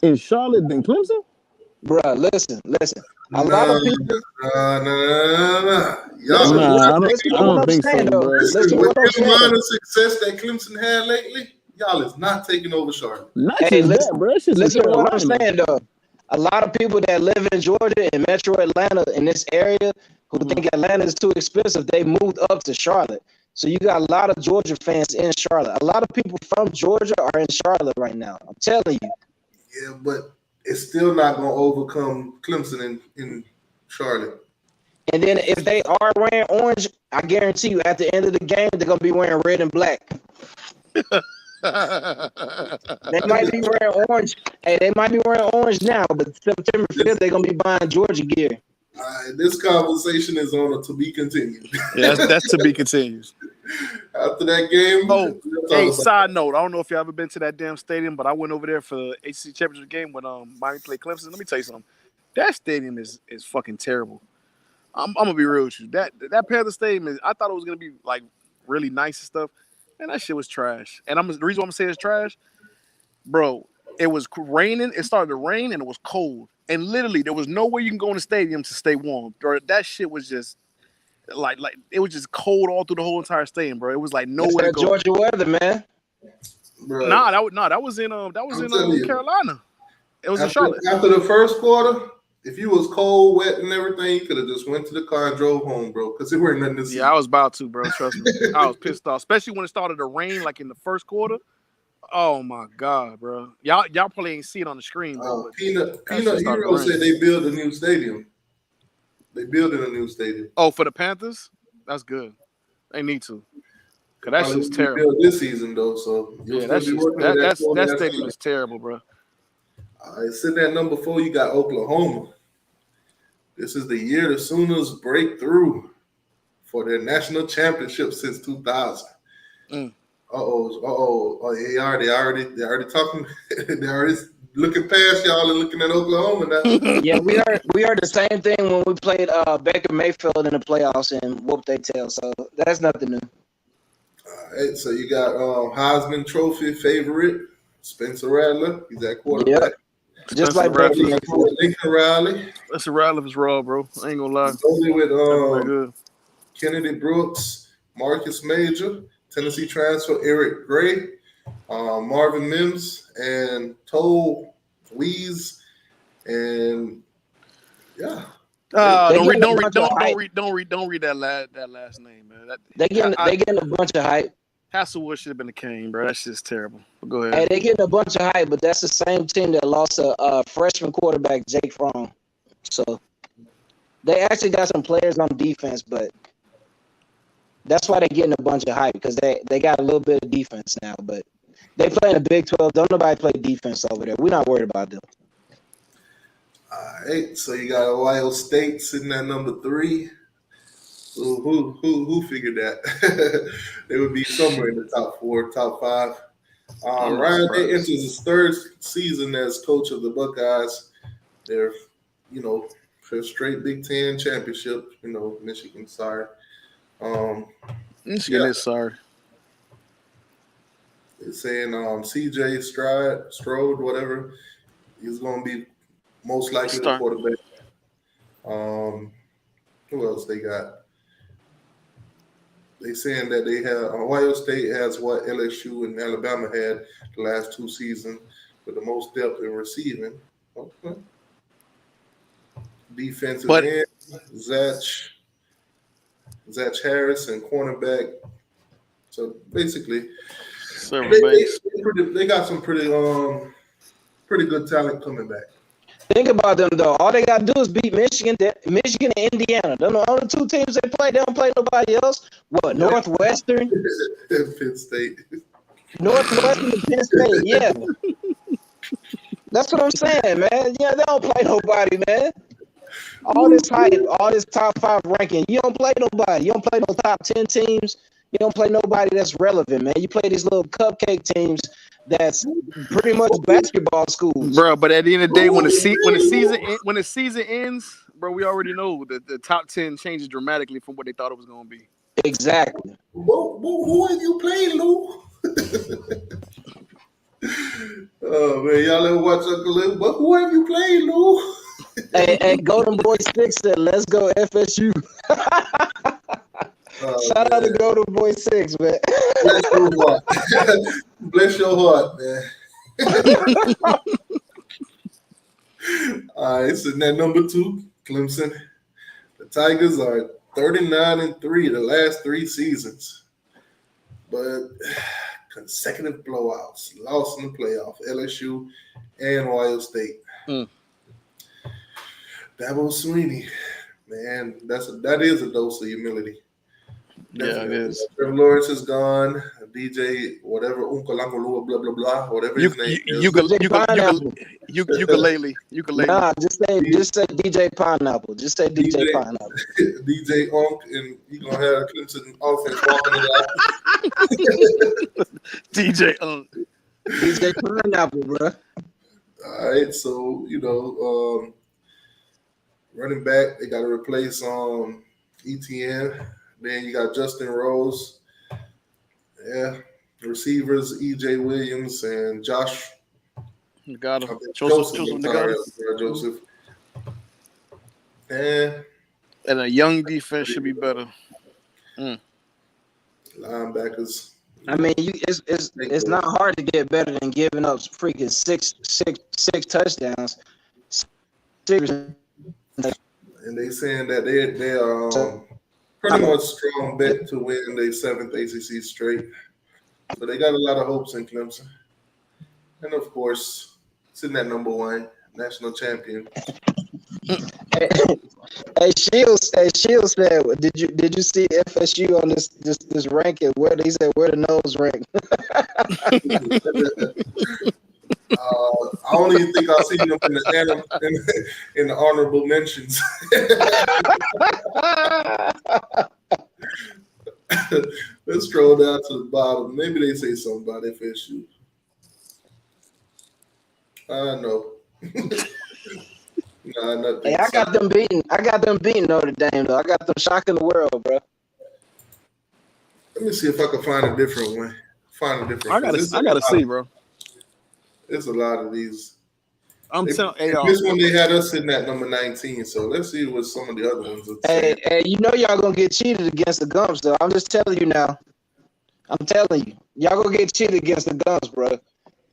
in Charlotte than Clemson? Bruh, listen. A lot of people. No. I don't think so, bro. Listen, with the amount of success that Clemson had lately, y'all is not taking over Charlotte. Listen to what I'm saying, though. A lot of people that live in Georgia and Metro Atlanta in this area who think Atlanta is too expensive, they moved up to Charlotte. So you got a lot of Georgia fans in Charlotte. A lot of people from Georgia are in Charlotte right now. I'm telling you. Yeah, but it's still not going to overcome Clemson in Charlotte. And then if they are wearing orange, I guarantee you at the end of the game, they're going to be wearing red and black. They might be wearing orange. Hey, they might be wearing orange now, but September 5th, they're going to be buying Georgia gear. This conversation is on a to be continued. Yeah, that's to be continued. After that game, Oh, we'll talk hey, about side note, I don't know if you ever been to that damn stadium, but I went over there for the ACC championship game when Miami played Clemson. Let me tell you something. That stadium is fucking terrible. I'm gonna be real with you. That Panther Stadium is. I thought it was gonna be like really nice and stuff, and that shit was trash. And the reason why I'm saying it's trash, bro. It was raining. It started to rain and it was cold. And literally, there was no way you can go in the stadium to stay warm. Bro, that shit was just like it was just cold all through the whole entire stadium, bro. It was like That's nowhere to that go. Georgia weather, man. bro. That was in I'm telling you, Carolina. It was in after, Charlotte. after the first quarter, if you was cold, wet, and everything, you could have just went to the car and drove home, bro, because there weren't nothing to see. Yeah, I was about to, bro. Trust me. I was pissed off, especially when it started to rain, like in the first quarter. Oh my god, bro. Y'all probably ain't see it on the screen, bro. But Peanut that shit started to Hero rain. said they built a new stadium. They building a new stadium. Oh, for the Panthers? That's good. They need to. Cause that Probably shit's won't be terrible. built this season though, so you'll Yeah, still be working with that stadium is terrible, bro. Sitting at number 4, you got Oklahoma. This is the year the Sooners break through for their national championship since 2000. Oh, they already talking. They already looking past y'all and looking at Oklahoma now. Yeah, we heard the same thing when we played Baker Mayfield in the playoffs and whooped their tail. So that's nothing new. All right, so you got Heisman Trophy favorite Spencer Rattler. He's at quarterback. Yep. Just like Baker Mayfield. Lincoln Riley. Spencer Rattler is raw, bro. I ain't gonna lie. Only with good. Kennedy Brooks, Marcus Major, Tennessee transfer Eric Gray, Marvin Mims, and Toe Weeze, and yeah. Don't read that last name, man. They getting a bunch of hype. Hasselwood should have been the king, bro. That shit's terrible. But go ahead. Hey, they getting a bunch of hype, but that's the same team that lost a freshman quarterback, Jake Fromm. So they actually got some players on defense, but that's why they're getting a bunch of hype, because they got a little bit of defense now. But they play in the Big 12. Don't nobody play defense over there. We're not worried about them. All right, so you got Ohio State sitting at number 3. Who figured that? They would be somewhere in the top 4, top 5. Ryan Day enters his 3rd season as coach of the Buckeyes. They're, first straight Big Ten championship. Michigan, sorry. Michigan is sorry. They're saying CJ Stroud, whatever, he's going to be most likely the quarterback. Who else they got? They saying that they have Ohio State has what LSU and Alabama had the last 2 seasons with the most depth in receiving. Okay. Defensive end, Zach Harris, and cornerback. So basically, they got some pretty good talent coming back. Think about them though. All they gotta do is beat Michigan and Indiana. They're the only 2 teams they play. They don't play nobody else. What? Northwestern, Penn State, Northwestern, and Penn State. Yeah, that's what I'm saying, man. Yeah, they don't play nobody, man. All this hype, all this top 5 ranking. You don't play nobody. You don't play no top 10 teams. You don't play nobody that's relevant, man. You play these little cupcake teams that's pretty much basketball schools, bro. But at the end of the day, when the season ends, bro, we already know that the top 10 changes dramatically from what they thought it was going to be. Exactly. Who have you played, Lou? Oh man, y'all ever watch Uncle Lou? But who have you played, Lou? Hey, Golden Boy 6 said, "Let's go FSU." Shout out to Golden Boy 6, man. Bless your heart. Bless your heart, man. All right, so now number 2, Clemson. The Tigers are 39-3 the last 3 seasons, but consecutive blowouts, lost in the playoff, LSU and Ohio State. Dabo Swinney, man, that is a dose of humility. Definitely. Yeah, it is. Trevor Lawrence is gone. DJ, whatever, Unkalangolua, blah, blah, blah, whatever You his name you is. you could DJ Pineapple. ukulele. Nah, just say DJ Pineapple. Just say DJ DJ Pineapple. DJ Unk, and he gonna have Clemson offense walking it out. DJ. DJ Pineapple, bro. All right, so running back, they got to replace ETN. Then you got Justin Rose. Yeah, receivers EJ Williams and Josh. Got him. Joseph. Joseph I'm Nagata. sorry, Joseph. And a young defense should be better. Linebackers. I mean, it's not hard to get better than giving up freaking six touchdowns. And they saying that they are pretty much strong bet to win their 7th ACC straight. So they got a lot of hopes in Clemson. And of course, sitting at number 1, national champion. Hey Shields said, did you see FSU on this ranking? Where he said where the nose rank? I don't even think I've seen them in the honorable mentions. Let's scroll down to the bottom. Maybe they say something about FSU. No. Nah, nothing. Hey, I got them beating Notre Dame though. I got them shocking the world, bro. Let me see if I can find a different one. I gotta see, bro. There's a lot of these. This one they had us sitting at number 19. So let's see what some of the other ones are saying. Hey, you know y'all gonna get cheated against the Gumps though. I'm just telling you now. I'm telling you, y'all gonna get cheated against the Gumps, bro.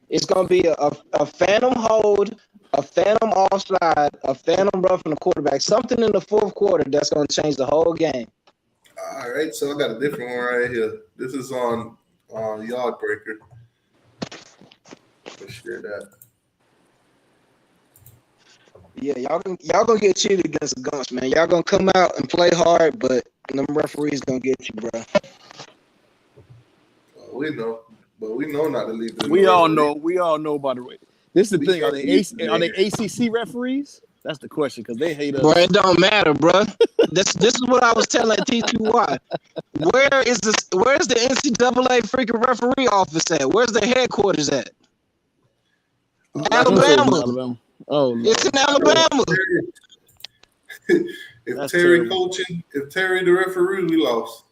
It's gonna be a phantom hold, a phantom offside, a phantom roughing the quarterback, something in the fourth quarter that's gonna change the whole game. All right, so I got a different one right here. This is on Yardbreaker. Let's share that. Yeah, y'all gonna get cheated against the Gumps, man. Y'all gonna come out and play hard, but them referees gonna get you, bro. We know, but we know not to leave. We all know. By the way, this is the thing. Are they ACC referees? That's the question because they hate us. Bro, it don't matter, bro. This is what I was telling T2Y. Where's the NCAA freaking referee office at? Where's the headquarters at? Alabama. Oh, Lord. It's in Alabama. If Terry the referee, we lost.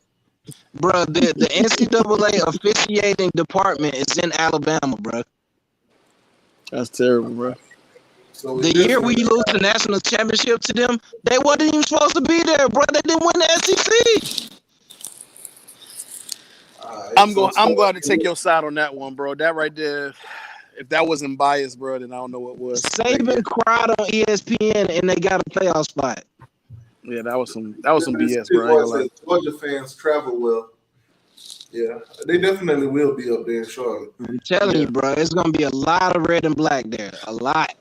Bro, the NCAA officiating department is in Alabama, bro. That's terrible, bro. So the year we lose the national championship to them, they wasn't even supposed to be there, bro. They didn't win the SEC. I'm glad to take your side on that one, bro. That right there, if that wasn't biased, bro, then I don't know what was. Saban cried on ESPN and they got a playoff spot. Yeah, that was some BS, bro. Georgia fans travel well. Yeah, they definitely will be up there in Charlotte. I'm telling you, bro, it's gonna be a lot of red and black there. A lot.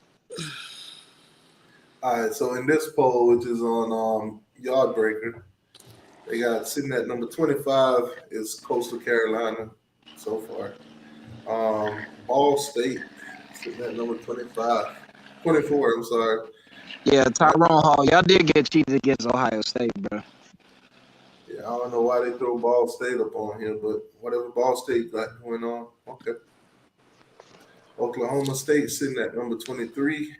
All right, so in this poll, which is on Yardbreaker, they got sitting at number 25 is Coastal Carolina so far. Ball State sitting at number 24, I'm sorry. Yeah, Tyrone Hall. Y'all did get cheated against Ohio State, bro. Yeah, I don't know why they throw Ball State up on here, but whatever Ball State got going on, okay. Oklahoma State sitting at number 23.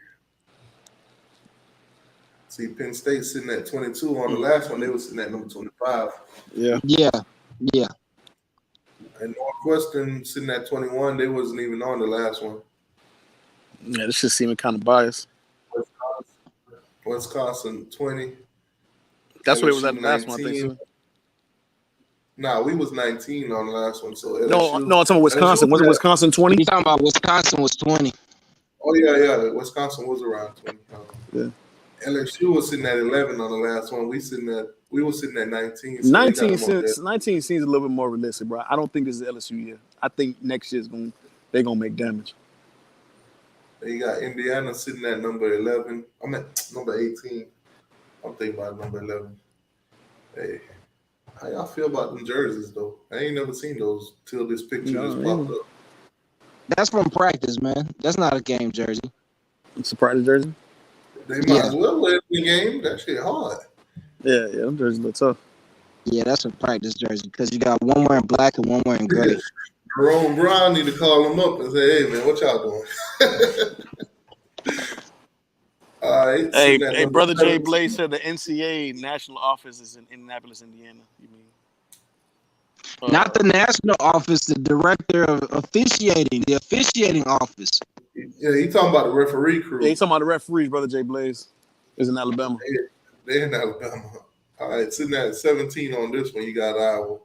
See, Penn State sitting at 22. On the last one, they were sitting at number 25. Yeah. And Northwestern sitting at 21. They wasn't even on the last one. Yeah, this just seeming kind of biased. Wisconsin 20. That's what it was at the last one, I think. So. Nah, we was 19 on the last one. So LSU, no, I'm talking about Wisconsin. Wasn't Wisconsin 20? You talking about Wisconsin was 20. Oh, yeah. Wisconsin was around 20. Yeah. LSU was sitting at 11 on the last one. We were sitting at 19. So 19 seems a little bit more realistic, bro. I don't think this is LSU year. I think next year's they're gonna make damage. They got Indiana sitting at number 11. I'm at number 18. I'm thinking about number 11. Hey, How y'all feel about them jerseys though? I ain't never seen those till this picture No, just popped up. That's from practice, man. That's not a game jersey. it's a practice jersey. They might Yeah, as well wear it in the game. That shit hard. Yeah, them jerseys look tough. yeah, that's a practice jersey because you got one wearing black and one wearing gray. Jerome Brown need to call him up and say, "Hey man, what y'all doing?" All right. Hey, sitting at hey, number brother Jay 17. Blaze said the NCAA national office is in Indianapolis, Indiana. You mean? Not the national office, the director of officiating, the officiating office. Yeah, he talking about the referee Yeah, crew. he's talking about the referees, brother Jay Blaze. Is in Alabama. They in Alabama. All right, sitting at 17 on this one, you got Iowa.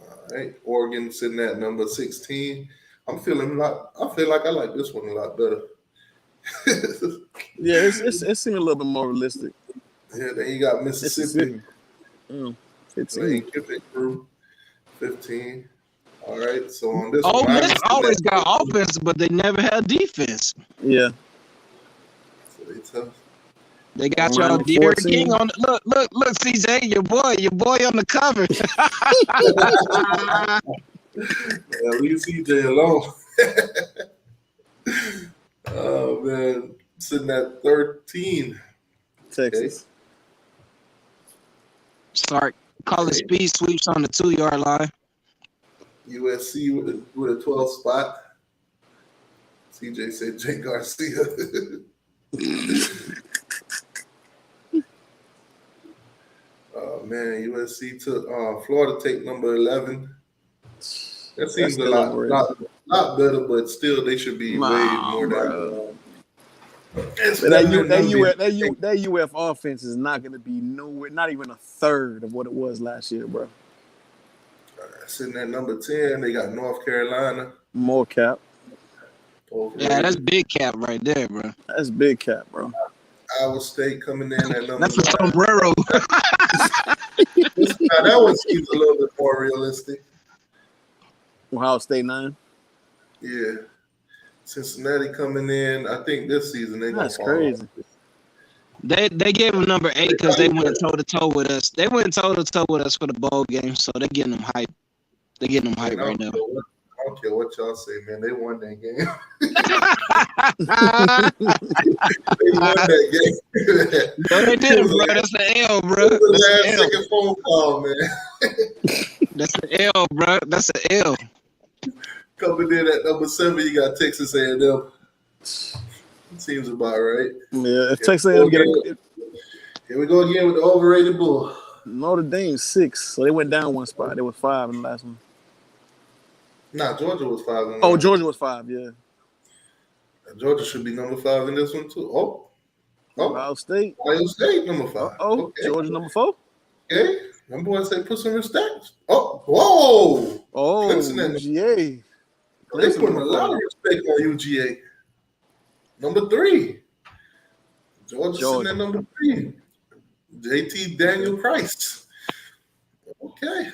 All right, Oregon sitting at number 16. I feel like I like this one a lot better. Yeah, it seemed a little bit more realistic. Yeah, then you got Mississippi. 15. Kiffin crew, 15. All right, so on this Ole one, Miss Miami's always sitting at got offense, but they never had defense. Yeah. so they tough. They got Miami y'all Derrick 14. King on. Look, CJ, your boy on the cover. Yeah, leave CJ alone. Oh man, sitting at 13. Texas. Start calling speed sweeps on the 2-yard line. USC with a 12 spot. CJ said Jay Garcia. Oh man, USC took Florida take number 11. That seems a still lot overrated. better, but still they should be way more bro. than it's But better than them being- that UF offense is not going to be nowhere, not even a third of what it was last year, bro. Sitting at number 10, they got North Carolina. More cap. Yeah, that's big cap right there, bro. That's big cap, bro. Iowa State coming in at number That's a 9. sombrero. Now, that one seems a little bit more realistic. Ohio State 9. Yeah. Cincinnati coming in. I think this season they're going to That's fall crazy. off. They gave them number 8 because they went toe to toe with us. They went toe to toe with us for the bowl game, so they're getting them hype. They're getting them hype right now. I don't care what y'all say, man. They won that game. They won that game. No, they didn't, bro. That's the L, bro. This was the That's last the L. second phone call, man. That's the L, bro. That's the L. Coming in at number 7, you got Texas A&M. Seems about right. Yeah, if Texas A&M get a Here we go again with the overrated bull. Notre Dame 6, so they went down one spot. They were 5 in the last one. Nah, Georgia was 5. In Oh, Georgia was 5. Yeah. Georgia should be number 5 in this one too. Oh, Ohio State. Ohio State number 5. Oh, okay. Georgia number 4. Okay, them boys say put some respect. Oh, whoa! Oh, Clemson and- UGA. They putting a lot of respect on UGA. Number 3. Georgia sitting at number 3. JT Daniel Christ. Okay.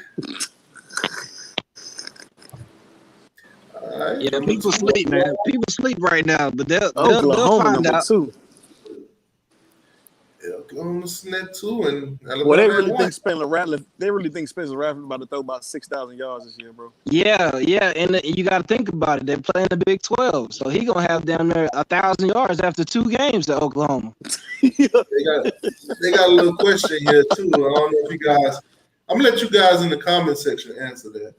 All right. Yeah, people sleep, man. People sleep right now, but they'll Oklahoma find number out. 2. Yeah, Oklahoma sitting at 2 and Alabama Well, they at really 1. think Spencer Rattler about to throw about 6,000 yards this year, bro. Yeah, and you got to think about it. They're playing the Big 12, so he gonna have down there 1,000 yards after 2 games at Oklahoma. They got a little question here too. I don't know if you guys. I'm gonna let you guys in the comment section answer that.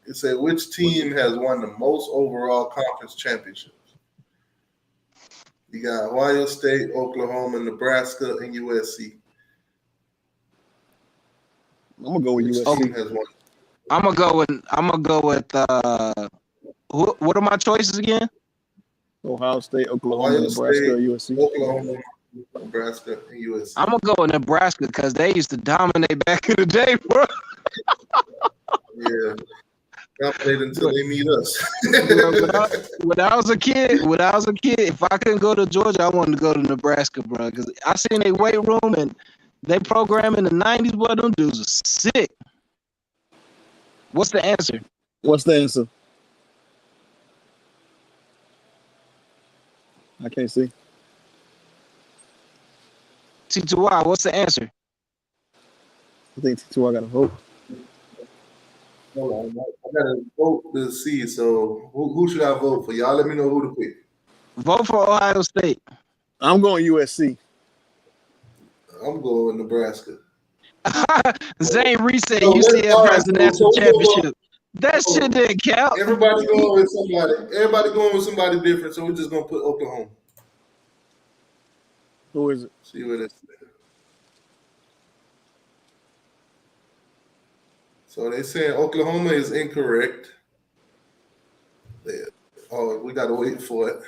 It said which team has won the most overall conference championships? You got Ohio State, Oklahoma, Nebraska, and USC. I'm gonna go with Which USC. team has won? I'm gonna go with what are my choices again? Ohio State, Oklahoma, Ohio Nebraska, State, USC. Oklahoma, Nebraska, and USC. I'm gonna go with Nebraska because they used to dominate back in the day, bro. Yeah. Dominate until they meet us. When I was a kid, if I couldn't go to Georgia, I wanted to go to Nebraska, bro. Because I seen their weight room and they program in the 90s, boy, them dudes are sick. What's the answer? What's the answer? I can't see. T2Y, what's the answer? I think T2, I got to vote. Hold on, I gotta vote to see. So who should I vote for? Y'all let me know who to pick. Vote for Ohio State. I'm going USC. I'm going Nebraska. Zane Reese said So UCF has the national championship. That so shit didn't count. Everybody going with somebody. Everybody going with somebody different. So we're just gonna put Oklahoma. Who is it? See what it's. So they saying Oklahoma is incorrect. Oh, we gotta wait for it.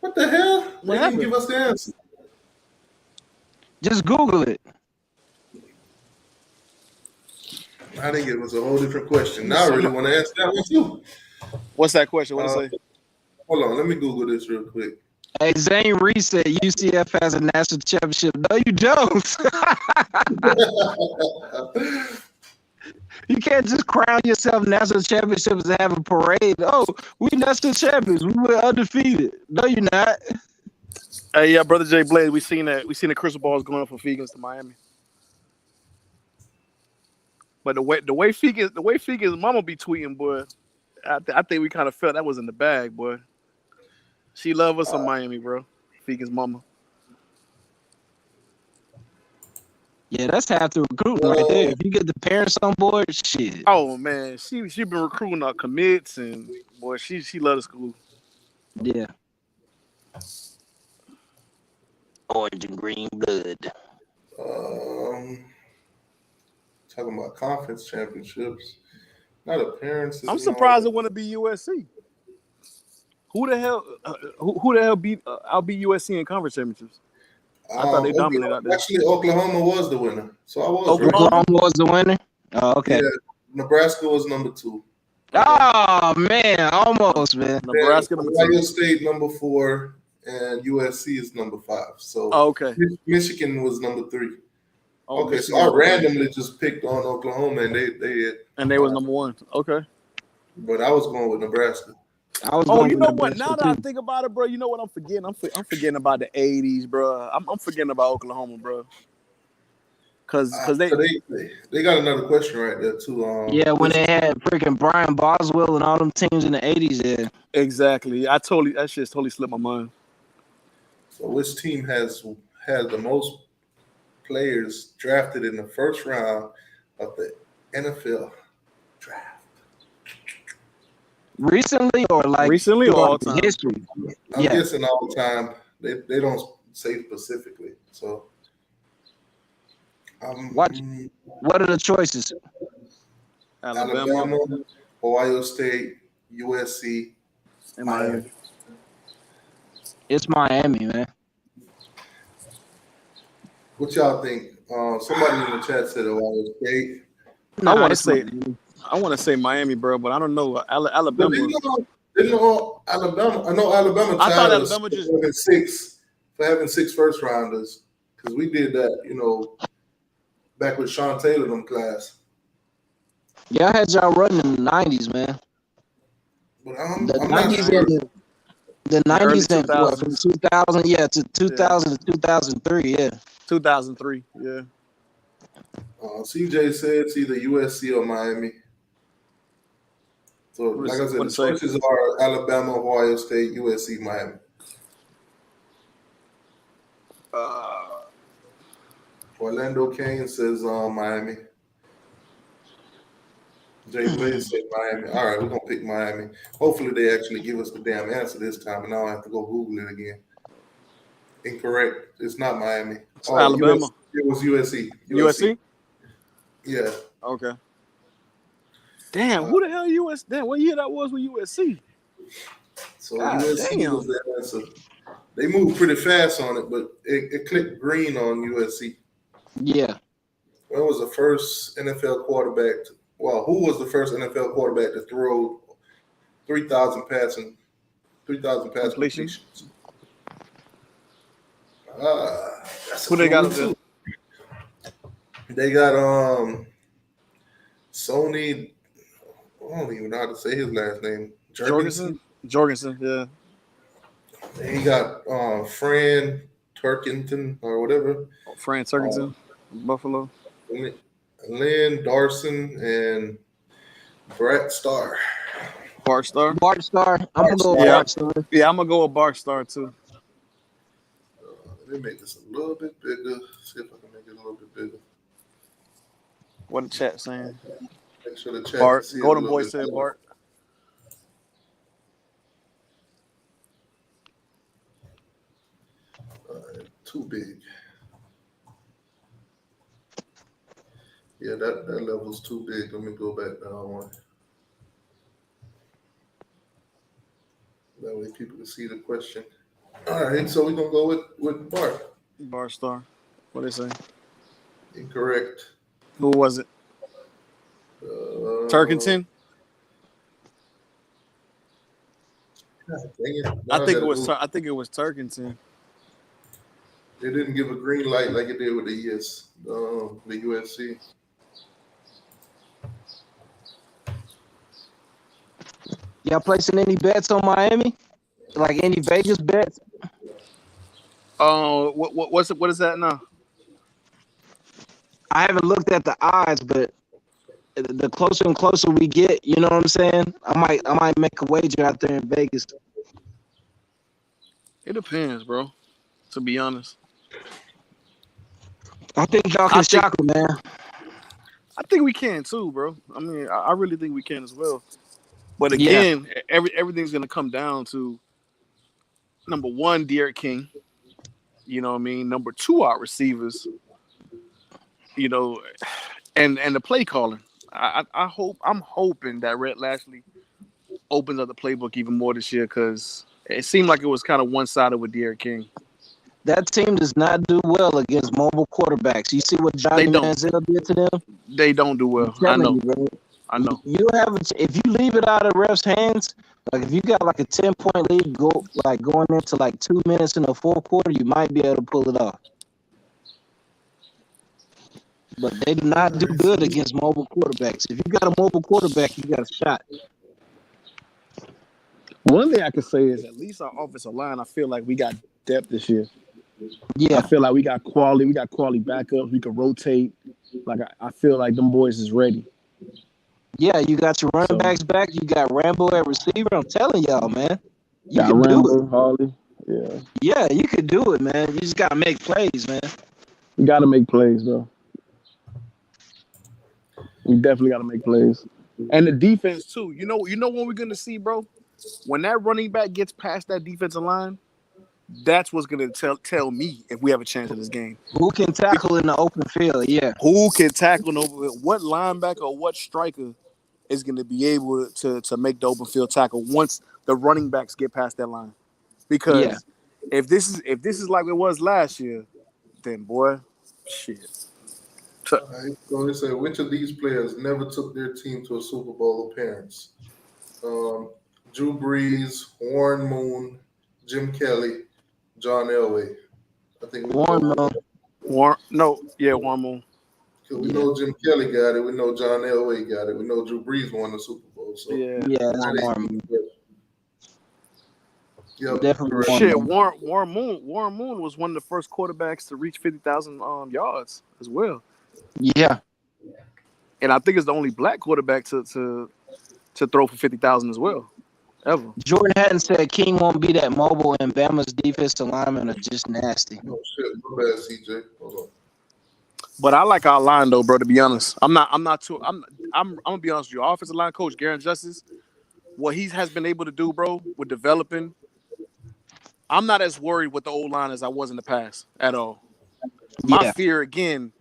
What the hell? They didn't give us the answer. Just Google it. I think it was a whole different question. Now I really want to answer that one too. What's that question? What did it say? Hold on, let me Google this real quick. Hey, Zane Reese said UCF has a national championship. No, you don't. You can't just crown yourself national championships and have a parade. Oh, we national champions. We were undefeated. No, you're not. Hey, yeah, brother Jay Blade, we seen that. We seen the crystal balls going up for Fegans to Miami. But the way Fegans mama be tweeting, boy, I think we kind of felt that was in the bag, boy. She love us in Miami, bro. Fegans mama. Yeah, that's half the recruitment right there. If you get the parents on board, shit. Oh man, she been recruiting our commits and boy, she love the school. Yeah. Orange and green blood. Talking about conference championships. Not appearances. I'm surprised it wouldn't be USC. Who the hell beat outbeat USC in conference championships? I thought they dominated out there. Actually, Oklahoma was the winner. So I was Oklahoma was the winner? Oh, okay. Yeah, Nebraska was number 2. Oh man, almost, man. Nebraska number 2. Ohio State number 4 and USC is number 5. So okay. Michigan was number 3. Oh, okay, so I randomly just picked on Oklahoma and they was number 1. Okay. But I was going with Nebraska. You know what? Now that I think about it, bro, you know what I'm forgetting? I'm forgetting about the 80s, bro. I'm forgetting about Oklahoma, bro. Cause they got another question right there too. Yeah, when they had freaking Brian Boswell and all them teams in the 80s, yeah. Exactly. That shit's totally slipped my mind. So which team has the most players drafted in the first round of the NFL draft? Recently or all time? History? I'm guessing all the time. They don't say specifically. So what are the choices? Alabama, Ohio State, USC, and Miami. It's Miami, man. What y'all think? Somebody in the chat said Ohio State. I want to say Miami, bro, but I don't know. Alabama. Didn't know Alabama. I know Alabama. I thought Alabama just having 6 first rounders because we did that, back with Sean Taylor in class. Yeah, I had y'all running in the 90s, man. But the 90s and from 2000, to 2000 to 2003, yeah. 2003, yeah. CJ said it's either USC or Miami. So, like I said, the choices are Alabama, Ohio State, USC, Miami. Orlando Kane says Miami. Jay Blade said Miami. All right, we're going to pick Miami. Hopefully they actually give us the damn answer this time, and I don't have to go Google it again. Incorrect. It's not Miami. It's Alabama. It was USC. USC? Yeah. Okay. Damn, who the hell USC? Damn, what year that was with USC? So USC was that answer. They moved pretty fast on it, but it clicked green on USC. Yeah. When was the first NFL quarterback who was the first NFL quarterback to throw 3,000 pass completions? Who they got up there? They got Sony. I don't even know how to say his last name. Jorgensen, yeah. He got Fran Turkington or whatever. Fran Turkington, Buffalo. Lynn Darson and Brett Starr. Bart Starr. Bart Starr. I'm gonna go with Yeah. Bart Starr. Yeah, I'm gonna go with Bart Starr too. Let me make this a little bit bigger. See if I can make it a little bit bigger. What the chat saying? Make sure the chat Bart. can see it a Golden little Boy bit said better. Bart. Too big. Yeah, that level's too big. Let me go back down one. That way people can see the question. All right, so we're gonna go with Bart. Bart Starr. What they say? Incorrect. Who was it? Turkington. God dang it. I think it was Turkington. They didn't give a green light like it did with the USC. Y'all placing any bets on Miami? Like any Vegas bets? What is that now? I haven't looked at the odds, but the closer and closer we get, you know what I'm saying? I might make a wager out there in Vegas. It depends, bro. To be honest, I think y'all can shock them, man. I think we can too, bro. I mean, I really think we can as well. But again, everything's gonna come down to number one, De'Aaron King. You know what I mean? Number two, our receivers. You know, and the play calling. I'm hoping that Rhett Lashley opens up the playbook even more this year because it seemed like it was kind of one-sided with De'Aaron King. That team does not do well against mobile quarterbacks. You see what Johnny Manziel did to them? They don't do well. I know. I know. You have if you leave it out of refs' hands, like if you got like a 10-point lead going into like 2 minutes in the fourth quarter, you might be able to pull it off. But they do not do good against mobile quarterbacks. If you got a mobile quarterback, you got a shot. One thing I can say is at least our offensive line, I feel like we got depth this year. Yeah. I feel like we got quality. We got quality backups. We can rotate. Like I feel like them boys is ready. Yeah, you got your running backs back. You got Rambo at receiver. I'm telling y'all, man. You Got can do Rambo, it. Harley. Yeah. Yeah, you can do it, man. You just got to make plays, man. We got to make plays, though. We definitely got to make plays. And the defense, too. You know when we're going to see, bro? When that running back gets past that defensive line, that's what's going to tell me if we have a chance in this game. Who can tackle in the open field? Yeah. Who can tackle in the open field? What linebacker or what striker is going to be able to make the open field tackle once the running backs get past that line? Because if this is like it was last year, then boy, shit. So they say, which of these players never took their team to a Super Bowl appearance? Drew Brees, Warren Moon, Jim Kelly, John Elway. I think Warren Moon. Warren Moon. We know Jim Kelly got it. We know John Elway got it. We know Drew Brees won the Super Bowl. So that's Warren Moon. Yep. Definitely. Shit, Warren Moon was one of the first quarterbacks to reach 50,000 yards as well. Yeah. And I think it's the only black quarterback to throw for 50,000 as well, ever. Jordan Hatton said King won't be that mobile, and Bama's defensive linemen are just nasty. Oh shit, go bad, CJ. Hold on. But I like our line though, bro. To be honest, I'm gonna be honest with you. Our offensive line coach Garen Justice, what he has been able to do, bro, with developing. I'm not as worried with the old line as I was in the past at all. My fear again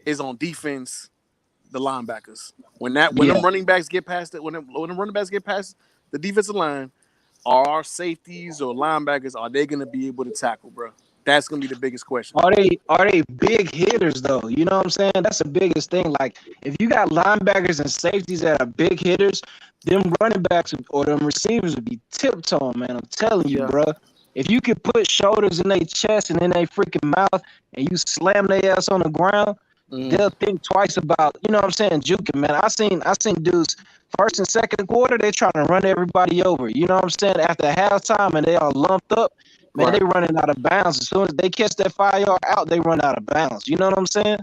is on defense, the linebackers. When them running backs get past it, when them running backs get past the defensive line, are our safeties or linebackers, are they gonna be able to tackle, bro? That's gonna be the biggest question. Are they big hitters though? You know what I'm saying? That's the biggest thing. Like if you got linebackers and safeties that are big hitters, them running backs or them receivers would be tiptoeing, man. I'm telling you, bro. If you could put shoulders in their chest and in their freaking mouth and you slam their ass on the ground, they'll think twice about, you know what I'm saying, juking, man. I seen dudes first and second quarter, they trying to run everybody over. You know what I'm saying? After halftime and they all lumped up, Man, Right. they running out of bounds. As soon as they catch that 5 yard out, they run out of bounds. You know what I'm saying?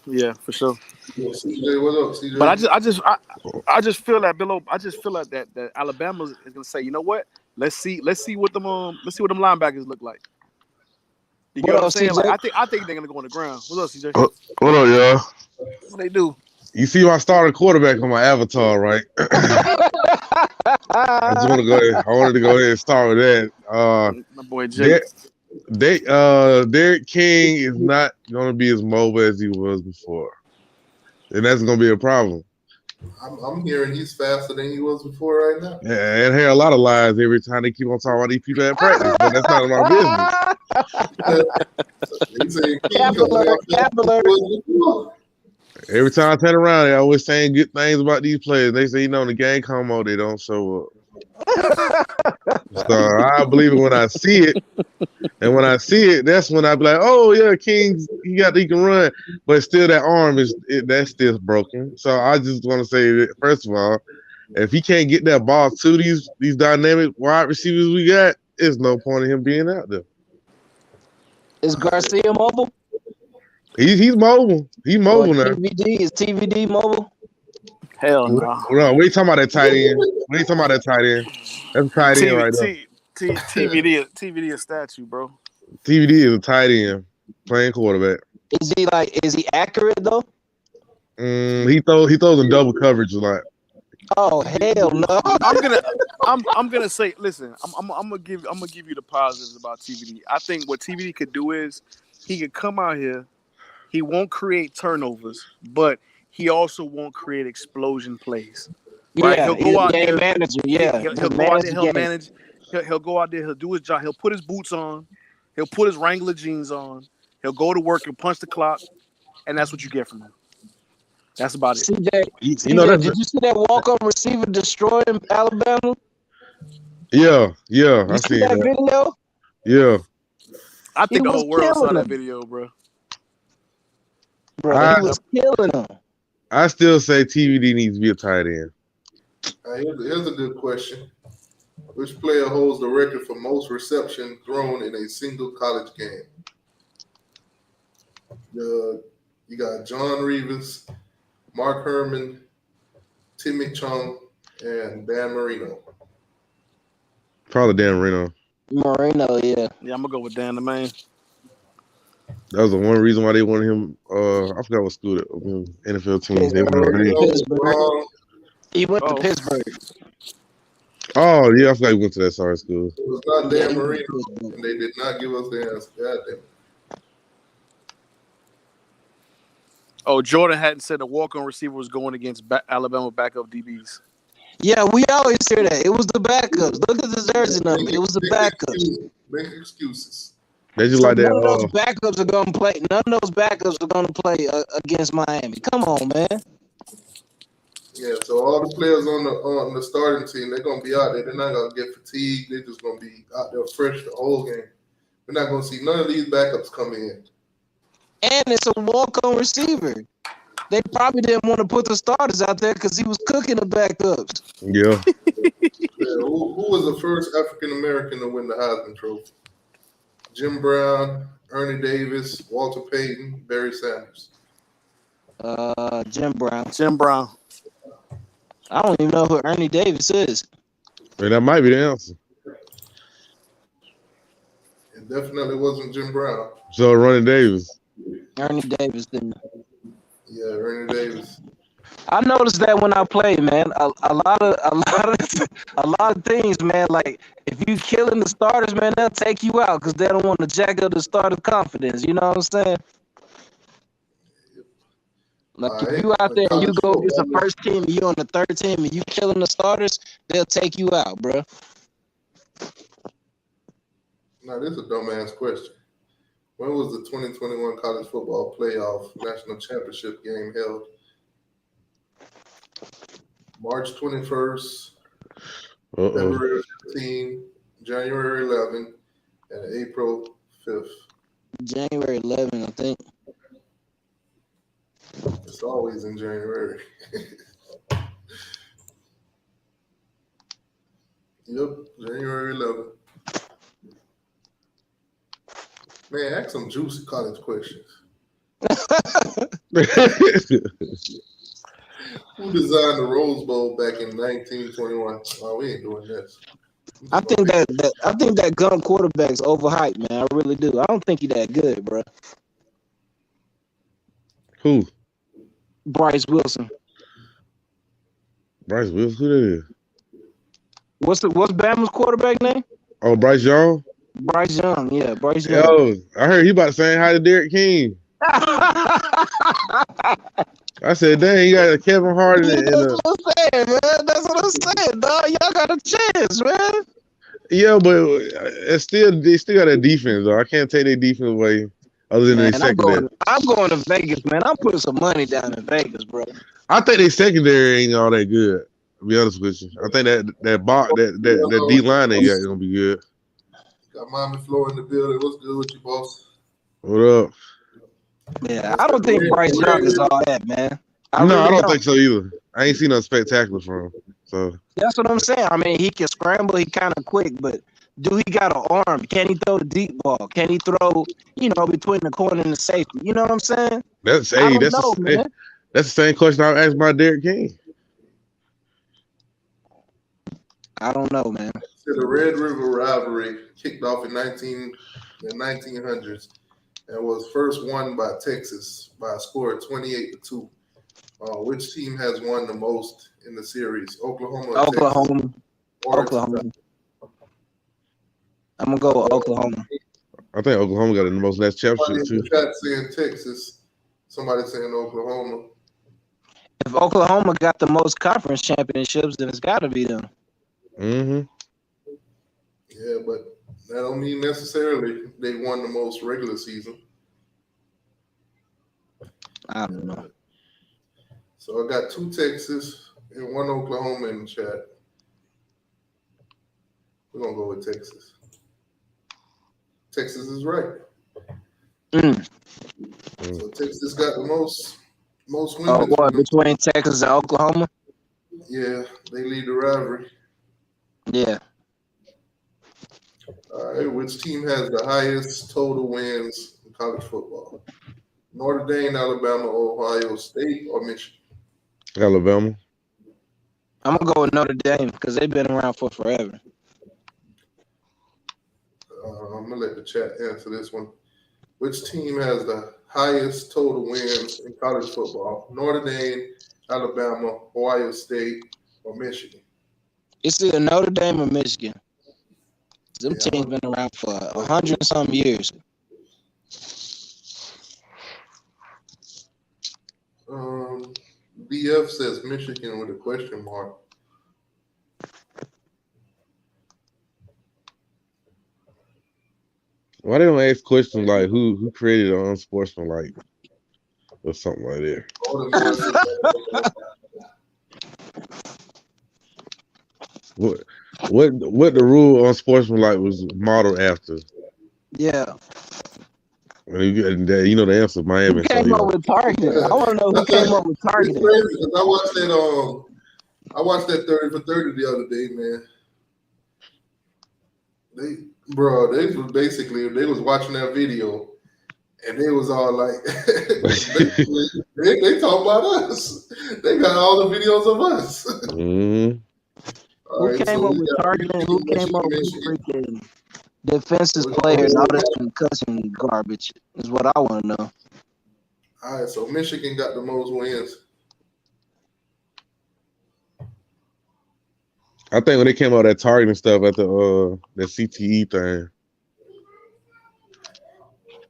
Yeah, for sure. CJ, what up, CJ? But I just feel that that Alabama is gonna say, you know what? Let's see what them linebackers look like. You get What what I'm up, saying? Like CJ? I think they're gonna go on the ground. What's up, CJ? What up, y'all? What they do? You see my starting quarterback on my avatar, right? I wanted to go ahead and start with that. My boy Jake. Derek King is not going to be as mobile as he was before, and that's going to be a problem. I'm hearing he's faster than he was before right now. Yeah, and hear a lot of lies every time they keep on talking about these people at practice, but that's none of my business. Every time I turn around, they always saying good things about these players. They say, in the game come on, they don't show up. So I believe it when I see it. And when I see it, that's when I be like, oh yeah, King, he can run, but still that arm that's still broken. So I just want to say that, first of all, if he can't get that ball to these dynamic wide receivers we got, there's no point in him being out there. Is Garcia mobile? He's mobile. He's mobile now. Is TVD mobile? Hell no. No, we ain't talking about that tight end. We ain't talking about that tight end. That's a tight end right there. TVD a statue, bro. TVD is a tight end playing quarterback. Is he accurate though? He throws in double coverage a lot. Oh hell no! I'm gonna say, listen, I'm gonna give you the positives about TVD. I think what TVD could do is he could come out here, he won't create turnovers, but he also won't create explosion plays. Right? Yeah, He'll go out there. Manager. Yeah, He'll go out there. He'll manage. He'll go out there. He'll do his job. He'll put his boots on. He'll put his Wrangler jeans on. He'll go to work and punch the clock, and that's what you get from him. That's about it. CJ, did you see that walk-on receiver destroying Alabama? Yeah, You I see seen that that. video? Yeah. I think the was whole world saw killing that him. video, bro. Bro, he was killing him. I still say TVD needs to be a tight end. Here's a good question. Which player holds the record for most receptions thrown in a single college game? You got John Reeves, Mark Herman, Timmy Chung, and Dan Marino. Probably Dan Marino. Marino, yeah. Yeah, I'm gonna go with Dan the man. That was the one reason why they wanted him. I forgot what school NFL team. They wanted He went to Pittsburgh. Oh yeah, I forgot he went to that sorry school. It was not Dan Marino, and they did not give us the answer. God damn it. Oh, Jordan hadn't said the walk-on receiver was going against Alabama backup DBs. Yeah, we always hear that. It was the backups. Look at the jersey number. It was the backups. Make excuses. They just like that. None of those backups are gonna play. None of those backups are gonna play against Miami. Come on, man. Yeah, so all the players on the starting team, they're gonna be out there. They're not gonna get fatigued. They're just gonna be out there fresh the whole game. We're not gonna see none of these backups come in. And it's a walk-on receiver. They probably didn't want to put the starters out there because he was cooking the backups. Yeah. Who was the first African American to win the Heisman Trophy? Jim Brown, Ernie Davis, Walter Payton, Barry Sanders. Jim Brown. Jim Brown. I don't even know who Ernie Davis is. Man, that might be the answer. It definitely wasn't Jim Brown. So Ronnie Davis. Ernie Davis didn't. Yeah, Ernie Davis. I noticed that when I play, man, a lot of things, man. Like if you killing the starters, man, they'll take you out because they don't want to jack up the starter confidence. You know what I'm saying? Like if you out there and you go against the first team and you on the third team and you killing the starters, they'll take you out, bro. Now this is a dumbass question. When was the 2021 college football playoff national championship game held? March 21st, February 15, January 11, and April 5th. January 11, I think. It's always in January. Yep, January 11. Man, ask some juicy college questions. Who designed the Rose Bowl back in 1921? Oh, we ain't doing this. I think that Gump quarterback's overhyped, man. I really do. I don't think he that good, bro. Who? Bryce Wilson. Bryce Wilson? Who that is? What's Bama's quarterback name? Oh, Bryce Young? Bryce Young, yeah, Bryce Young. Yo, I heard he about to say hi to Derek King. I said, dang, you got a Kevin Hart and That's what I'm saying, man. That's what I'm saying, dog. Y'all got a chance, man. yeah, but they still got a defense, though. I can't take their defense away other than their Man, secondary. I'm going to Vegas, man. I'm putting some money down in Vegas, bro. I think their secondary ain't all that good, to be honest with you. I think that D line they got is gonna be good. Got Mommy Flo in the building. What's good with you, boss? What up? Yeah, I don't think Bryce Young is all that, man. I don't think so either. I ain't seen nothing spectacular from him. So That's what I'm saying. I mean, he can scramble. He kind of quick, but do he got an arm? Can he throw the deep ball? Can he throw, between the corner and the safety? You know what I'm saying? that's I don't that's know, man. that's the same question I asked about Derek King. I don't know, man. So the Red River rivalry kicked off in the 1900s and was first won by Texas by a score of 28-2. Which team has won the most in the series? Oklahoma. Or Oklahoma. Texas? Or Oklahoma. I'm gonna go with Oklahoma. I think Oklahoma got the most last championship Somebody in too. the chat saying Texas. Somebody saying Oklahoma. If Oklahoma got the most conference championships, then it's got to be them. Mm-hmm. Yeah, but that don't mean necessarily they won the most regular season. I don't know. So I got 2 Texas and 1 Oklahoma in the chat. We're gonna go with Texas. Texas is right. So Texas got the most wins. Oh, what, between Texas and Oklahoma? Yeah, they lead the rivalry. Yeah. All right, which team has the highest total wins in college football? Notre Dame, Alabama, Ohio State, or Michigan? Alabama. I'm gonna go with Notre Dame because they've been around for forever. I'm gonna let the chat answer this one. Which team has the highest total wins in college football? Notre Dame, Alabama, Ohio State, or Michigan? It's either Notre Dame or Michigan. Them teams been around for 100-something years. BF says Michigan with a question mark. Why they don't ask questions like who created unsportsmanlike or something like that? What the rule on sportsmanlike was modeled after? Yeah. You know the answer, Miami. Who came up with targeting? I want to know who came up with targeting. It's crazy because I watched that 30 for 30 the other day, man. They was watching that video and they was all like they talk about us. They got all the videos of us. Mm-hmm. Who came up with targeting? Who came up with freaking defensive players? All this concussion garbage is what I want to know. All right, so Michigan got the most wins. I think when they came out that targeting stuff at the CTE thing.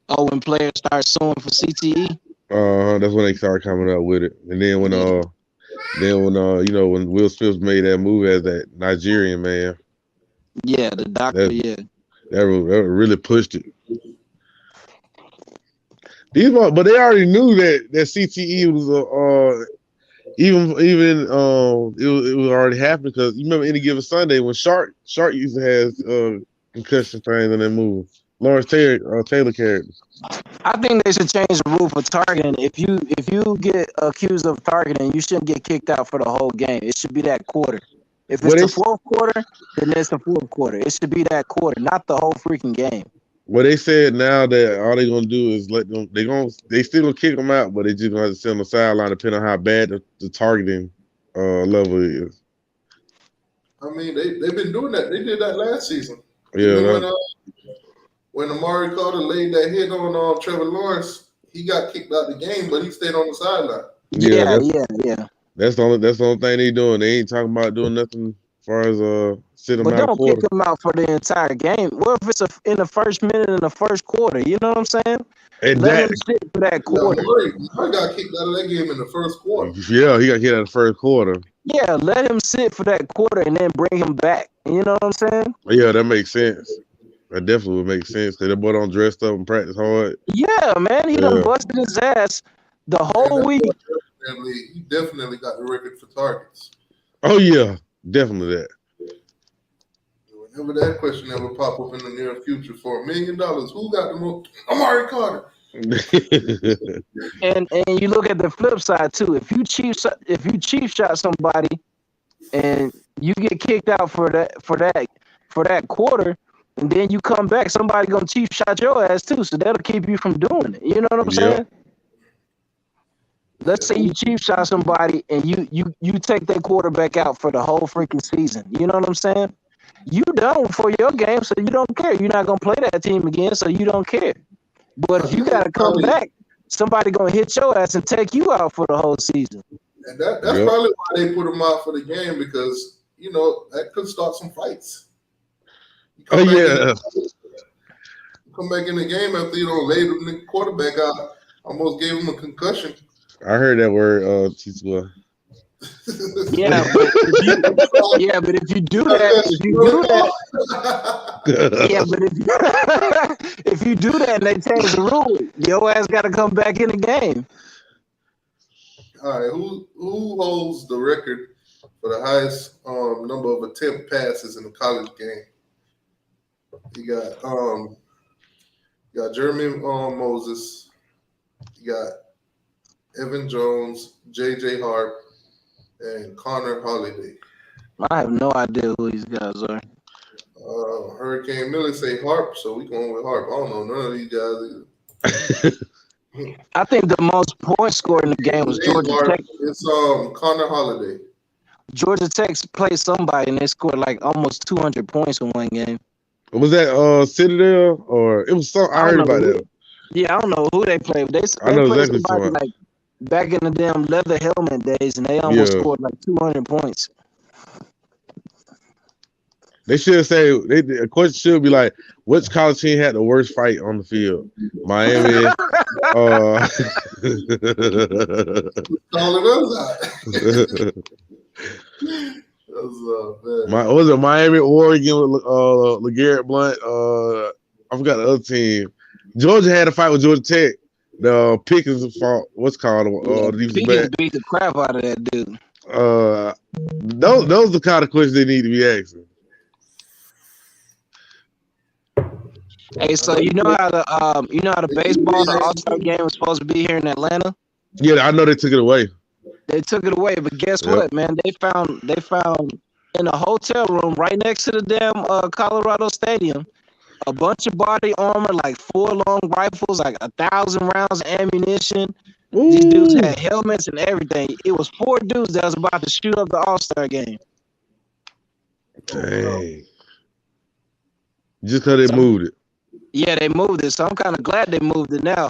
Oh, when players start suing for CTE? That's when they started coming up with it. And then when when Will Smith made that movie as that Nigerian man. Yeah, the doctor, that really pushed it. But they already knew that CTE was even it was already happening because you remember Any Given Sunday when Shark used to have concussion things in that movie. Lawrence Taylor character. I think they should change the rule for targeting. If you get accused of targeting, you shouldn't get kicked out for the whole game. It should be that quarter. If it's the fourth quarter, then it's the fourth quarter. It should be that quarter, not the whole freaking game. Well, they said now that all they're gonna do is let them. They still gonna kick them out, but they just gonna have to sit on the sideline depending on how bad the targeting level is. I mean, they've been doing that. They did that last season. Yeah, Even when Amari Carter laid that hit on Trevor Lawrence, he got kicked out the game, but he stayed on the sideline. Yeah. That's the only thing they doing. They ain't talking about doing nothing as far as sit them But out don't quarter. kick them out for the entire game. What if it's in the first minute in the first quarter? You know what I'm saying? And Let him sit for that quarter. Amari got kicked out of that game in the first quarter. Yeah, he got kicked out of the first quarter. Yeah, let him sit for that quarter and then bring him back. You know what I'm saying? Yeah, that makes sense. That definitely would make sense because that boy don't dress up and practice hard. Yeah, man, he done busted his ass the whole week. He definitely got the record for targets. Oh yeah, definitely that. Whenever that question ever pop up in the near future for $1 million, who got the most? Amari Carter. And you look at the flip side too. If you cheap shot somebody and you get kicked out for that quarter, and then you come back, somebody gonna cheap shot your ass too. So that'll keep you from doing it. You know what I'm saying? Let's say you cheap shot somebody and you take that quarterback out for the whole freaking season. You know what I'm saying? You done for your game, so you don't care. You're not gonna play that team again, so you don't care. But if you gotta come back, somebody gonna hit your ass and take you out for the whole season. And that's probably why they put him out for the game, because that could start some fights. Come back in the game after you laid the quarterback out, almost gave him a concussion. I heard that word, T-Squad. Yeah, but if you do that, if you do that and they change the rule, your ass got to come back in the game. All right, who holds the record for the highest number of attempt passes in a college game? You got Jeremy Moses, you got Evan Jones, J.J. Harp, and Connor Holiday. I have no idea who these guys are. Hurricane Millie say Harp, so we going with Harp. I don't know none of these guys either. I think the most points scored in the game was Georgia Tech. It's Connor Holiday. Georgia Tech played somebody and they scored like almost 200 points in one game. Was that Citadel or it was some? I heard about that. Yeah, I don't know who they played. I know played exactly somebody like back in the damn leather helmet days, and they almost scored like 200 points. They should say a question should be like, which college team had the worst fight on the field? Miami. Was it Miami, Oregon with LeGarrette Blount? I forgot the other team. Georgia had a fight with Georgia Tech. The Pickens fought. What's called? Pickens beat the crap out of that dude. Those are the kind of questions they need to be asking. Hey, so you know how the baseball, the All-Star game was supposed to be here in Atlanta? Yeah, I know they took it away. They took it away, but guess what, man? They found in a hotel room right next to the damn Colorado Stadium a bunch of body armor, like 4 long rifles, like 1,000 rounds of ammunition. Ooh. These dudes had helmets and everything. It was 4 dudes that was about to shoot up the All-Star game. Dang. Just because they moved it. Yeah, they moved it, so I'm kind of glad they moved it now.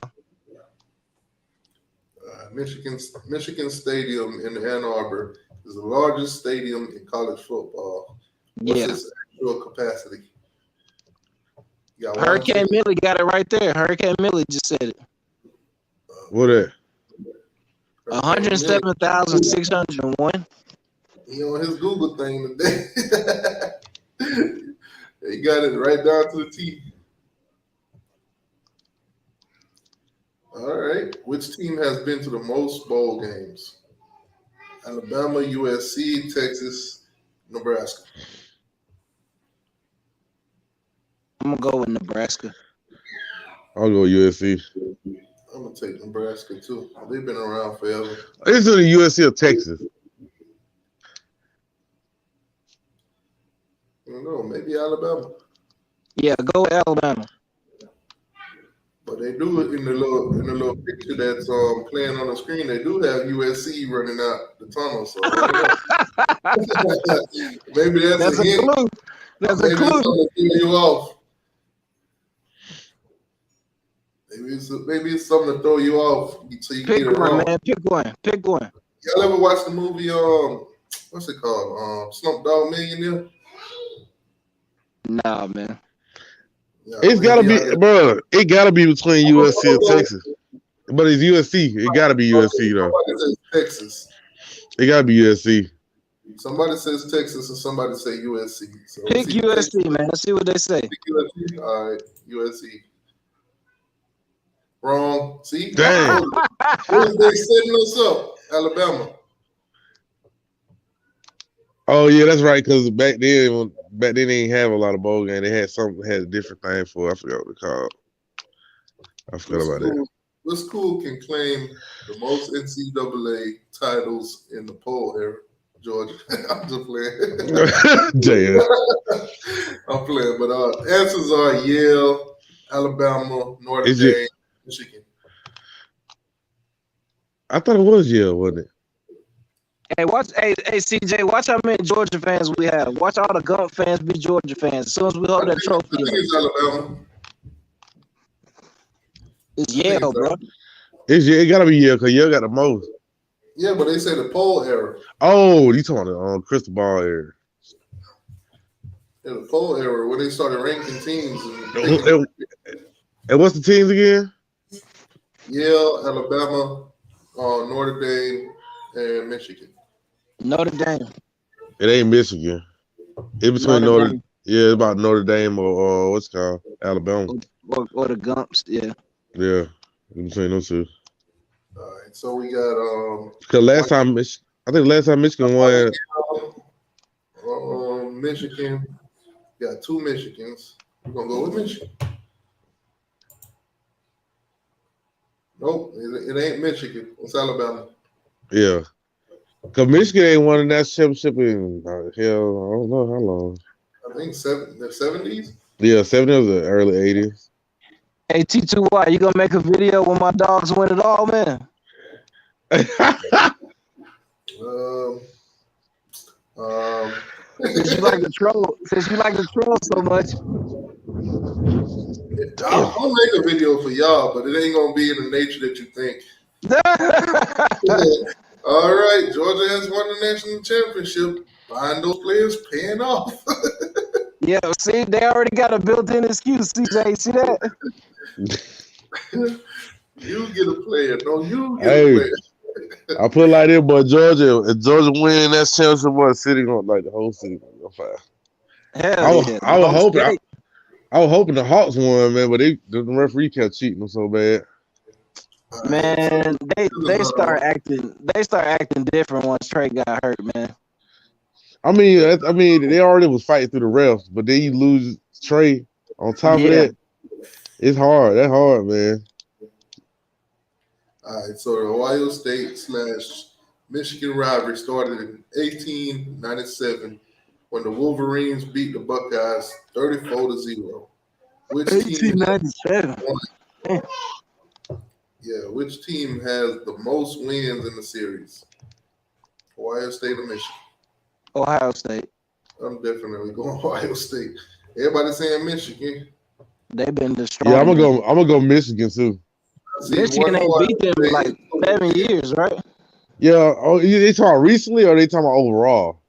Michigan Stadium in Ann Arbor is the largest stadium in college football. What's its actual capacity? Hurricane Millie got it right there. Hurricane Millie just said it. What is 107,601. He on his Google thing today. He got it right down to the T. All right. Which team has been to the most bowl games? Alabama, USC, Texas, Nebraska. I'm going to go with Nebraska. I'll go USC. I'm going to take Nebraska, too. They've been around forever. It's in the USC or Texas. I don't know. Maybe Alabama. Yeah, go with Alabama. But they do it in the little picture that's playing on the screen. They do have USC running out the tunnel. So maybe that's a hint. Clue. That's a Maybe clue. it's something to throw you off. Maybe it's something to throw you off so you Pick get it one, wrong. man. Pick one. Pick one. Y'all ever watch the movie what's it called? Slump Dog Millionaire? Nah, man. Yeah, It's gotta be, maybe bro. It gotta be between USC and Texas. But it's USC. It gotta be USC though. Somebody says Texas. It gotta be USC. Somebody says Texas and somebody say USC. So Pick USC, man. Let's see what they say. Pick USC. All right, USC. Wrong. See? Damn. They setting us up. Alabama. Oh yeah, that's right. Because back then they didn't have a lot of bowl games. They had something had a different thing for. I forgot what it called. I forgot about that. What school can claim the most NCAA titles in the poll era? Georgia. I'm just playing. Damn. I'm playing, but answers are Yale, Alabama, Notre Dame, Michigan. I thought it was Yale, wasn't it? Hey, CJ, watch how many Georgia fans we have. Watch all the Gump fans be Georgia fans. As soon as we hold that trophy, I think it's Alabama. It's Yale, bro. It gotta be Yale because Yale got the most. Yeah, but they say the poll era. Oh, you talking about the crystal ball era? Yeah, the poll era when they started ranking teams. And what's the teams again? Yale, Alabama, Notre Dame, and Michigan. Notre Dame. It ain't Michigan. It between Notre Dame. Yeah, it's about Notre Dame or what's it called Alabama. Or the Gumps, yeah. Yeah, in between those two. All right, so we got Because last time Michigan won. Michigan. Got two Michigans. We're gonna go with Michigan. Nope, it ain't Michigan. It's Alabama. Yeah. Because Michigan ain't won a national championship in hell, I don't know how long. I think the 70s. Yeah, 70s or early 80s. Hey, T2Y, you gonna make a video when my dogs win it all, man? Since you like to troll so much. I'll make a video for y'all, but it ain't gonna be in the nature that you think. All right, Georgia has won the national championship. Buying those players paying off. Yeah, see, they already got a built-in excuse, CJ. See that? You get a player. No, you get Hey, a player. I put it like this, but Georgia, if Georgia win that championship, boy, the city gonna like the whole city gonna go fire. I was hoping the Hawks won, man, but the referee kept cheating them so bad. Man, they start acting different once Trey got hurt, man. I mean, they already was fighting through the refs, but then you lose Trey on top of that. It's hard. That's hard, man. All right, so the Ohio State / Michigan rivalry started in 1897 when the Wolverines beat the Buckeyes 34-0. Which 1897. Which team has the most wins in the series? Ohio State or Michigan? Ohio State. I'm definitely going Ohio State. Everybody saying Michigan. They've been destroyed. Yeah, I'm gonna go Michigan too. Michigan ain't beat them in like 7 years, right? Yeah. Oh, they talking recently or they talking about overall?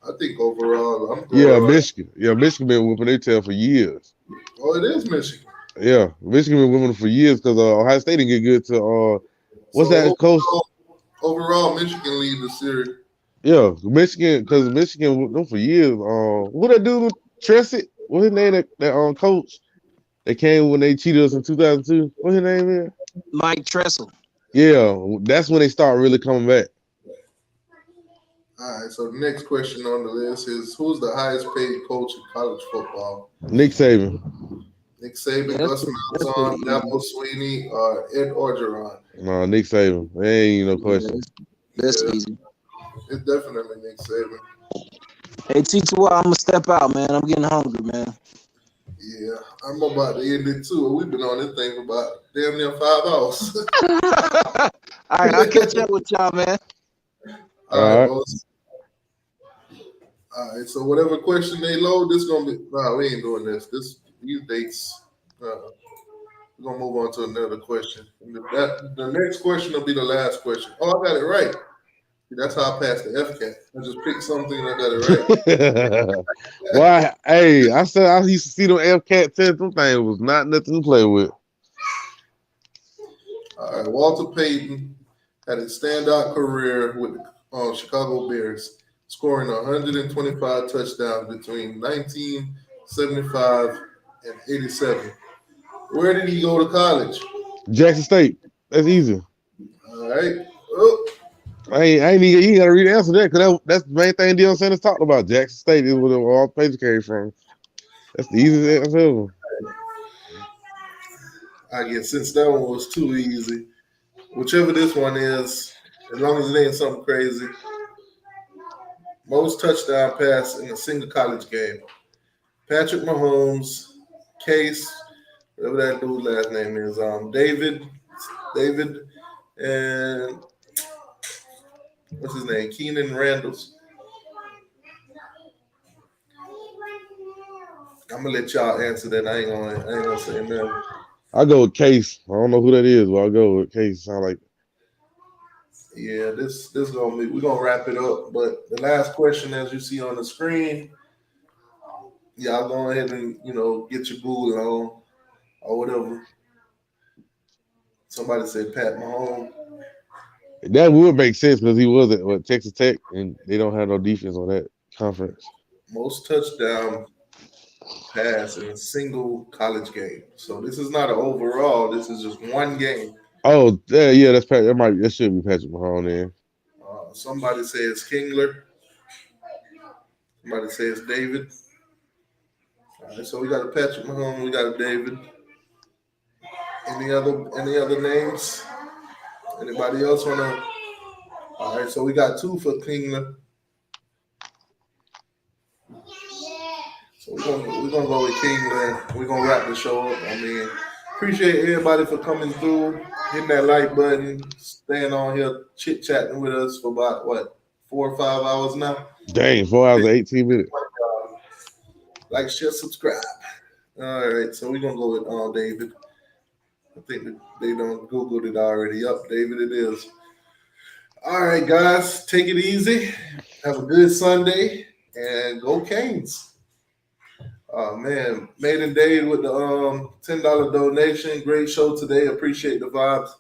I think overall, Michigan. Yeah, Michigan been whooping their tail for years. Oh, it is Michigan. Yeah, Michigan been whooping for years because Ohio State didn't get good to coach? Overall, Michigan lead the series. Yeah, Michigan, because Michigan whooped them for years. What that dude with Tressett? What's his name? That coach that came when they cheated us in 2002. What's his name is? Mike Tressel. Yeah, that's when they start really coming back. All right, so the next question on the list is who's the highest paid coach in college football? Nick Saban. Nick Saban, Gus Malzahn, Dabo Swinney, or Ed Orgeron? No, Nick Saban. There ain't no question. That's easy. It's definitely Nick Saban. Hey, T2, I'm going to step out, man. I'm getting hungry, man. Yeah, I'm about to end it too. We've been on this thing for about damn near 5 hours. All right, I'll catch up with y'all, man. All right, right. boss. All right, so whatever question they load, this gonna be. Nah, we ain't doing this. These dates. We're gonna move on to another question. The next question will be the last question. Oh, I got it right. That's how I passed the FCAT. I just picked something and I got it right. Why? Hey, I said I used to see them FCAT tests. Them things was not nothing to play with. All right, Walter Payton had a standout career with the Chicago Bears, scoring 125 touchdowns between 1975 and 87. Where did he go to college? Jackson State. That's easy. All right. Oh, I ain't even, you gotta read the answer that because that's the main thing Deion Sanders talked about. Jackson State is where all the pages came from. That's the easiest answer ever. I guess since that one was too easy, whichever this one is, as long as it ain't something crazy. Most touchdown pass in a single college game. Patrick Mahomes, Case, whatever that dude's last name is, David, and what's his name? Keenan Randalls. I'm gonna let y'all answer that. I ain't gonna say nothing. I'll go with Case. I don't know who that is, but I'll go with Case. Sound like Yeah, this gonna be. We're gonna wrap it up. But the last question, as you see on the screen, y'all go ahead and get your Google on or whatever. Somebody said Pat Mahomes. that would make sense because he was at Texas Tech and they don't have no defense on that conference. Most touchdown pass in a single college game. So this is not an overall. This is just one game. Oh, yeah, that should be Patrick Mahomes then. Somebody says Kingler. Somebody says David. All right, so we got a Patrick Mahomes. We got a David. Any other names? Anybody else wanna? All right, so we got 2 for Kingler. So we're gonna go with Kingler. We're gonna wrap the show up. I mean, appreciate everybody for coming through, hitting that like button, staying on here chit chatting with us for about 4 or 5 hours now. Dang, 4 hours and 18 minutes. Like, share, subscribe. All right, so we're gonna go with David. I think that they don't Googled it already. Yup, David, it is. All right, guys, take it easy. Have a good Sunday and go Canes. Man, Maiden Dave with the $10 donation. Great show today. Appreciate the vibes.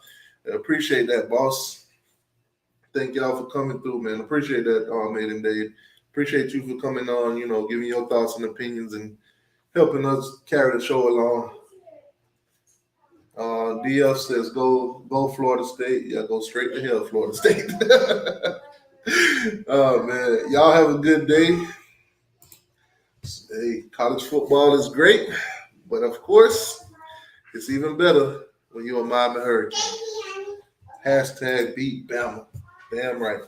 Appreciate that, boss. Thank y'all for coming through, man. Appreciate that, Maiden Dave. Appreciate you for coming on, giving your thoughts and opinions and helping us carry the show along. DF says go Florida State. Yeah, go straight to hell, Florida State. Oh, man. Y'all have a good day. Hey, college football is great, but of course, it's even better when you're a Miami Hurricane. # beat Bama. Damn right.